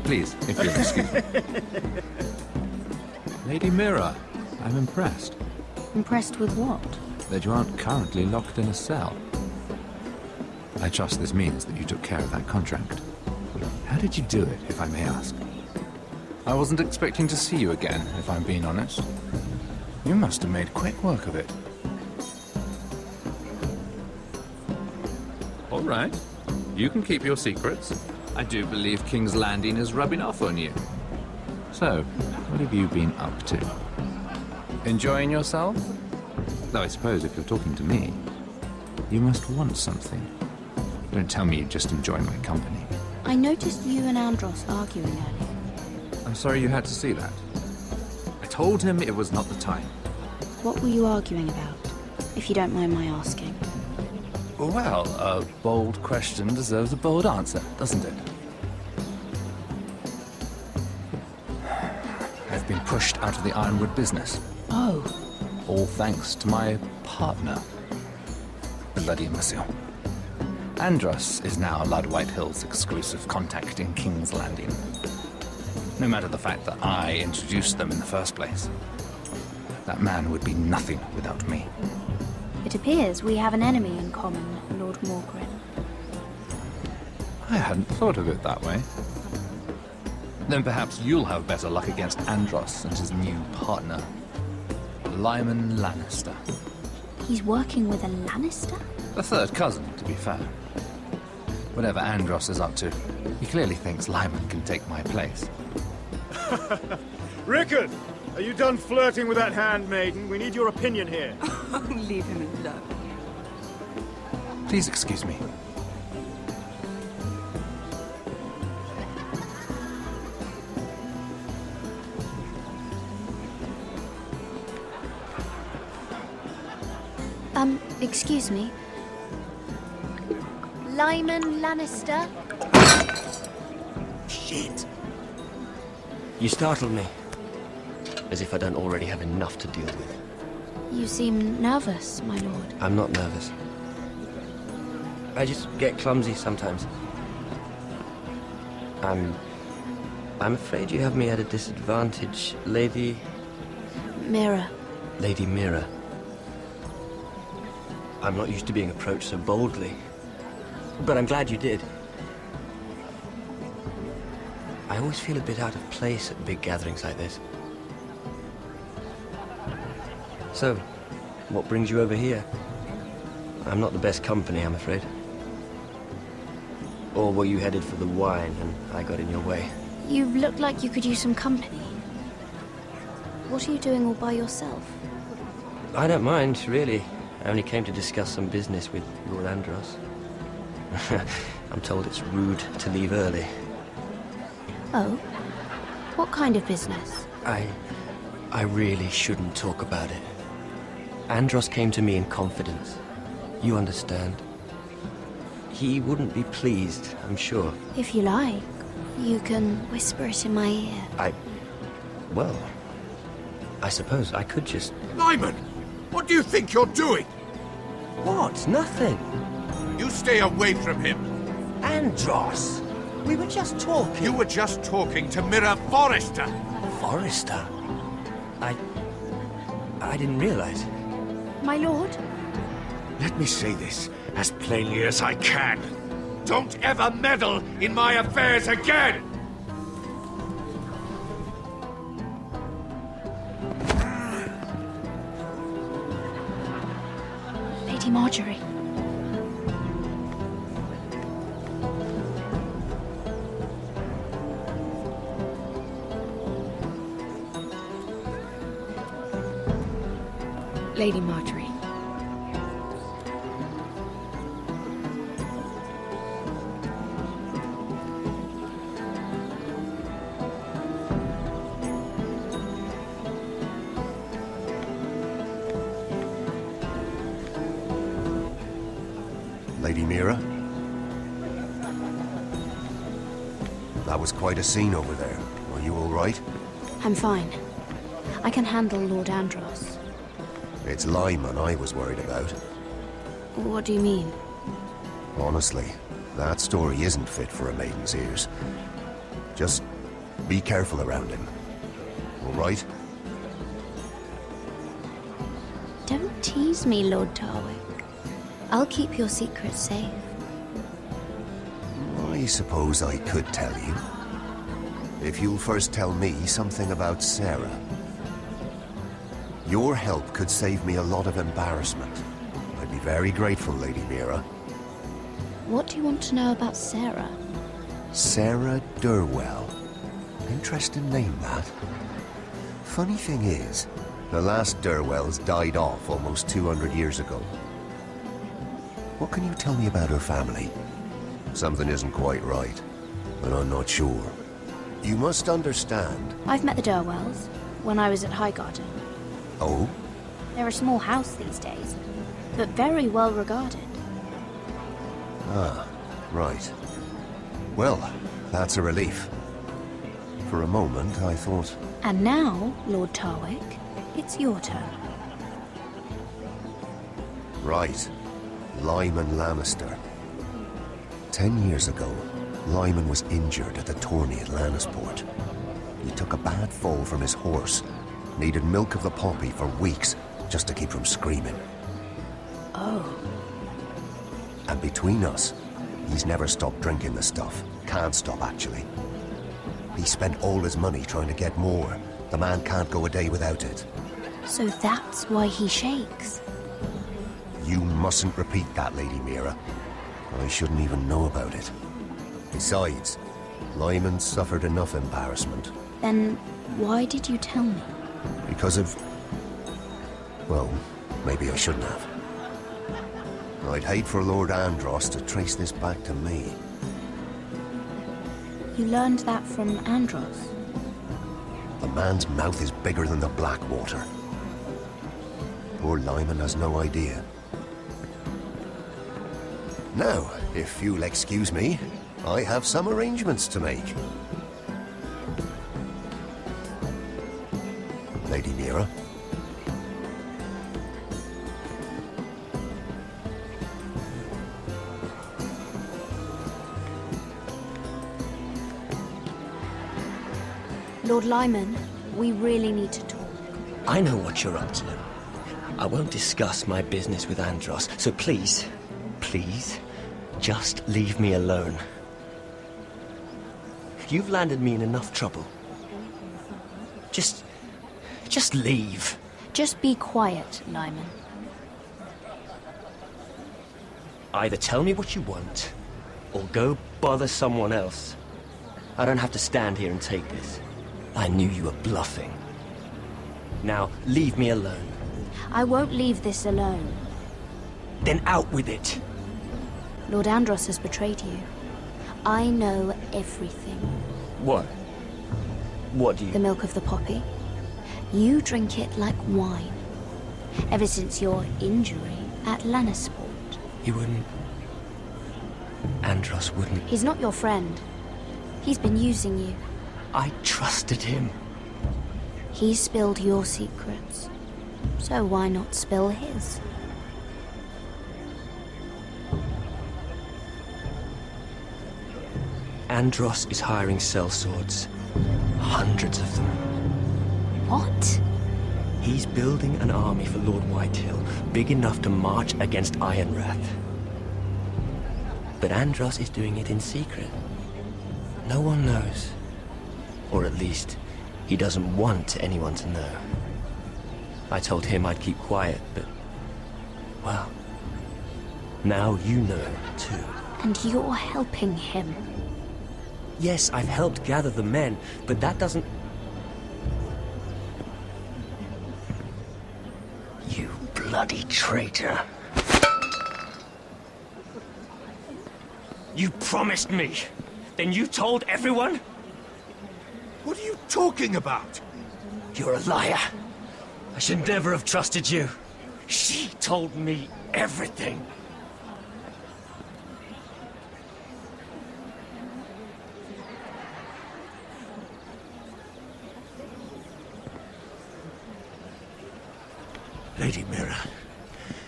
Please, if you'll excuse me. Lady Mhyre, I'm impressed. Impressed with what? That you aren't currently locked in a cell. I trust this means that you took care of that contract. How did you do it, if I may ask? I wasn't expecting to see you again, if I'm being honest. You must have made quick work of it. All right. You can keep your secrets. I do believe King's Landing is rubbing off on you. So, what have you been up to? Enjoying yourself? Though I suppose if you're talking to me, you must want something. Don't tell me you just enjoy my company. I noticed you and Andros arguing earlier. I'm sorry you had to see that. I told him it was not the time. What were you arguing about, if you don't mind my asking? Well, a bold question deserves a bold answer, doesn't it? I've been pushed out of the ironwood business. Oh. All thanks to my partner, Bloody Monsieur. Andros is now Lord Whitehill's exclusive contact in King's Landing. No matter the fact that I introduced them in the first place. That man would be nothing without me. It appears we have an enemy in common, Lord Morgren. I hadn't thought of it that way. Then perhaps you'll have better luck against Andros and his new partner, Lyman Lannister. He's working with a Lannister? A third cousin, to be fair. Whatever Andros is up to, he clearly thinks Lyman can take my place. Rickard! Are you done flirting with that handmaiden? We need your opinion here. Leave him alone. Please excuse me. Excuse me. Lyman Lannister? Shit. You startled me. As if I don't already have enough to deal with. You seem nervous, my lord. I'm not nervous. I just get clumsy sometimes. I'm afraid you have me at a disadvantage, Lady... Mhyre. Lady Mhyre. I'm not used to being approached so boldly. But I'm glad you did. I always feel a bit out of place at big gatherings like this. So, what brings you over here? I'm not the best company, I'm afraid. Or were you headed for the wine and I got in your way? You look like you could use some company. What are you doing all by yourself? I don't mind, really. I only came to discuss some business with Lord Andros. I'm told it's rude to leave early. Oh? What kind of business? I really shouldn't talk about it. Andros came to me in confidence. You understand? He wouldn't be pleased, I'm sure. If you like, you can whisper it in my ear. Well, I suppose I could just... Lyman! What do you think you're doing? What? Nothing. You stay away from him. Andros! We were just talking. You were just talking to Mhyre Forrester. Forrester? I didn't realize. My lord? Let me say this as plainly as I can. Don't ever meddle in my affairs again! Lady Marjorie. Lady Marjorie. Lady Mhyre? That was quite a scene over there. Are you all right? I'm fine. I can handle Lord Andros. It's Lyman I was worried about. What do you mean? Honestly, that story isn't fit for a maiden's ears. Just be careful around him. All right? Don't tease me, Lord Tarwick. I'll keep your secret safe. I suppose I could tell you. If you'll first tell me something about Sarah. Your help could save me a lot of embarrassment. I'd be very grateful, Lady Mhyre. What do you want to know about Sarah? Sarah Durwell. Interesting name, that. Funny thing is, the last Durwells died off almost 200 years ago. What can you tell me about her family? Something isn't quite right, but I'm not sure. You must understand. I've met the Durwells when I was at Highgarden. Oh? They're a small house these days, but very well regarded. Ah, right. Well, that's a relief. For a moment, I thought... And now, Lord Tarwick, it's your turn. Right. Lyman Lannister. 10 years ago, Lyman was injured at the tourney at Lannisport. He took a bad fall from his horse. Needed milk of the poppy for weeks, just to keep from screaming. Oh. And between us, he's never stopped drinking the stuff. Can't stop, actually. He spent all his money trying to get more. The man can't go a day without it. So that's why he shakes. You mustn't repeat that, Lady Mhyre. I shouldn't even know about it. Besides, Lyman suffered enough embarrassment. Then why did you tell me? Because of... well, maybe I shouldn't have. I'd hate for Lord Andros to trace this back to me. You learned that from Andros? The man's mouth is bigger than the Blackwater. Poor Lyman has no idea. Now, if you'll excuse me, I have some arrangements to make. Lady Mhyre? Lord Lyman, we really need to talk. I know what you're up to. I won't discuss my business with Andros, so please, just leave me alone. You've landed me in enough trouble. Just leave. Just be quiet, Lyman. Either tell me what you want, or go bother someone else. I don't have to stand here and take this. I knew you were bluffing. Now, leave me alone. I won't leave this alone. Then out with it. Lord Andros has betrayed you. I know everything. What? What do you... The milk of the poppy. You drink it like wine. Ever since your injury at Lannisport. He wouldn't... Andros wouldn't... He's not your friend. He's been using you. I trusted him. He spilled your secrets. So why not spill his? Andros is hiring sellswords. Hundreds of them. What? He's building an army for Lord Whitehill, big enough to march against Ironrath. But Andros is doing it in secret. No one knows. Or at least, he doesn't want anyone to know. I told him I'd keep quiet, but... well... now you know, too. And you're helping him. Yes, I've helped gather the men, but that doesn't... You bloody traitor. You promised me. Then you told everyone? What are you talking about? You're a liar. I should never have trusted you. She told me everything. Lady Mhyre,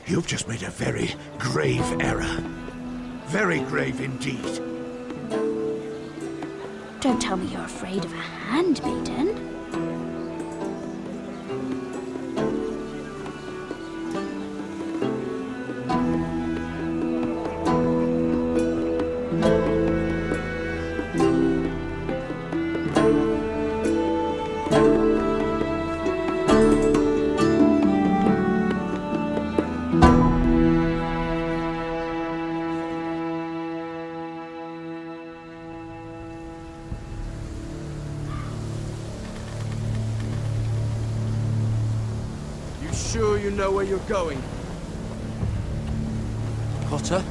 you've just made a very grave error. Very grave indeed. Don't tell me you're afraid of a handmaiden. Sure you know where you're going? Potter?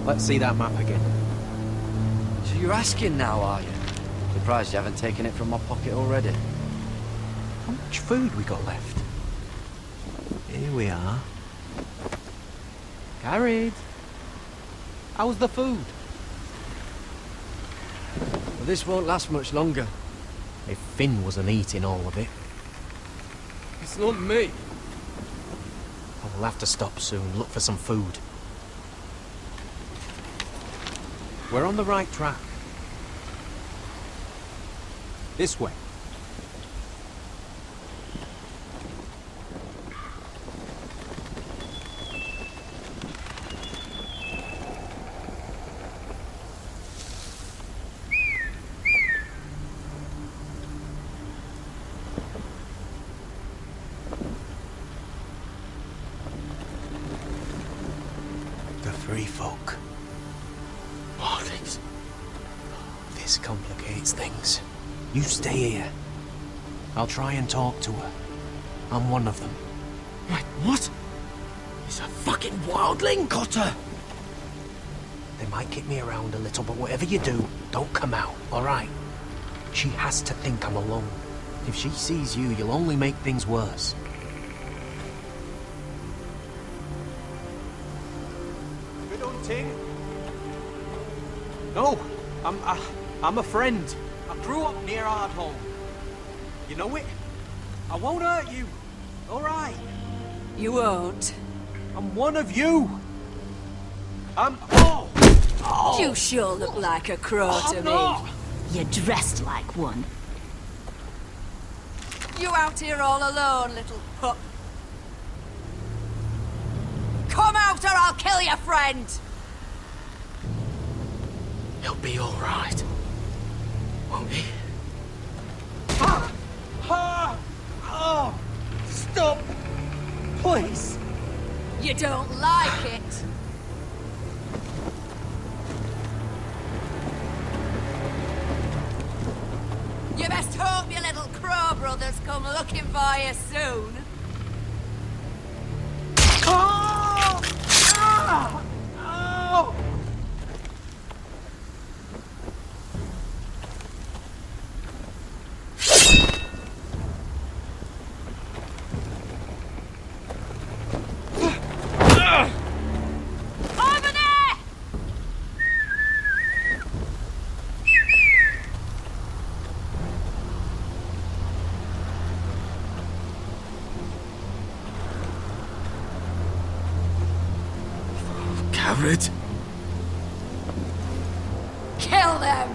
Let's see that map again. So you're asking now, are you? Surprised you haven't taken it from my pocket already. How much food we got left? Here we are. Carried. How's the food? Well, this won't last much longer. If Finn wasn't eating all of it. It's not me. We'll have to stop soon, look for some food. We're on the right track. This way. The free folk. Marlings. This complicates things. You stay here. I'll try and talk to her. I'm one of them. Wait, what? He's a fucking wildling, Cotter! They might kick me around a little, but whatever you do, don't come out, alright? She has to think I'm alone. If she sees you, you'll only make things worse. Good hunting. No, I'm a friend. I grew up near Ardhall. You know it? I won't hurt you. All right. You won't. I'm one of you. You sure look like a crow to me. You're dressed like one. You out here all alone, little pup? Come out or I'll kill your friend! He'll be alright. Won't he? Stop! Please! You don't like it? You best hope your little crow brothers come looking for you soon. it. Kill them!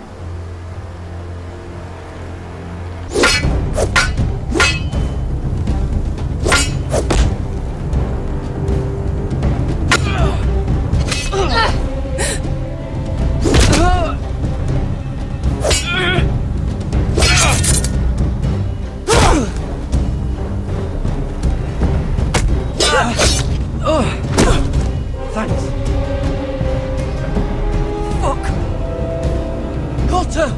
Thanks. Fuck! Cotter!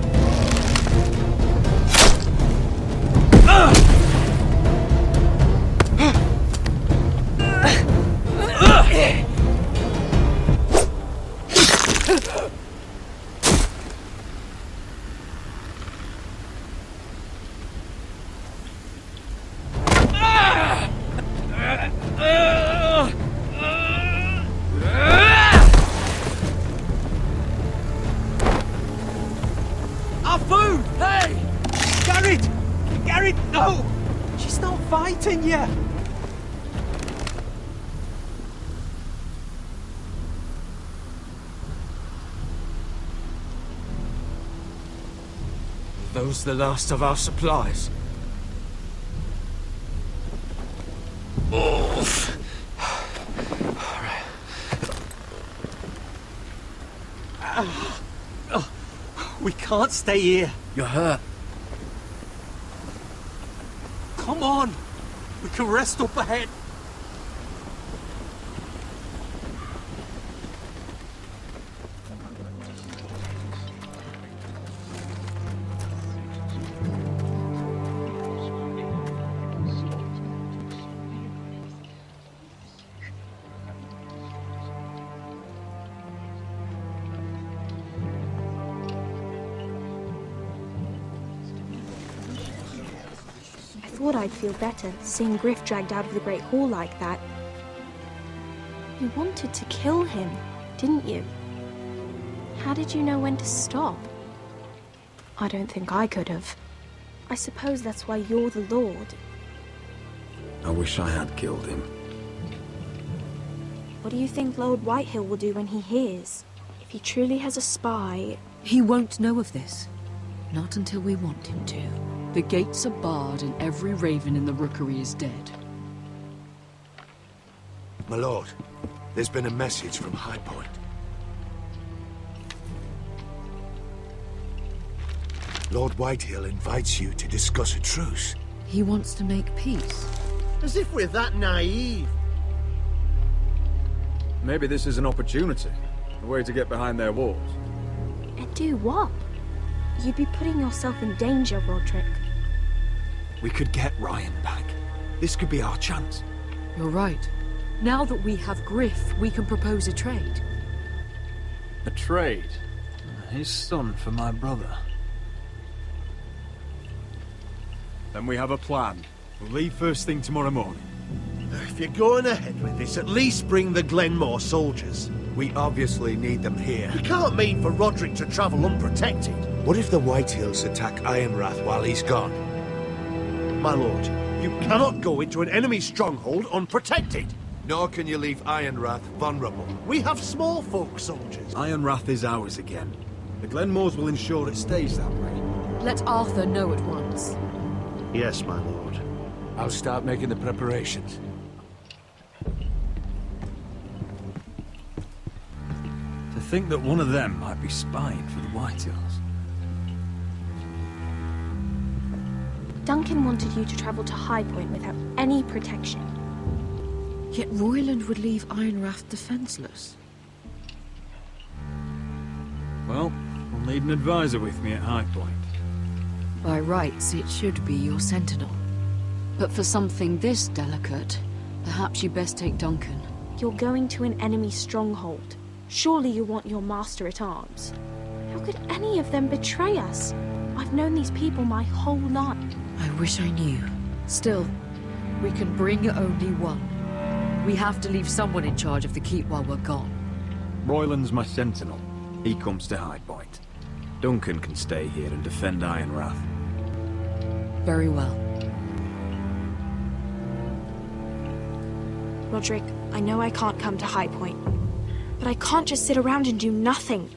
Our food! Hey! Garrett! Garrett, no! She's not fighting yet! Those the last of our supplies. Oof. We can't stay here. You're hurt. Come on! We can rest up ahead. I thought I'd feel better seeing Griff dragged out of the Great Hall like that. You wanted to kill him, didn't you? How did you know when to stop? I don't think I could have. I suppose that's why you're the Lord. I wish I had killed him. What do you think Lord Whitehill will do when he hears? If he truly has a spy... He won't know of this. Not until we want him to. The gates are barred and every raven in the rookery is dead. My lord, there's been a message from High Point. Lord Whitehill invites you to discuss a truce. He wants to make peace. As if we're that naive. Maybe this is an opportunity. A way to get behind their walls. And do what? You'd be putting yourself in danger, Roderick. We could get Ryan back. This could be our chance. You're right. Now that we have Griff, we can propose a trade. A trade? His son for my brother. Then we have a plan. We'll leave first thing tomorrow morning. If you're going ahead with this, at least bring the Glenmore soldiers. We obviously need them here. You can't mean for Roderick to travel unprotected. What if the Whitehills attack Ironrath while he's gone? My lord, you cannot go into an enemy stronghold unprotected. Nor can you leave Ironrath vulnerable. We have small folk soldiers. Ironrath is ours again. The Glenmores will ensure it stays that way. Let Arthur know at once. Yes, my lord. I'll start making the preparations. To think that one of them might be spying for the Whitehills. Duncan wanted you to travel to High Point without any protection. Yet Royland would leave Ironrath defenseless. Well, I'll need an advisor with me at High Point. By rights, it should be your sentinel. But for something this delicate, perhaps you best take Duncan. You're going to an enemy stronghold. Surely you want your master-at-arms. How could any of them betray us? I've known these people my whole life. I wish I knew. Still, we can bring only one. We have to leave someone in charge of the keep while we're gone. Royland's my sentinel. He comes to High Point. Duncan can stay here and defend Ironrath. Very well. Roderick, I know I can't come to High Point, But I can't just sit around and do nothing.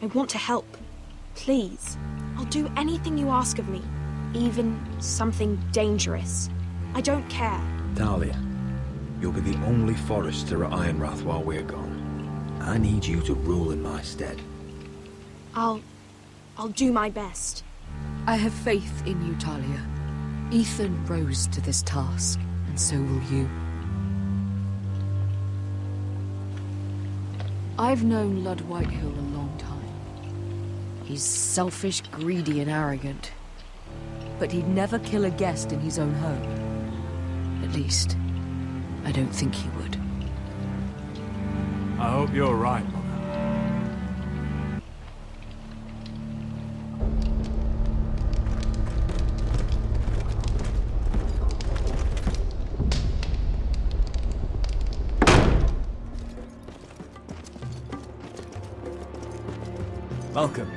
I want to help. Please. I'll do anything you ask of me. Even something dangerous. I don't care. Talia, you'll be the only forester at Ironrath while we're gone. I need you to rule in my stead. I'll do my best. I have faith in you, Talia. Ethan rose to this task, and so will you. I've known Lord Whitehill a long time. He's selfish, greedy, and arrogant. But he'd never kill a guest in his own home. At least, I don't think he would. I hope you're right, Mother. Welcome.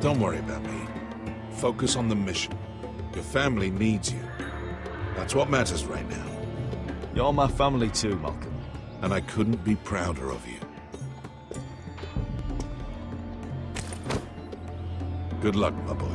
Don't worry about me. Focus on the mission. Your family needs you. That's what matters right now. You're my family too, Malcolm. And I couldn't be prouder of you. Good luck, my boy.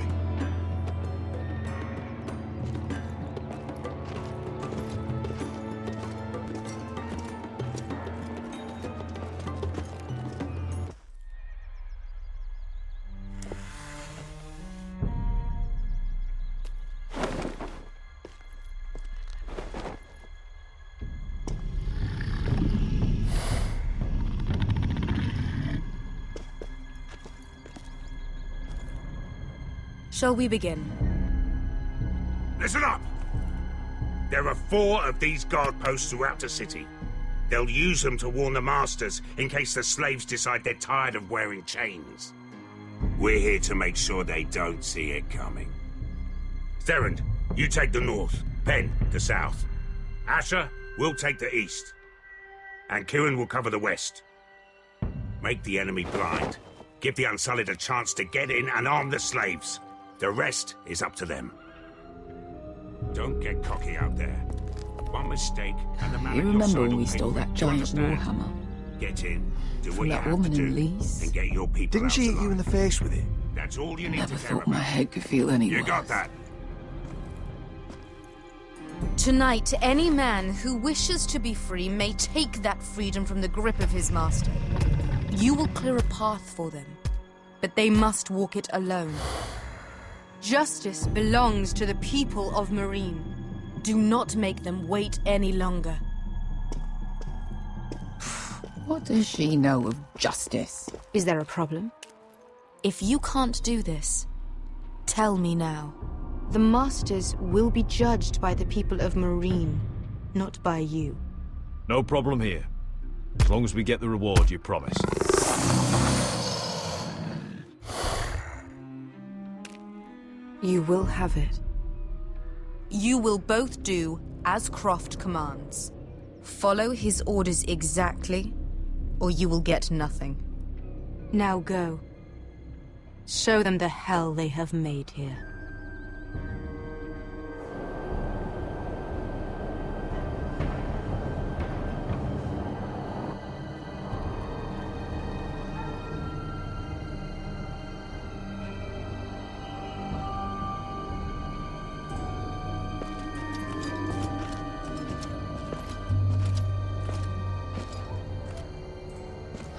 Shall we begin? Listen up! There are 4 of these guard posts throughout the city. They'll use them to warn the masters in case the slaves decide they're tired of wearing chains. We're here to make sure they don't see it coming. Therend, you take the north. Penn, the south. Asher, we'll take the east. And Kieran will cover the west. Make the enemy blind. Give the Unsullied a chance to get in and arm the slaves. The rest is up to them. Don't get cocky out there. One mistake and the man You on your remember side when will we pay stole for it. that Do you giant understand? warhammer? Get in, do From what you that have woman to in do, Lee's? and get your people Didn't out she hit you alive. in the face with it? That's all you need Never to care thought my about. head could feel any You worse. got that? Tonight, any man who wishes to be free may take that freedom from the grip of his master. You will clear a path for them, but they must walk it alone. Justice belongs to the people of Mhyre. Do not make them wait any longer. What does she know of justice? Is there a problem? If you can't do this, tell me now. The masters will be judged by the people of Mhyre, not by you. No problem here. As long as we get the reward you promised. You will have it. You will both do as Croft commands. Follow his orders exactly, or you will get nothing. Now go. Show them the hell they have made here.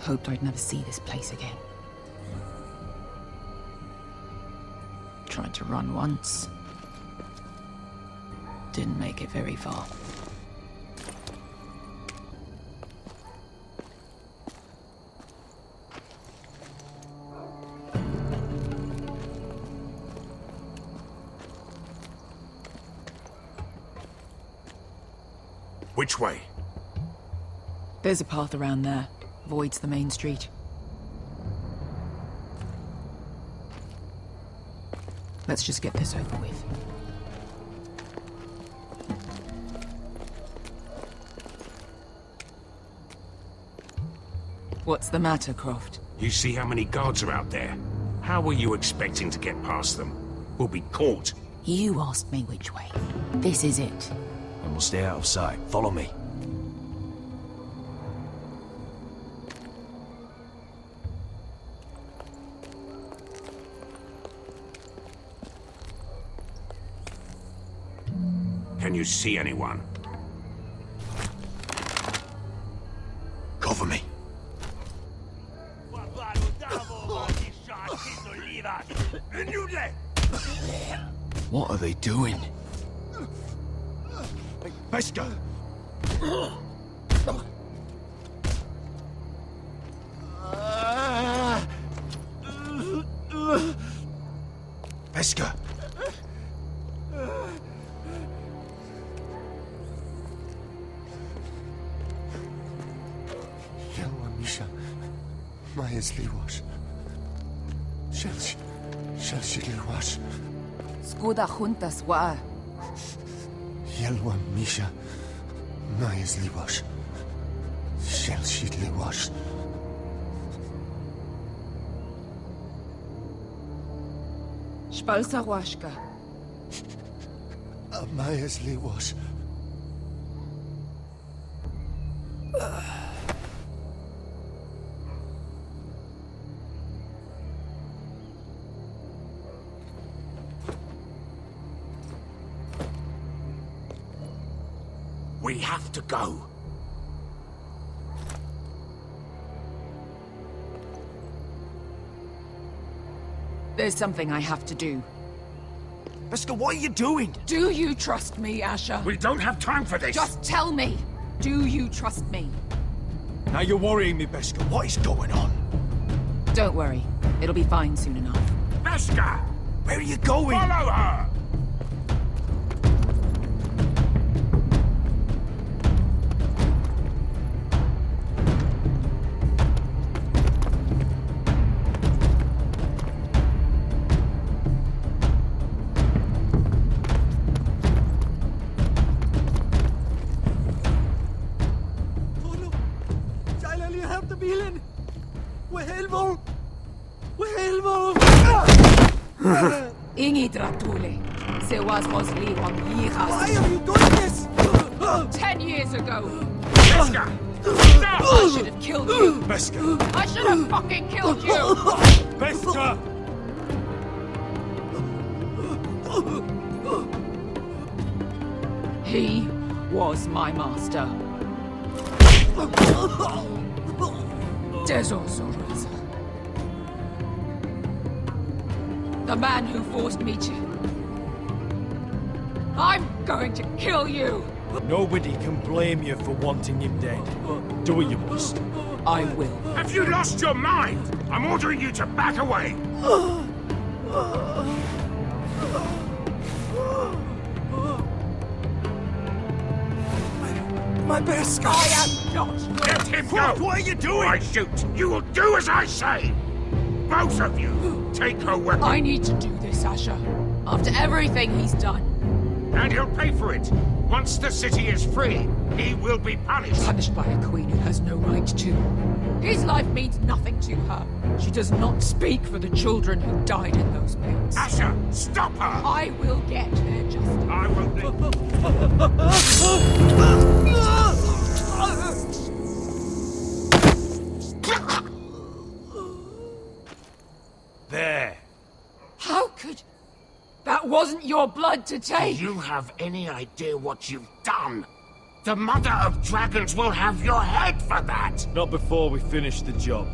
Hoped I'd never see this place again. Tried to run once. Didn't make it very far. Which way? There's a path around there. Voids the main street. Let's just get this over with. What's the matter, Croft? You see how many guards are out there? How were you expecting to get past them? We'll be caught. You asked me which way. This is it. and we'll stay out of sight. Follow me. Can you see anyone? Cover me. What are they doing? Pesca! Pesca! Misha, Mhyre's Liwash. Shell Liwash. Skuda juntas wa. Yelwa Misha, Mhyre's Liwash. Shell Liwash. Spalsa washka. Mhyre's Liwash. We have to go. There's something I have to do. Pesca, what are you doing? Do you trust me, Asher? We don't have time for this. Just tell me. Do you trust me? Now you're worrying me, Pesca. What is going on? Don't worry. It'll be fine soon enough. Pesca! Where are you going? Follow her! Why have you done this? 10 years ago. Pesca! I should have killed you. Pesca! I should have fucking killed you. Pesca! He was my master. Dezozoraza. The man who forced me to... I'm going to kill you! Nobody can blame you for wanting him dead. Do what you must. I will. Have you lost your mind? I'm ordering you to back away! My best guy! I am not! Let him go! What are you doing? I shoot! You will do as I say! Both of you! Take her weapon! I need to do this, Asher. After everything he's done. And he'll pay for it! Once the city is free, he will be punished! Punished by a queen who has no right to. His life means nothing to her. She does not speak for the children who died in those pits. Asher, stop her! I will get their justice. I will be... There. How could... That wasn't your blood to take! Do you have any idea what you've done? The Mother of Dragons will have your head for that! Not before we finish the job.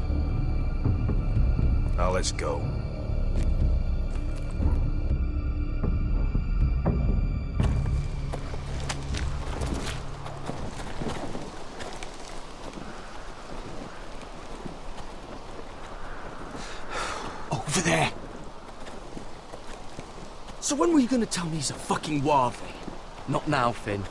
Now let's go. Over there! So when were you gonna tell me he's a fucking wildling? Not now, Finn.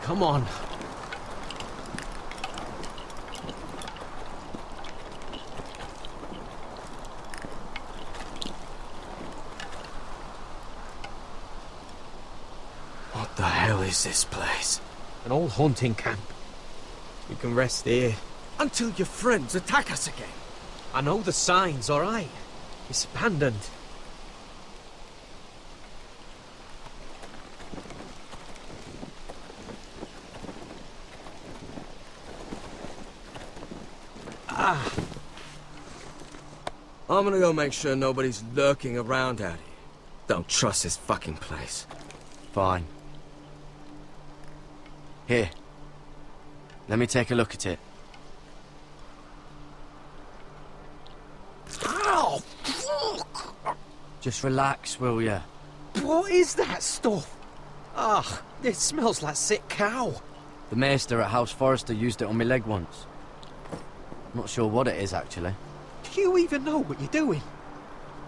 Come on. What the hell is this place? An old hunting camp. We can rest here, Until your friends attack us again. I know the signs, alright? It's abandoned. I'm gonna go make sure nobody's lurking around out here. Don't trust this fucking place. Fine. Here. Let me take a look at it. Ow! Fuck! Just relax, will ya? What is that stuff? Ah, it smells like sick cow. The maester at House Forrester used it on my leg once. Not sure what it is, actually. Do you even know what you're doing?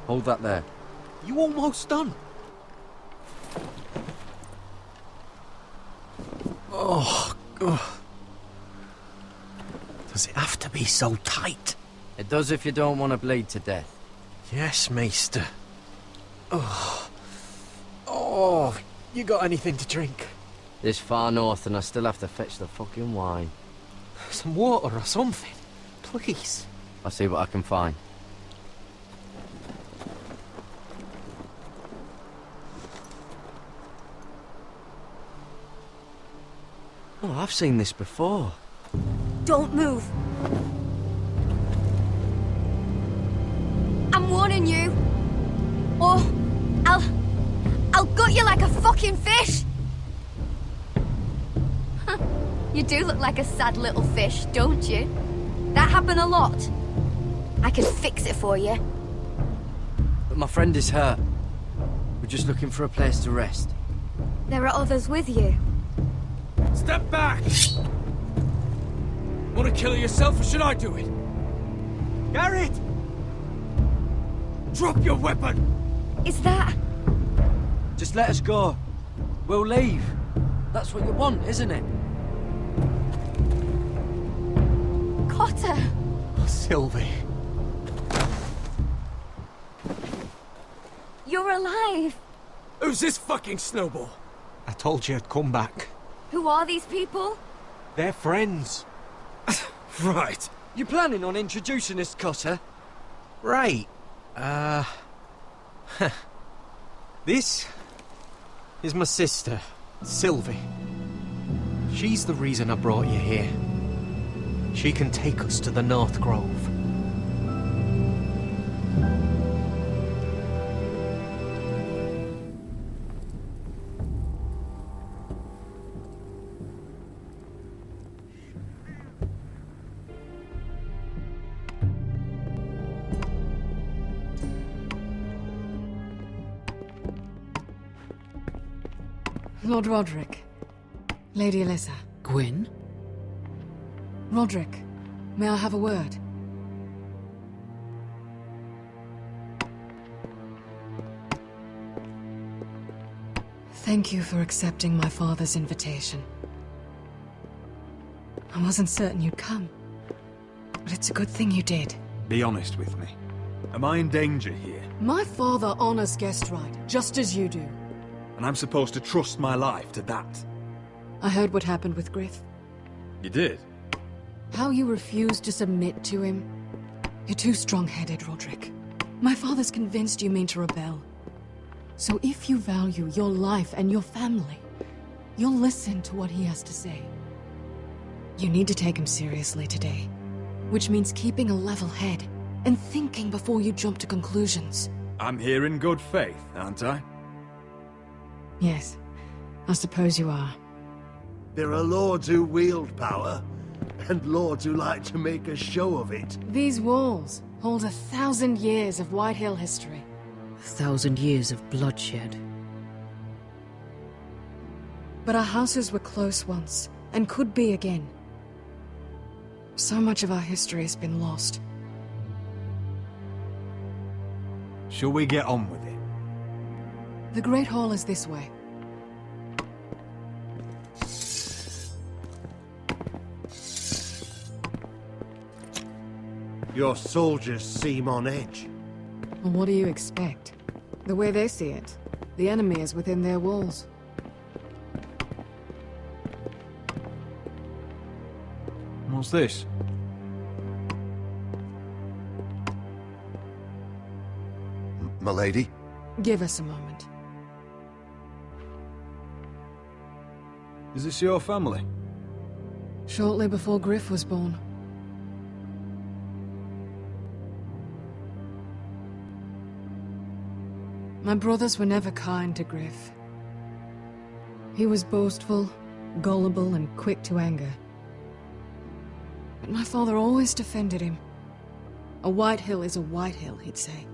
Hold that there. You almost done. Oh, God. Does it have to be so tight? It does if you don't want to bleed to death. Yes, Maester. Oh. Oh, you got anything to drink? This far north and I still have to fetch the fucking wine. Some water or something, please. I'll see what I can find. Oh, I've seen this before. Don't move. I'm warning you. Or I'll gut you like a fucking fish. You do look like a sad little fish, don't you? That happen a lot. I can fix it for you. But my friend is hurt. We're just looking for a place to rest. There are others with you. Step back! Want to kill her yourself, or should I do it? Garrett! Drop your weapon! Is that... Just let us go. We'll leave. That's what you want, isn't it? Cotter! Oh, Sylvie. You're alive! Who's this fucking snowball? I told you I'd come back. Who are these people? They're friends. Right. You planning on introducing us, Cotter? Right. This is my sister, Sylvie. She's the reason I brought you here. She can take us to the North Grove. Lord Roderick. Lady Alyssa. Gwyn? Roderick, may I have a word? Thank you for accepting my father's invitation. I wasn't certain you'd come, but it's a good thing you did. Be honest with me. Am I in danger here? My father honors guest right, just as you do. And I'm supposed to trust my life to that? I heard what happened with Griff. You did? How you refused to submit to him. You're too strong-headed, Roderick. My father's convinced you mean to rebel. So if you value your life and your family, you'll listen to what he has to say. You need to take him seriously today, which means keeping a level head and thinking before you jump to conclusions. I'm here in good faith, aren't I? Yes, I suppose you are. There are lords who wield power, and lords who like to make a show of it. These walls hold 1,000 years of Whitehill history. 1,000 years of bloodshed. But our houses were close once, and could be again. So much of our history has been lost. Shall we get on with it? The Great Hall is this way. Your soldiers seem on edge. Well, what do you expect? The way they see it, the enemy is within their walls. What's this? my lady. Give us a moment. Is this your family? Shortly before Griff was born. My brothers were never kind to Griff. He was boastful, gullible, and quick to anger. But my father always defended him. A white hill is a white hill, he'd say.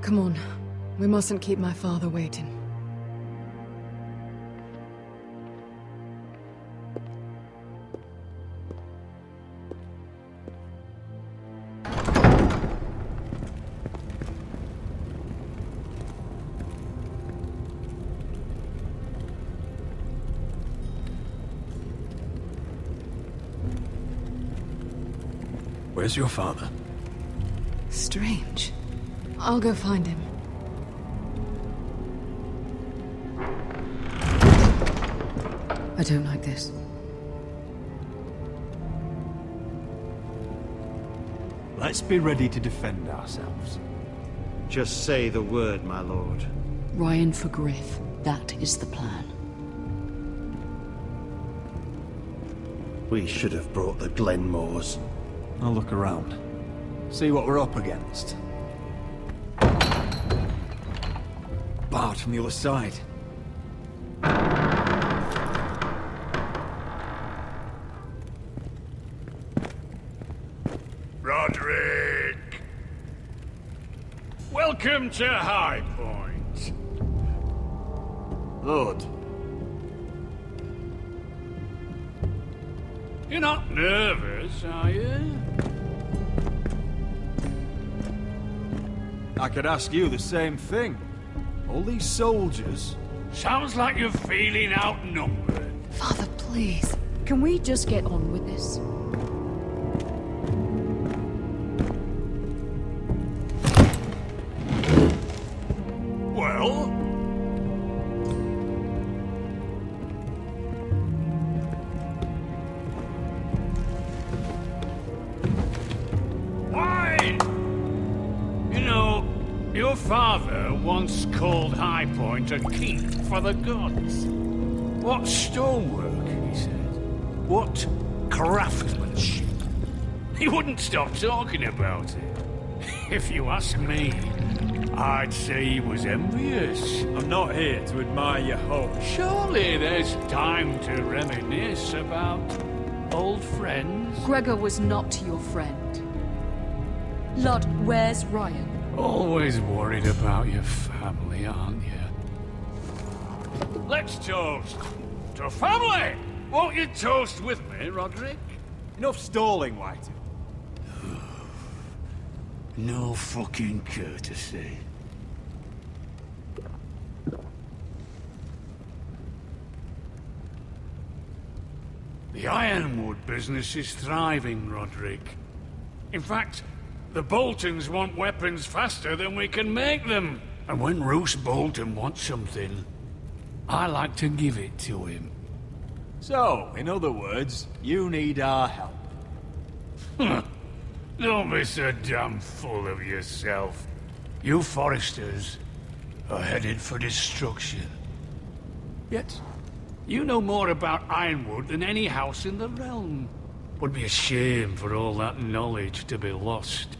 Come on, we mustn't keep my father waiting. Where's your father? Strange. I'll go find him. I don't like this. Let's be ready to defend ourselves. Just say the word, my lord. Ryan for Griff. That is the plan. We should have brought the Glenmores. I'll look around. See what we're up against. Barred from the other side. Roderick! Welcome to High Point. Lord. You're not nervous, are you? I could ask you the same thing. All these soldiers. Sounds like you're feeling outnumbered. Father, please. Can we just get on with this? Well? Why? You know, your father once called High Point a keep for the gods. What stonework, he said. What craftsmanship. He wouldn't stop talking about it. If you ask me, I'd say he was envious. I'm not here to admire your home. Surely there's time to reminisce about old friends. Gregor was not your friend. Lud, where's Ryan? Always worried about your family, aren't you? Let's toast to family! Won't you toast with me, Roderick? Enough stalling, Whitey. No fucking courtesy. The ironwood business is thriving, Roderick. In fact, the Boltons want weapons faster than we can make them. And when Roose Bolton wants something, I like to give it to him. So, in other words, you need our help. Don't be so damn full of yourself. You Foresters are headed for destruction. Yet, you know more about ironwood than any house in the realm. Would be a shame for all that knowledge to be lost.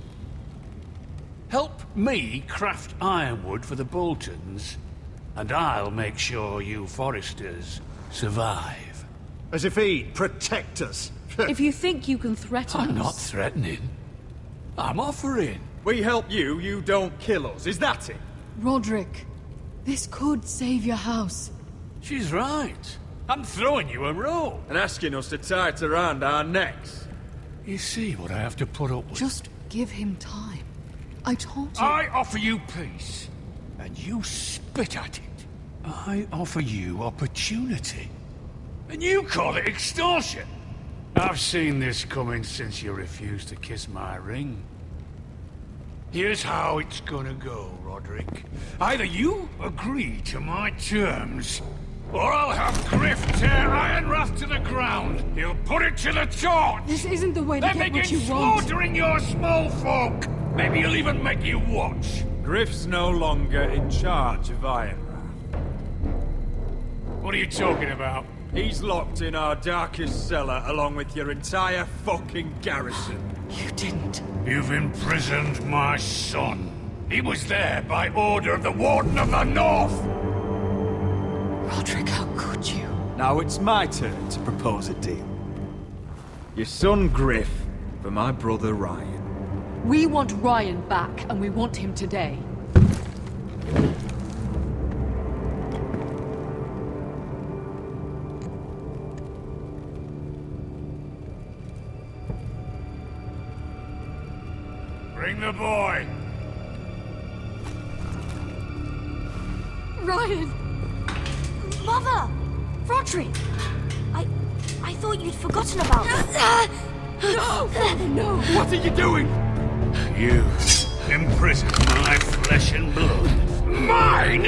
Help me craft ironwood for the Boltons, and I'll make sure you Foresters survive. As if he'd protect us. If you think you can threaten I'm us... not threatening. I'm offering. We help you, you don't kill us. Is that it? Roderick, this could save your house. She's right. I'm throwing you a rope. And asking us to tie it around our necks. You see what I have to put up with? Just give him time. I told you... I offer you peace, and you spit at it. I offer you opportunity, and you call it extortion. I've seen this coming since you refused to kiss my ring. Here's how it's gonna go, Roderick. Either you agree to my terms, or I'll have Griff tear Ironwrath to the ground. He'll put it to the torch. This isn't the way to then get what begin you want. slaughtering your small folk. Maybe he'll even make you watch. Griff's no longer in charge of Ironrath. What are you talking about? He's locked in our darkest cellar along with your entire fucking garrison. You didn't. You've imprisoned my son. He was there by order of the Warden of the North. Roderick, how could you? Now it's my turn to propose a deal. Your son Griff for my brother Ryan. We want Ryan back, and we want him today. Bring the boy. Ryan! Mother! Roderick! I thought you'd forgotten about me. No! What are you doing? You imprisoned my flesh and blood. Mine?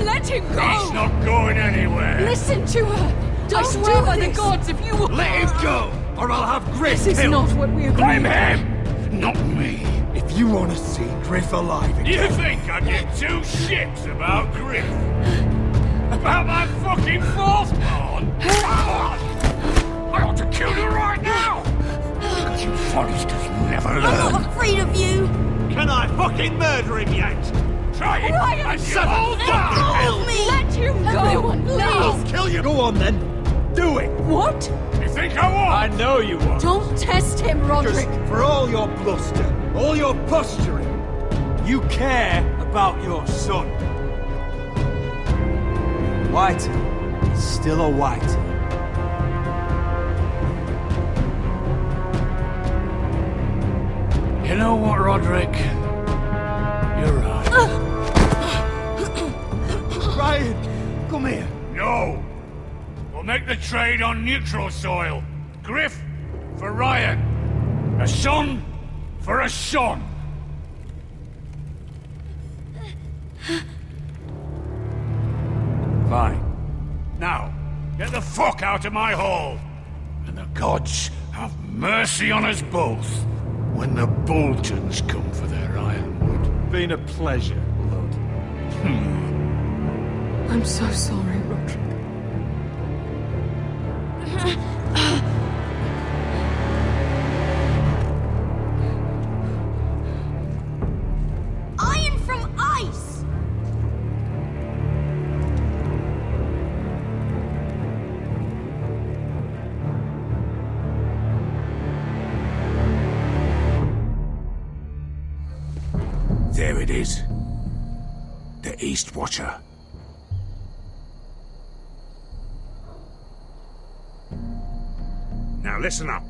Let him go! He's not going anywhere. Listen to her! I swear by the gods, if you will... Let him go, or I'll have Griff This is killed. not what we agreed. Blame him, not me. If you want to see Griff alive again... You think I give two shits about Griff? About my fucking firstborn? I ought to kill you right now! Because you foresters never learn. I'm not afraid of you! Can I fucking murder him yet? Try it, Ryan, and shut you'll all die! Help me! Let him go! Everyone, please! I'll kill you! Go on then. Do it! What? You think I won't? I know you won't. Don't test him, Roderick! Just for all your bluster, all your posturing, you care about your son. Whitey is still a Whitey. You know what, Roderick? You're right. Ryan, come here. No! We'll make the trade on neutral soil. Griff for Ryan. A son for a son. Fine. Now, get the fuck out of my hall. And the gods have mercy on us both when the Boltons come for their ironwood. Been a pleasure, Lord. I'm so sorry, Roderick. Iron from ice! There it is. The East Watcher. Now listen up.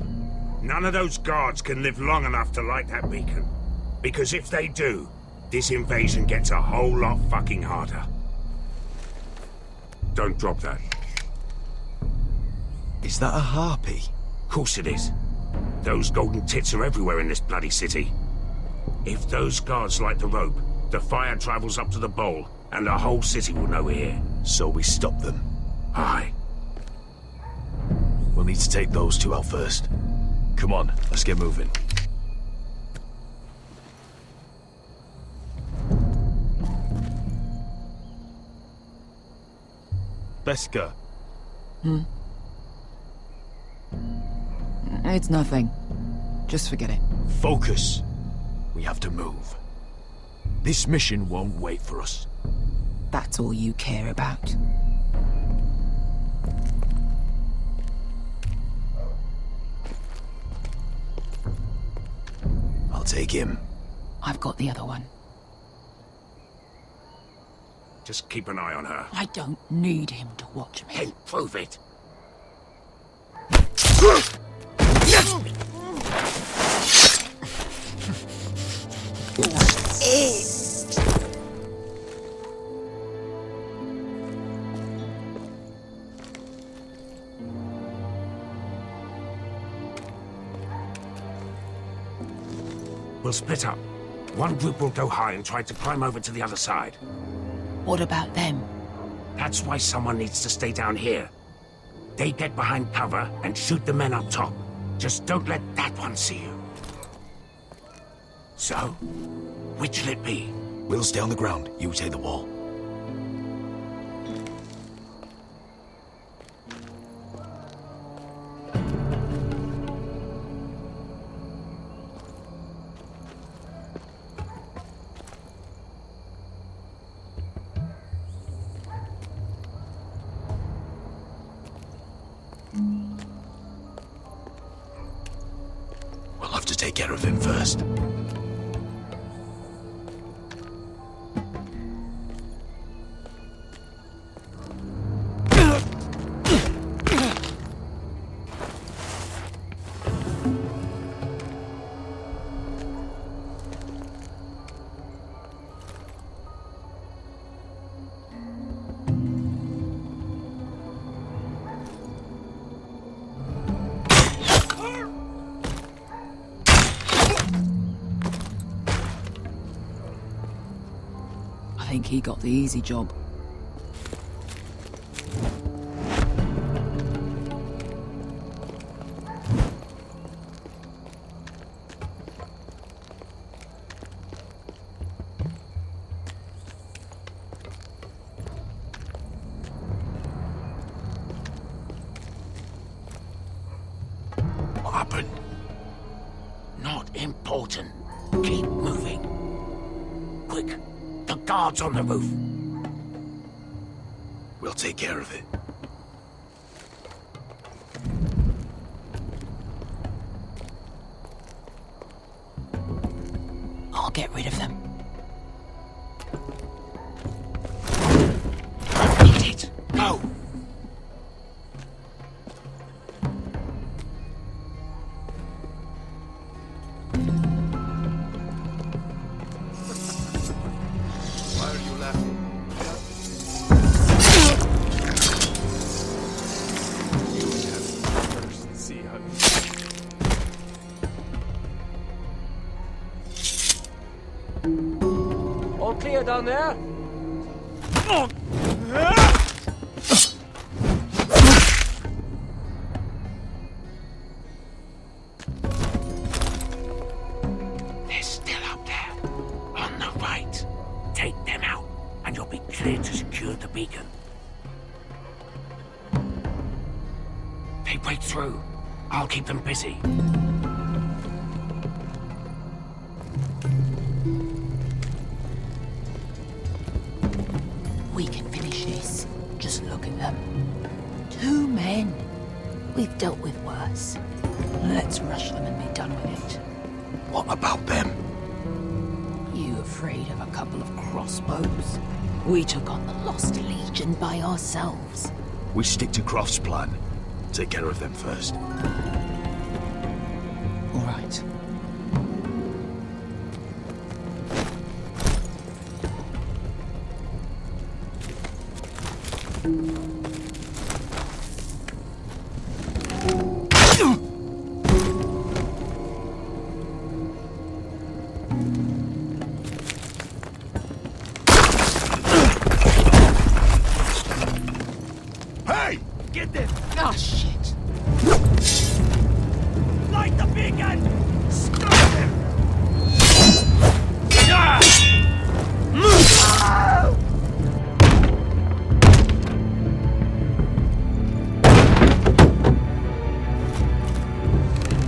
None of those guards can live long enough to light that beacon. Because if they do, this invasion gets a whole lot fucking harder. Don't drop that. Is that a harpy? Of course it is. Those golden tits are everywhere in this bloody city. If those guards light the rope, the fire travels up to the bowl, and the whole city will know we're here. So we stop them. Aye. We'll need to take those two out first. Come on, let's get moving. Beska. It's nothing. Just forget it. Focus. We have to move. This mission won't wait for us. That's all you care about. I'll take him. I've got the other one. Just keep an eye on her. I don't need him to watch me. Hey, prove it. We'll split up. One group will go high and try to climb over to the other side. What about them? That's why someone needs to stay down here. They get behind cover and shoot the men up top. Just don't let that one see you. So? Which'll it be? We'll stay on the ground. You take the wall. We'll have to take care of him first. I think he got the easy job. What happened? Not important. Keep moving. Quick, the guards on the roof. We'll take care of it. I'll get rid of them. Eat it. Go. Why are you laughing? You have first see how All clear down there? They're still up there. On the right. Take them out, and you'll be clear to secure the beacon. They break through. I'll keep them busy. We can finish this. Just look at them. 2 men. We've dealt with worse. Let's rush them and be done with it. What about them? You afraid of a couple of crossbows? We took on the Lost Legion by ourselves. We stick to Croft's plan. Take care of them first. All right. Hey! Get them! Oh, shit. Light the beacon! Stop them!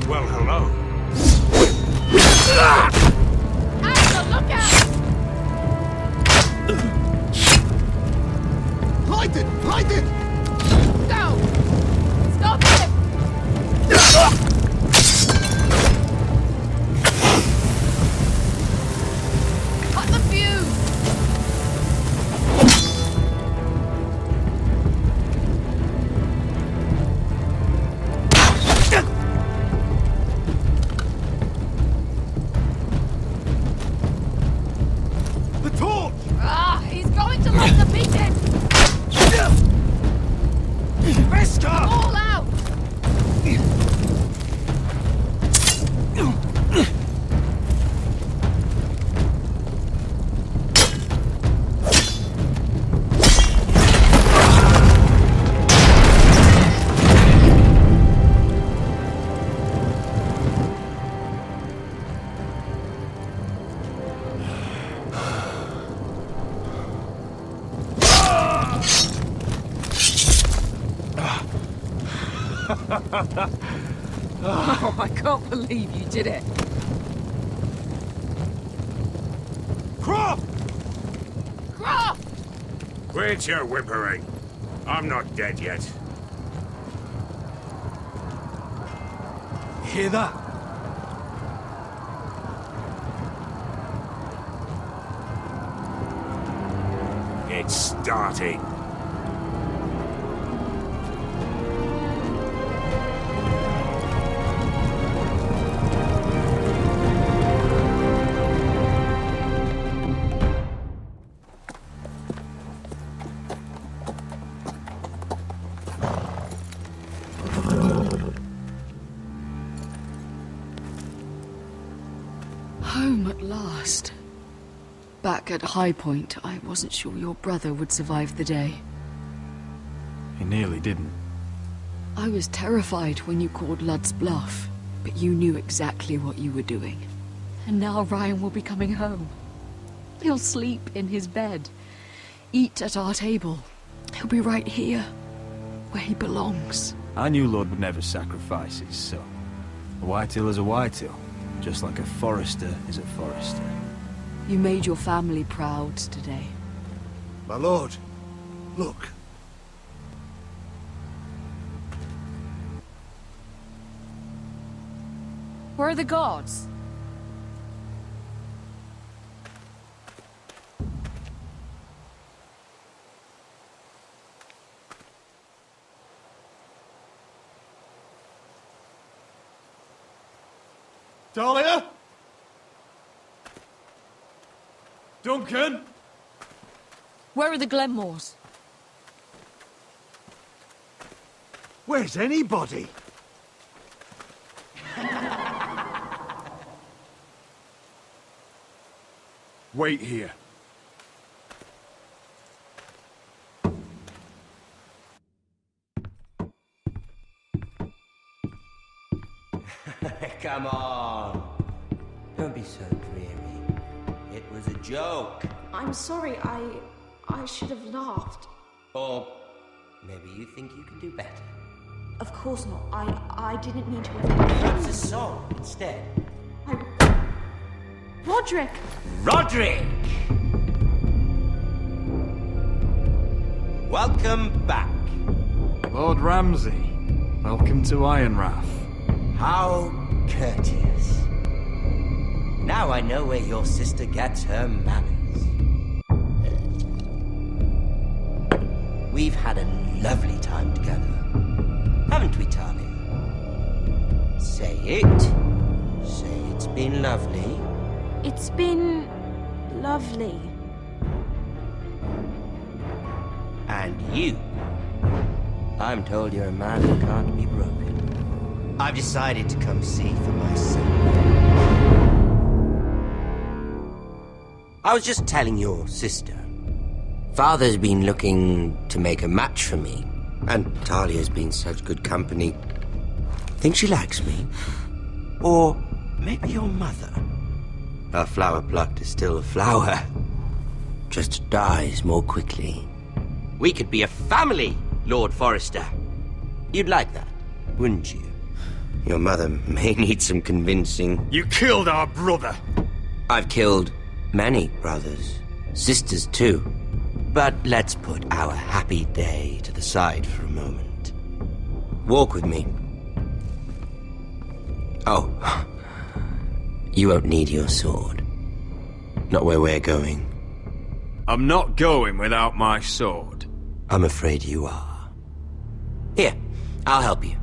Well, hello. Look out! Light it! Light it! Go! Oh, I can't believe you did it. Croft! Croft! Quit your whimpering. I'm not dead yet. Hear that? It's starting. Home at last. Back at High Point, I wasn't sure your brother would survive the day. He nearly didn't. I was terrified when you called Ludd's bluff, but you knew exactly what you were doing. And now Ryan will be coming home. He'll sleep in his bed, eat at our table. He'll be right here, where he belongs. I knew Lord would never sacrifice his son. A whitetail is a whitetail, just like a forester is a forester. You made your family proud today. My lord, look. Where are the guards? Talia? Duncan? Where are the Glenmores? Where's anybody? Wait here. Come on. Don't be so dreary. It was a joke. I'm sorry, I should have laughed. Or maybe you think you can do better. Of course not. I didn't mean to. Perhaps a song instead. Roderick! Roderick! Welcome back. Lord Ramsay, welcome to Ironrath. How courteous. Now I know where your sister gets her manners. We've had a lovely time together, haven't we, Talia? Say it. Say it's been lovely. It's been lovely. And you? I'm told you're a man who can't be broken. I've decided to come see for myself. I was just telling your sister. Father's been looking to make a match for me, and Talia's been such good company. Think she likes me? Or maybe your mother? A flower plucked is still a flower, just dies more quickly. We could be a family, Lord Forrester. You'd like that, wouldn't you? Your mother may need some convincing. You killed our brother! I've killed many brothers, sisters too. But let's put our happy day to the side for a moment. Walk with me. Oh, you won't need your sword. Not where we're going. I'm not going without my sword. I'm afraid you are. Here, I'll help you.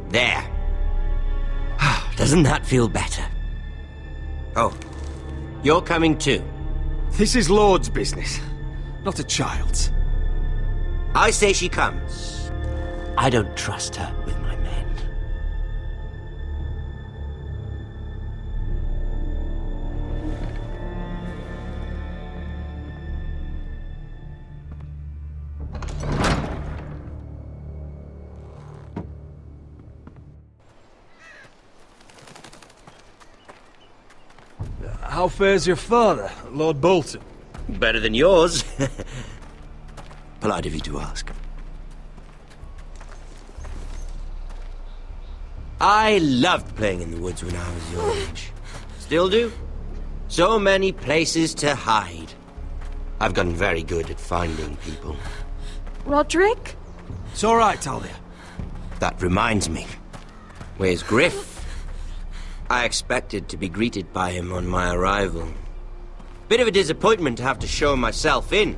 There. Doesn't that feel better? Oh, you're coming too. This is Lord's business, not a child's. I say she comes. I don't trust her with my men. How fares your father, Lord Bolton? Better than yours. Polite of you to ask. I loved playing in the woods when I was your age. Still do. So many places to hide. I've gotten very good at finding people. Roderick? It's all right, Talia. That reminds me. Where's Griff? I expected to be greeted by him on my arrival. Bit of a disappointment to have to show myself in.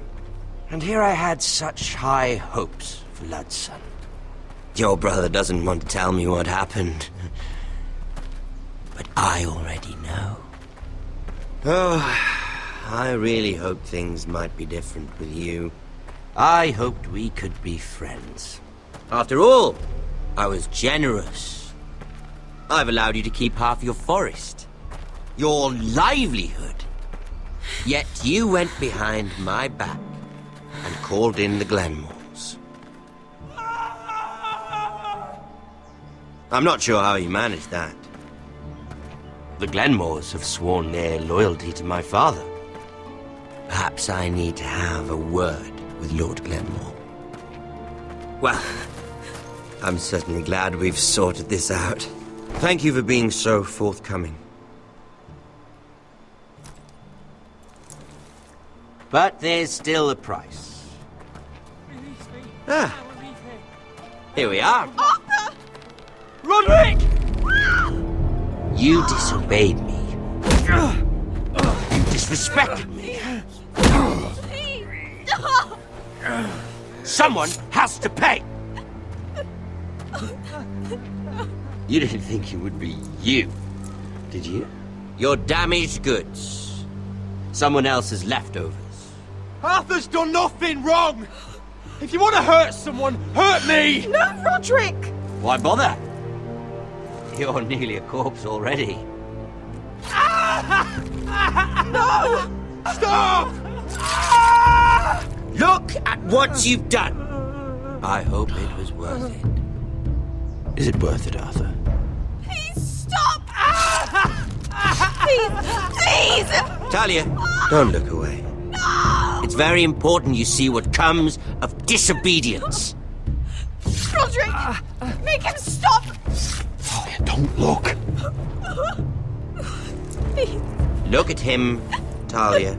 And here I had such high hopes for Lud's son. Your brother doesn't want to tell me what happened. But I already know. Oh, I really hoped things might be different with you. I hoped we could be friends. After all, I was generous. I've allowed you to keep half your forest. Your livelihood. Yet you went behind my back and called in the Glenmores. I'm not sure how you managed that. The Glenmores have sworn their loyalty to my father. Perhaps I need to have a word with Lord Glenmore. Well, I'm certainly glad we've sorted this out. Thank you for being so forthcoming. But there's still a price. Ah, here we are. Arthur! Roderick! You disobeyed me. You disrespected me. Someone has to pay. You didn't think it would be you, did you? Your damaged goods. Someone else's leftovers. Arthur's done nothing wrong! If you want to hurt someone, hurt me! No, Roderick! Why bother? You're nearly a corpse already. No! Stop! Look at what you've done! I hope it was worth it. Is it worth it, Arthur? Please stop! Please! Please! Talia, don't look away. No! It's very important you see what comes of disobedience. Roderick! Make him stop! Talia, don't look. Please. Look at him, Talia.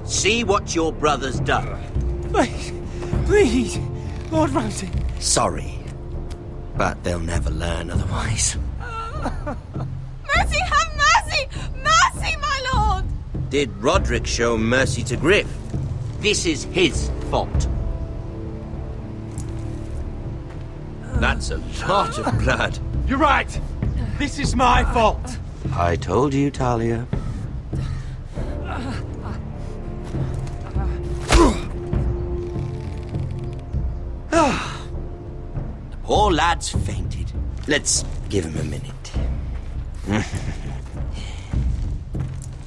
See what your brother's done. Please, please, Lord Ramsay. Sorry, but they'll never learn otherwise. Mercy, have mercy! Mercy, my lord! Did Roderick show mercy to Griff? This is his fault. That's a lot of blood. You're right. This is my fault. I told you, Talia. The poor lad's fainted. Let's give him a minute.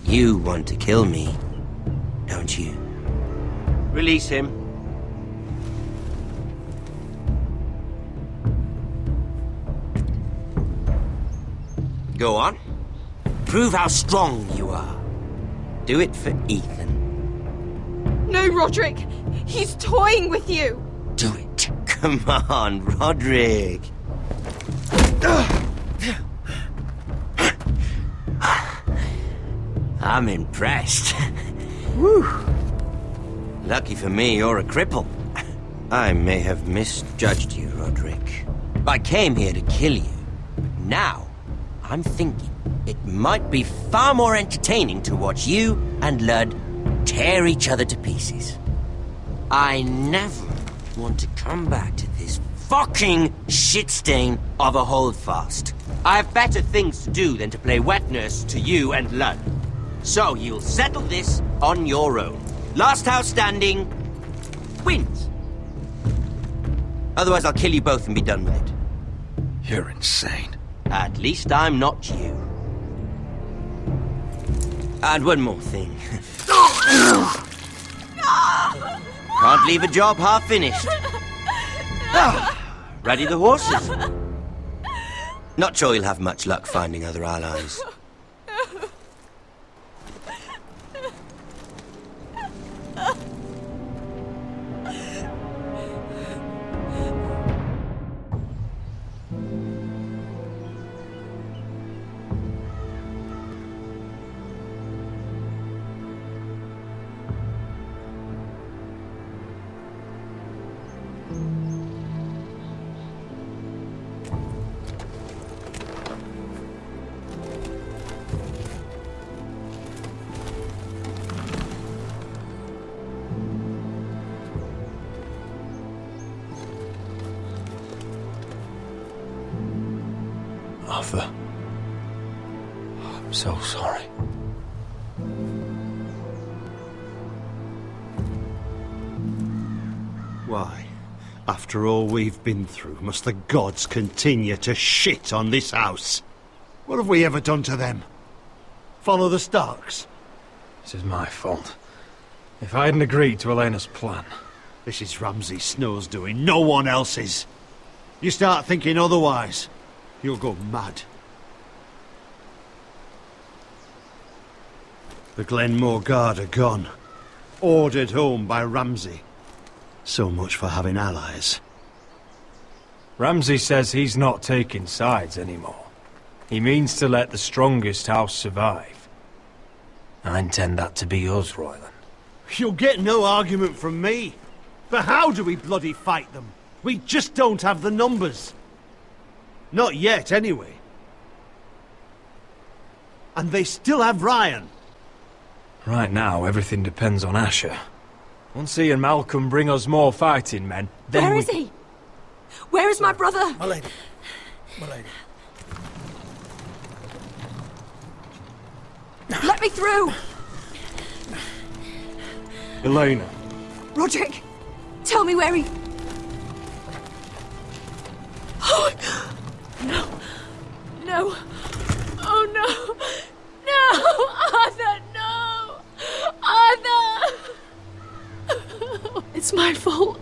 You want to kill me, don't you? Release him. Go on. Prove how strong you are. Do it for Ethan. No, Roderick! He's toying with you! Do it. Come on, Roderick. I'm impressed. Whew. Lucky for me, you're a cripple. I may have misjudged you, Roderick. I came here to kill you, but now I'm thinking it might be far more entertaining to watch you and Lud tear each other to pieces. I never want to come back to this fucking shit stain of a holdfast. I have better things to do than to play wet nurse to you and Lud. So you'll settle this on your own. Last house standing wins. Otherwise I'll kill you both and be done with it. You're insane. At least I'm not you. And one more thing. Can't leave a job half finished. Ready the horses? Not sure you'll have much luck finding other allies. Arthur. I'm so sorry. Why, after all we've been through, must the gods continue to shit on this house? What have we ever done to them? Follow the Starks? This is my fault. If I hadn't agreed to Elena's plan... This is Ramsay Snow's doing, no one else's. You start thinking otherwise, you'll go mad. The Glenmore Guard are gone. Ordered home by Ramsay. So much for having allies. Ramsay says he's not taking sides anymore. He means to let the strongest house survive. I intend that to be us, Royland. You'll get no argument from me. But how do we bloody fight them? We just don't have the numbers. Not yet, anyway. And they still have Ryan. Right now, everything depends on Asher. Once he and Malcolm bring us more fighting men, then Where is he? Where is my brother? My lady. My lady. Let me through! Elena. Roderick, tell me where he... Oh, no. No. Oh, no. No! Arthur, no! Arthur! It's my fault.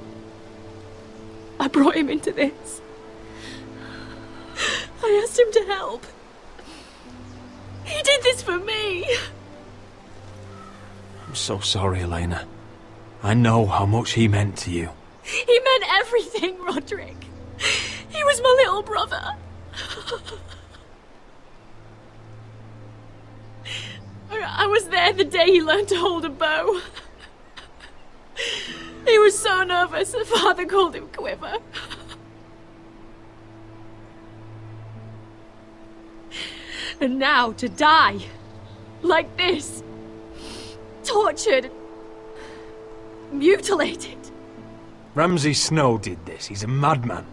I brought him into this. I asked him to help. He did this for me. I'm so sorry, Elena. I know how much he meant to you. He meant everything, Roderick. He was my little brother. I was there the day he learned to hold a bow. He was so nervous that Father called him Quiver. And now to die, like this, tortured, mutilated. Ramsay Snow did this. He's a madman.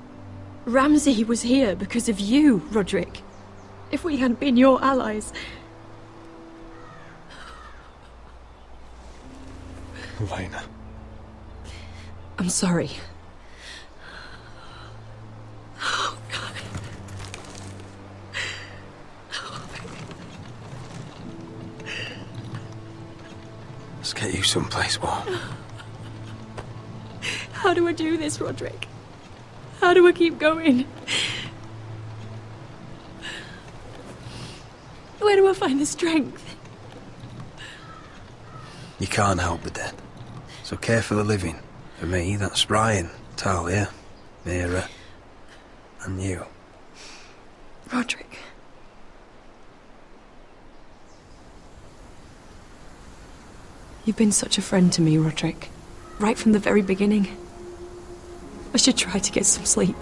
Ramsay was here because of you, Roderick. If we hadn't been your allies... Elena. I'm sorry. Oh, God. Let's get you someplace warm. How do I do this, Roderick? How do I keep going? Where do I find the strength? You can't help the dead. So care for the living. For me, that's Ryan, Talia, Mhyre, and you. Roderick. You've been such a friend to me, Roderick. Right from the very beginning. I should try to get some sleep.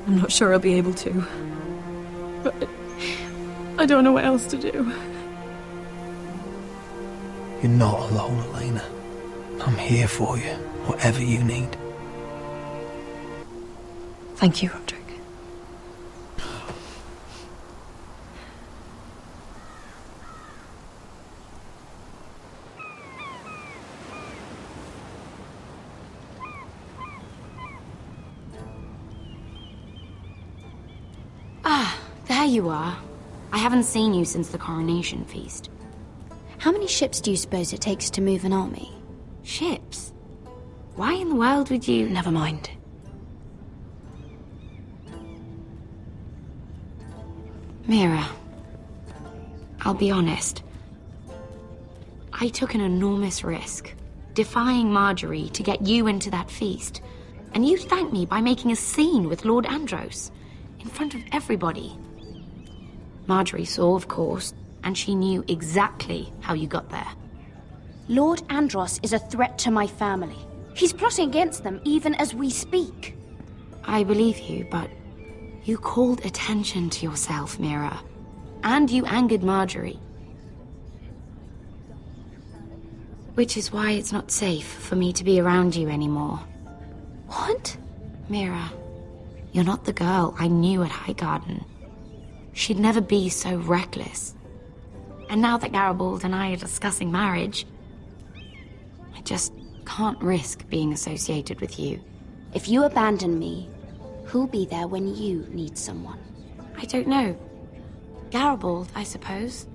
I'm not sure I'll be able to. But I don't know what else to do. You're not alone, Elena. I'm here for you, whatever you need. Thank you, Roderick. Ah, there you are. I haven't seen you since the coronation feast. How many ships do you suppose it takes to move an army? Ships? Why in the world would you... Never mind. Mhyre, I'll be honest. I took an enormous risk, defying Marjorie to get you into that feast. And you thanked me by making a scene with Lord Andros, in front of everybody. Marjorie saw, of course, and she knew exactly how you got there. Lord Andros is a threat to my family. He's plotting against them even as we speak. I believe you, but you called attention to yourself, Mhyre. And you angered Marjorie. Which is why it's not safe for me to be around you anymore. What? Mhyre, you're not the girl I knew at Highgarden. She'd never be so reckless. And now that Garibald and I are discussing marriage, I just can't risk being associated with you. If you abandon me, who'll be there when you need someone? I don't know. Garibald, I suppose.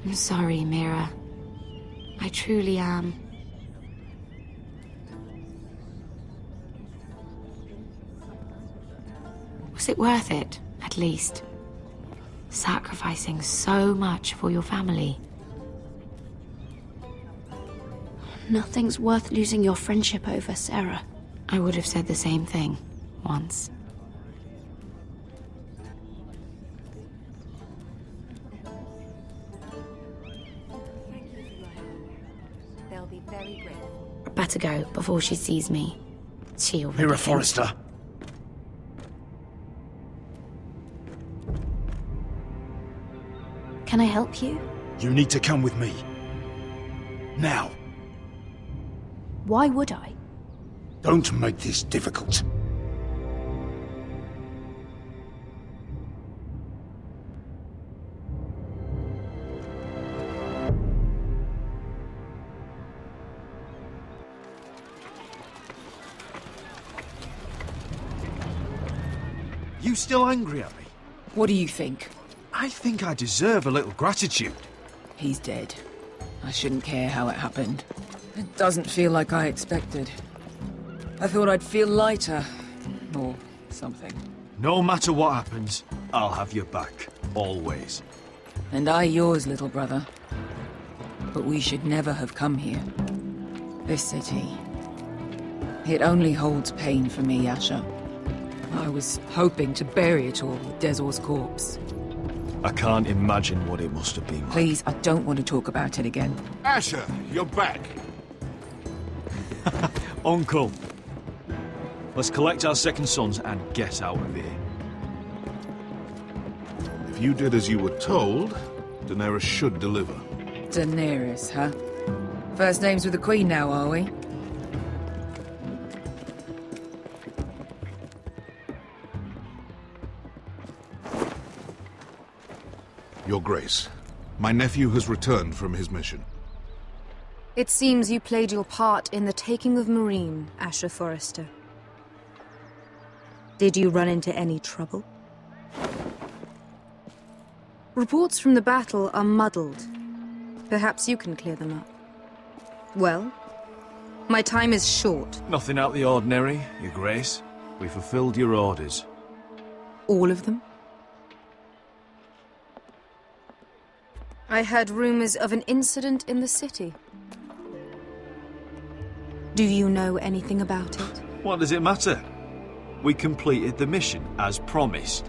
I'm sorry, Mhyre. I truly am. Was it worth it, at least? Sacrificing so much for your family? Nothing's worth losing your friendship over, Sarah. I would have said the same thing, once. They'll be very grateful. Better go before she sees me. She already Mhyre thinks- Forrester. Can I help you? You need to come with me. Now. Why would I? Don't make this difficult. You still angry at me? What do you think? I think I deserve a little gratitude. He's dead. I shouldn't care how it happened. It doesn't feel like I expected. I thought I'd feel lighter. Or something. No matter what happens, I'll have your back. Always. And I yours, little brother. But we should never have come here. This city. It only holds pain for me, Asher. I was hoping to bury it all with Dezor's corpse. I can't imagine what it must have been like. Please, I don't want to talk about it again. Asher, you're back. Uncle. Let's collect our second sons and get out of here. If you did as you were told, Daenerys should deliver. Daenerys, huh? First names with the Queen now, are we? Your Grace, my nephew has returned from his mission. It seems you played your part in the taking of Mhyre, Asher Forrester. Did you run into any trouble? Reports from the battle are muddled. Perhaps you can clear them up. Well, my time is short. Nothing out of the ordinary, Your Grace. We fulfilled your orders. All of them? I heard rumors of an incident in the city. Do you know anything about it? What does it matter? We completed the mission, as promised.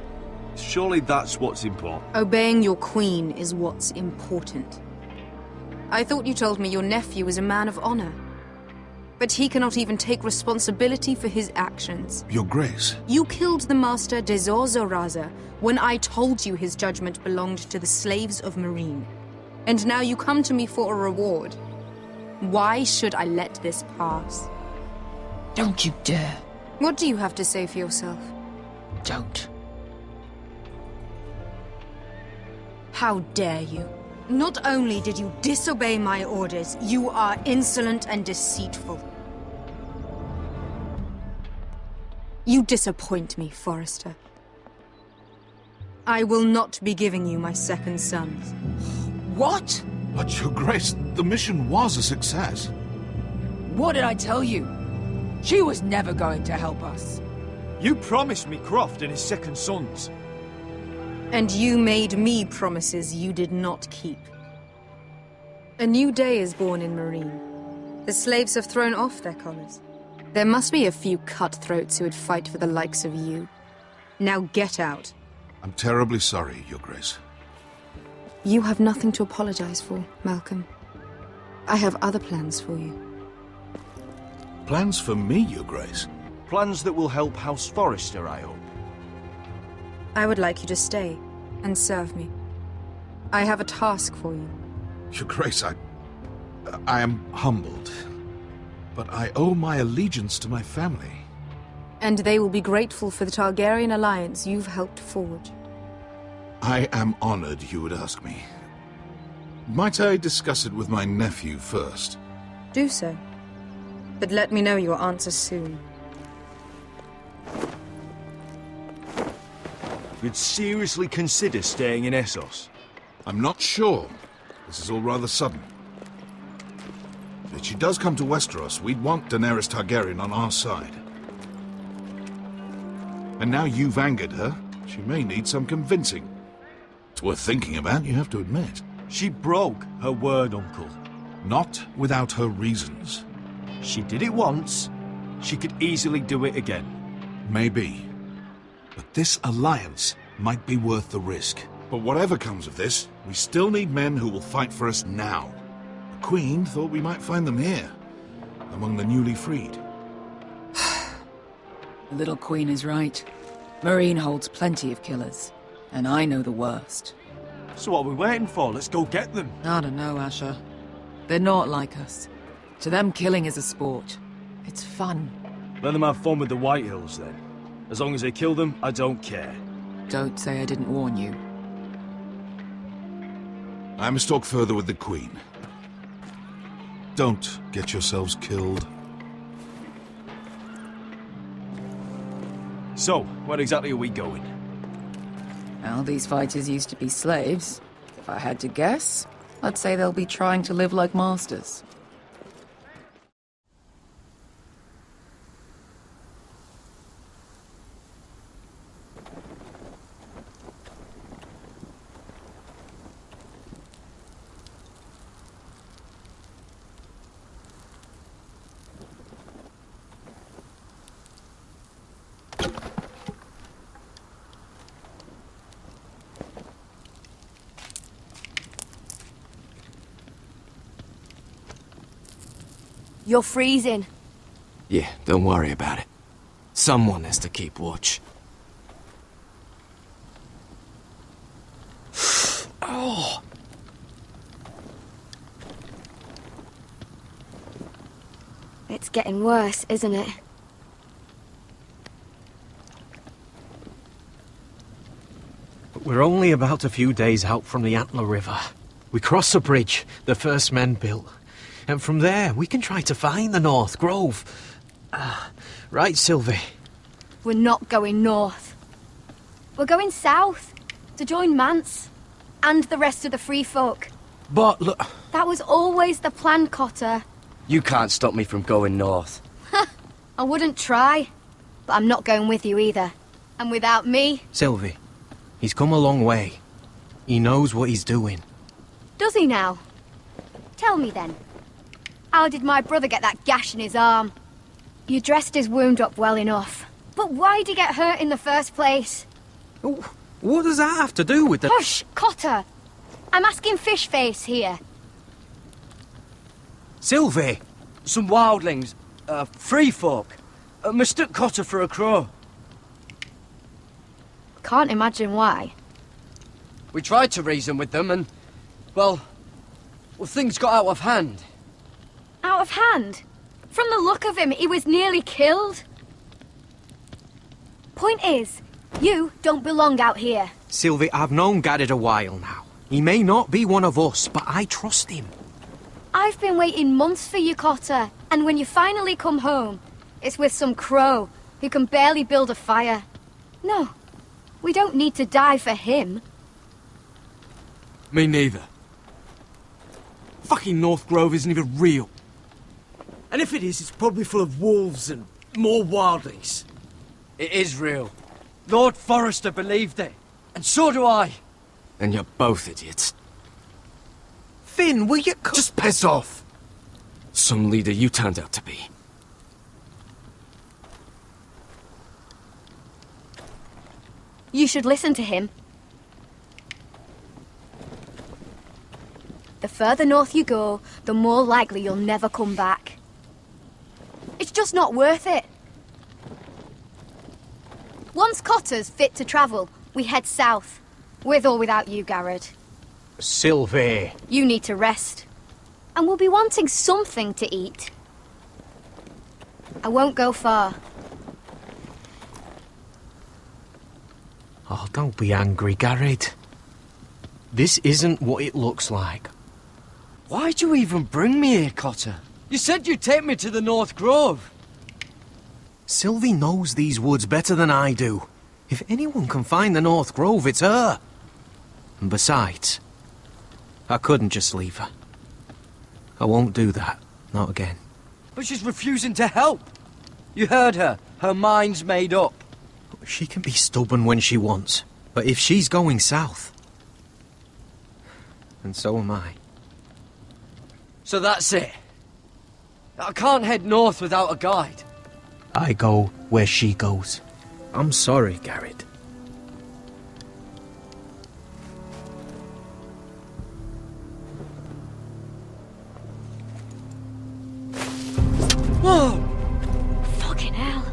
Surely that's what's important. Obeying your queen is what's important. I thought you told me your nephew was a man of honor. But he cannot even take responsibility for his actions. Your Grace. You killed the master Dezor Zoraza when I told you his judgment belonged to the slaves of Mhyre. And now you come to me for a reward. Why should I let this pass? Don't you dare. What do you have to say for yourself? Don't. How dare you? Not only did you disobey my orders, you are insolent and deceitful. You disappoint me, Forrester. I will not be giving you my second sons. What? But Your Grace, the mission was a success. What did I tell you? She was never going to help us. You promised me Croft and his second sons. And you made me promises you did not keep. A new day is born in Marine. The slaves have thrown off their collars. There must be a few cutthroats who would fight for the likes of you. Now get out. I'm terribly sorry, Your Grace. You have nothing to apologize for, Malcolm. I have other plans for you. Plans for me, Your Grace? Plans that will help House Forrester, I hope. I would like you to stay and serve me. I have a task for you. Your Grace, I am humbled. But I owe my allegiance to my family. And they will be grateful for the Targaryen alliance you've helped forge. I am honored you would ask me. Might I discuss it with my nephew first? Do so. But let me know your answer soon. You'd seriously consider staying in Essos? I'm not sure. This is all rather sudden. If she does come to Westeros, we'd want Daenerys Targaryen on our side. And now you've angered her, she may need some convincing. It's worth thinking about, you have to admit. She broke her word, Uncle. Not without her reasons. She did it once. She could easily do it again. Maybe. But this alliance might be worth the risk. But whatever comes of this, we still need men who will fight for us now. The Queen thought we might find them here, among the newly freed. The little queen is right. Marine holds plenty of killers, and I know the worst. So what are we waiting for? Let's go get them. I don't know, Asher. They're not like us. To them, killing is a sport. It's fun. Let them have fun with the White Hills, then. As long as they kill them, I don't care. Don't say I didn't warn you. I must talk further with the Queen. Don't get yourselves killed. So, where exactly are we going? Well, these fighters used to be slaves. If I had to guess, I'd say they'll be trying to live like masters. You're freezing. Yeah, don't worry about it. Someone has to keep watch. Oh! It's getting worse, isn't it? We're only about a few days out from the Antler River. We cross a bridge the first men built. And from there, we can try to find the North Grove. Right, Sylvie? We're not going north. We're going south, to join Mance, and the rest of the free folk. But look... That was always the plan, Cotter. You can't stop me from going north. I wouldn't try, but I'm not going with you either. And without me... Sylvie, he's come a long way. He knows what he's doing. Does he now? Tell me then. How did my brother get that gash in his arm? You dressed his wound up well enough. But why'd he get hurt in the first place? What does that have to do with the... Hush, Cotter! I'm asking Fishface here. Sylvie! Some wildlings. Free folk. Mistook Cotter for a crow. Can't imagine why. We tried to reason with them and... Well, things got out of hand. Out of hand? From the look of him, he was nearly killed. Point is, you don't belong out here. Sylvie, I've known Garrett a while now. He may not be one of us, but I trust him. I've been waiting months for you, Cotter. And when you finally come home, it's with some crow who can barely build a fire. No, we don't need to die for him. Me neither. Fucking North Grove isn't even real. And if it is, it's probably full of wolves and more wildlings. It is real. Lord Forrester believed it. And so do I. And you're both idiots. Finn, will you... Just piss off! Some leader you turned out to be. You should listen to him. The further north you go, the more likely you'll never come back. It's just not worth it. Once Cotter's fit to travel, we head south. With or without you, Garrett. Sylvie. You need to rest. And we'll be wanting something to eat. I won't go far. Oh, don't be angry, Garrett. This isn't what it looks like. Why'd you even bring me here, Cotter? You said you'd take me to the North Grove. Sylvie knows these woods better than I do. If anyone can find the North Grove, it's her. And besides, I couldn't just leave her. I won't do that. Not again. But she's refusing to help. You heard her. Her mind's made up. She can be stubborn when she wants. But if she's going south... And so am I. So that's it. I can't head north without a guide. I go where she goes. I'm sorry, Garrett. Whoa! Fucking hell.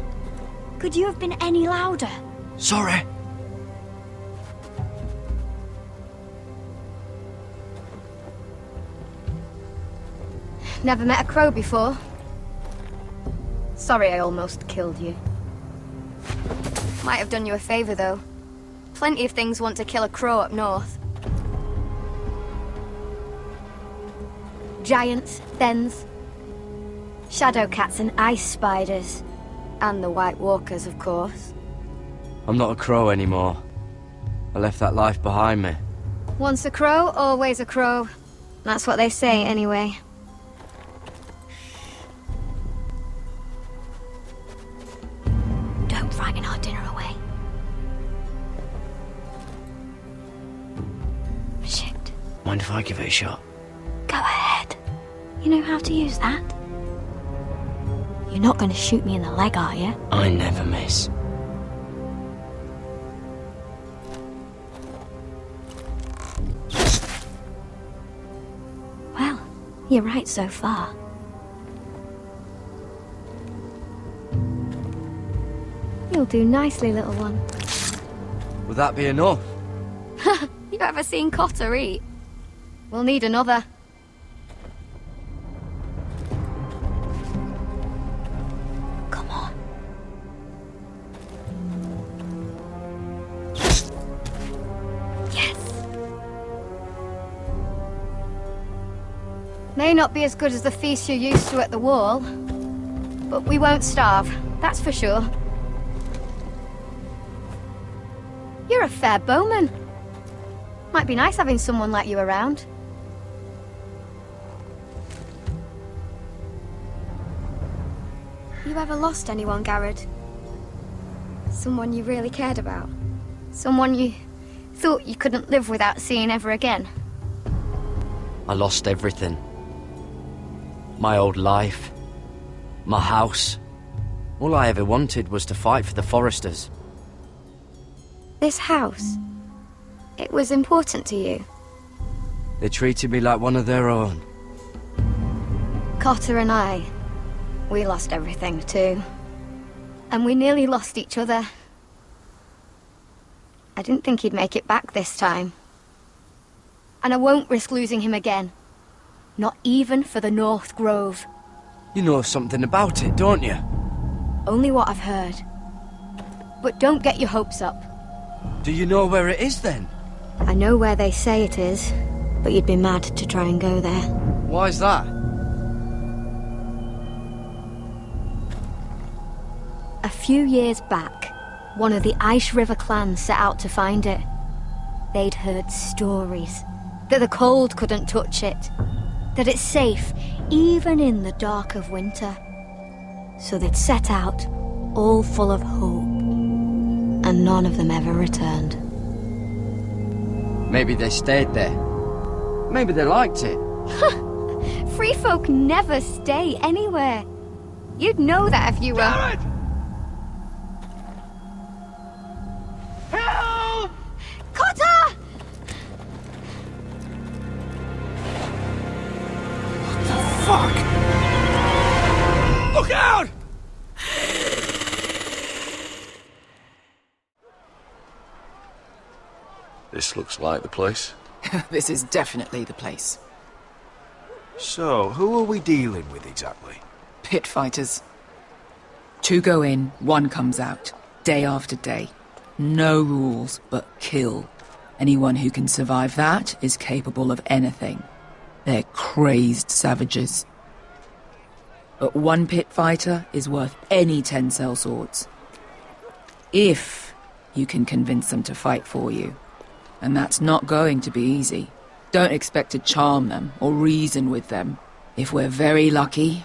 Could you have been any louder? Sorry. Never met a crow before. Sorry I almost killed you. Might have done you a favor, though. Plenty of things want to kill a crow up north. Giants, thens, shadow cats and ice spiders. And the White Walkers, of course. I'm not a crow anymore. I left that life behind me. Once a crow, always a crow. That's what they say, anyway. Don't frighten our dinner away. Shit. Mind if I give it a shot? Go ahead. You know how to use that? You're not going to shoot me in the leg, are you? I never miss. Well, you're right so far. You'll do nicely, little one. Would that be enough? You ever seen Cotter eat? We'll need another. Come on. Yes. May not be as good as the feast you're used to at the wall, but we won't starve, that's for sure. You're a fair bowman. Might be nice having someone like you around. You ever lost anyone, Garrett? Someone you really cared about? Someone you thought you couldn't live without seeing ever again? I lost everything. My old life. My house. All I ever wanted was to fight for the Foresters. This house, it was important to you. They treated me like one of their own. Cotter and I, we lost everything too. And we nearly lost each other. I didn't think he'd make it back this time. And I won't risk losing him again. Not even for the North Grove. You know something about it, don't you? Only what I've heard. But don't get your hopes up. Do you know where it is then? I know where they say it is, but you'd be mad to try and go there. Why's that? A few years back, one of the Ice River clans set out to find it. They'd heard stories that the cold couldn't touch it, that it's safe even in the dark of winter. So they'd set out, all full of hope, and none of them ever returned. Maybe they stayed there. Maybe they liked it. Free folk never stay anywhere. You'd know that if you were... Help! Cotter! Fuck! Look out! This looks like the place. This is definitely the place. So, who are we dealing with exactly? Pit fighters. 2 go in, 1 comes out. Day after day. No rules, but kill. Anyone who can survive that is capable of anything. They're crazed savages. But 1 pit fighter is worth any 10 sellswords. If you can convince them to fight for you. And that's not going to be easy. Don't expect to charm them or reason with them. If we're very lucky,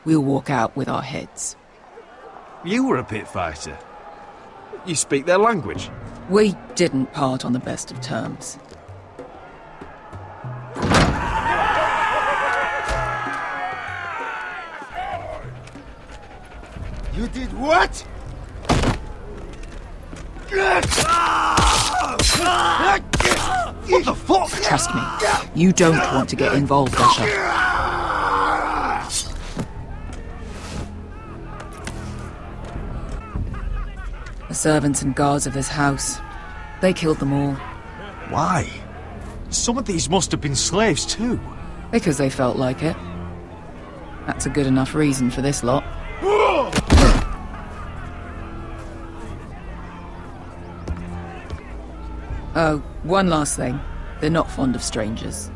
we'll walk out with our heads. You were a pit fighter. You speak their language. We didn't part on the best of terms. You did what? What the fuck? Trust me, you don't want to get involved, Usher. The servants and guards of this house, they killed them all. Why? Some of these must have been slaves too. Because they felt like it. That's a good enough reason for this lot. Oh, one last thing. They're not fond of strangers.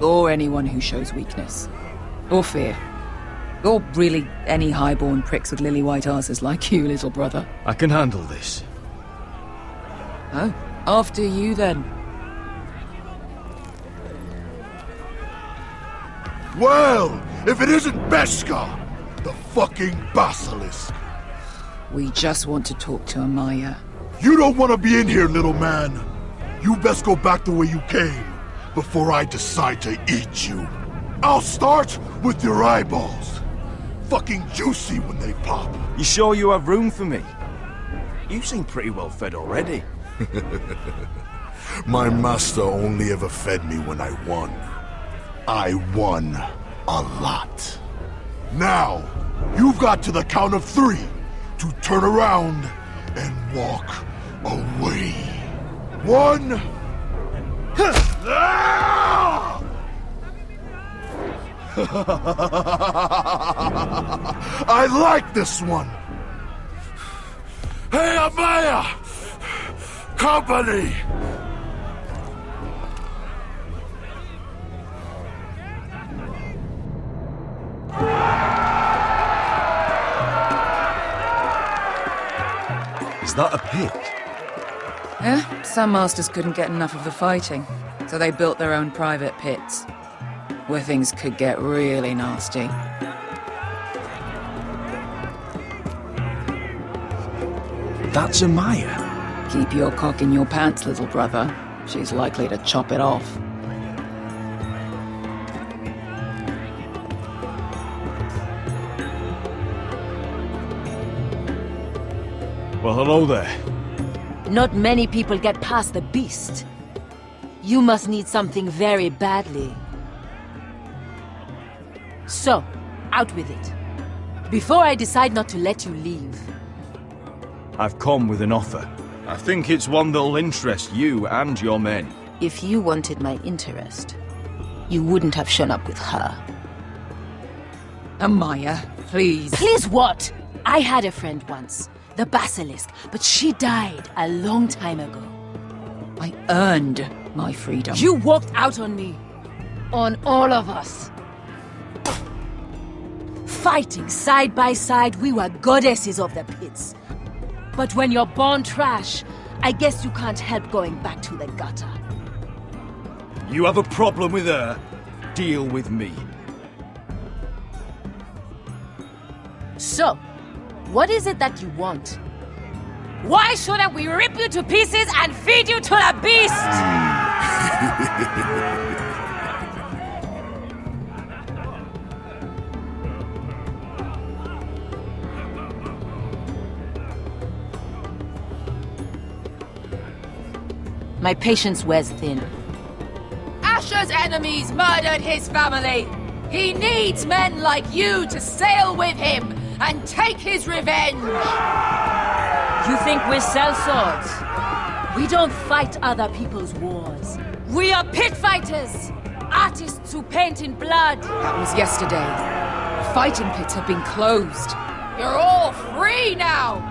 Or anyone who shows weakness. Or fear. Or really any highborn pricks with lily-white asses like you, little brother. I can handle this. Oh, after you then. Well, if it isn't Beshka, the fucking basilisk. We just want to talk to Mhyre. You don't want to be in here, little man. You best go back the way you came before I decide to eat you. I'll start with your eyeballs. Fucking juicy when they pop. You sure you have room for me? You seem pretty well fed already. My master only ever fed me when I won. I won a lot. Now, you've got to the count of 3 to turn around and walk away. 1. I like this one. Hey, Amaya! Company! Is that a pit? Yeah, some masters couldn't get enough of the fighting, so they built their own private pits, where things could get really nasty. That's a Mhyre. Keep your cock in your pants, little brother. She's likely to chop it off. Well, hello there. Not many people get past the beast. You must need something very badly. So, out with it. Before I decide not to let you leave. I've come with an offer. I think it's one that'll interest you and your men. If you wanted my interest, you wouldn't have shown up with her. Mhyre, please. Please what? I had a friend once, the Basilisk, but she died a long time ago. I earned my freedom. You walked out on me. On all of us. Fighting side by side, we were goddesses of the pits. But when you're born trash, I guess you can't help going back to the gutter. You have a problem with her? deal with me. So, what is it that you want? Why shouldn't we rip you to pieces and feed you to the beast? My patience wears thin. Asher's enemies murdered his family. He needs men like you to sail with him and take his revenge. You think we sell swords? We don't fight other people's wars. We are pit fighters! Artists who paint in blood! That was yesterday. The fighting pits have been closed. You're all free now!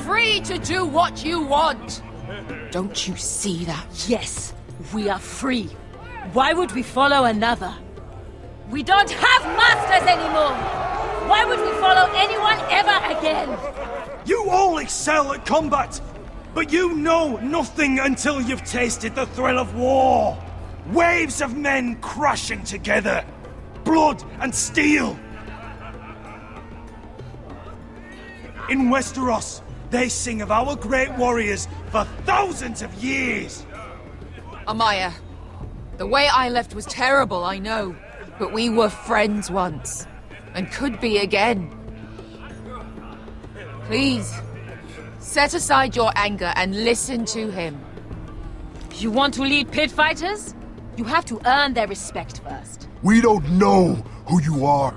Free to do what you want! Don't you see that? Yes, we are free. Why would we follow another? We don't have masters anymore! Why would we follow anyone ever again? You all excel at combat, but you know nothing until you've tasted the thrill of war. Waves of men crashing together. Blood and steel. In Westeros, they sing of our great warriors for thousands of years. Mhyre, the way I left was terrible, I know. But we were friends once. And could be again. Please, set aside your anger and listen to him. You want to lead pit fighters? You have to earn their respect first. We don't know who you are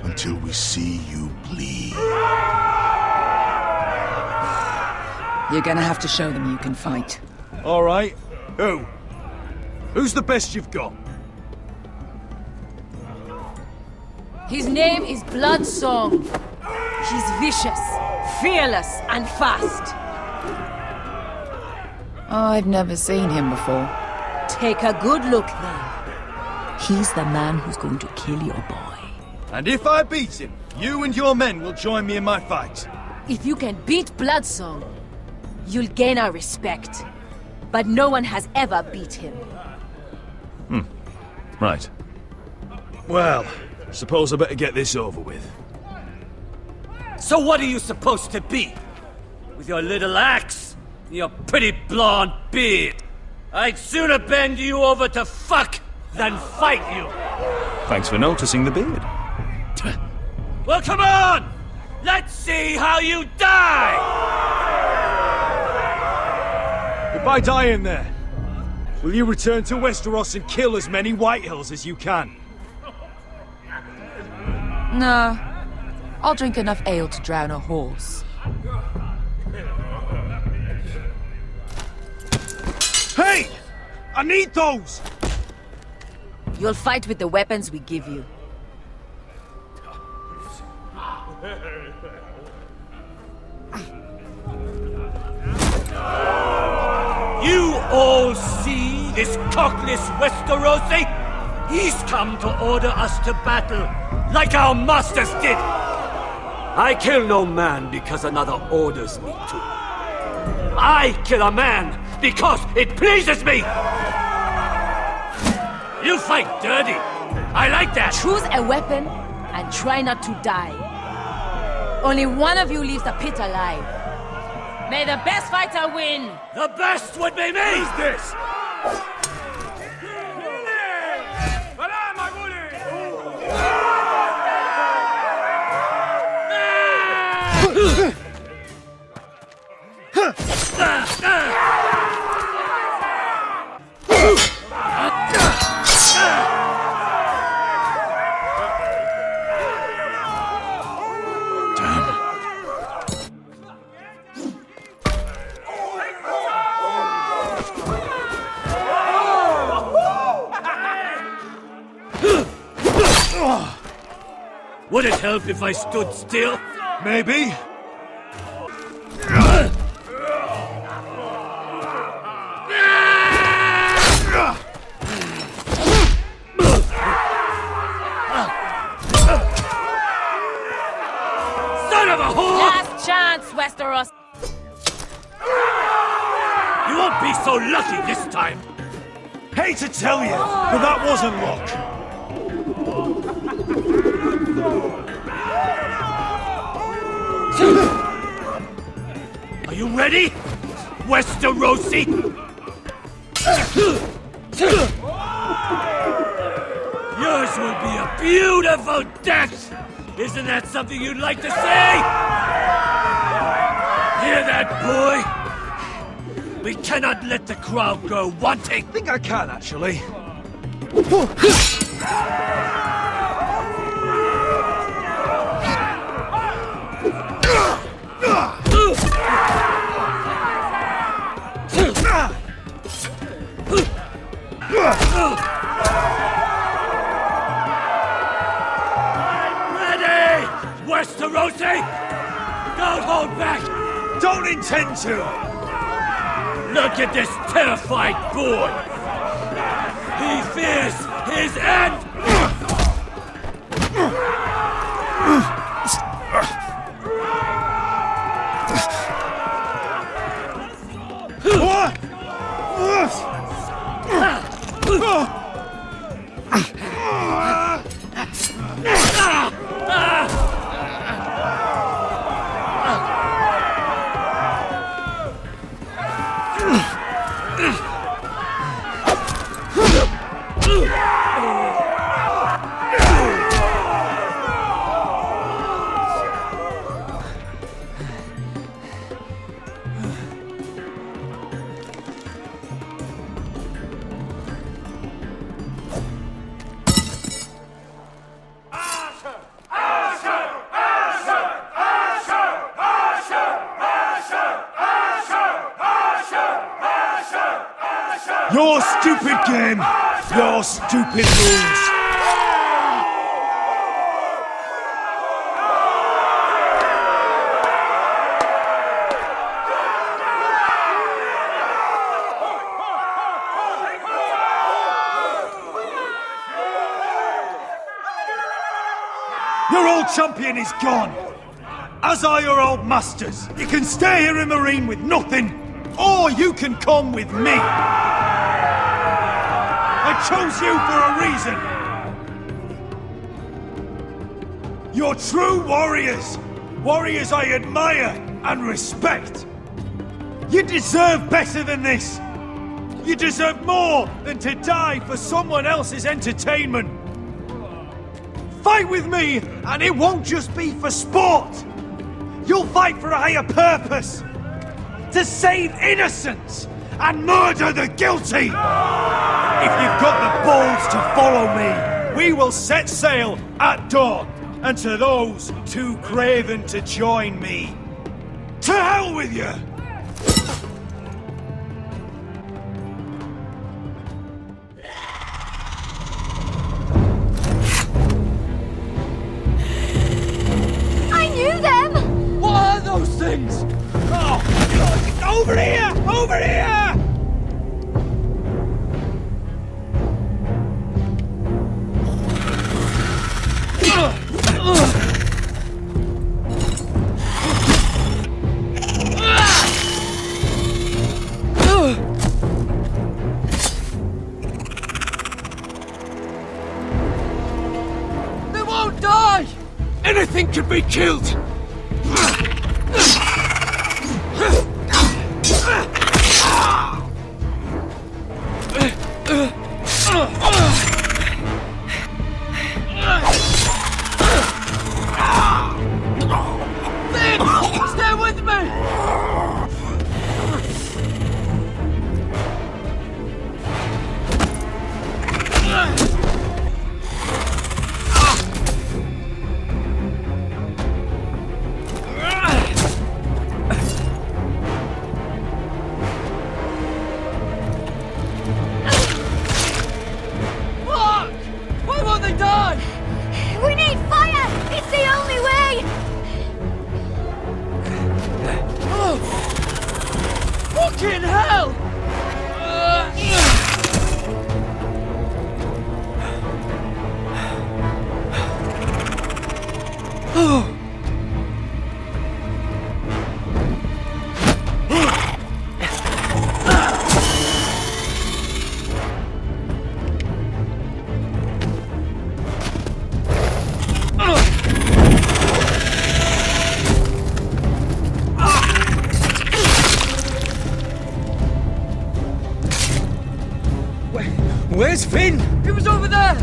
until we see you bleed. You're gonna have to show them you can fight. All right. Who? Who's the best you've got? His name is Bloodsong. He's vicious, fearless, and fast. I've never seen him before. Take a good look then. He's the man who's going to kill your boy. And if I beat him, you and your men will join me in my fight. If you can beat Bloodsong, you'll gain our respect. But no one has ever beat him. Right. Well, suppose I better get this over with. So what are you supposed to be? With your little axe? And your pretty blonde beard? I'd sooner bend you over to fuck than fight you. Thanks for noticing the beard. Well, come on! Let's see how you die! Goodbye dying there. Will you return to Westeros and kill as many Whitehills as you can? No. I'll drink enough ale to drown a horse. Hey! I need those! You'll fight with the weapons we give you. You all see this cockless Westerosi? He's come to order us to battle, like our masters did. I kill no man because another orders me to. I kill a man because it pleases me. You fight dirty. I like that. Choose a weapon and try not to die. Only one of you leaves the pit alive. May the best fighter win! The best would be me! Who's this? Would it help if I stood still? Maybe. Son of a whore! Last chance, Westeros! You won't be so lucky this time! Hate to tell you, but that wasn't luck. Are you ready, Westerosi? Yours will be a beautiful death! Isn't that something you'd like to say? Hear that, boy? We cannot let the crowd go wanting! I think I can, actually. Ready, Westerosi? Don't hold back! Don't intend to! Look at this terrified boy! He fears his end! Your stupid game! Your stupid rules! Your old champion is gone! As are your old masters. You can stay here in Mhyre with nothing, or you can come with me! I chose you for a reason! You're true warriors! Warriors I admire and respect! You deserve better than this! You deserve more than to die for someone else's entertainment! Fight with me, and it won't just be for sport! You'll fight for a higher purpose! To save innocents and murder the guilty! If you've got the balls to follow me, we will set sail at dawn. And to those too craven to join me, to hell with you! I knew them! What are those things? Oh, God. Over here! Over here! They won't die! Anything can be killed! Stay with me! Where's Finn? He was over there!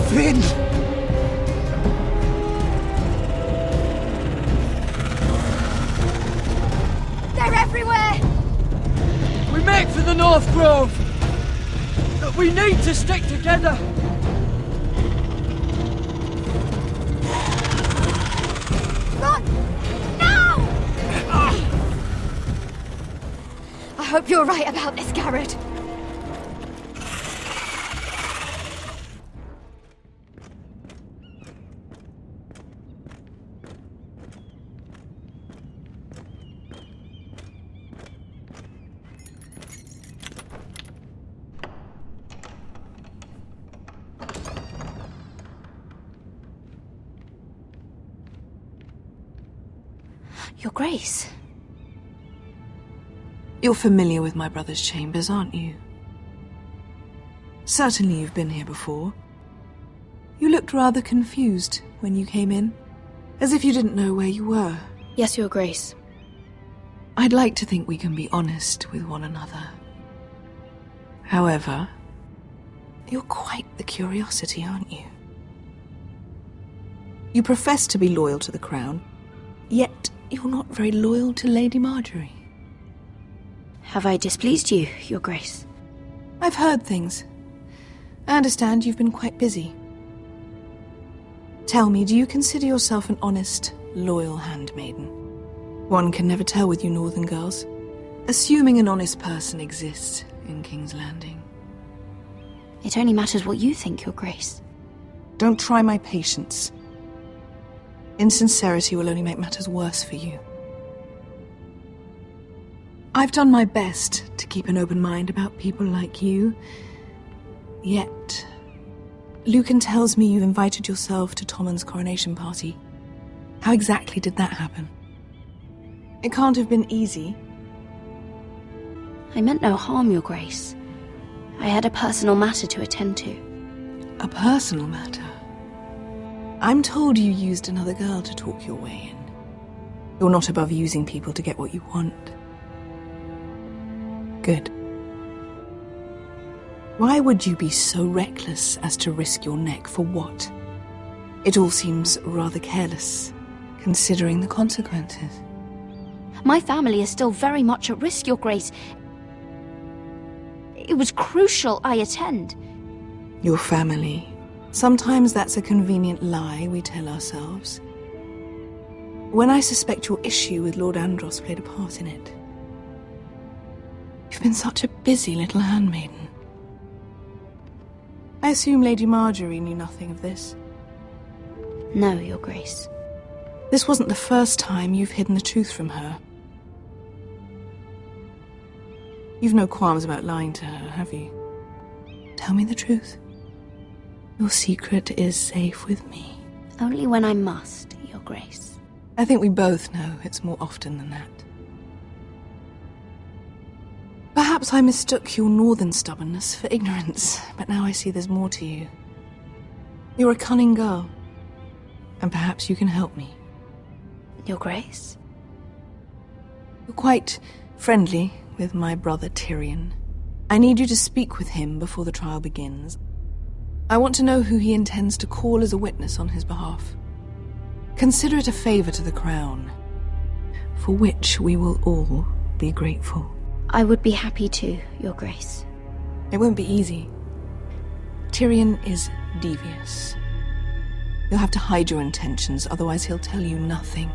Finn! They're everywhere! We make for the North Grove! We need to stick together! Run! Now! I hope you're right about this, Garrett. Your Grace. You're familiar with my brother's chambers, aren't you? Certainly you've been here before. You looked rather confused when you came in, as if you didn't know where you were. Yes, Your Grace. I'd like to think we can be honest with one another. However, you're quite the curiosity, aren't you? You profess to be loyal to the crown, yet you're not very loyal to Lady Marjorie. Have I displeased you, Your Grace? I've heard things. I understand you've been quite busy. Tell me, do you consider yourself an honest, loyal handmaiden? One can never tell with you northern girls. Assuming an honest person exists in King's Landing. It only matters what you think, Your Grace. Don't try my patience. Insincerity will only make matters worse for you. I've done my best to keep an open mind about people like you. Yet, Lucan tells me you invited yourself to Tommen's coronation party. How exactly did that happen? It can't have been easy. I meant no harm, Your Grace. I had a personal matter to attend to. A personal matter? I'm told you used another girl to talk your way in. You're not above using people to get what you want. Good. Why would you be so reckless as to risk your neck for what? It all seems rather careless, considering the consequences. My family is still very much at risk, Your Grace. It was crucial I attend. Your family. Sometimes that's a convenient lie we tell ourselves. When I suspect your issue with Lord Andros played a part in it. You've been such a busy little handmaiden. I assume Lady Marjorie knew nothing of this. No, Your Grace. This wasn't the first time you've hidden the truth from her. You've no qualms about lying to her, have you? Tell me the truth. Your secret is safe with me. Only when I must, Your Grace. I think we both know it's more often than that. Perhaps I mistook your northern stubbornness for ignorance, but now I see there's more to you. You're a cunning girl, and perhaps you can help me. Your Grace? You're quite friendly with my brother Tyrion. I need you to speak with him before the trial begins. I want to know who he intends to call as a witness on his behalf. Consider it a favor to the crown, for which we will all be grateful. I would be happy to, Your Grace. It won't be easy. Tyrion is devious. You'll have to hide your intentions, otherwise he'll tell you nothing.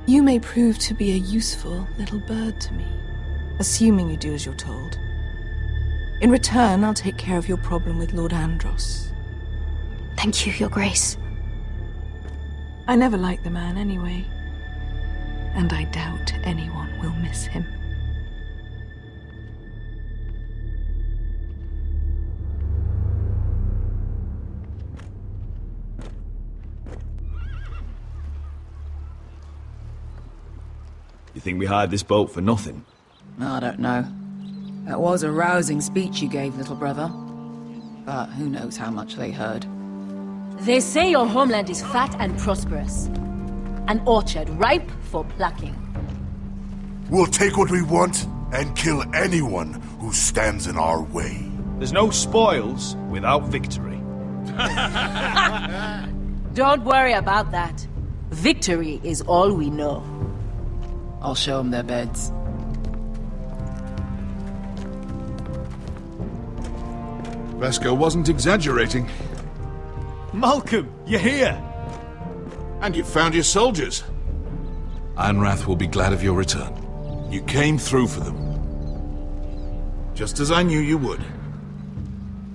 You may prove to be a useful little bird to me, assuming you do as you're told. In return, I'll take care of your problem with Lord Andros. Thank you, Your Grace. I never liked the man anyway, and I doubt anyone will miss him. You think we hired this boat for nothing? I don't know. That was a rousing speech you gave, little brother. But who knows how much they heard. They say your homeland is fat and prosperous. An orchard ripe for plucking. We'll take what we want and kill anyone who stands in our way. There's no spoils without victory. Don't worry about that. Victory is all we know. I'll show them their beds. Vesco wasn't exaggerating. Malcolm, you're here! And you found your soldiers. Ironrath will be glad of your return. You came through for them. Just as I knew you would.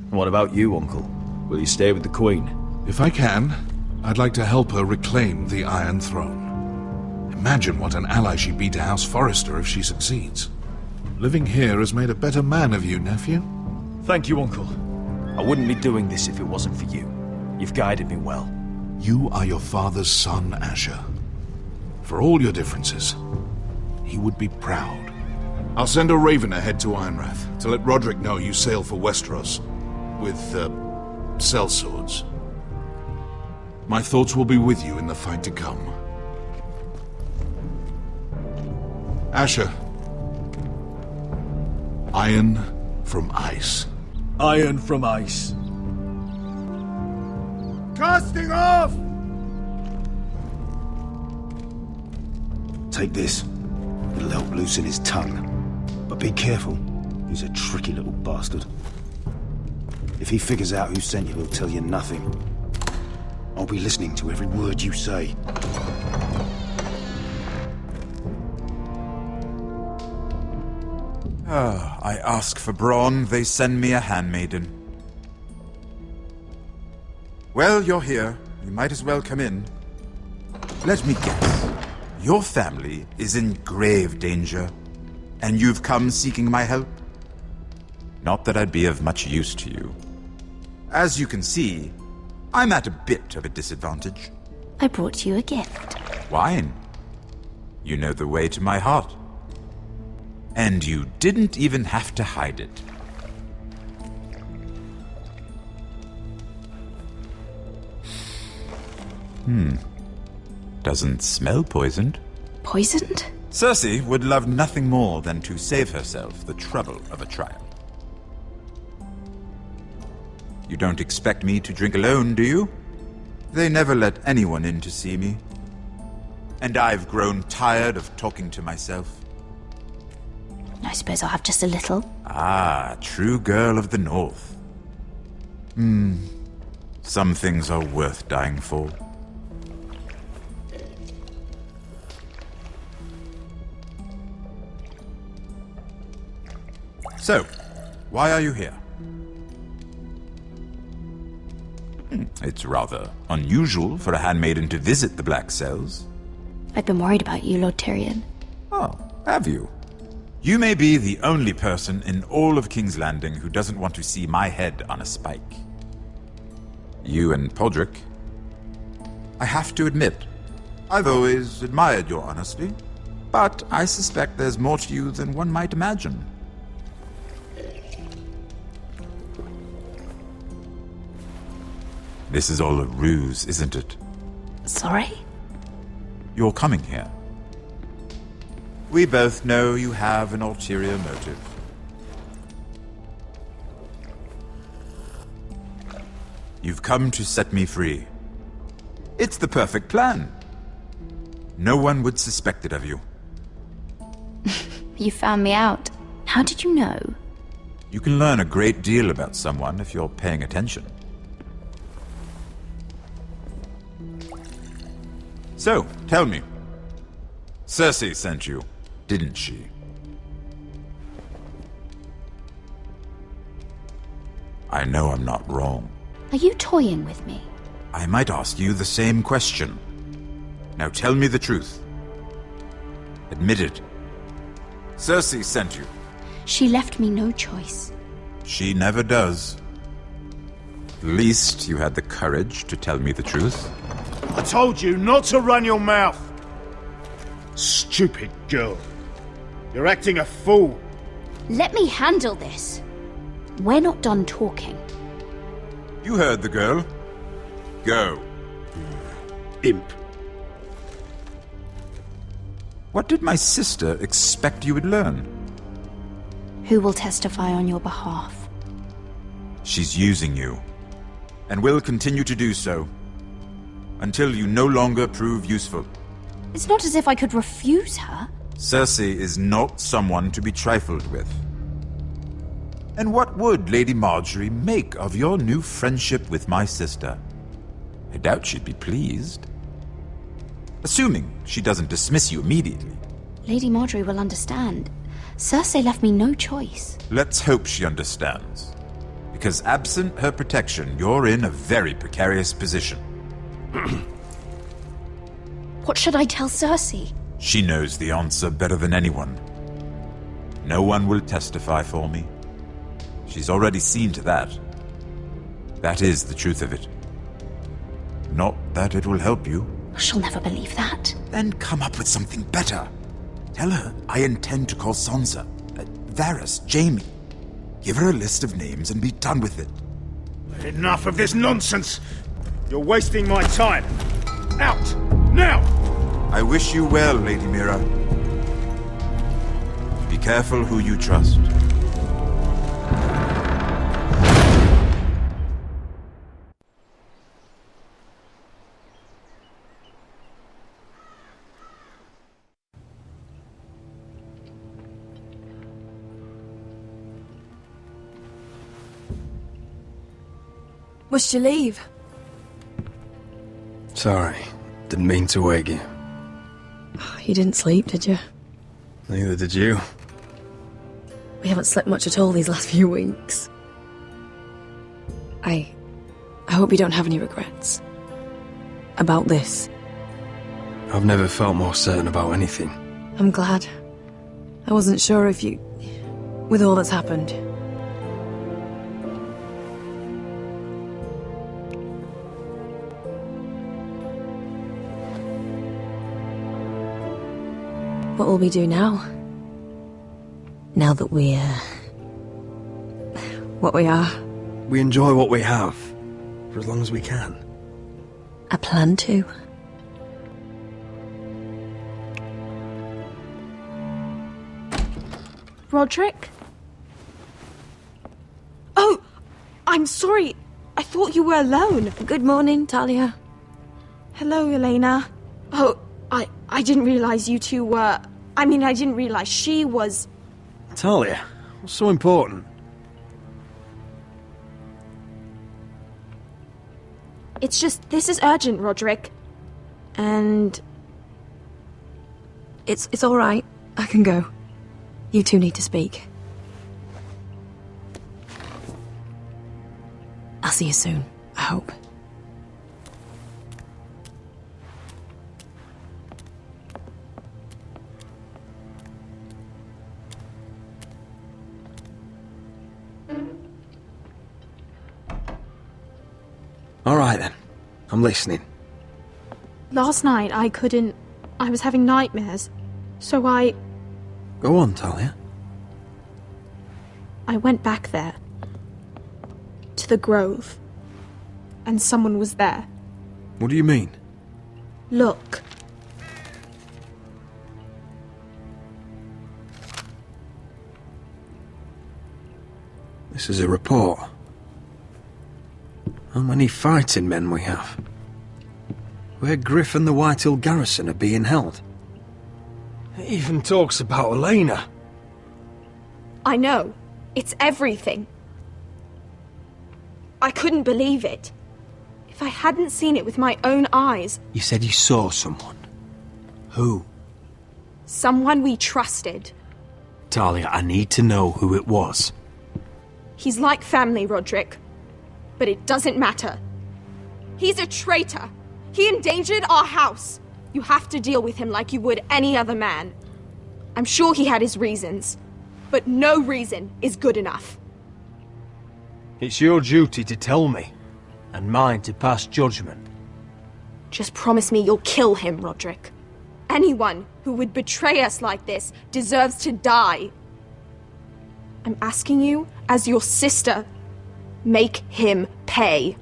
What about you, Uncle? Will you stay with the Queen? If I can, I'd like to help her reclaim the Iron Throne. Imagine what an ally she'd be to House Forrester if she succeeds. Living here has made a better man of you, nephew. Thank you, Uncle. I wouldn't be doing this if it wasn't for you. You've guided me well. You are your father's son, Asher. For all your differences, he would be proud. I'll send a raven ahead to Ironrath to let Roderick know you sail for Westeros with, sellswords. My thoughts will be with you in the fight to come. Asher. Iron from ice. Iron from ice. Casting off! Take this. It'll help loosen his tongue. But be careful. He's a tricky little bastard. If he figures out who sent you, he'll tell you nothing. I'll be listening to every word you say. I ask for brawn, they send me a handmaiden. Well, you're here. You might as well come in. Let me guess. Your family is in grave danger, and you've come seeking my help? Not that I'd be of much use to you. As you can see, I'm at a bit of a disadvantage. I brought you a gift. Wine. You know the way to my heart. And you didn't even have to hide it. Doesn't smell poisoned. Poisoned? Cersei would love nothing more than to save herself the trouble of a trial. You don't expect me to drink alone, do you? They never let anyone in to see me. And I've grown tired of talking to myself. I suppose I'll have just a little. Ah, true girl of the North. Some things are worth dying for. So, why are you here? It's rather unusual for a handmaiden to visit the Black Cells. I've been worried about you, Lord Tyrion. Oh, have you? You may be the only person in all of King's Landing who doesn't want to see my head on a spike. You and Podrick. I have to admit, I've always admired your honesty, but I suspect there's more to you than one might imagine. This is all a ruse, isn't it? Sorry? You're coming here. We both know you have an ulterior motive. You've come to set me free. It's the perfect plan. No one would suspect it of you. You found me out. How did you know? You can learn a great deal about someone if you're paying attention. So, tell me. Cersei sent you, didn't she? I know I'm not wrong. Are you toying with me? I might ask you the same question. Now tell me the truth. Admit it. Cersei sent you. She left me no choice. She never does. At least you had the courage to tell me the truth. I told you not to run your mouth! Stupid girl. You're acting a fool. Let me handle this. We're not done talking. You heard the girl. Go. Imp. What did my sister expect you would learn? Who will testify on your behalf? She's using you, and will continue to do so, until you no longer prove useful. It's not as if I could refuse her. Cersei is not someone to be trifled with. And what would Lady Marjorie make of your new friendship with my sister? I doubt she'd be pleased. Assuming she doesn't dismiss you immediately. Lady Marjorie will understand. Cersei left me no choice. Let's hope she understands. Because absent her protection, you're in a very precarious position. What should I tell Cersei? She knows the answer better than anyone. No one will testify for me. She's already seen to that. That is the truth of it. Not that it will help you. She'll never believe that. Then come up with something better. Tell her I intend to call Sansa, Varys, Jaime. Give her a list of names and be done with it. Enough of this nonsense! You're wasting my time! Out! Now! I wish you well, Lady Mhyre. Be careful who you trust. Must you leave? Sorry, didn't mean to wake you. You didn't sleep, did you? Neither did you. We haven't slept much at all these last few weeks. I hope you don't have any regrets. About this. I've never felt more certain about anything. I'm glad. I wasn't sure if you... with all that's happened. What will we do now? Now that we're... what we are? We enjoy what we have, for as long as we can. I plan to. Roderick? Oh! I'm sorry. I thought you were alone. Good morning, Talia. Hello, Elena. Oh, I didn't realize you two were... I mean, I didn't realize she was... Talia, what's so important? It's just, this is urgent, Roderick. And... It's all right. I can go. You two need to speak. I'll see you soon, I hope. All right then, I'm listening. Last night, I was having nightmares. So I Go on, Talia. went back there. To the grove. And someone was there. What do you mean? Look. This is a report. How many fighting men we have? Where Griff and the Whitehill garrison are being held. It even talks about Elena. I know. It's everything. I couldn't believe it. If I hadn't seen it with my own eyes... You said you saw someone. Who? Someone we trusted. Talia, I need to know who it was. He's like family, Roderick. But it doesn't matter. He's a traitor. He endangered our house. You have to deal with him like you would any other man. I'm sure he had his reasons. But no reason is good enough. It's your duty to tell me, and mine to pass judgment. Just promise me you'll kill him, Roderick. Anyone who would betray us like this deserves to die. I'm asking you, as your sister, make him pay.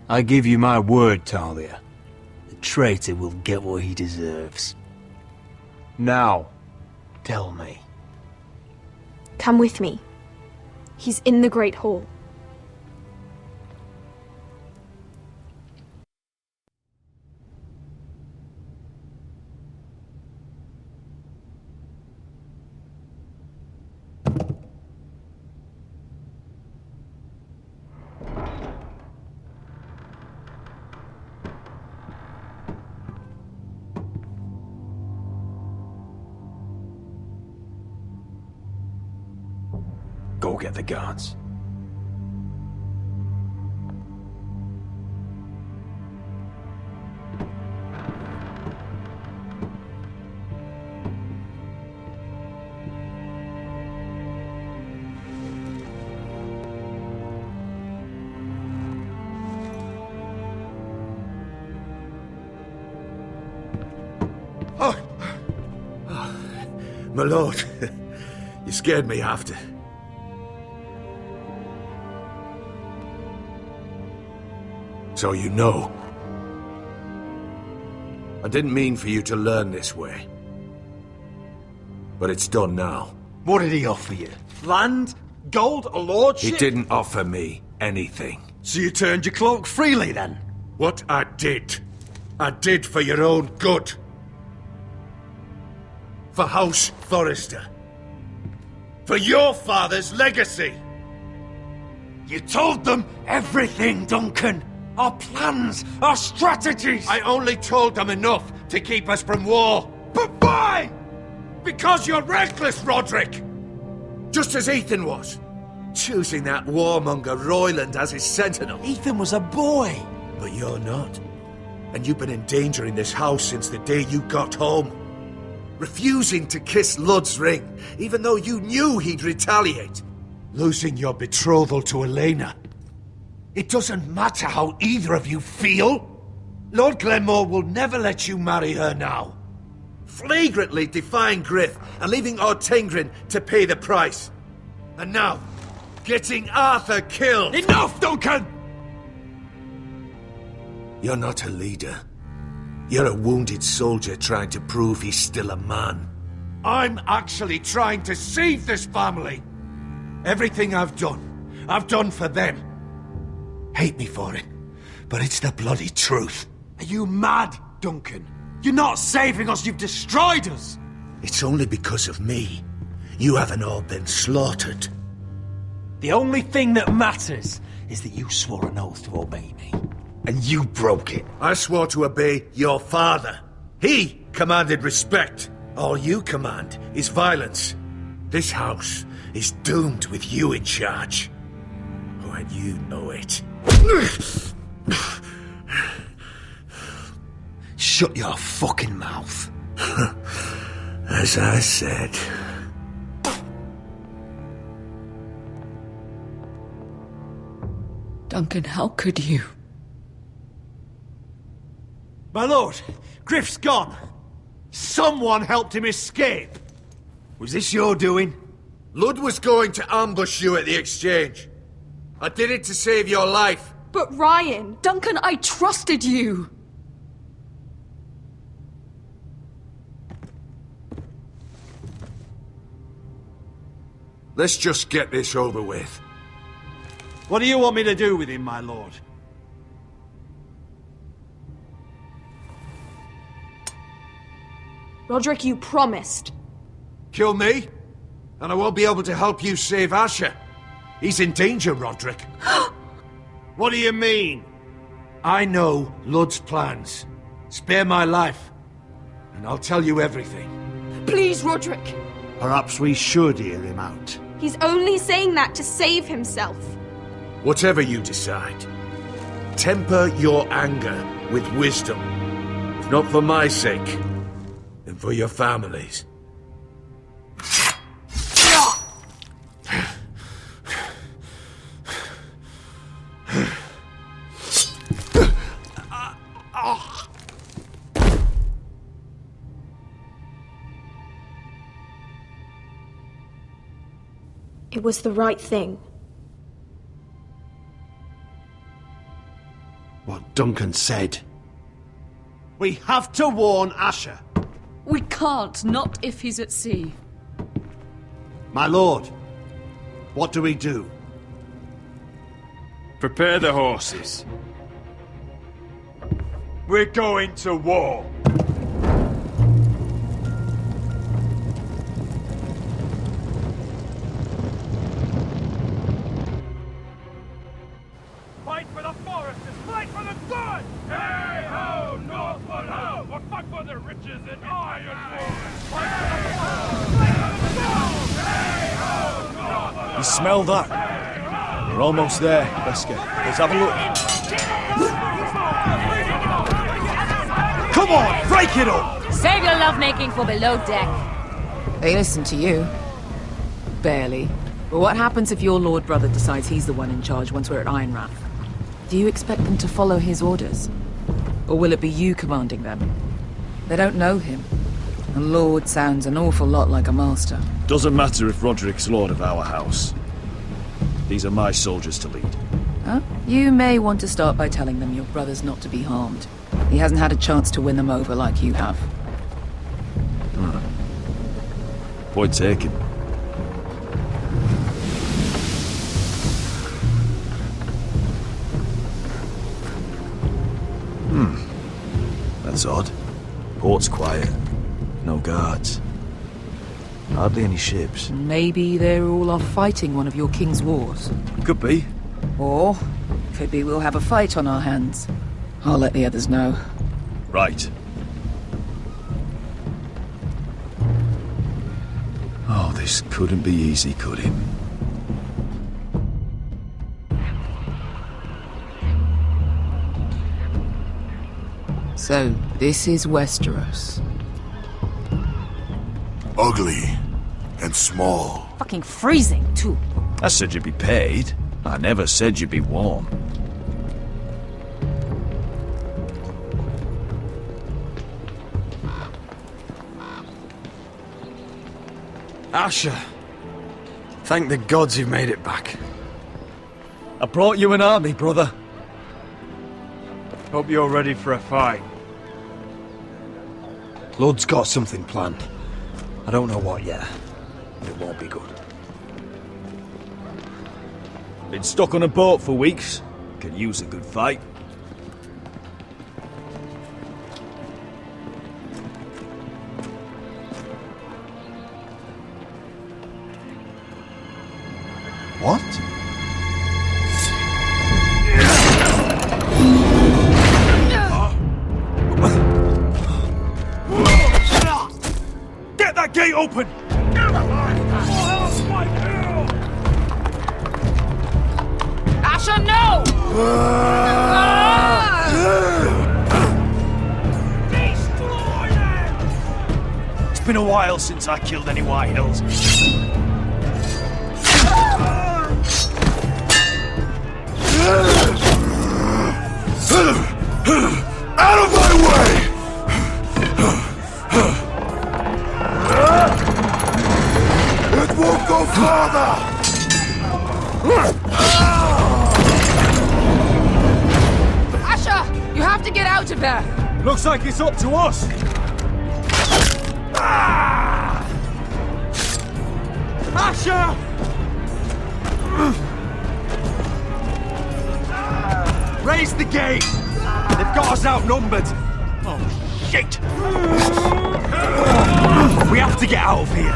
I give you my word, Talia. The traitor will get what he deserves. Now, tell me. Come with me. He's in the Great Hall. Go get the guards. My lord, you scared me after. So you know. I didn't mean for you to learn this way. But it's done now. What did he offer you? Land? Gold? A lordship? He didn't offer me anything. So you turned your cloak freely then? What I did for your own good. For House Forrester. For your father's legacy. You told them everything, Duncan. Our plans, our strategies. I only told them enough to keep us from war. But why? Because you're reckless, Roderick! Just as Ethan was. Choosing that warmonger Royland as his sentinel. Ethan was a boy. But you're not. And you've been endangering this house since the day you got home. Refusing to kiss Lud's ring, even though you knew he'd retaliate. Losing your betrothal to Elena. It doesn't matter how either of you feel. Lord Glenmore will never let you marry her now. Flagrantly defying Griff and leaving Ortengrin to pay the price. And now, getting Arthur killed. Enough, Duncan! You're not a leader. You're a wounded soldier trying to prove he's still a man. I'm actually trying to save this family. Everything I've done for them. Hate me for it, but it's the bloody truth. Are you mad, Duncan? You're not saving us, you've destroyed us! It's only because of me. You haven't all been slaughtered. The only thing that matters is that you swore an oath to obey me. And you broke it. I swore to obey your father. He commanded respect. All you command is violence. This house is doomed with you in charge. Oh, and you know it. Shut your fucking mouth. As I said. Duncan, how could you? My lord, Griff's gone. Someone helped him escape. Was this your doing? Lud was going to ambush you at the exchange. I did it to save your life. But Ryan... Duncan, I trusted you! Let's just get this over with. What do you want me to do with him, my lord? Roderick, you promised. Kill me, and I won't be able to help you save Asher. He's in danger, Roderick. What do you mean? I know Lud's plans. Spare my life, and I'll tell you everything. Please, Roderick. Perhaps we should hear him out. He's only saying that to save himself. Whatever you decide, temper your anger with wisdom. If not for my sake, then for your families. It was the right thing. What Duncan said. We have to warn Asher. We can't, not if he's at sea. My lord, what do we do? Prepare the horses. We're going to war. Fight for the foresters! Fight for the good! Hey ho, northward ho! Or fight for the riches and ironwood! Fight for the foresters! Fight for the gold! Hey ho, northward! You smell that? We're almost there, Wesker. Let's have a look. Come on, break it up! Save your lovemaking for below deck. They listen to you. Barely. But what happens if your lord brother decides he's the one in charge once we're at Ironrath? Do you expect them to follow his orders? Or will it be you commanding them? They don't know him. A lord sounds an awful lot like a master. Doesn't matter if Roderick's lord of our house. These are my soldiers to lead. Huh? You may want to start by telling them your brother's not to be harmed. He hasn't had a chance to win them over like you have. Point taken. That's odd. Port's quiet. No guards. Hardly any ships. Maybe they're all off fighting one of your king's wars. Could be. Or could be we'll have a fight on our hands. I'll let the others know. Right. Oh, this couldn't be easy, could it? So, this is Westeros. Ugly and small. Fucking freezing, too. I said you'd be paid. I never said you'd be warm. Asher, thank the gods you've made it back. I brought you an army, brother. Hope you're ready for a fight. Lord's got something planned. I don't know what yet, but it won't be good. Been stuck on a boat for weeks. Could use a good fight. What? Get that gate open! Asher, no! It's been a while since I killed any White Hills. Out of my way! It won't go farther! Asher, you have to get out of there! Looks like it's up to us. Asher! Raise the gate! They've got us outnumbered! Oh, shit! We have to get out of here!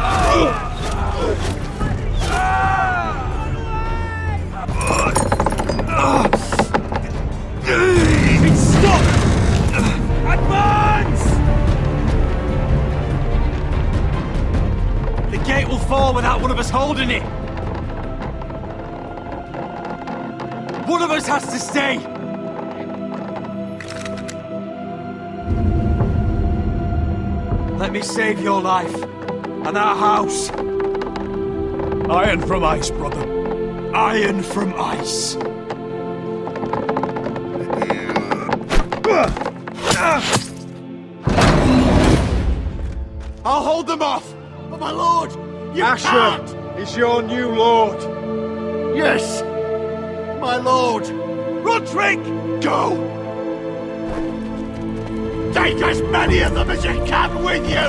It's stuck! Advance! The gate will fall without one of us holding it! One of us has to stay! Let me save your life, and our house. Iron from ice, brother. Iron from ice. I'll hold them off! But my lord, you can't! Asher is your new lord. Yes! My lord! Roderick! Go! Take as many of them as you can with you!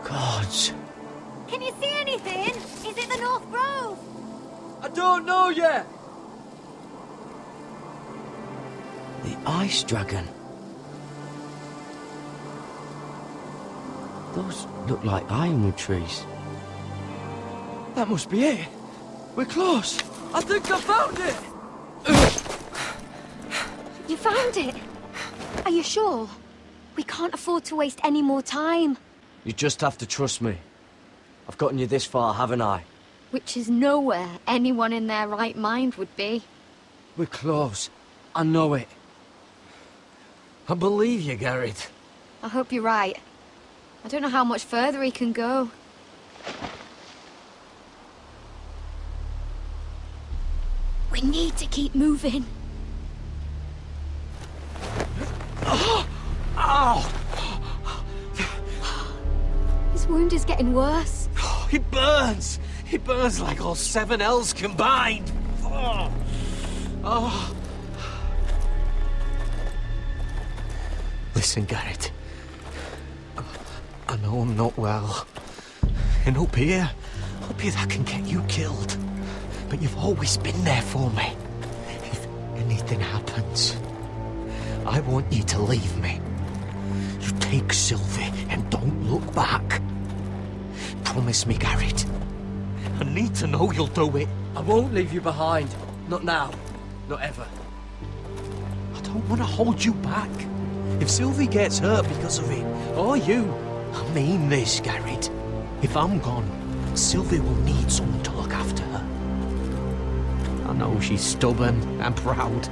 Gods. Can you see anything? Is it the North Grove? I don't know yet. The ice dragon. Those look like ironwood trees. That must be it. We're close. I think I found it. You found it? Are you sure? We can't afford to waste any more time. You just have to trust me. I've gotten you this far, haven't I? Which is nowhere anyone in their right mind would be. We're close. I know it. I believe you, Garrett. I hope you're right. I don't know how much further he can go. We need to keep moving. Ow! His wound is getting worse. It burns! It burns like all 7 L's combined! Oh. Listen, Garrett. I know I'm not well. And up here that can get you killed. But you've always been there for me. If anything happens, I want you to leave me. You take Sylvie and don't look back. Promise me, Garrett. I need to know you'll do it. I won't leave you behind. Not now. Not ever. I don't want to hold you back. If Sylvie gets hurt because of it, or you, I mean this, Garrett. If I'm gone, Sylvie will need someone to look after her. I know she's stubborn and proud,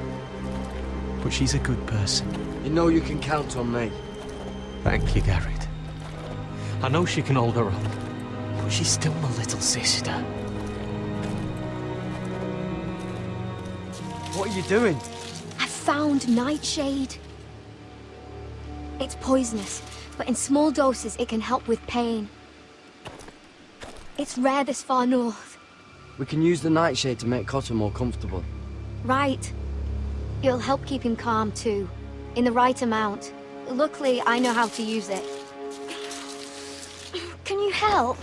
but she's a good person. You know you can count on me. Thank you, Garrett. I know she can hold her own, but she's still my little sister. What are you doing? I found Nightshade. It's poisonous, but in small doses it can help with pain. It's rare this far north. We can use the nightshade to make Cotter more comfortable. Right. It'll help keep him calm too, in the right amount. Luckily, I know how to use it. Can you help?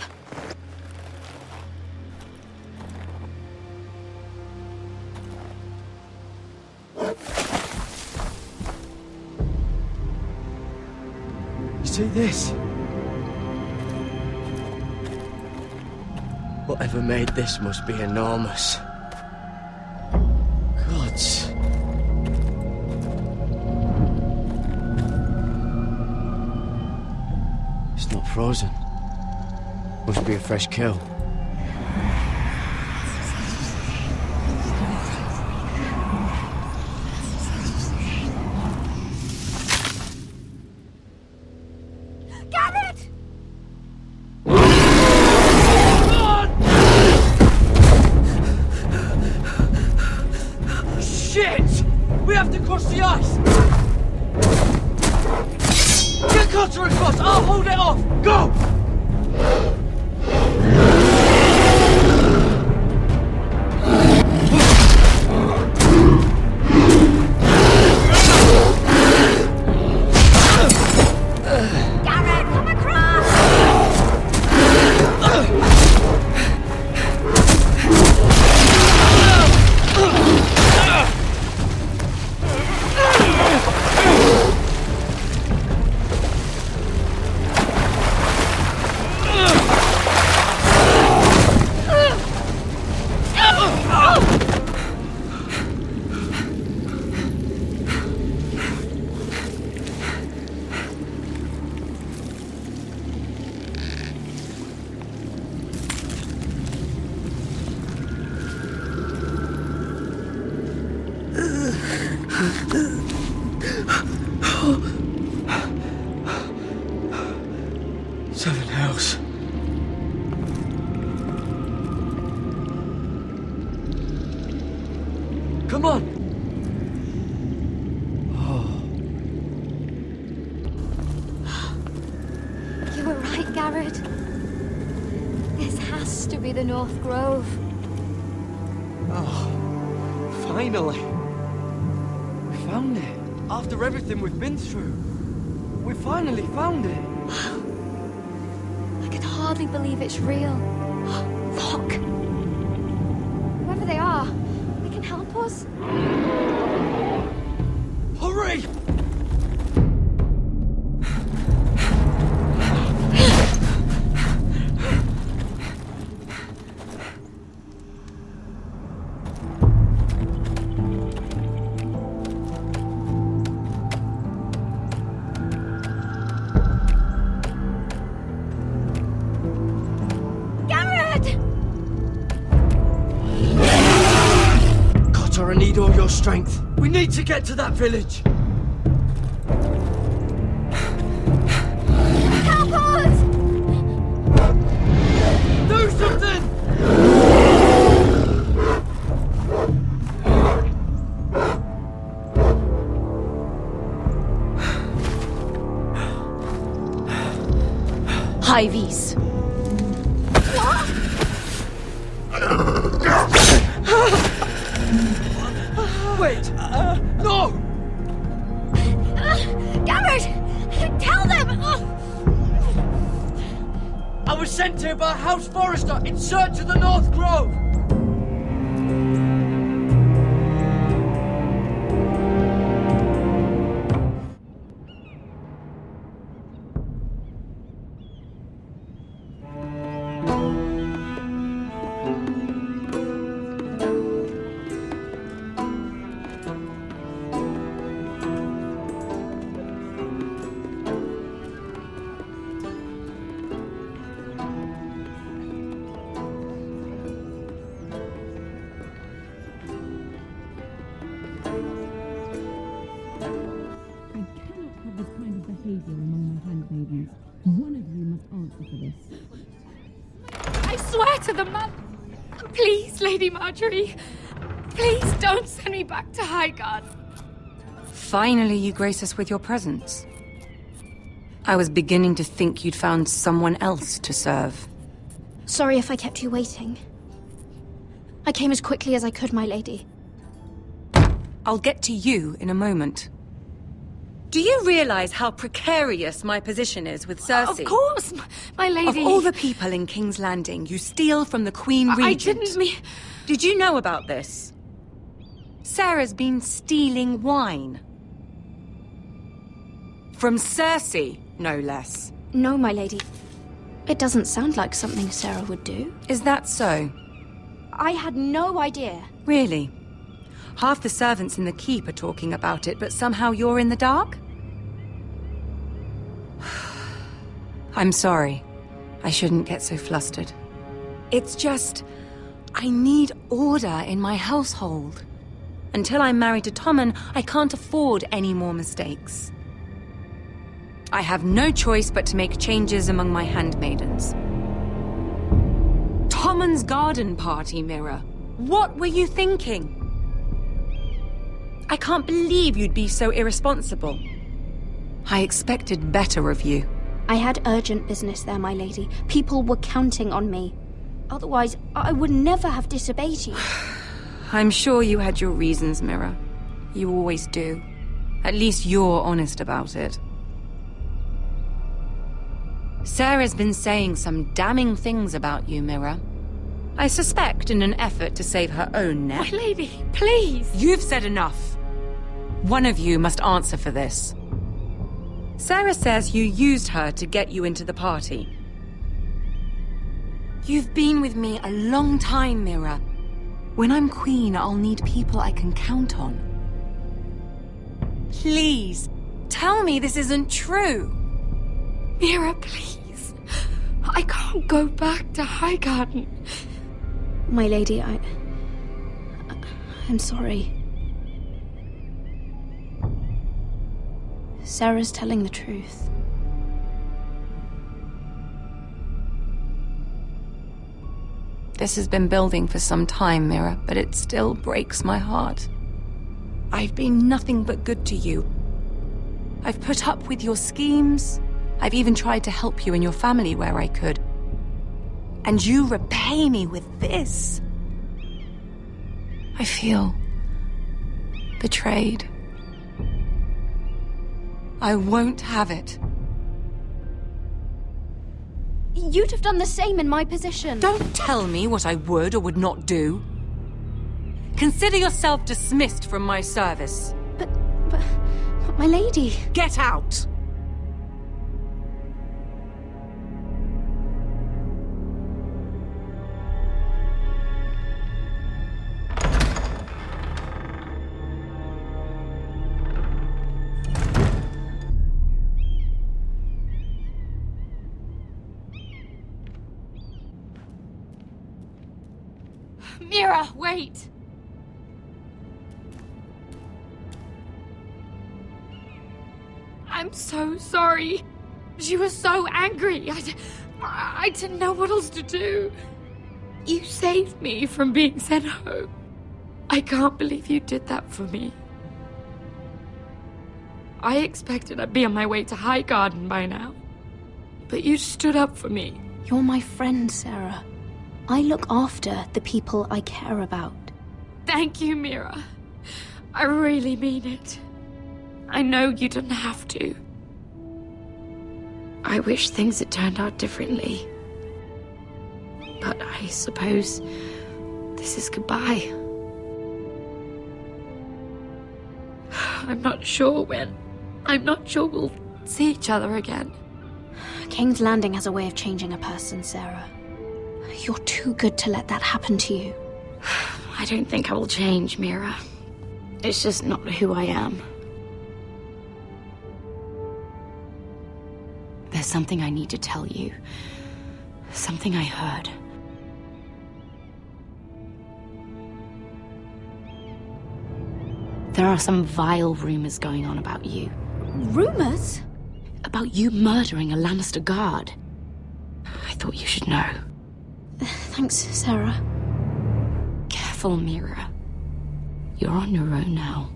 You see this? Whatever made this must be enormous. Gods. It's not frozen. Must be a fresh kill. Garrett! Shit! We have to cross the ice! Get Cotter across! I'll hold it off! Go! house. Come on! You were right, Garrett. This has to be the North Grove. Oh, finally. We found it. After everything we've been through. We finally found it. I can hardly believe it's real. Look! Whoever they are, they can help us. Hurry! I need all your strength. We need to get to that village. Help us! Do something! High vis. Wait! No! Garrett! Tell them! I was sent here by House Forrester in search of the North Grove! One of you must answer for this. I swear to the man. Please, Lady Marjorie. Please don't send me back to Highgarden. Finally, you grace us with your presence. I was beginning to think you'd found someone else to serve. Sorry if I kept you waiting. I came as quickly as I could, my lady. I'll get to you in a moment. Do you realize how precarious my position is with Cersei? Of course, my lady. Of all the people in King's Landing, you steal from the Queen Regent. I didn't mean... Did you know about this? Sarah's been stealing wine. From Cersei, no less. No, my lady. It doesn't sound like something Sarah would do. Is that so? I had no idea. Really? Half the servants in the keep are talking about it, but somehow you're in the dark? I'm sorry. I shouldn't get so flustered. It's just... I need order in my household. Until I'm married to Tommen, I can't afford any more mistakes. I have no choice but to make changes among my handmaidens. Tommen's garden party, Mhyre. What were you thinking? I can't believe you'd be so irresponsible. I expected better of you. I had urgent business there, my lady. People were counting on me. Otherwise, I would never have disobeyed you. I'm sure you had your reasons, Mhyre. You always do. At least you're honest about it. Sarah's been saying some damning things about you, Mhyre. I suspect in an effort to save her own neck. My lady, please! You've said enough. One of you must answer for this. Sarah says you used her to get you into the party. You've been with me a long time, Mhyre. When I'm queen, I'll need people I can count on. Please, tell me this isn't true. Mhyre, please. I can't go back to Highgarden. My lady, I'm sorry. Sarah's telling the truth. This has been building for some time, Mhyre, but it still breaks my heart. I've been nothing but good to you. I've put up with your schemes. I've even tried to help you and your family where I could. And you repay me with this. I feel betrayed. I won't have it. You'd have done the same in my position. Don't tell me what I would or would not do. Consider yourself dismissed from my service. But my lady... Get out! Mhyre, wait! I'm so sorry. She was so angry. I didn't know what else to do. You saved me from being sent home. I can't believe you did that for me. I expected I'd be on my way to Highgarden by now. But you stood up for me. You're my friend, Sarah. I look after the people I care about. Thank you, Mhyre. I really mean it. I know you didn't have to. I wish things had turned out differently. But I suppose this is goodbye. I'm not sure when. I'm not sure we'll see each other again. King's Landing has a way of changing a person, Sarah. You're too good to let that happen to you. I don't think I will change, Mhyre. It's just not who I am. There's something I need to tell you. Something I heard. There are some vile rumors going on about you. Rumors? About you murdering a Lannister guard. I thought you should know. Thanks, Sarah. Careful, Mhyre. You're on your own now.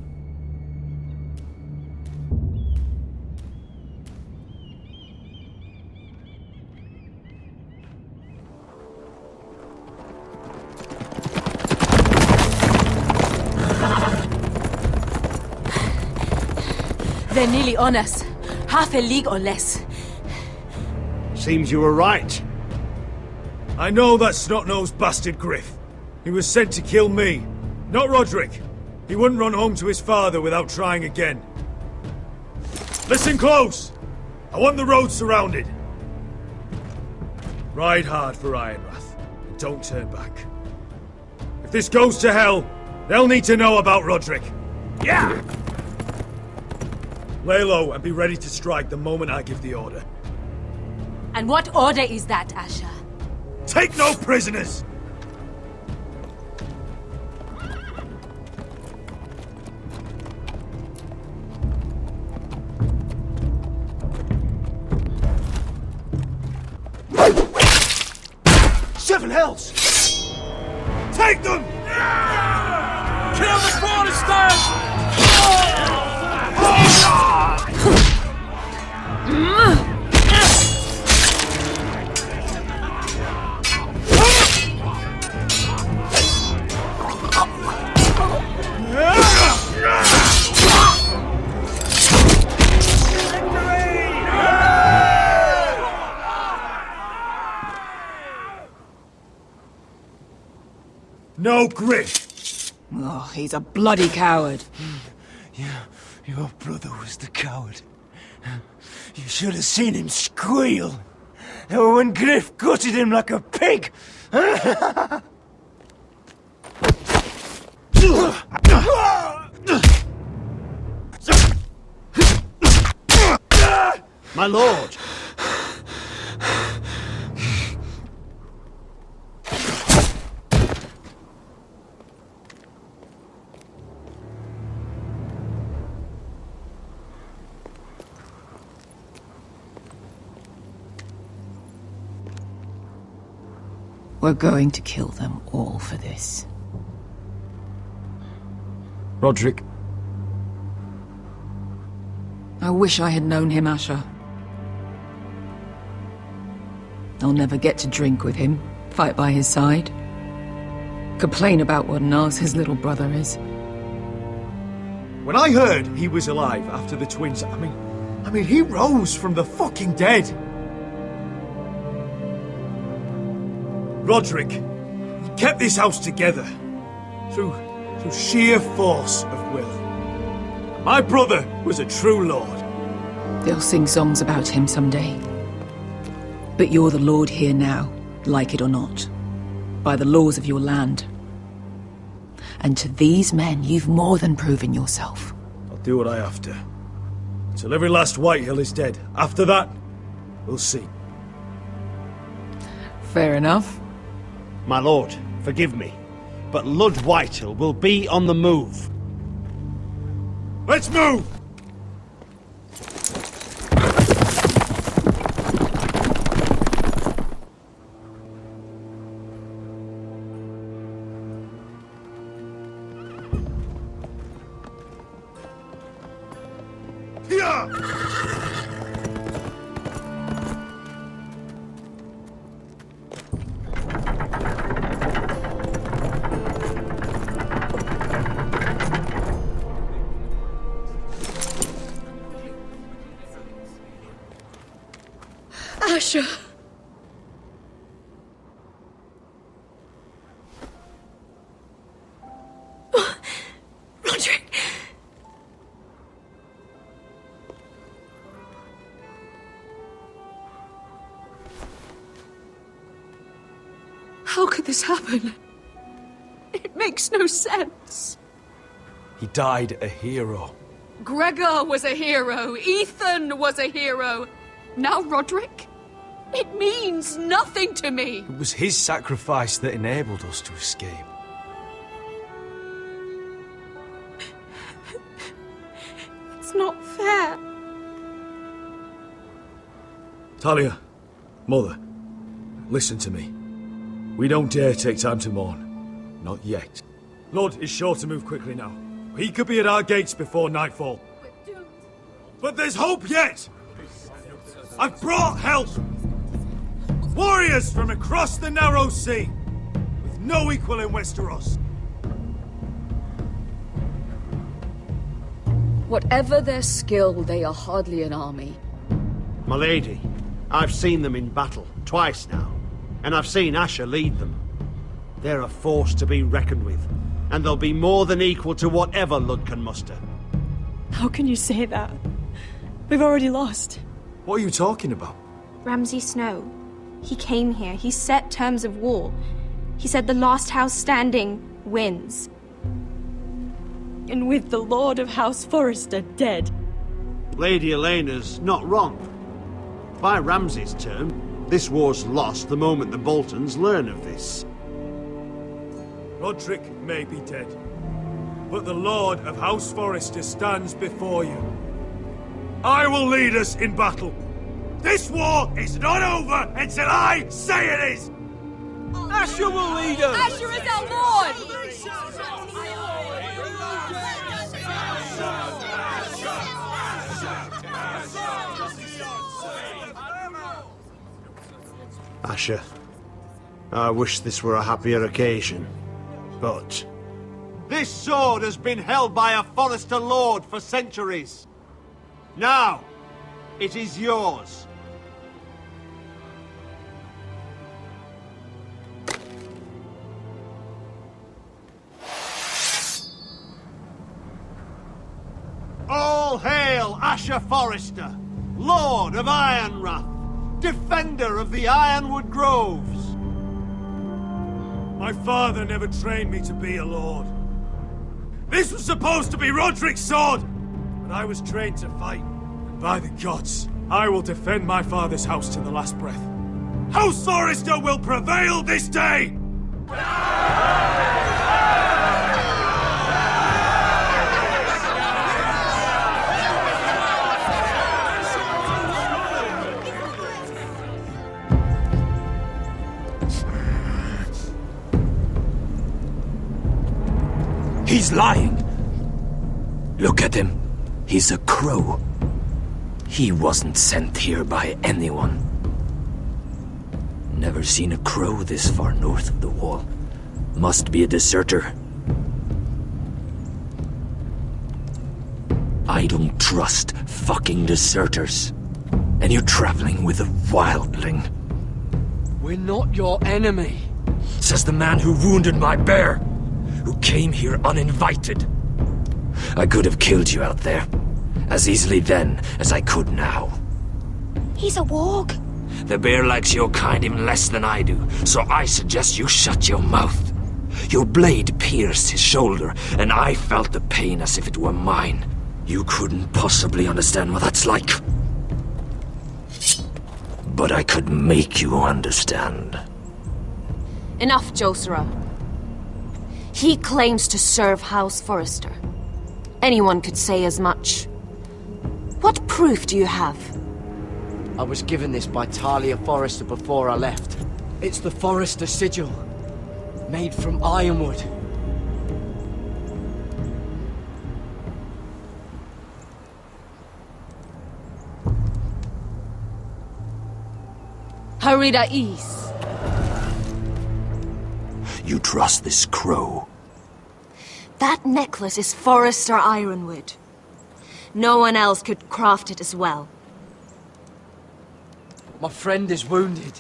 They're nearly on us. Half a league or less. Seems you were right. I know that snot-nosed bastard Griff. He was sent to kill me, not Roderick. He wouldn't run home to his father without trying again. Listen close! I want the road surrounded. Ride hard for Ironrath, and don't turn back. If this goes to hell, they'll need to know about Roderick. Yeah! Lay low and be ready to strike the moment I give the order. And what order is that, Asher? Take no prisoners! Seven hells! Take them! Kill the Foresters! No Griff! Oh, he's a bloody coward. Your brother was the coward. You should have seen him squeal. When Griff gutted him like a pig. My lord! We're going to kill them all for this. Roderick. I wish I had known him, Asher. I'll never get to drink with him, fight by his side, complain about what an arse his little brother is. When I heard he was alive after the twins, I mean, he rose from the fucking dead. Roderick, he kept this house together through sheer force of will. My brother was a true lord. They'll sing songs about him someday. But you're the lord here now, like it or not, by the laws of your land. And to these men, you've more than proven yourself. I'll do what I have to. Till every last Whitehill is dead. After that, we'll see. Fair enough. My lord, forgive me, but Lud Whitehill will be on the move. Let's move! Asher! Roderick! How could this happen? It makes no sense. He died a hero. Gregor was a hero. Ethan was a hero. Now Roderick? It means nothing to me. It was his sacrifice that enabled us to escape. It's not fair. Talia, Mother, listen to me. We don't dare take time to mourn. Not yet. Lord is sure to move quickly now. He could be at our gates before nightfall. But there's hope yet! I've brought help! Warriors from across the narrow sea, with no equal in Westeros. Whatever their skill, they are hardly an army. My lady, I've seen them in battle, twice now, and I've seen Asher lead them. They're a force to be reckoned with, and they'll be more than equal to whatever Lud can muster. How can you say that? We've already lost. What are you talking about? Ramsay Snow. He came here. He set terms of war. He said the last house standing wins. And with the Lord of House Forrester dead. Lady Elena's not wrong. By Ramsay's term, this war's lost the moment the Boltons learn of this. Roderick may be dead, but the Lord of House Forrester stands before you. I will lead us in battle. This war is not over until I say it is! Asher will lead us! Asher is our lord! Asher, I wish this were a happier occasion, but... This sword has been held by a Forrester Lord for centuries. Now, it is yours. All hail Asher Forrester, Lord of Ironrath, defender of the Ironwood Groves. My father never trained me to be a lord. This was supposed to be Roderick's sword, but I was trained to fight. And by the gods, I will defend my father's house to the last breath. House Forrester will prevail this day! He's lying. Look at him. He's a crow. He wasn't sent here by anyone. Never seen a crow this far north of the wall. Must be a deserter. I don't trust fucking deserters. And you're traveling with a wildling. We're not your enemy. Says the man who wounded my bear. Who came here uninvited. I could have killed you out there. As easily then as I could now. He's a warg. The bear likes your kind even less than I do, so I suggest you shut your mouth. Your blade pierced his shoulder, and I felt the pain as if it were mine. You couldn't possibly understand what that's like. But I could make you understand. Enough, Josera. He claims to serve House Forrester. Anyone could say as much. What proof do you have? I was given this by Talia Forrester before I left. It's the Forrester sigil, made from ironwood. Harida East. You trust this crow? That necklace is Forrester ironwood. No one else could craft it as well. My friend is wounded.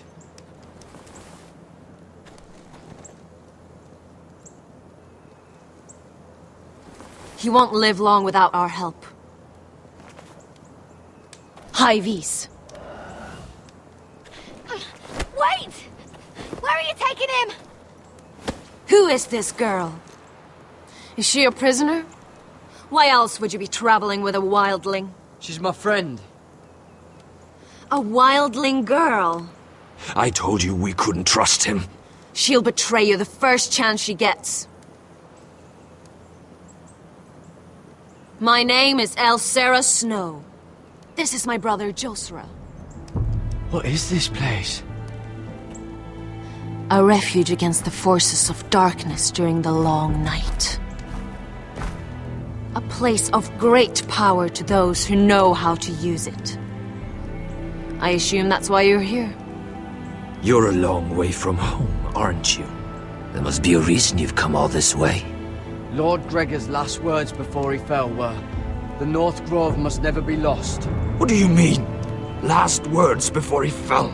He won't live long without our help. High Vis. Wait! Where are you taking him? Who is this girl? Is she a prisoner? Why else would you be traveling with a wildling? She's my friend. A wildling girl? I told you we couldn't trust him. She'll betray you the first chance she gets. My name is Elsera Snow. This is my brother Josera. What is this place? A refuge against the forces of darkness during the long night. A place of great power to those who know how to use it. I assume that's why you're here. You're a long way from home, aren't you? There must be a reason you've come all this way. Lord Gregor's last words before he fell were, "The North Grove must never be lost." What do you mean? Last words before he fell?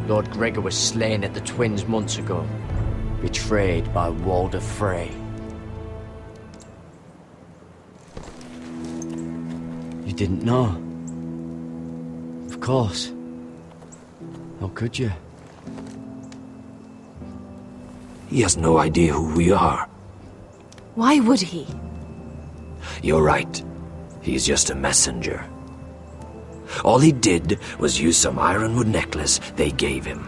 Lord Gregor was slain at the Twins months ago, betrayed by Walder Frey. You didn't know? Of course. How could you? He has no idea who we are. Why would he? You're right. He's just a messenger. All he did was use some ironwood necklace they gave him.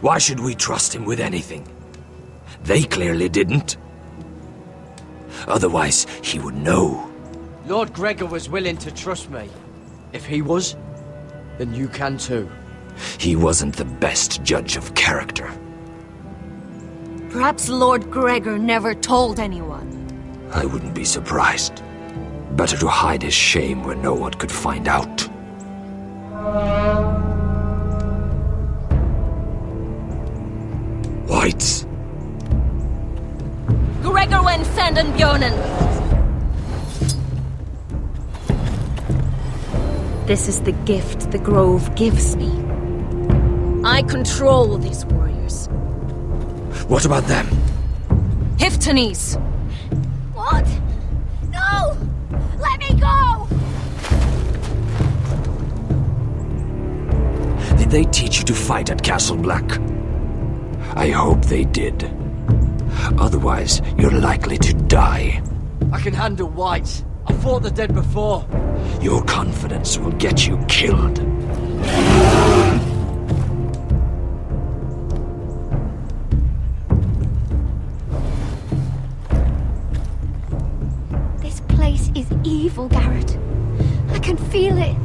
Why should we trust him with anything? They clearly didn't. Otherwise, he would know. Lord Gregor was willing to trust me. If he was, then you can too. He wasn't the best judge of character. Perhaps Lord Gregor never told anyone. I wouldn't be surprised. Better to hide his shame where no one could find out. Whites. Gregor wen fanden björnen. This is the gift the Grove gives me. I control these warriors. What about them? Hiftanes. What? No! Let me go! Did they teach you to fight at Castle Black? I hope they did. Otherwise, you're likely to die. I can handle whites. I fought the dead before. Your confidence will get you killed. This place is evil, Garrett. I can feel it.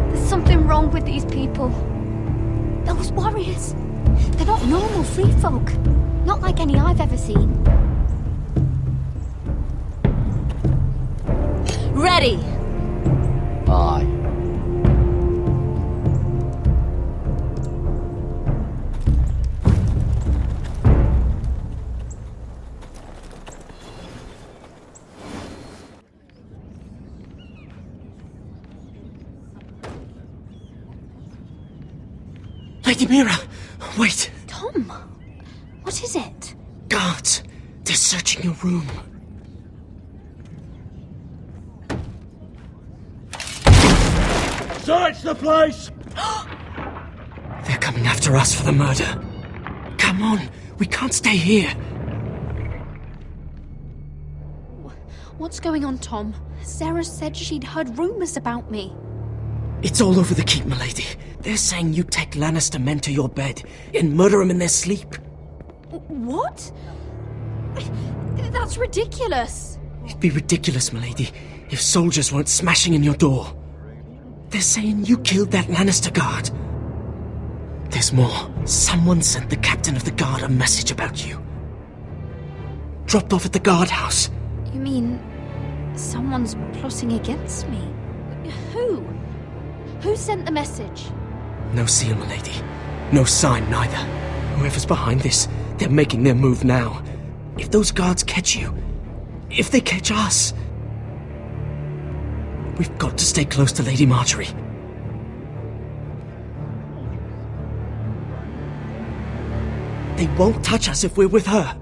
There's something wrong with these people. Those warriors. They're not normal free folk. Not like any I've ever seen. Ready! Aye. Lady Mhyre, wait. Tom, what is it? Guards, they're searching your room. Search the place! They're coming after us for the murder. Come on, we can't stay here. What's going on, Tom? Sarah said she'd heard rumors about me. It's all over the keep, milady. They're saying you take Lannister men to your bed and murder them in their sleep. What? That's ridiculous. It'd be ridiculous, milady, if soldiers weren't smashing in your door. They're saying you killed that Lannister guard. There's more. Someone sent the captain of the guard a message about you. Dropped off at the guardhouse. You mean someone's plotting against me? Who? Who sent the message? No seal, milady. No sign, neither. Whoever's behind this, they're making their move now. If those guards catch you, if they catch us, we've got to stay close to Lady Marjorie. They won't touch us if we're with her.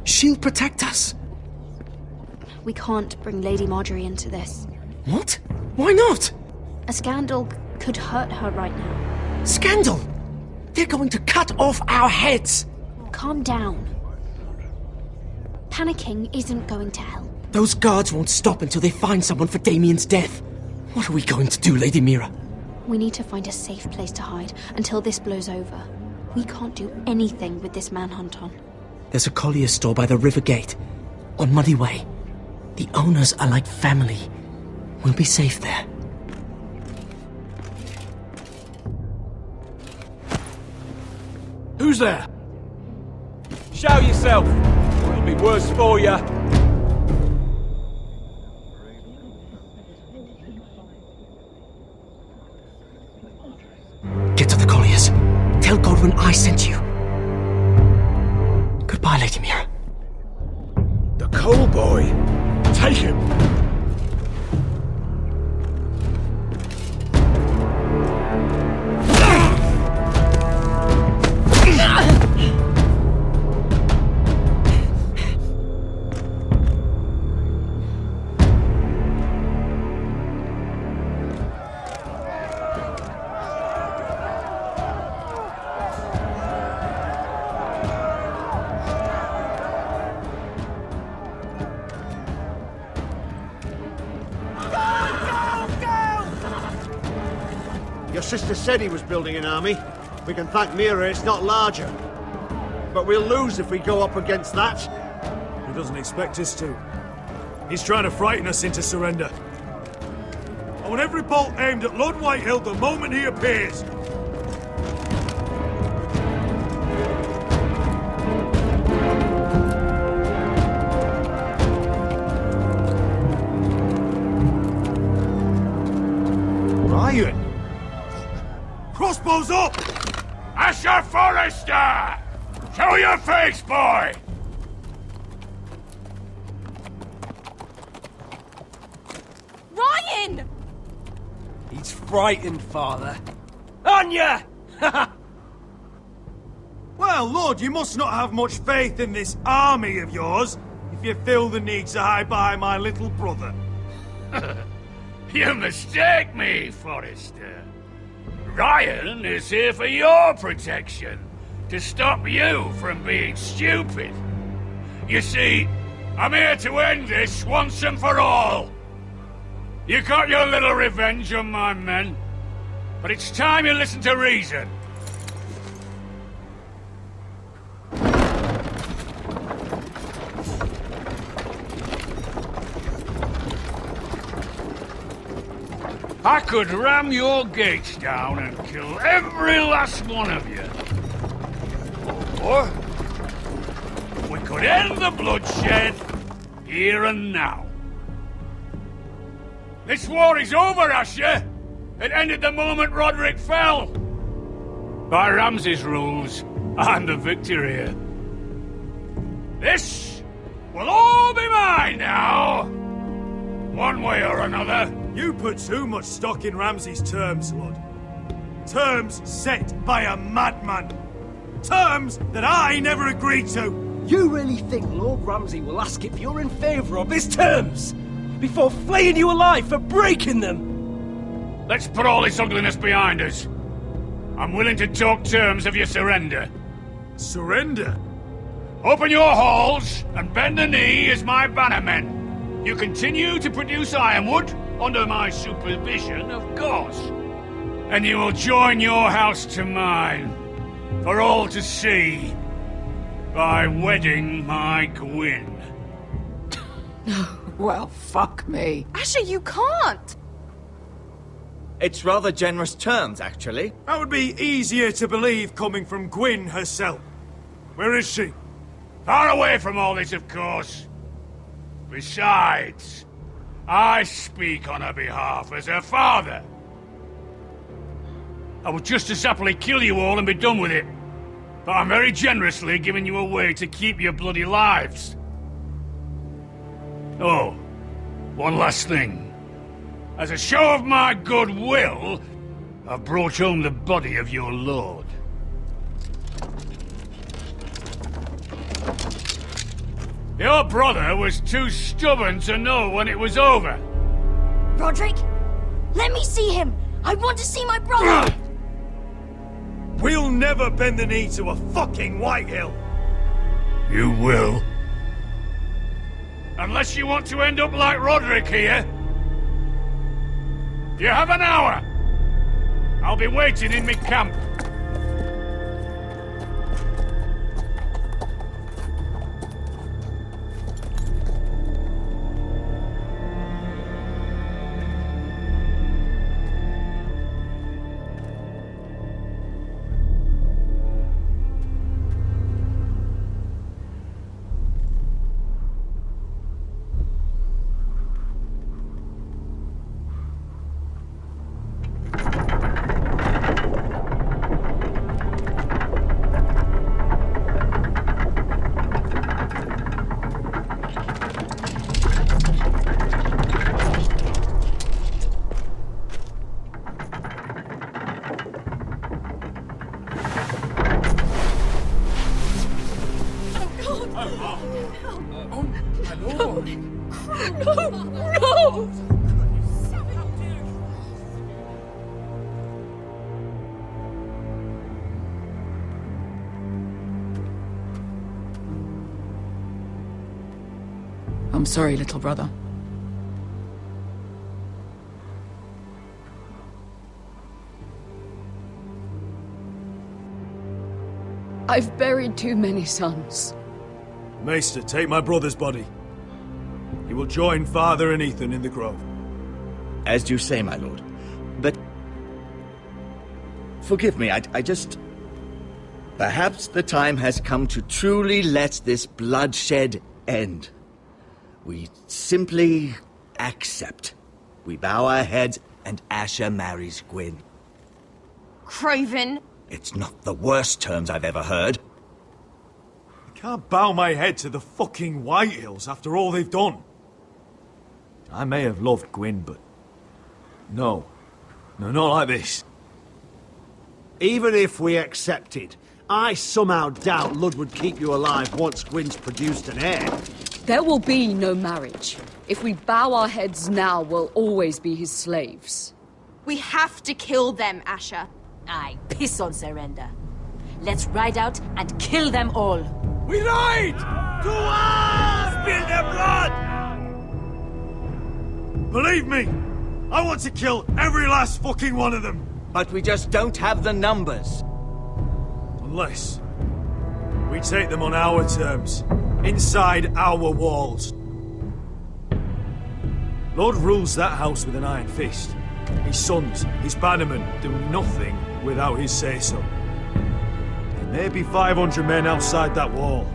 She'll protect us. We can't bring Lady Marjorie into this. What? Why not? A scandal could hurt her right now. Scandal? They're going to cut off our heads. Calm down. Panicking isn't going to help. Those guards won't stop until they find someone for Damien's death. What are we going to do, Lady Mhyre? We need to find a safe place to hide until this blows over. We can't do anything with this manhunt on. There's a collier's store by the river gate, on Muddy Way. The owners are like family. We'll be safe there. Who's there? Show yourself! It'll be worse for you. Get to the colliers. Tell Godwin I sent you. Goodbye, Lady Mhyre. The coal boy. Take him. Your sister said he was building an army. We can thank Mhyre it's not larger. But we'll lose if we go up against that. He doesn't expect us to. He's trying to frighten us into surrender. I want every bolt aimed at Lord Whitehill the moment he appears. Ryan! Crossbows up! Asher Forrester! Show your face, boy! Ryan! He's frightened, father. Anya! Well, Lord, you must not have much faith in this army of yours if you feel the need to hide behind my little brother. You mistake me, Forrester. Ryan is here for your protection, to stop you from being stupid. You see, I'm here to end this once and for all. You got your little revenge on my men, but it's time you listen to reason. I could ram your gates down and kill every last one of you. Or we could end the bloodshed here and now. This war is over, Asher. It ended the moment Roderick fell. By Ramsay's rules, I'm the victor here. This will all be mine now. One way or another. You put too much stock in Ramsay's terms, Lord. Terms set by a madman. Terms that I never agreed to. You really think Lord Ramsay will ask if you're in favour of his terms before flaying you alive for breaking them? Let's put all this ugliness behind us. I'm willing to talk terms of your surrender. Surrender? Open your halls and bend the knee as my bannermen. You continue to produce ironwood under my supervision, of course. And you will join your house to mine, for all to see, by wedding my Gwyn. No, well, fuck me. Asher, you can't! It's rather generous terms, actually. That would be easier to believe coming from Gwyn herself. Where is she? Far away from all this, of course. Besides, I speak on her behalf as her father. I would just as happily kill you all and be done with it. But I'm very generously giving you a way to keep your bloody lives. Oh, one last thing. As a show of my goodwill, I've brought home the body of your lord. Your brother was too stubborn to know when it was over. Roderick, let me see him. I want to see my brother. We'll never bend the knee to a fucking Whitehill. You will. Unless you want to end up like Roderick here. You have an hour. I'll be waiting in my camp. I'm sorry, little brother. I've buried too many sons. Maester, take my brother's body. He will join Father and Ethan in the grove. As you say, my lord. But... forgive me, I just... Perhaps the time has come to truly let this bloodshed end. We simply accept. We bow our heads and Asher marries Gwyn. Craven! It's not the worst terms I've ever heard. I can't bow my head to the fucking Whitehills after all they've done. I may have loved Gwyn, but... No, not like this. Even if we accepted, I somehow doubt Lud would keep you alive once Gwyn's produced an heir. There will be no marriage. If we bow our heads now, we'll always be his slaves. We have to kill them, Asher. I piss on surrender. Let's ride out and kill them all. We ride! To arms! Spill their blood! Believe me, I want to kill every last fucking one of them. But we just don't have the numbers. Unless we take them on our terms, inside our walls. Lord rules that house with an iron fist. His sons, his bannermen, do nothing without his say-so. There may be 500 men outside that wall.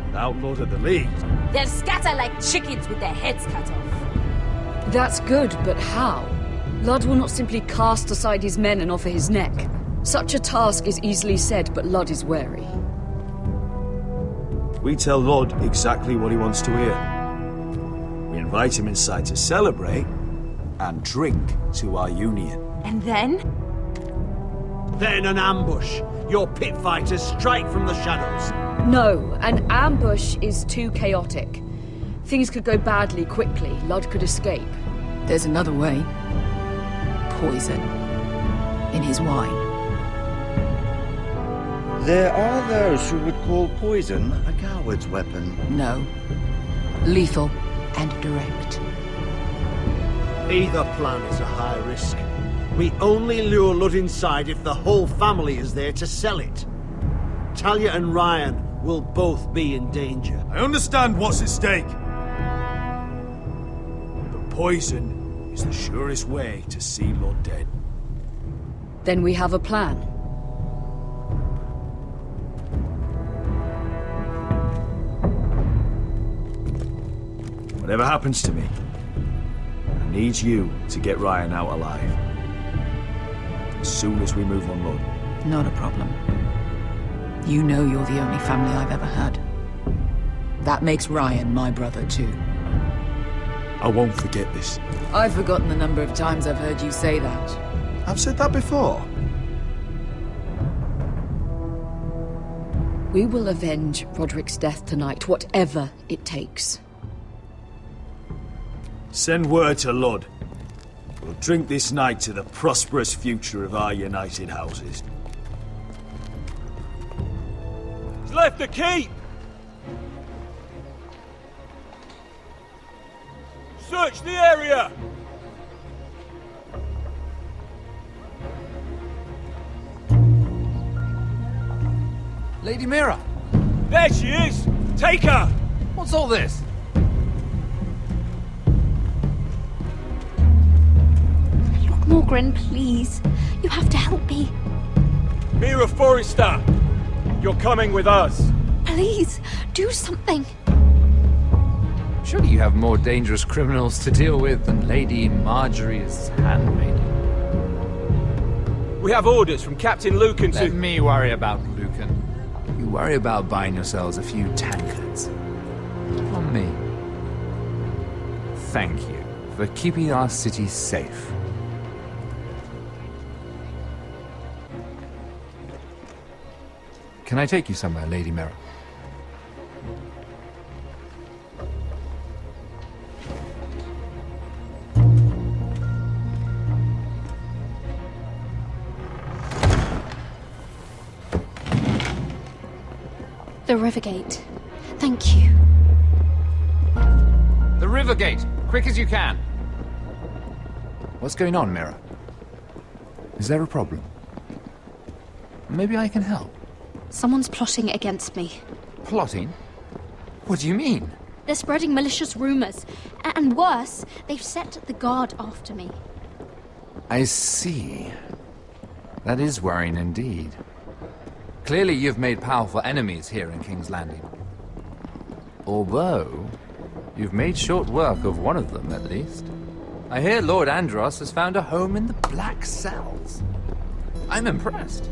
Without Lord at the lead. They'll scatter like chickens with their heads cut off. That's good, but how? Lud will not simply cast aside his men and offer his neck. Such a task is easily said, but Lud is wary. We tell Lud exactly what he wants to hear. We invite him inside to celebrate and drink to our union. And then? Then an ambush. Your pit fighters strike from the shadows. No, an ambush is too chaotic. Things could go badly quickly. Lud could escape. There's another way. Poison. In his wine. There are those who would call poison a coward's weapon. No. Lethal and direct. Either plan is a high risk. We only lure Lud inside if the whole family is there to sell it. Talia and Ryan will both be in danger. I understand what's at stake. But poison is the surest way to see Lud dead. Then we have a plan. Whatever happens to me, I need you to get Ryan out alive. As soon as we move on Lud. Not a problem. You know you're the only family I've ever had. That makes Ryan my brother too. I won't forget this. I've forgotten the number of times I've heard you say that. I've said that before. We will avenge Roderick's death tonight, whatever it takes. Send word to Lud. We'll drink this night to the prosperous future of our united houses. He's left the keep! Search the area! Lady Mhyre! There she is! Take her! What's all this? Morgren, please. You have to help me. Mhyre Forrester! You're coming with us! Please, do something. Surely you have more dangerous criminals to deal with than Lady Marjorie's handmaiden. We have orders from Captain Lucan to... Let me worry about Lucan. You worry about buying yourselves a few tankards. From me. Thank you for keeping our city safe. Can I take you somewhere, Lady Mhyre? The river gate. Thank you. The river gate! Quick as you can! What's going on, Mhyre? Is there a problem? Maybe I can help. Someone's plotting against me. Plotting? What do you mean? They're spreading malicious rumors. And worse, they've set the guard after me. I see. That is worrying indeed. Clearly you've made powerful enemies here in King's Landing. Although, you've made short work of one of them, at least. I hear Lord Andros has found a home in the Black Cells. I'm impressed.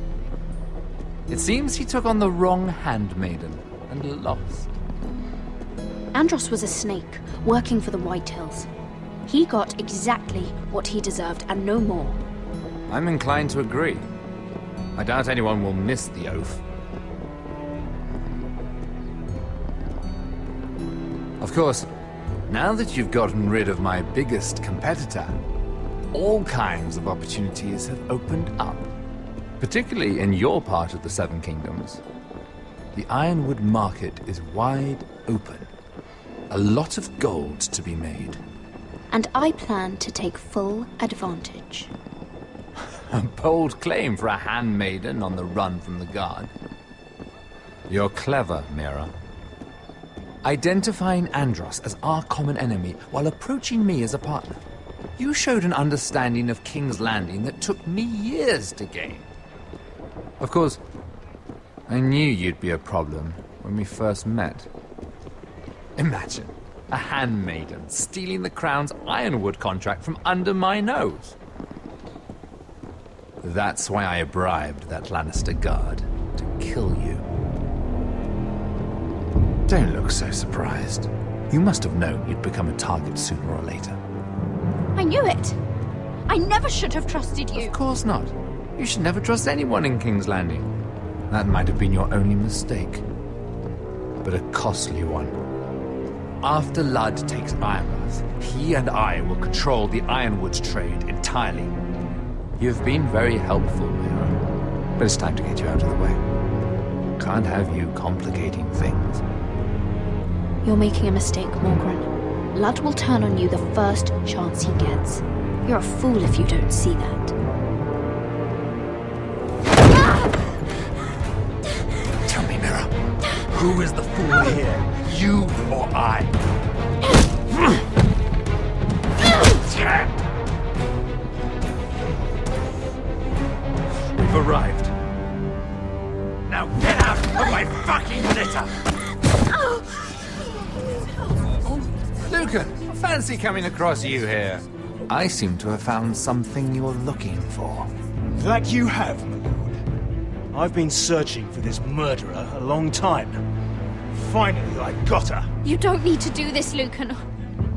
It seems he took on the wrong handmaiden and lost. Andros was a snake, working for the Whitehills. He got exactly what he deserved and no more. I'm inclined to agree. I doubt anyone will miss the oath. Of course, now that you've gotten rid of my biggest competitor, all kinds of opportunities have opened up. Particularly in your part of the Seven Kingdoms. The Ironwood market is wide open. A lot of gold to be made. And I plan to take full advantage. A bold claim for a handmaiden on the run from the guard. You're clever, Mhyre. Identifying Andros as our common enemy while approaching me as a partner. You showed an understanding of King's Landing that took me years to gain. Of course, I knew you'd be a problem when we first met. Imagine a handmaiden stealing the crown's ironwood contract from under my nose. That's why I bribed that Lannister guard to kill you. Don't look so surprised. You must have known you'd become a target sooner or later. I knew it. I never should have trusted you. Of course not. You should never trust anyone in King's Landing. That might have been your only mistake. But a costly one. After Ludd takes Ironworth, he and I will control the ironwoods trade entirely. You've been very helpful, Mhyre, but it's time to get you out of the way. Can't have you complicating things. You're making a mistake, Morgryn. Ludd will turn on you the first chance he gets. You're a fool if you don't see that. Tell me, Mhyre, who is the fool here? You or I? We've arrived. Now get out of my fucking litter! Lucan, fancy coming across you here. I seem to have found something you're looking for. That you have, my lord. I've been searching for this murderer a long time. Finally, I got her. You don't need to do this, Lucan.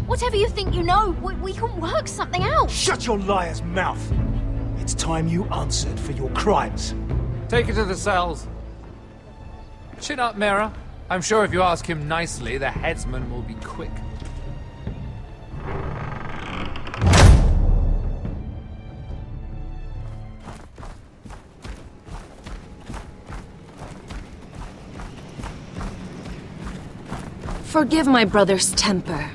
Whatever you think you know, we can work something out. Shut your liar's mouth. It's time you answered for your crimes. Take her to the cells. Chin up, Mhyre. I'm sure if you ask him nicely, the headsman will be quick. Forgive my brother's temper.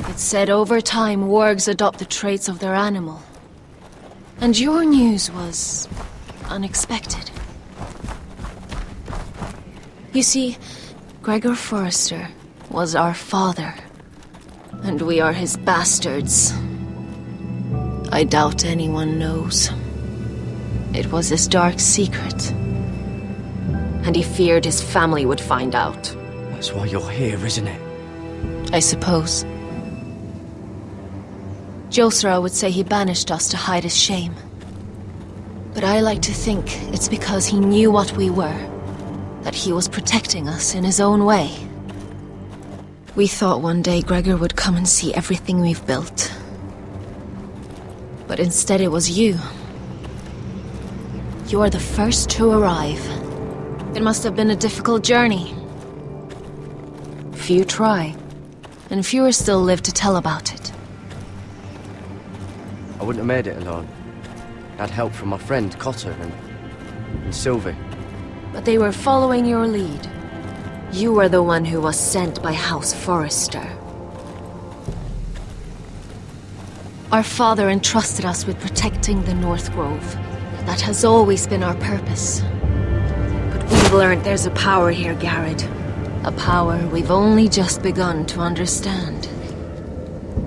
It's said over time wargs adopt the traits of their animal. And your news was unexpected. You see, Gregor Forrester was our father, and we are his bastards. I doubt anyone knows. It was his dark secret, and he feared his family would find out. That's why you're here, isn't it? I suppose. Josra would say he banished us to hide his shame. But I like to think it's because he knew what we were, that he was protecting us in his own way. We thought one day Gregor would come and see everything we've built. But instead it was you. You are the first to arrive. It must have been a difficult journey. Few try, and fewer still live to tell about it. I wouldn't have made it alone. I had help from my friend Cotter and Sylvie. But they were following your lead. You were the one who was sent by House Forrester. Our father entrusted us with protecting the North Grove. That has always been our purpose. But we've learned there's a power here, Garrett. A power we've only just begun to understand.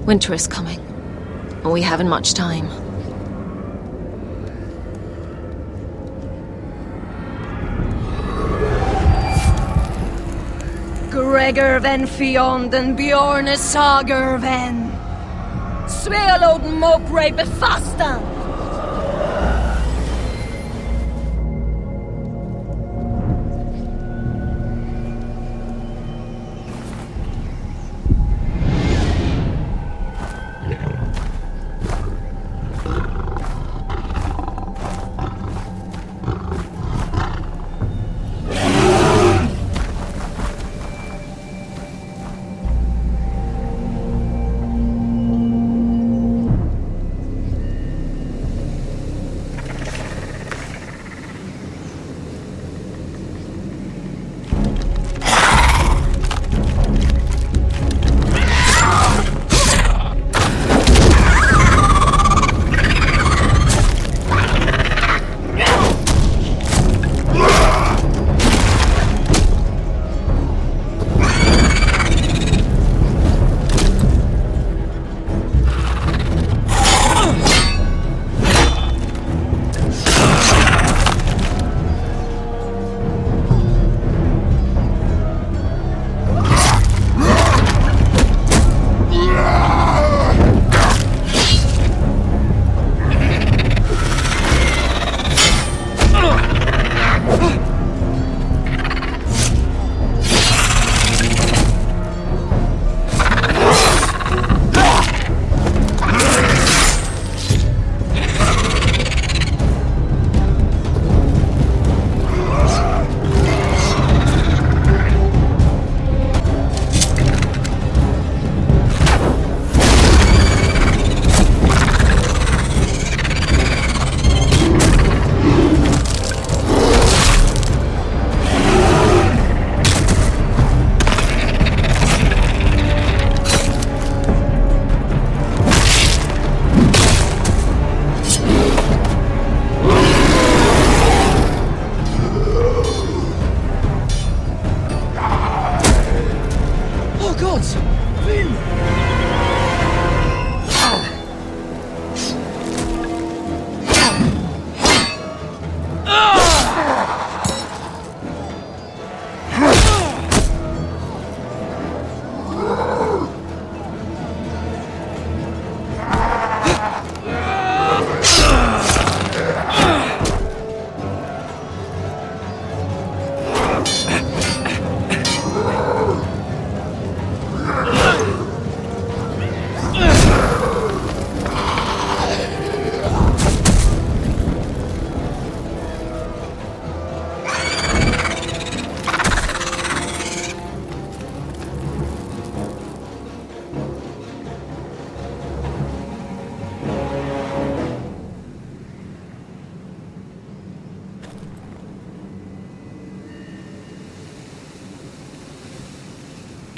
Winter is coming, and we haven't much time. Gregor ven Fionden Bjorne Sager ven Svealod Mopre Befastan.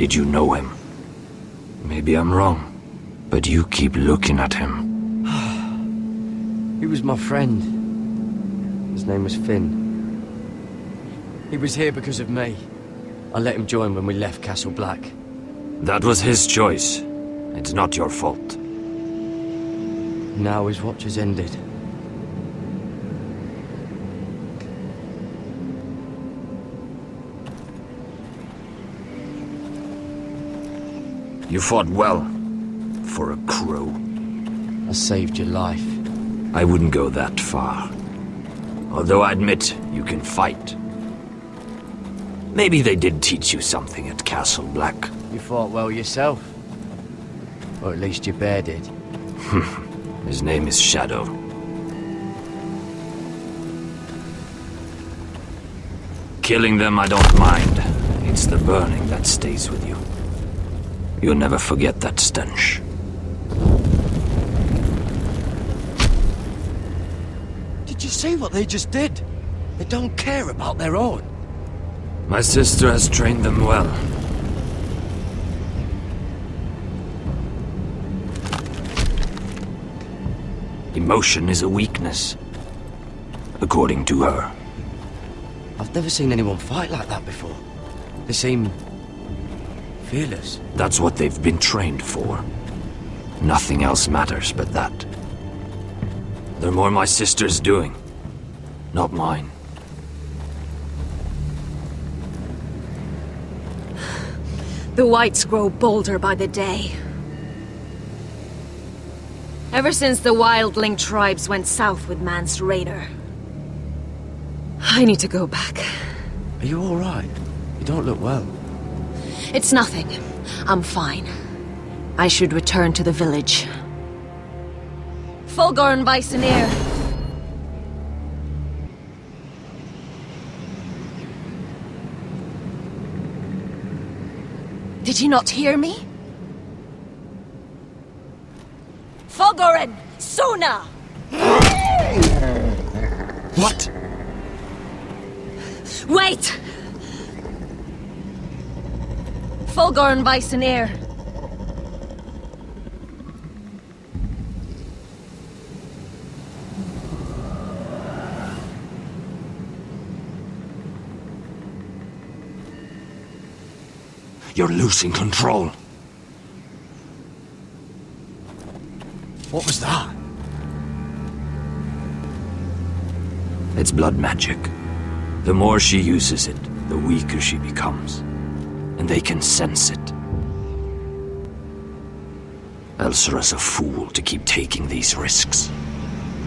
Did you know him? Maybe I'm wrong, but you keep looking at him. He was my friend. His name was Finn. He was here because of me. I let him join when we left Castle Black. That was his choice. It's not your fault. Now his watch has ended. You fought well. For a crow. I saved your life. I wouldn't go that far. Although I admit, you can fight. Maybe they did teach you something at Castle Black. You fought well yourself. Or at least your bear did. His name is Shadow. Killing them I don't mind. It's the burning that stays with you. You'll never forget that stench. Did you see what they just did? They don't care about their own. My sister has trained them well. Emotion is a weakness, according to her. I've never seen anyone fight like that before. They seem fearless. That's what they've been trained for. Nothing else matters but that. They're more my sister's doing, not mine. The whites grow bolder by the day. Ever since the wildling tribes went south with Man's raider. I need to go back. Are you all right? You don't look well. It's nothing. I'm fine. I should return to the village. Fulgorn Bysonir. Did you not hear me? Fulgorn! Sona! What? Wait! Fulgorn Bysonir. You're losing control. What was that? It's blood magic. The more she uses it, the weaker she becomes. And they can sense it. Elsera's a fool to keep taking these risks.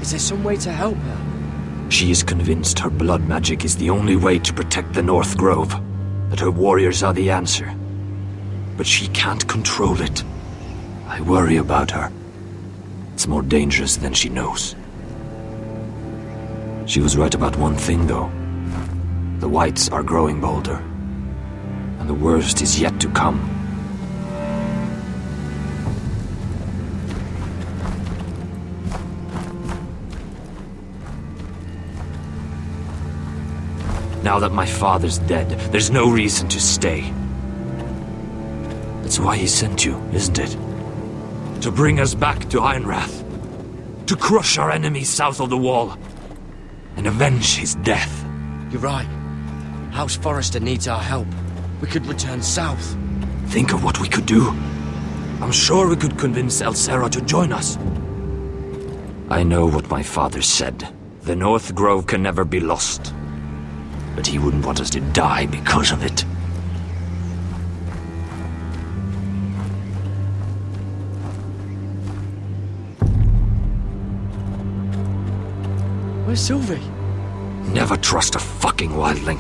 Is there some way to help her? She is convinced her blood magic is the only way to protect the North Grove. That her warriors are the answer. But she can't control it. I worry about her. It's more dangerous than she knows. She was right about one thing, though. The whites are growing bolder. And the worst is yet to come. Now that my father's dead, there's no reason to stay. That's why he sent you, isn't it? To bring us back to Ironrath. To crush our enemies south of the wall. And avenge his death. You're right. House Forrester needs our help. We could return south. Think of what we could do. I'm sure we could convince Elsera to join us. I know what my father said. The North Grove can never be lost. But he wouldn't want us to die because of it. Where's Sylvie? Never trust a fucking wildling.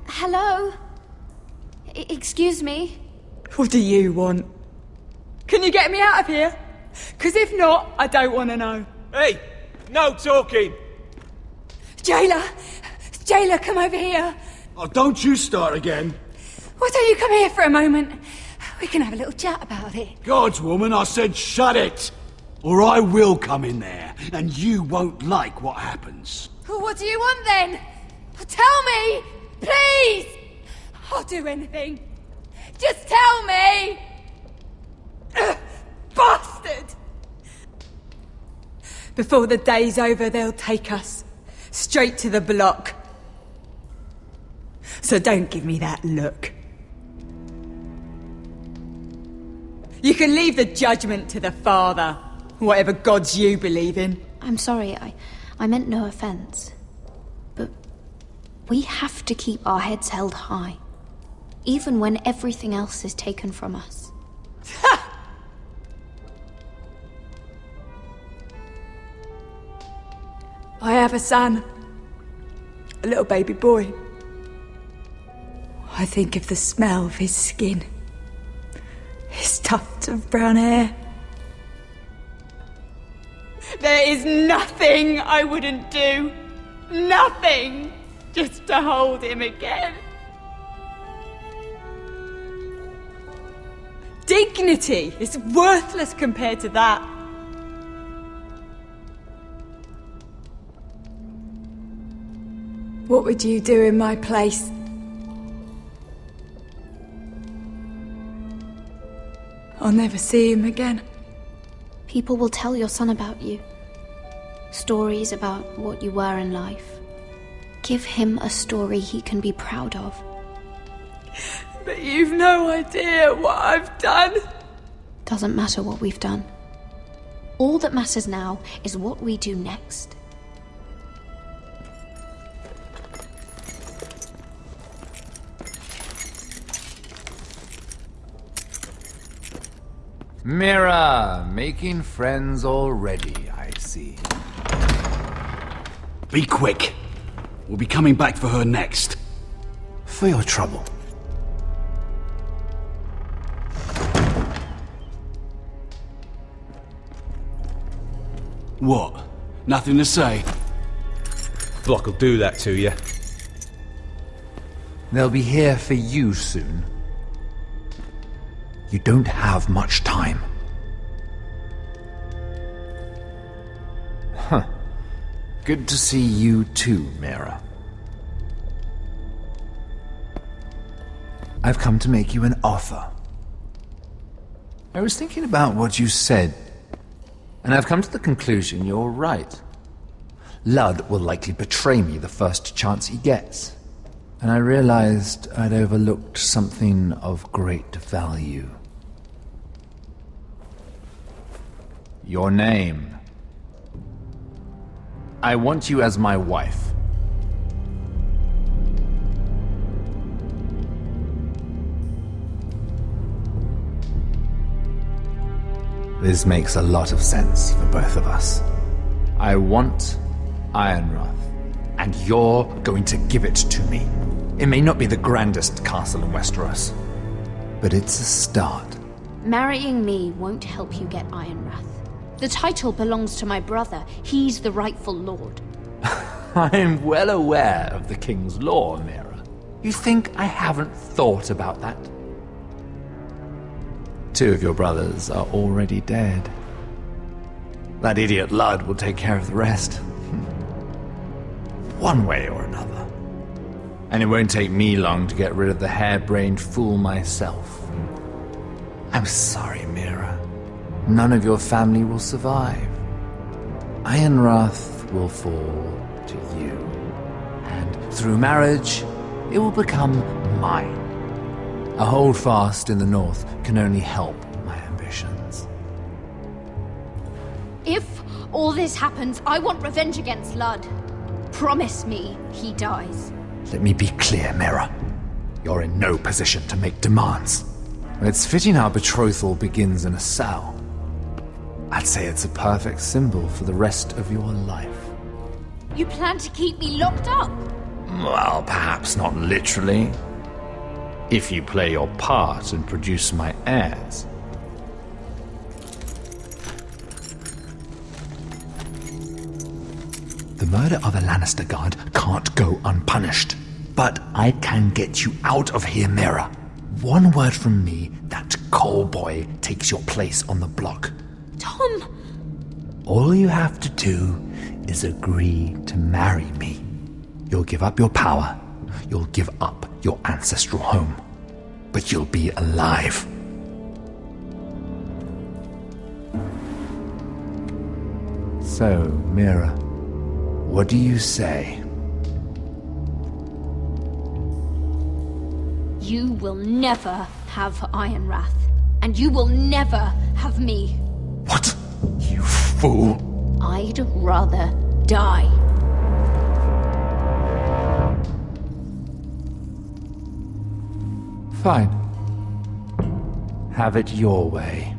Hello? Excuse me? What do you want? Can you get me out of here? Because if not, I don't want to know. Hey! No talking! Jailer! Jailer, come over here! Oh, don't you start again. Why don't you come here for a moment? We can have a little chat about it. Gods, woman, I said shut it! Or I will come in there, and you won't like what happens. Well, what do you want then? Tell me! Please! I'll do anything. Just tell me! Bastard! Before the day's over, they'll take us straight to the block. So don't give me that look. You can leave the judgment to the Father, whatever gods you believe in. I'm sorry, I meant no offense. But we have to keep our heads held high, even when everything else is taken from us. I have a son, a little baby boy. I think of the smell of his skin, his tufts of brown hair. There is nothing I wouldn't do. Nothing! Just to hold him again. Dignity is worthless compared to that. What would you do in my place? I'll never see him again. People will tell your son about you. Stories about what you were in life. Give him a story he can be proud of. But you've no idea what I've done. Doesn't matter what we've done. All that matters now is what we do next. Mhyre, making friends already, I see. Be quick. We'll be coming back for her next. For your trouble. What? Nothing to say? Block will do that to you. They'll be here for you soon. You don't have much time. Huh. Good to see you too, Mhyre. I've come to make you an offer. I was thinking about what you said, and I've come to the conclusion you're right. Ludd will likely betray me the first chance he gets, and I realized I'd overlooked something of great value. Your name. I want you as my wife. This makes a lot of sense for both of us. I want Ironrath, and you're going to give it to me. It may not be the grandest castle in Westeros, but it's a start. Marrying me won't help you get Ironrath. The title belongs to my brother. He's the rightful lord. I'm well aware of the king's law, Mhyre. You think I haven't thought about that? 2 of your brothers are already dead. That idiot Ludd will take care of the rest. One way or another. And it won't take me long to get rid of the harebrained fool myself. I'm sorry, Mhyre. None of your family will survive. Ironrath will fall to you. And through marriage, it will become mine. A holdfast in the north can only help my ambitions. If all this happens, I want revenge against Ludd. Promise me he dies. Let me be clear, Mhyre. You're in no position to make demands. It's fitting our betrothal begins in a cell. I'd say it's a perfect symbol for the rest of your life. You plan to keep me locked up? Well, perhaps not literally. If you play your part and produce my heirs. The murder of a Lannister guard can't go unpunished. But I can get you out of here, Mhyre. One word from me, that coal boy takes your place on the block. Tom! All you have to do is agree to marry me. You'll give up your power. You'll give up your ancestral home. But you'll be alive. So, Mhyre, what do you say? You will never have Iron Wrath. And you will never have me. What? You fool! I'd rather die. Fine. Have it your way.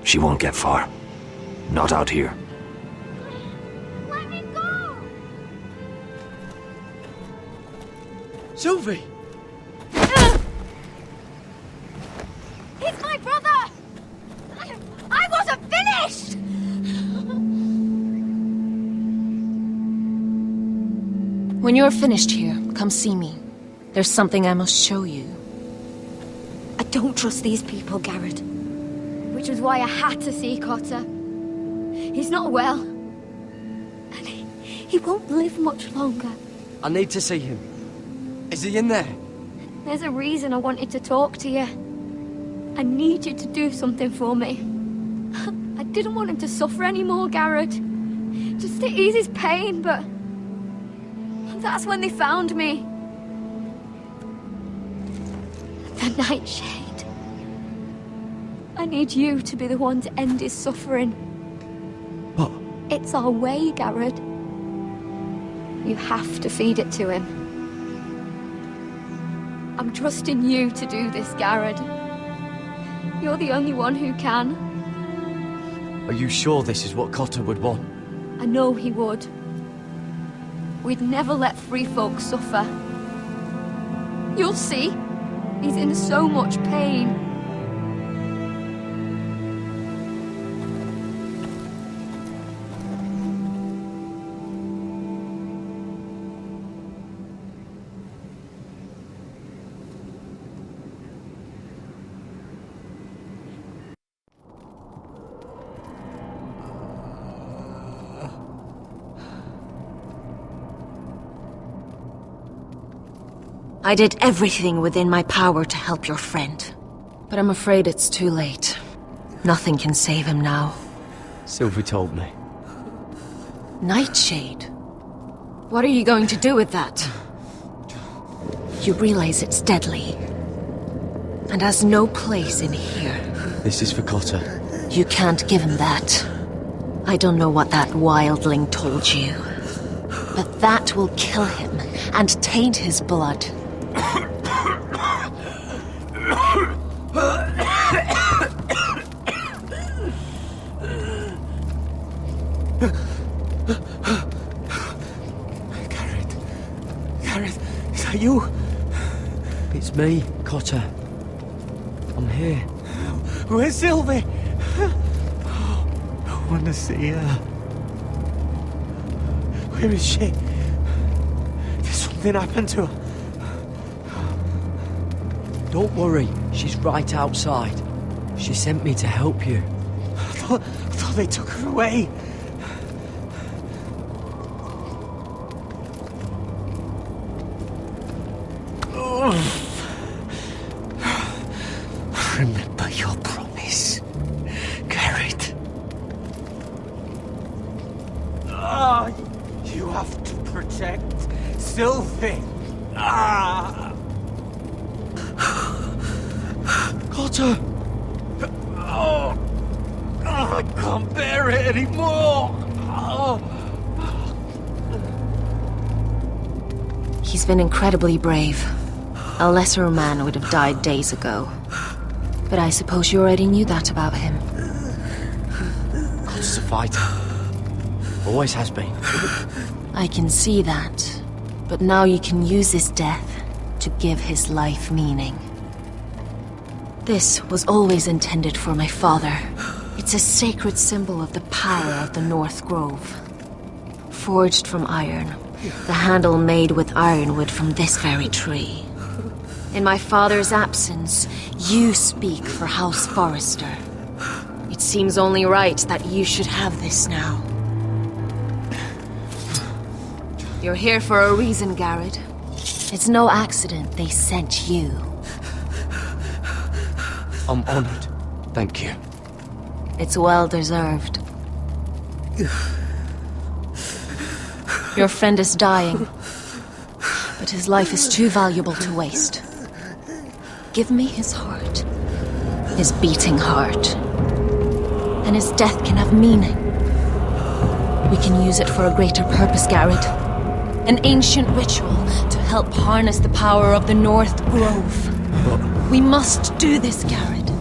She won't get far. Not out here. Let me go! Sylvie! He's my brother! I wasn't finished! When you're finished here, come see me. There's something I must show you. I don't trust these people, Garrett. Which was why I had to see Cotter. He's not well. And he won't live much longer. I need to see him. Is he in there? There's a reason I wanted to talk to you. I need you to do something for me. I didn't want him to suffer anymore, Garrett. Just to ease his pain, but... that's when they found me. The Nightshade. I need you to be the one to end his suffering. What? It's our way, Garrett. You have to feed it to him. I'm trusting you to do this, Garrett. You're the only one who can. Are you sure this is what Cotter would want? I know he would. We'd never let free folk suffer. You'll see. He's in so much pain. I did everything within my power to help your friend. But I'm afraid it's too late. Nothing can save him now. Sylvie told me. Nightshade? What are you going to do with that? You realize it's deadly. And has no place in here. This is for Cotter. You can't give him that. I don't know what that wildling told you. But that will kill him and taint his blood. Garrett, is that you? It's me, Cotter. I'm here. Where's Sylvie? I want to see her. Where is she? Did something happen to her? Don't worry, she's right outside. She sent me to help you. I thought they took her away. Remember your promise, Garrett. You have to protect Sylvie. Cotter! I can't bear it anymore. He's been incredibly brave. A lesser man would have died days ago. But I suppose you already knew that about him. Cotter's a fighter. Always has been. I can see that. But now you can use his death to give his life meaning. This was always intended for my father. It's a sacred symbol of the power of the North Grove. Forged from iron, the handle made with ironwood from this very tree. In my father's absence, you speak for House Forrester. It seems only right that you should have this now. You're here for a reason, Garrett. It's no accident they sent you. I'm honored. Thank you. It's well deserved. Your friend is dying, but his life is too valuable to waste. Give me his heart, his beating heart, and his death can have meaning. We can use it for a greater purpose, Garrett. An ancient ritual to help harness the power of the North Grove. We must do this, Garrett.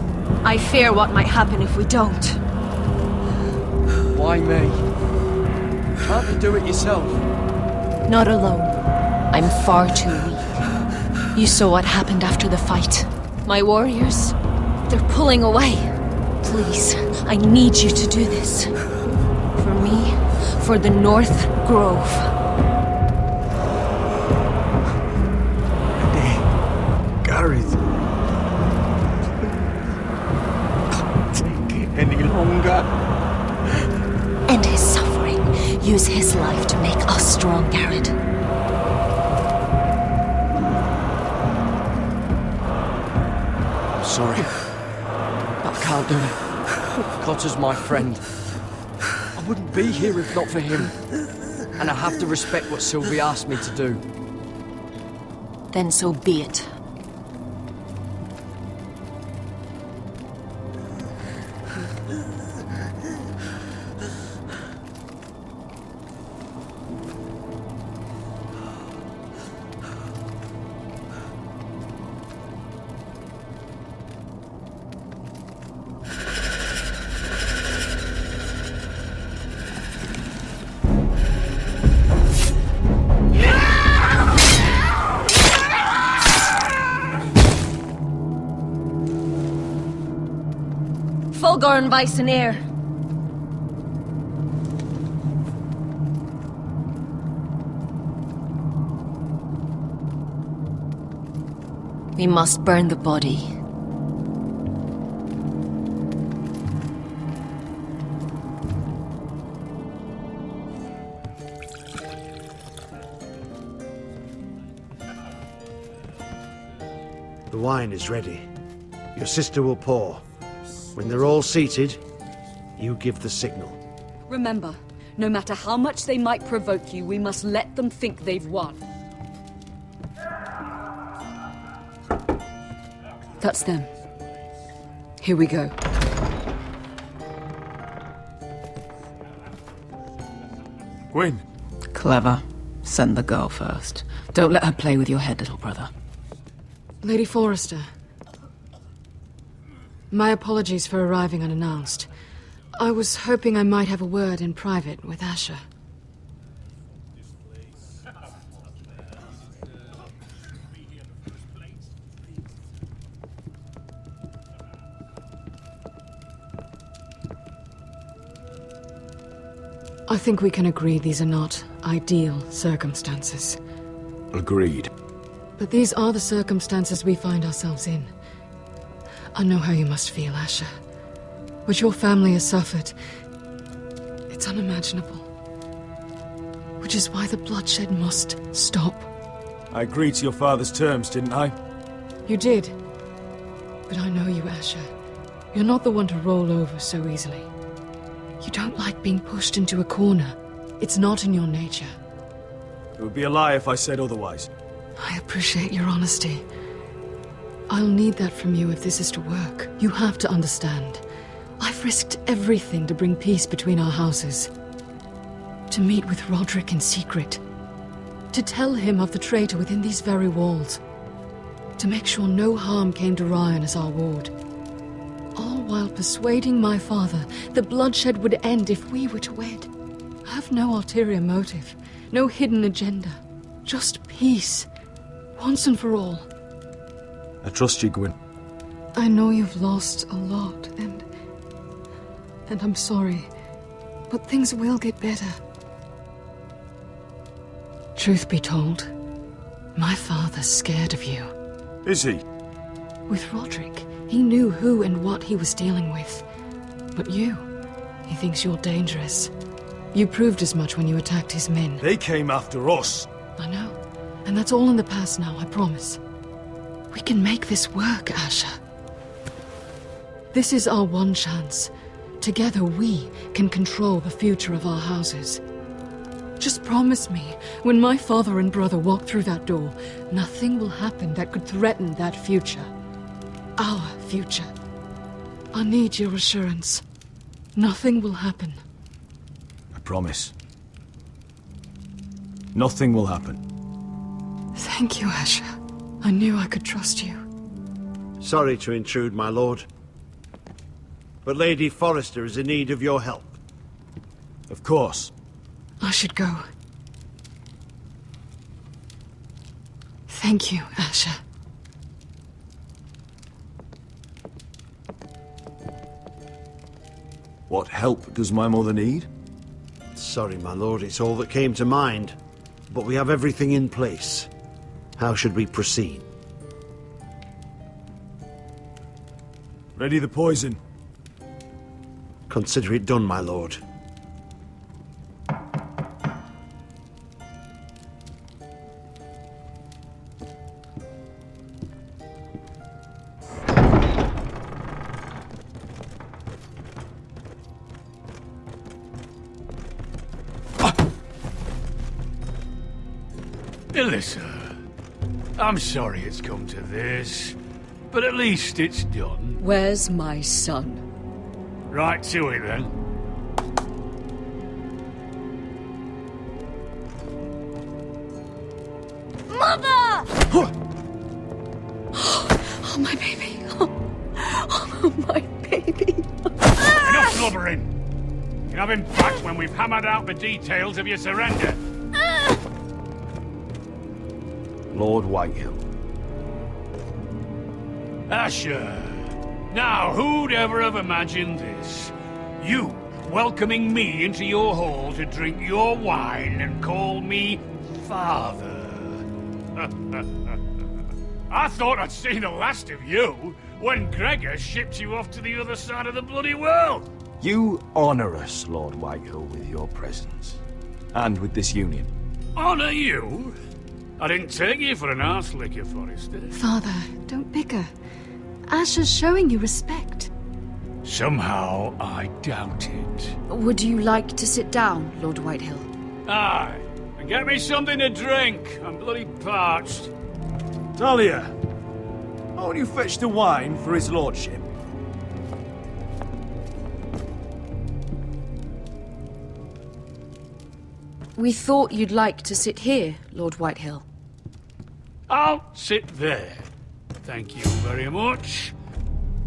I fear what might happen if we don't. Why me? Can't you do it yourself? Not alone. I'm far too weak. You saw what happened after the fight. My warriors, they're pulling away. Please, I need you to do this. For me, for the North Grove. Garrett. Can't take it any longer. End his suffering. Use his life to make us strong, Garrett. I'm sorry. But I can't do it. Cotter's my friend. I wouldn't be here if not for him. And I have to respect what Sylvie asked me to do. Then so be it. Fulgorn Viceneer. We must burn the body. The wine is ready. Your sister will pour. When they're all seated, you give the signal. Remember, no matter how much they might provoke you, we must let them think they've won. That's them. Here we go. Gwyn. Clever. Send the girl first. Don't let her play with your head, little brother. Lady Forrester. My apologies for arriving unannounced. I was hoping I might have a word in private with Asher. I think we can agree these are not ideal circumstances. Agreed. But these are the circumstances we find ourselves in. I know how you must feel, Asher. What your family has suffered, it's unimaginable. Which is why the bloodshed must stop. I agreed to your father's terms, didn't I? You did. But I know you, Asher. You're not the one to roll over so easily. You don't like being pushed into a corner. It's not in your nature. It would be a lie if I said otherwise. I appreciate your honesty. I'll need that from you if this is to work. You have to understand. I've risked everything to bring peace between our houses. To meet with Roderick in secret. To tell him of the traitor within these very walls. To make sure no harm came to Ryan as our ward. All while persuading my father that bloodshed would end if we were to wed. have no ulterior motive, no hidden agenda. Just peace, once and for all. I trust you, Gwyn. I know you've lost a lot, and I'm sorry, but things will get better. Truth be told, my father's scared of you. Is he? With Roderick, he knew who and what he was dealing with. But you, he thinks you're dangerous. You proved as much when you attacked his men. They came after us. I know, and that's all in the past now, I promise. We can make this work, Asher. This is our one chance. Together we can control the future of our houses. Just promise me, when my father and brother walk through that door, nothing will happen that could threaten that future. Our future. I need your assurance. Nothing will happen. I promise. Nothing will happen. Thank you, Asher. I knew I could trust you. Sorry to intrude, my lord. But Lady Forrester is in need of your help. Of course. I should go. Thank you, Asher. What help does my mother need? Sorry, my lord, it's all that came to mind. But we have everything in place. How should we proceed? Ready the poison. Consider it done, my lord. Alyssa, I'm sorry it's come to this, but at least it's done. Where's my son? Right to it, then. Mother! Oh, my baby. Oh, my baby. Enough blubbering! You can have him back when we've hammered out the details of your surrender. Lord Whitehill. Asher. Now, who'd ever have imagined this? You welcoming me into your hall to drink your wine and call me father. I thought I'd seen the last of you when Gregor shipped you off to the other side of the bloody world. You honor us, Lord Whitehill, with your presence. And with this union. Honor you? I didn't take you for an arse-licker, Forrester. Father, don't bicker. Asher's showing you respect. Somehow, I doubt it. Would you like to sit down, Lord Whitehill? Aye. And get me something to drink. I'm bloody parched. Talia, won't you fetch the wine for his lordship? We thought you'd like to sit here, Lord Whitehill. I'll sit there. Thank you very much.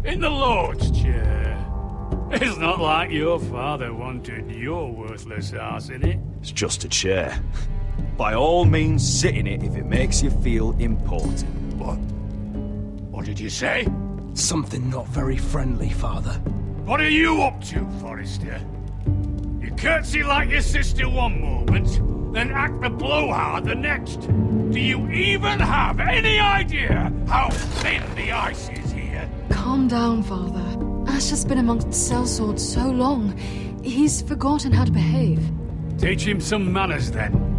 In the Lord's chair. It's not like your father wanted your worthless ass in it. It's just a chair. By all means, sit in it if it makes you feel important. What? What did you say? Something not very friendly, Father. What are you up to, Forrester? You curtsy like your sister one moment, then act the blowhard the next. Do you even have any idea how thin the ice is here? Calm down, Father. Asher's been amongst sellswords so long, he's forgotten how to behave. Teach him some manners, then.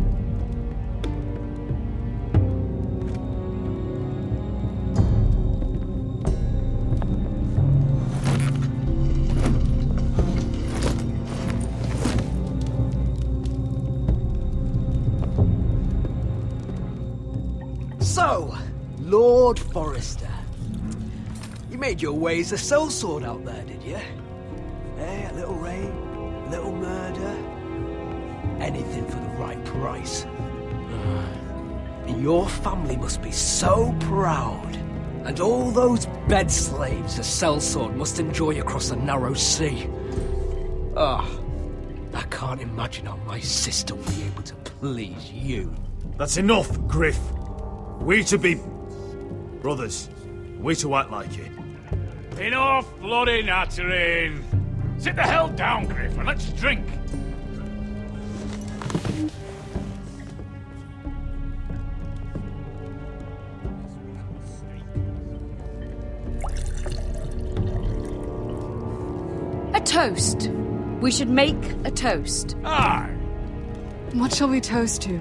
So, Lord Forrester, you made your way as a sellsword out there, did you? Eh, a little rape, a little murder, anything for the right price. And your family must be so proud. And all those bed slaves a sellsword must enjoy across the narrow sea. Ah, I can't can't imagine how my sister will be able to please you. That's enough, Griff. We to be brothers. We to act like it. Enough bloody nattering. Sit the hell down, Griff, and let's drink. A toast. We should make a toast. Aye. What shall we toast to?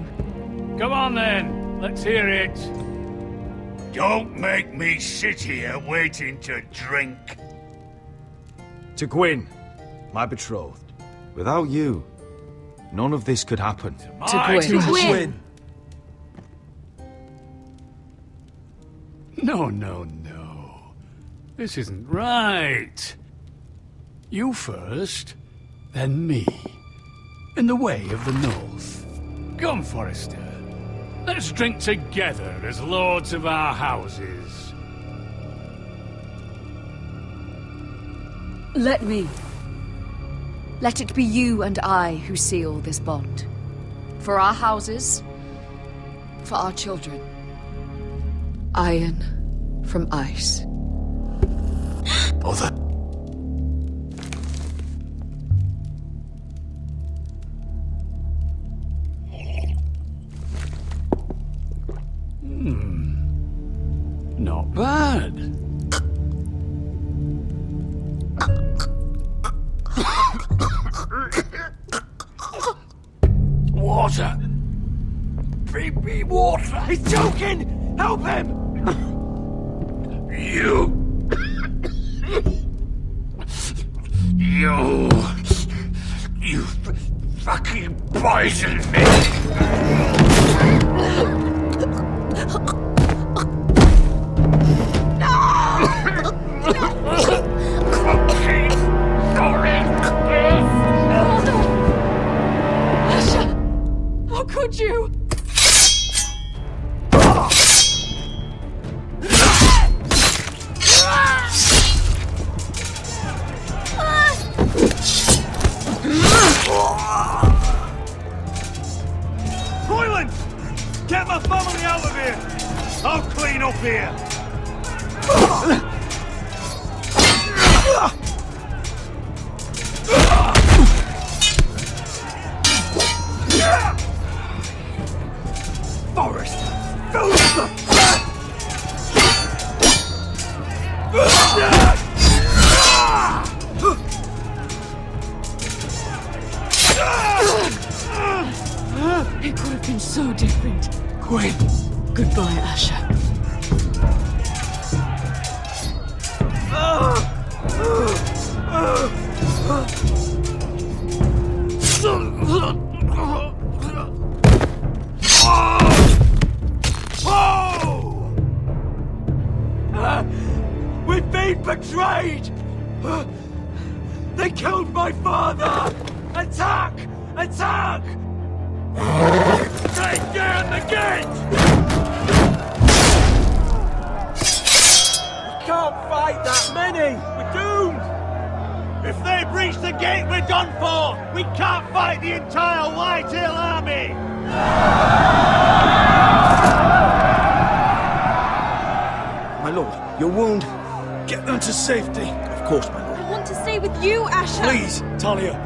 Come on then, let's hear it. Don't make me sit here waiting to drink. To Gwyn, my betrothed. Without you, none of this could happen. To Gwyn. No, no, no. This isn't right. You first, then me. In the way of the North. Come, Forrester. Let's drink together as lords of our houses. Let me. Let it be you and I who seal this bond. For our houses, for our children. Iron from ice. Bother. Not bad. Water. Bring me water. He's choking! Help him! You fucking poisoned me! How could you? Royland! Get my family out of here! I'll clean up here! Forrest! It could have been so different. Gwyn! Goodbye, Asher. We've been betrayed! They killed my father! Attack! Attack! Take down the gate! We can't fight that many! We're doomed! If they breach the gate, we're done for! We can't fight the entire Whitetail army! My lord, your wound. Get them to safety. Of course, my lord. I want to stay with you, Asher. Please, Talia.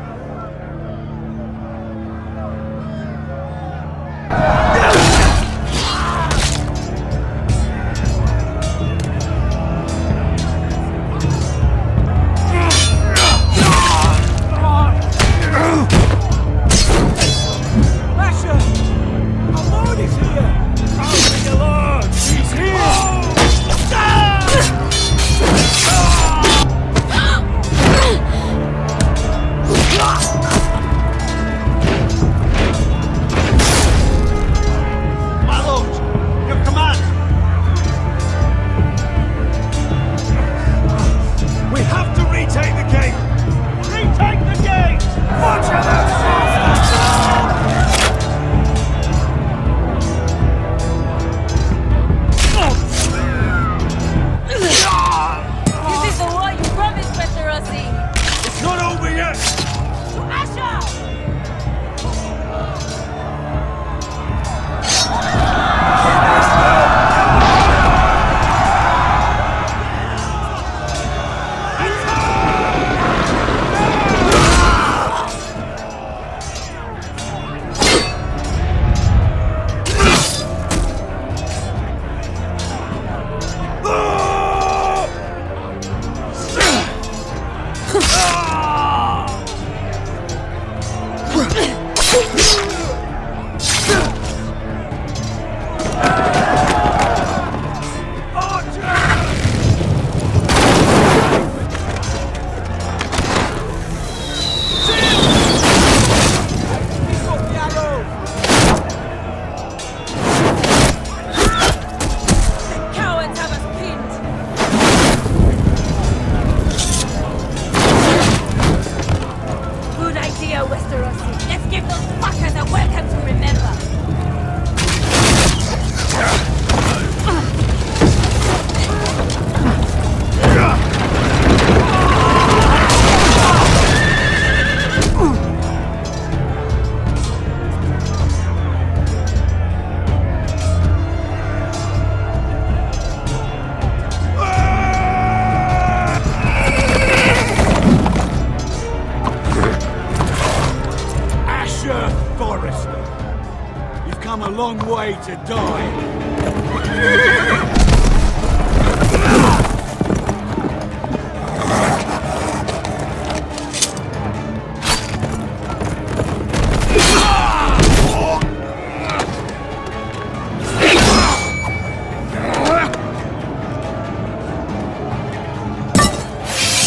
To die.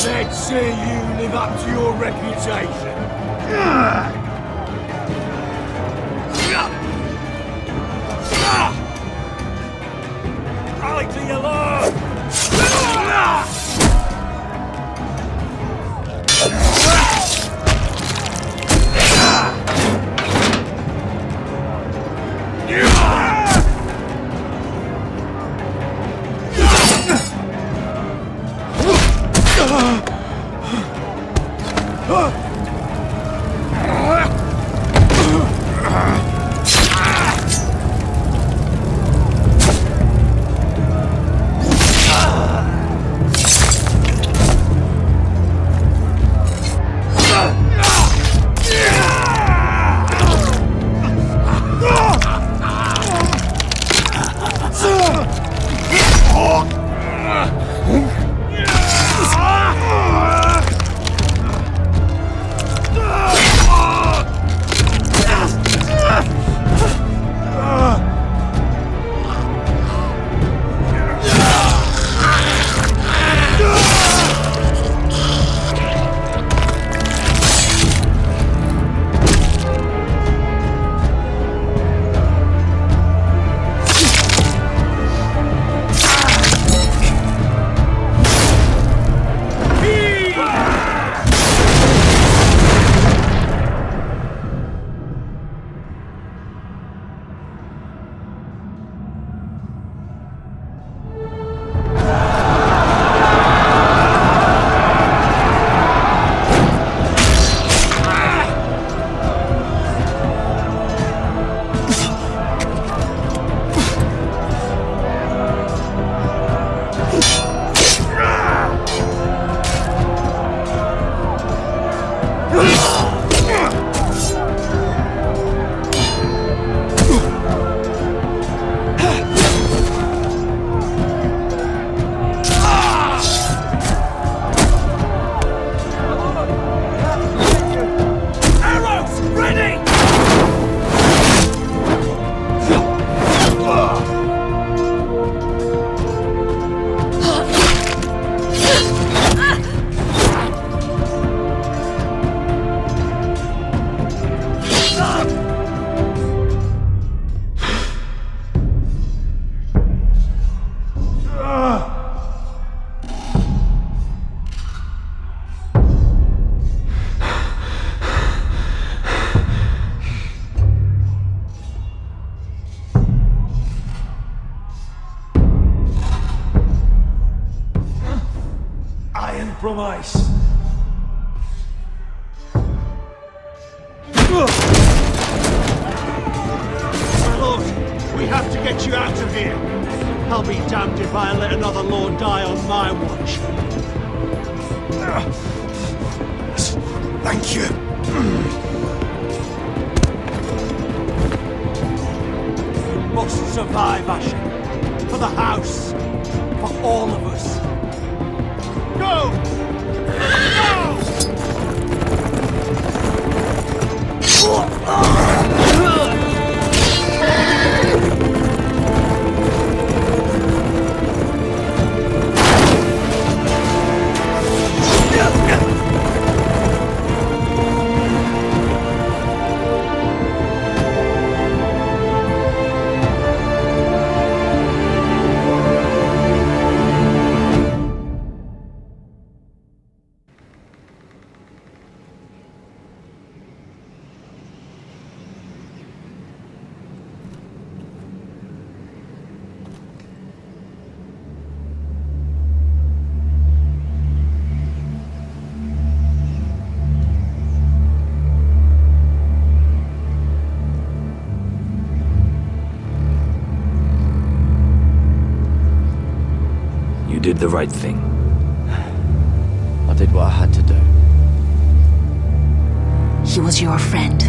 Let's see you live up to your reputation. Rally to your lord! Promise. Lord, we have to get you out of here. I'll be damned if I let another lord die on my watch. Thank you. You must survive, Asher. For the house. For all of us. Go! Go! did the right thing. I did what I had to do. He was your friend.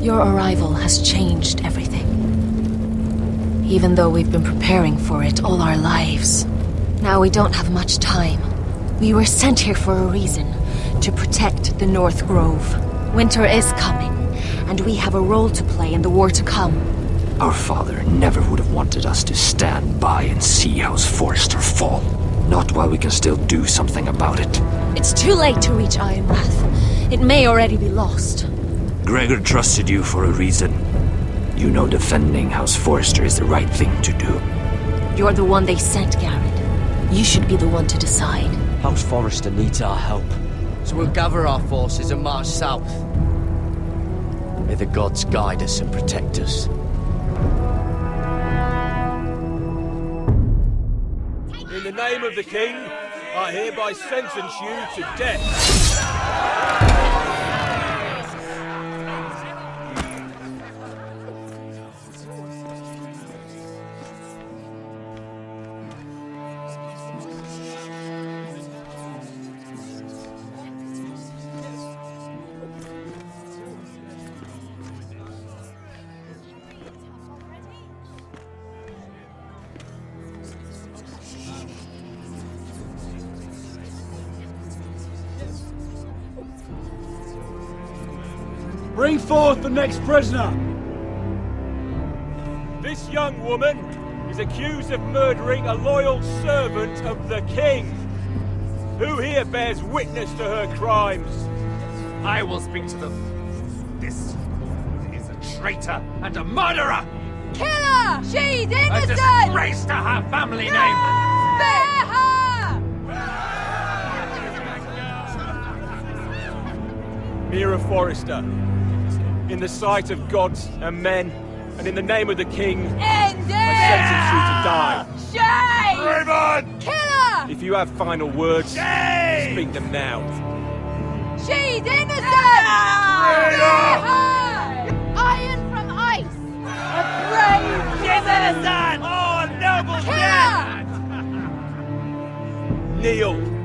Your arrival has changed everything. Even though we've been preparing for it all our lives. Now we don't have much time. We were sent here for a reason. To protect the North Grove. Winter is coming, and we have a role to play in the war to come. Our father never would have wanted us to stand by and see House Forrester fall. Not while we can still do something about it. It's too late to reach Ironwrath. It may already be lost. Gregor trusted you for a reason. You know defending House Forrester is the right thing to do. You're the one they sent, Garrett. You should be the one to decide. House Forrester needs our help. So we'll gather our forces and march south. May the gods guide us and protect us. In the name of the king, I hereby sentence you to death. Bring forth the next prisoner! This young woman is accused of murdering a loyal servant of the king. Who here bears witness to her crimes? I will speak to them. This is a traitor and a murderer! Kill her! She's innocent! A disgrace to her family name! Spare her! Mhyre Forrester, in the sight of gods and men, and in the name of the king, End it! I sentence you to die. Shame! Raven! Kill her! If you have final words, speak them now. She's innocent! Spare her! Iron from ice! A brave She's innocent! Oh, noble death! Kneel.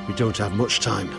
We don't have much time.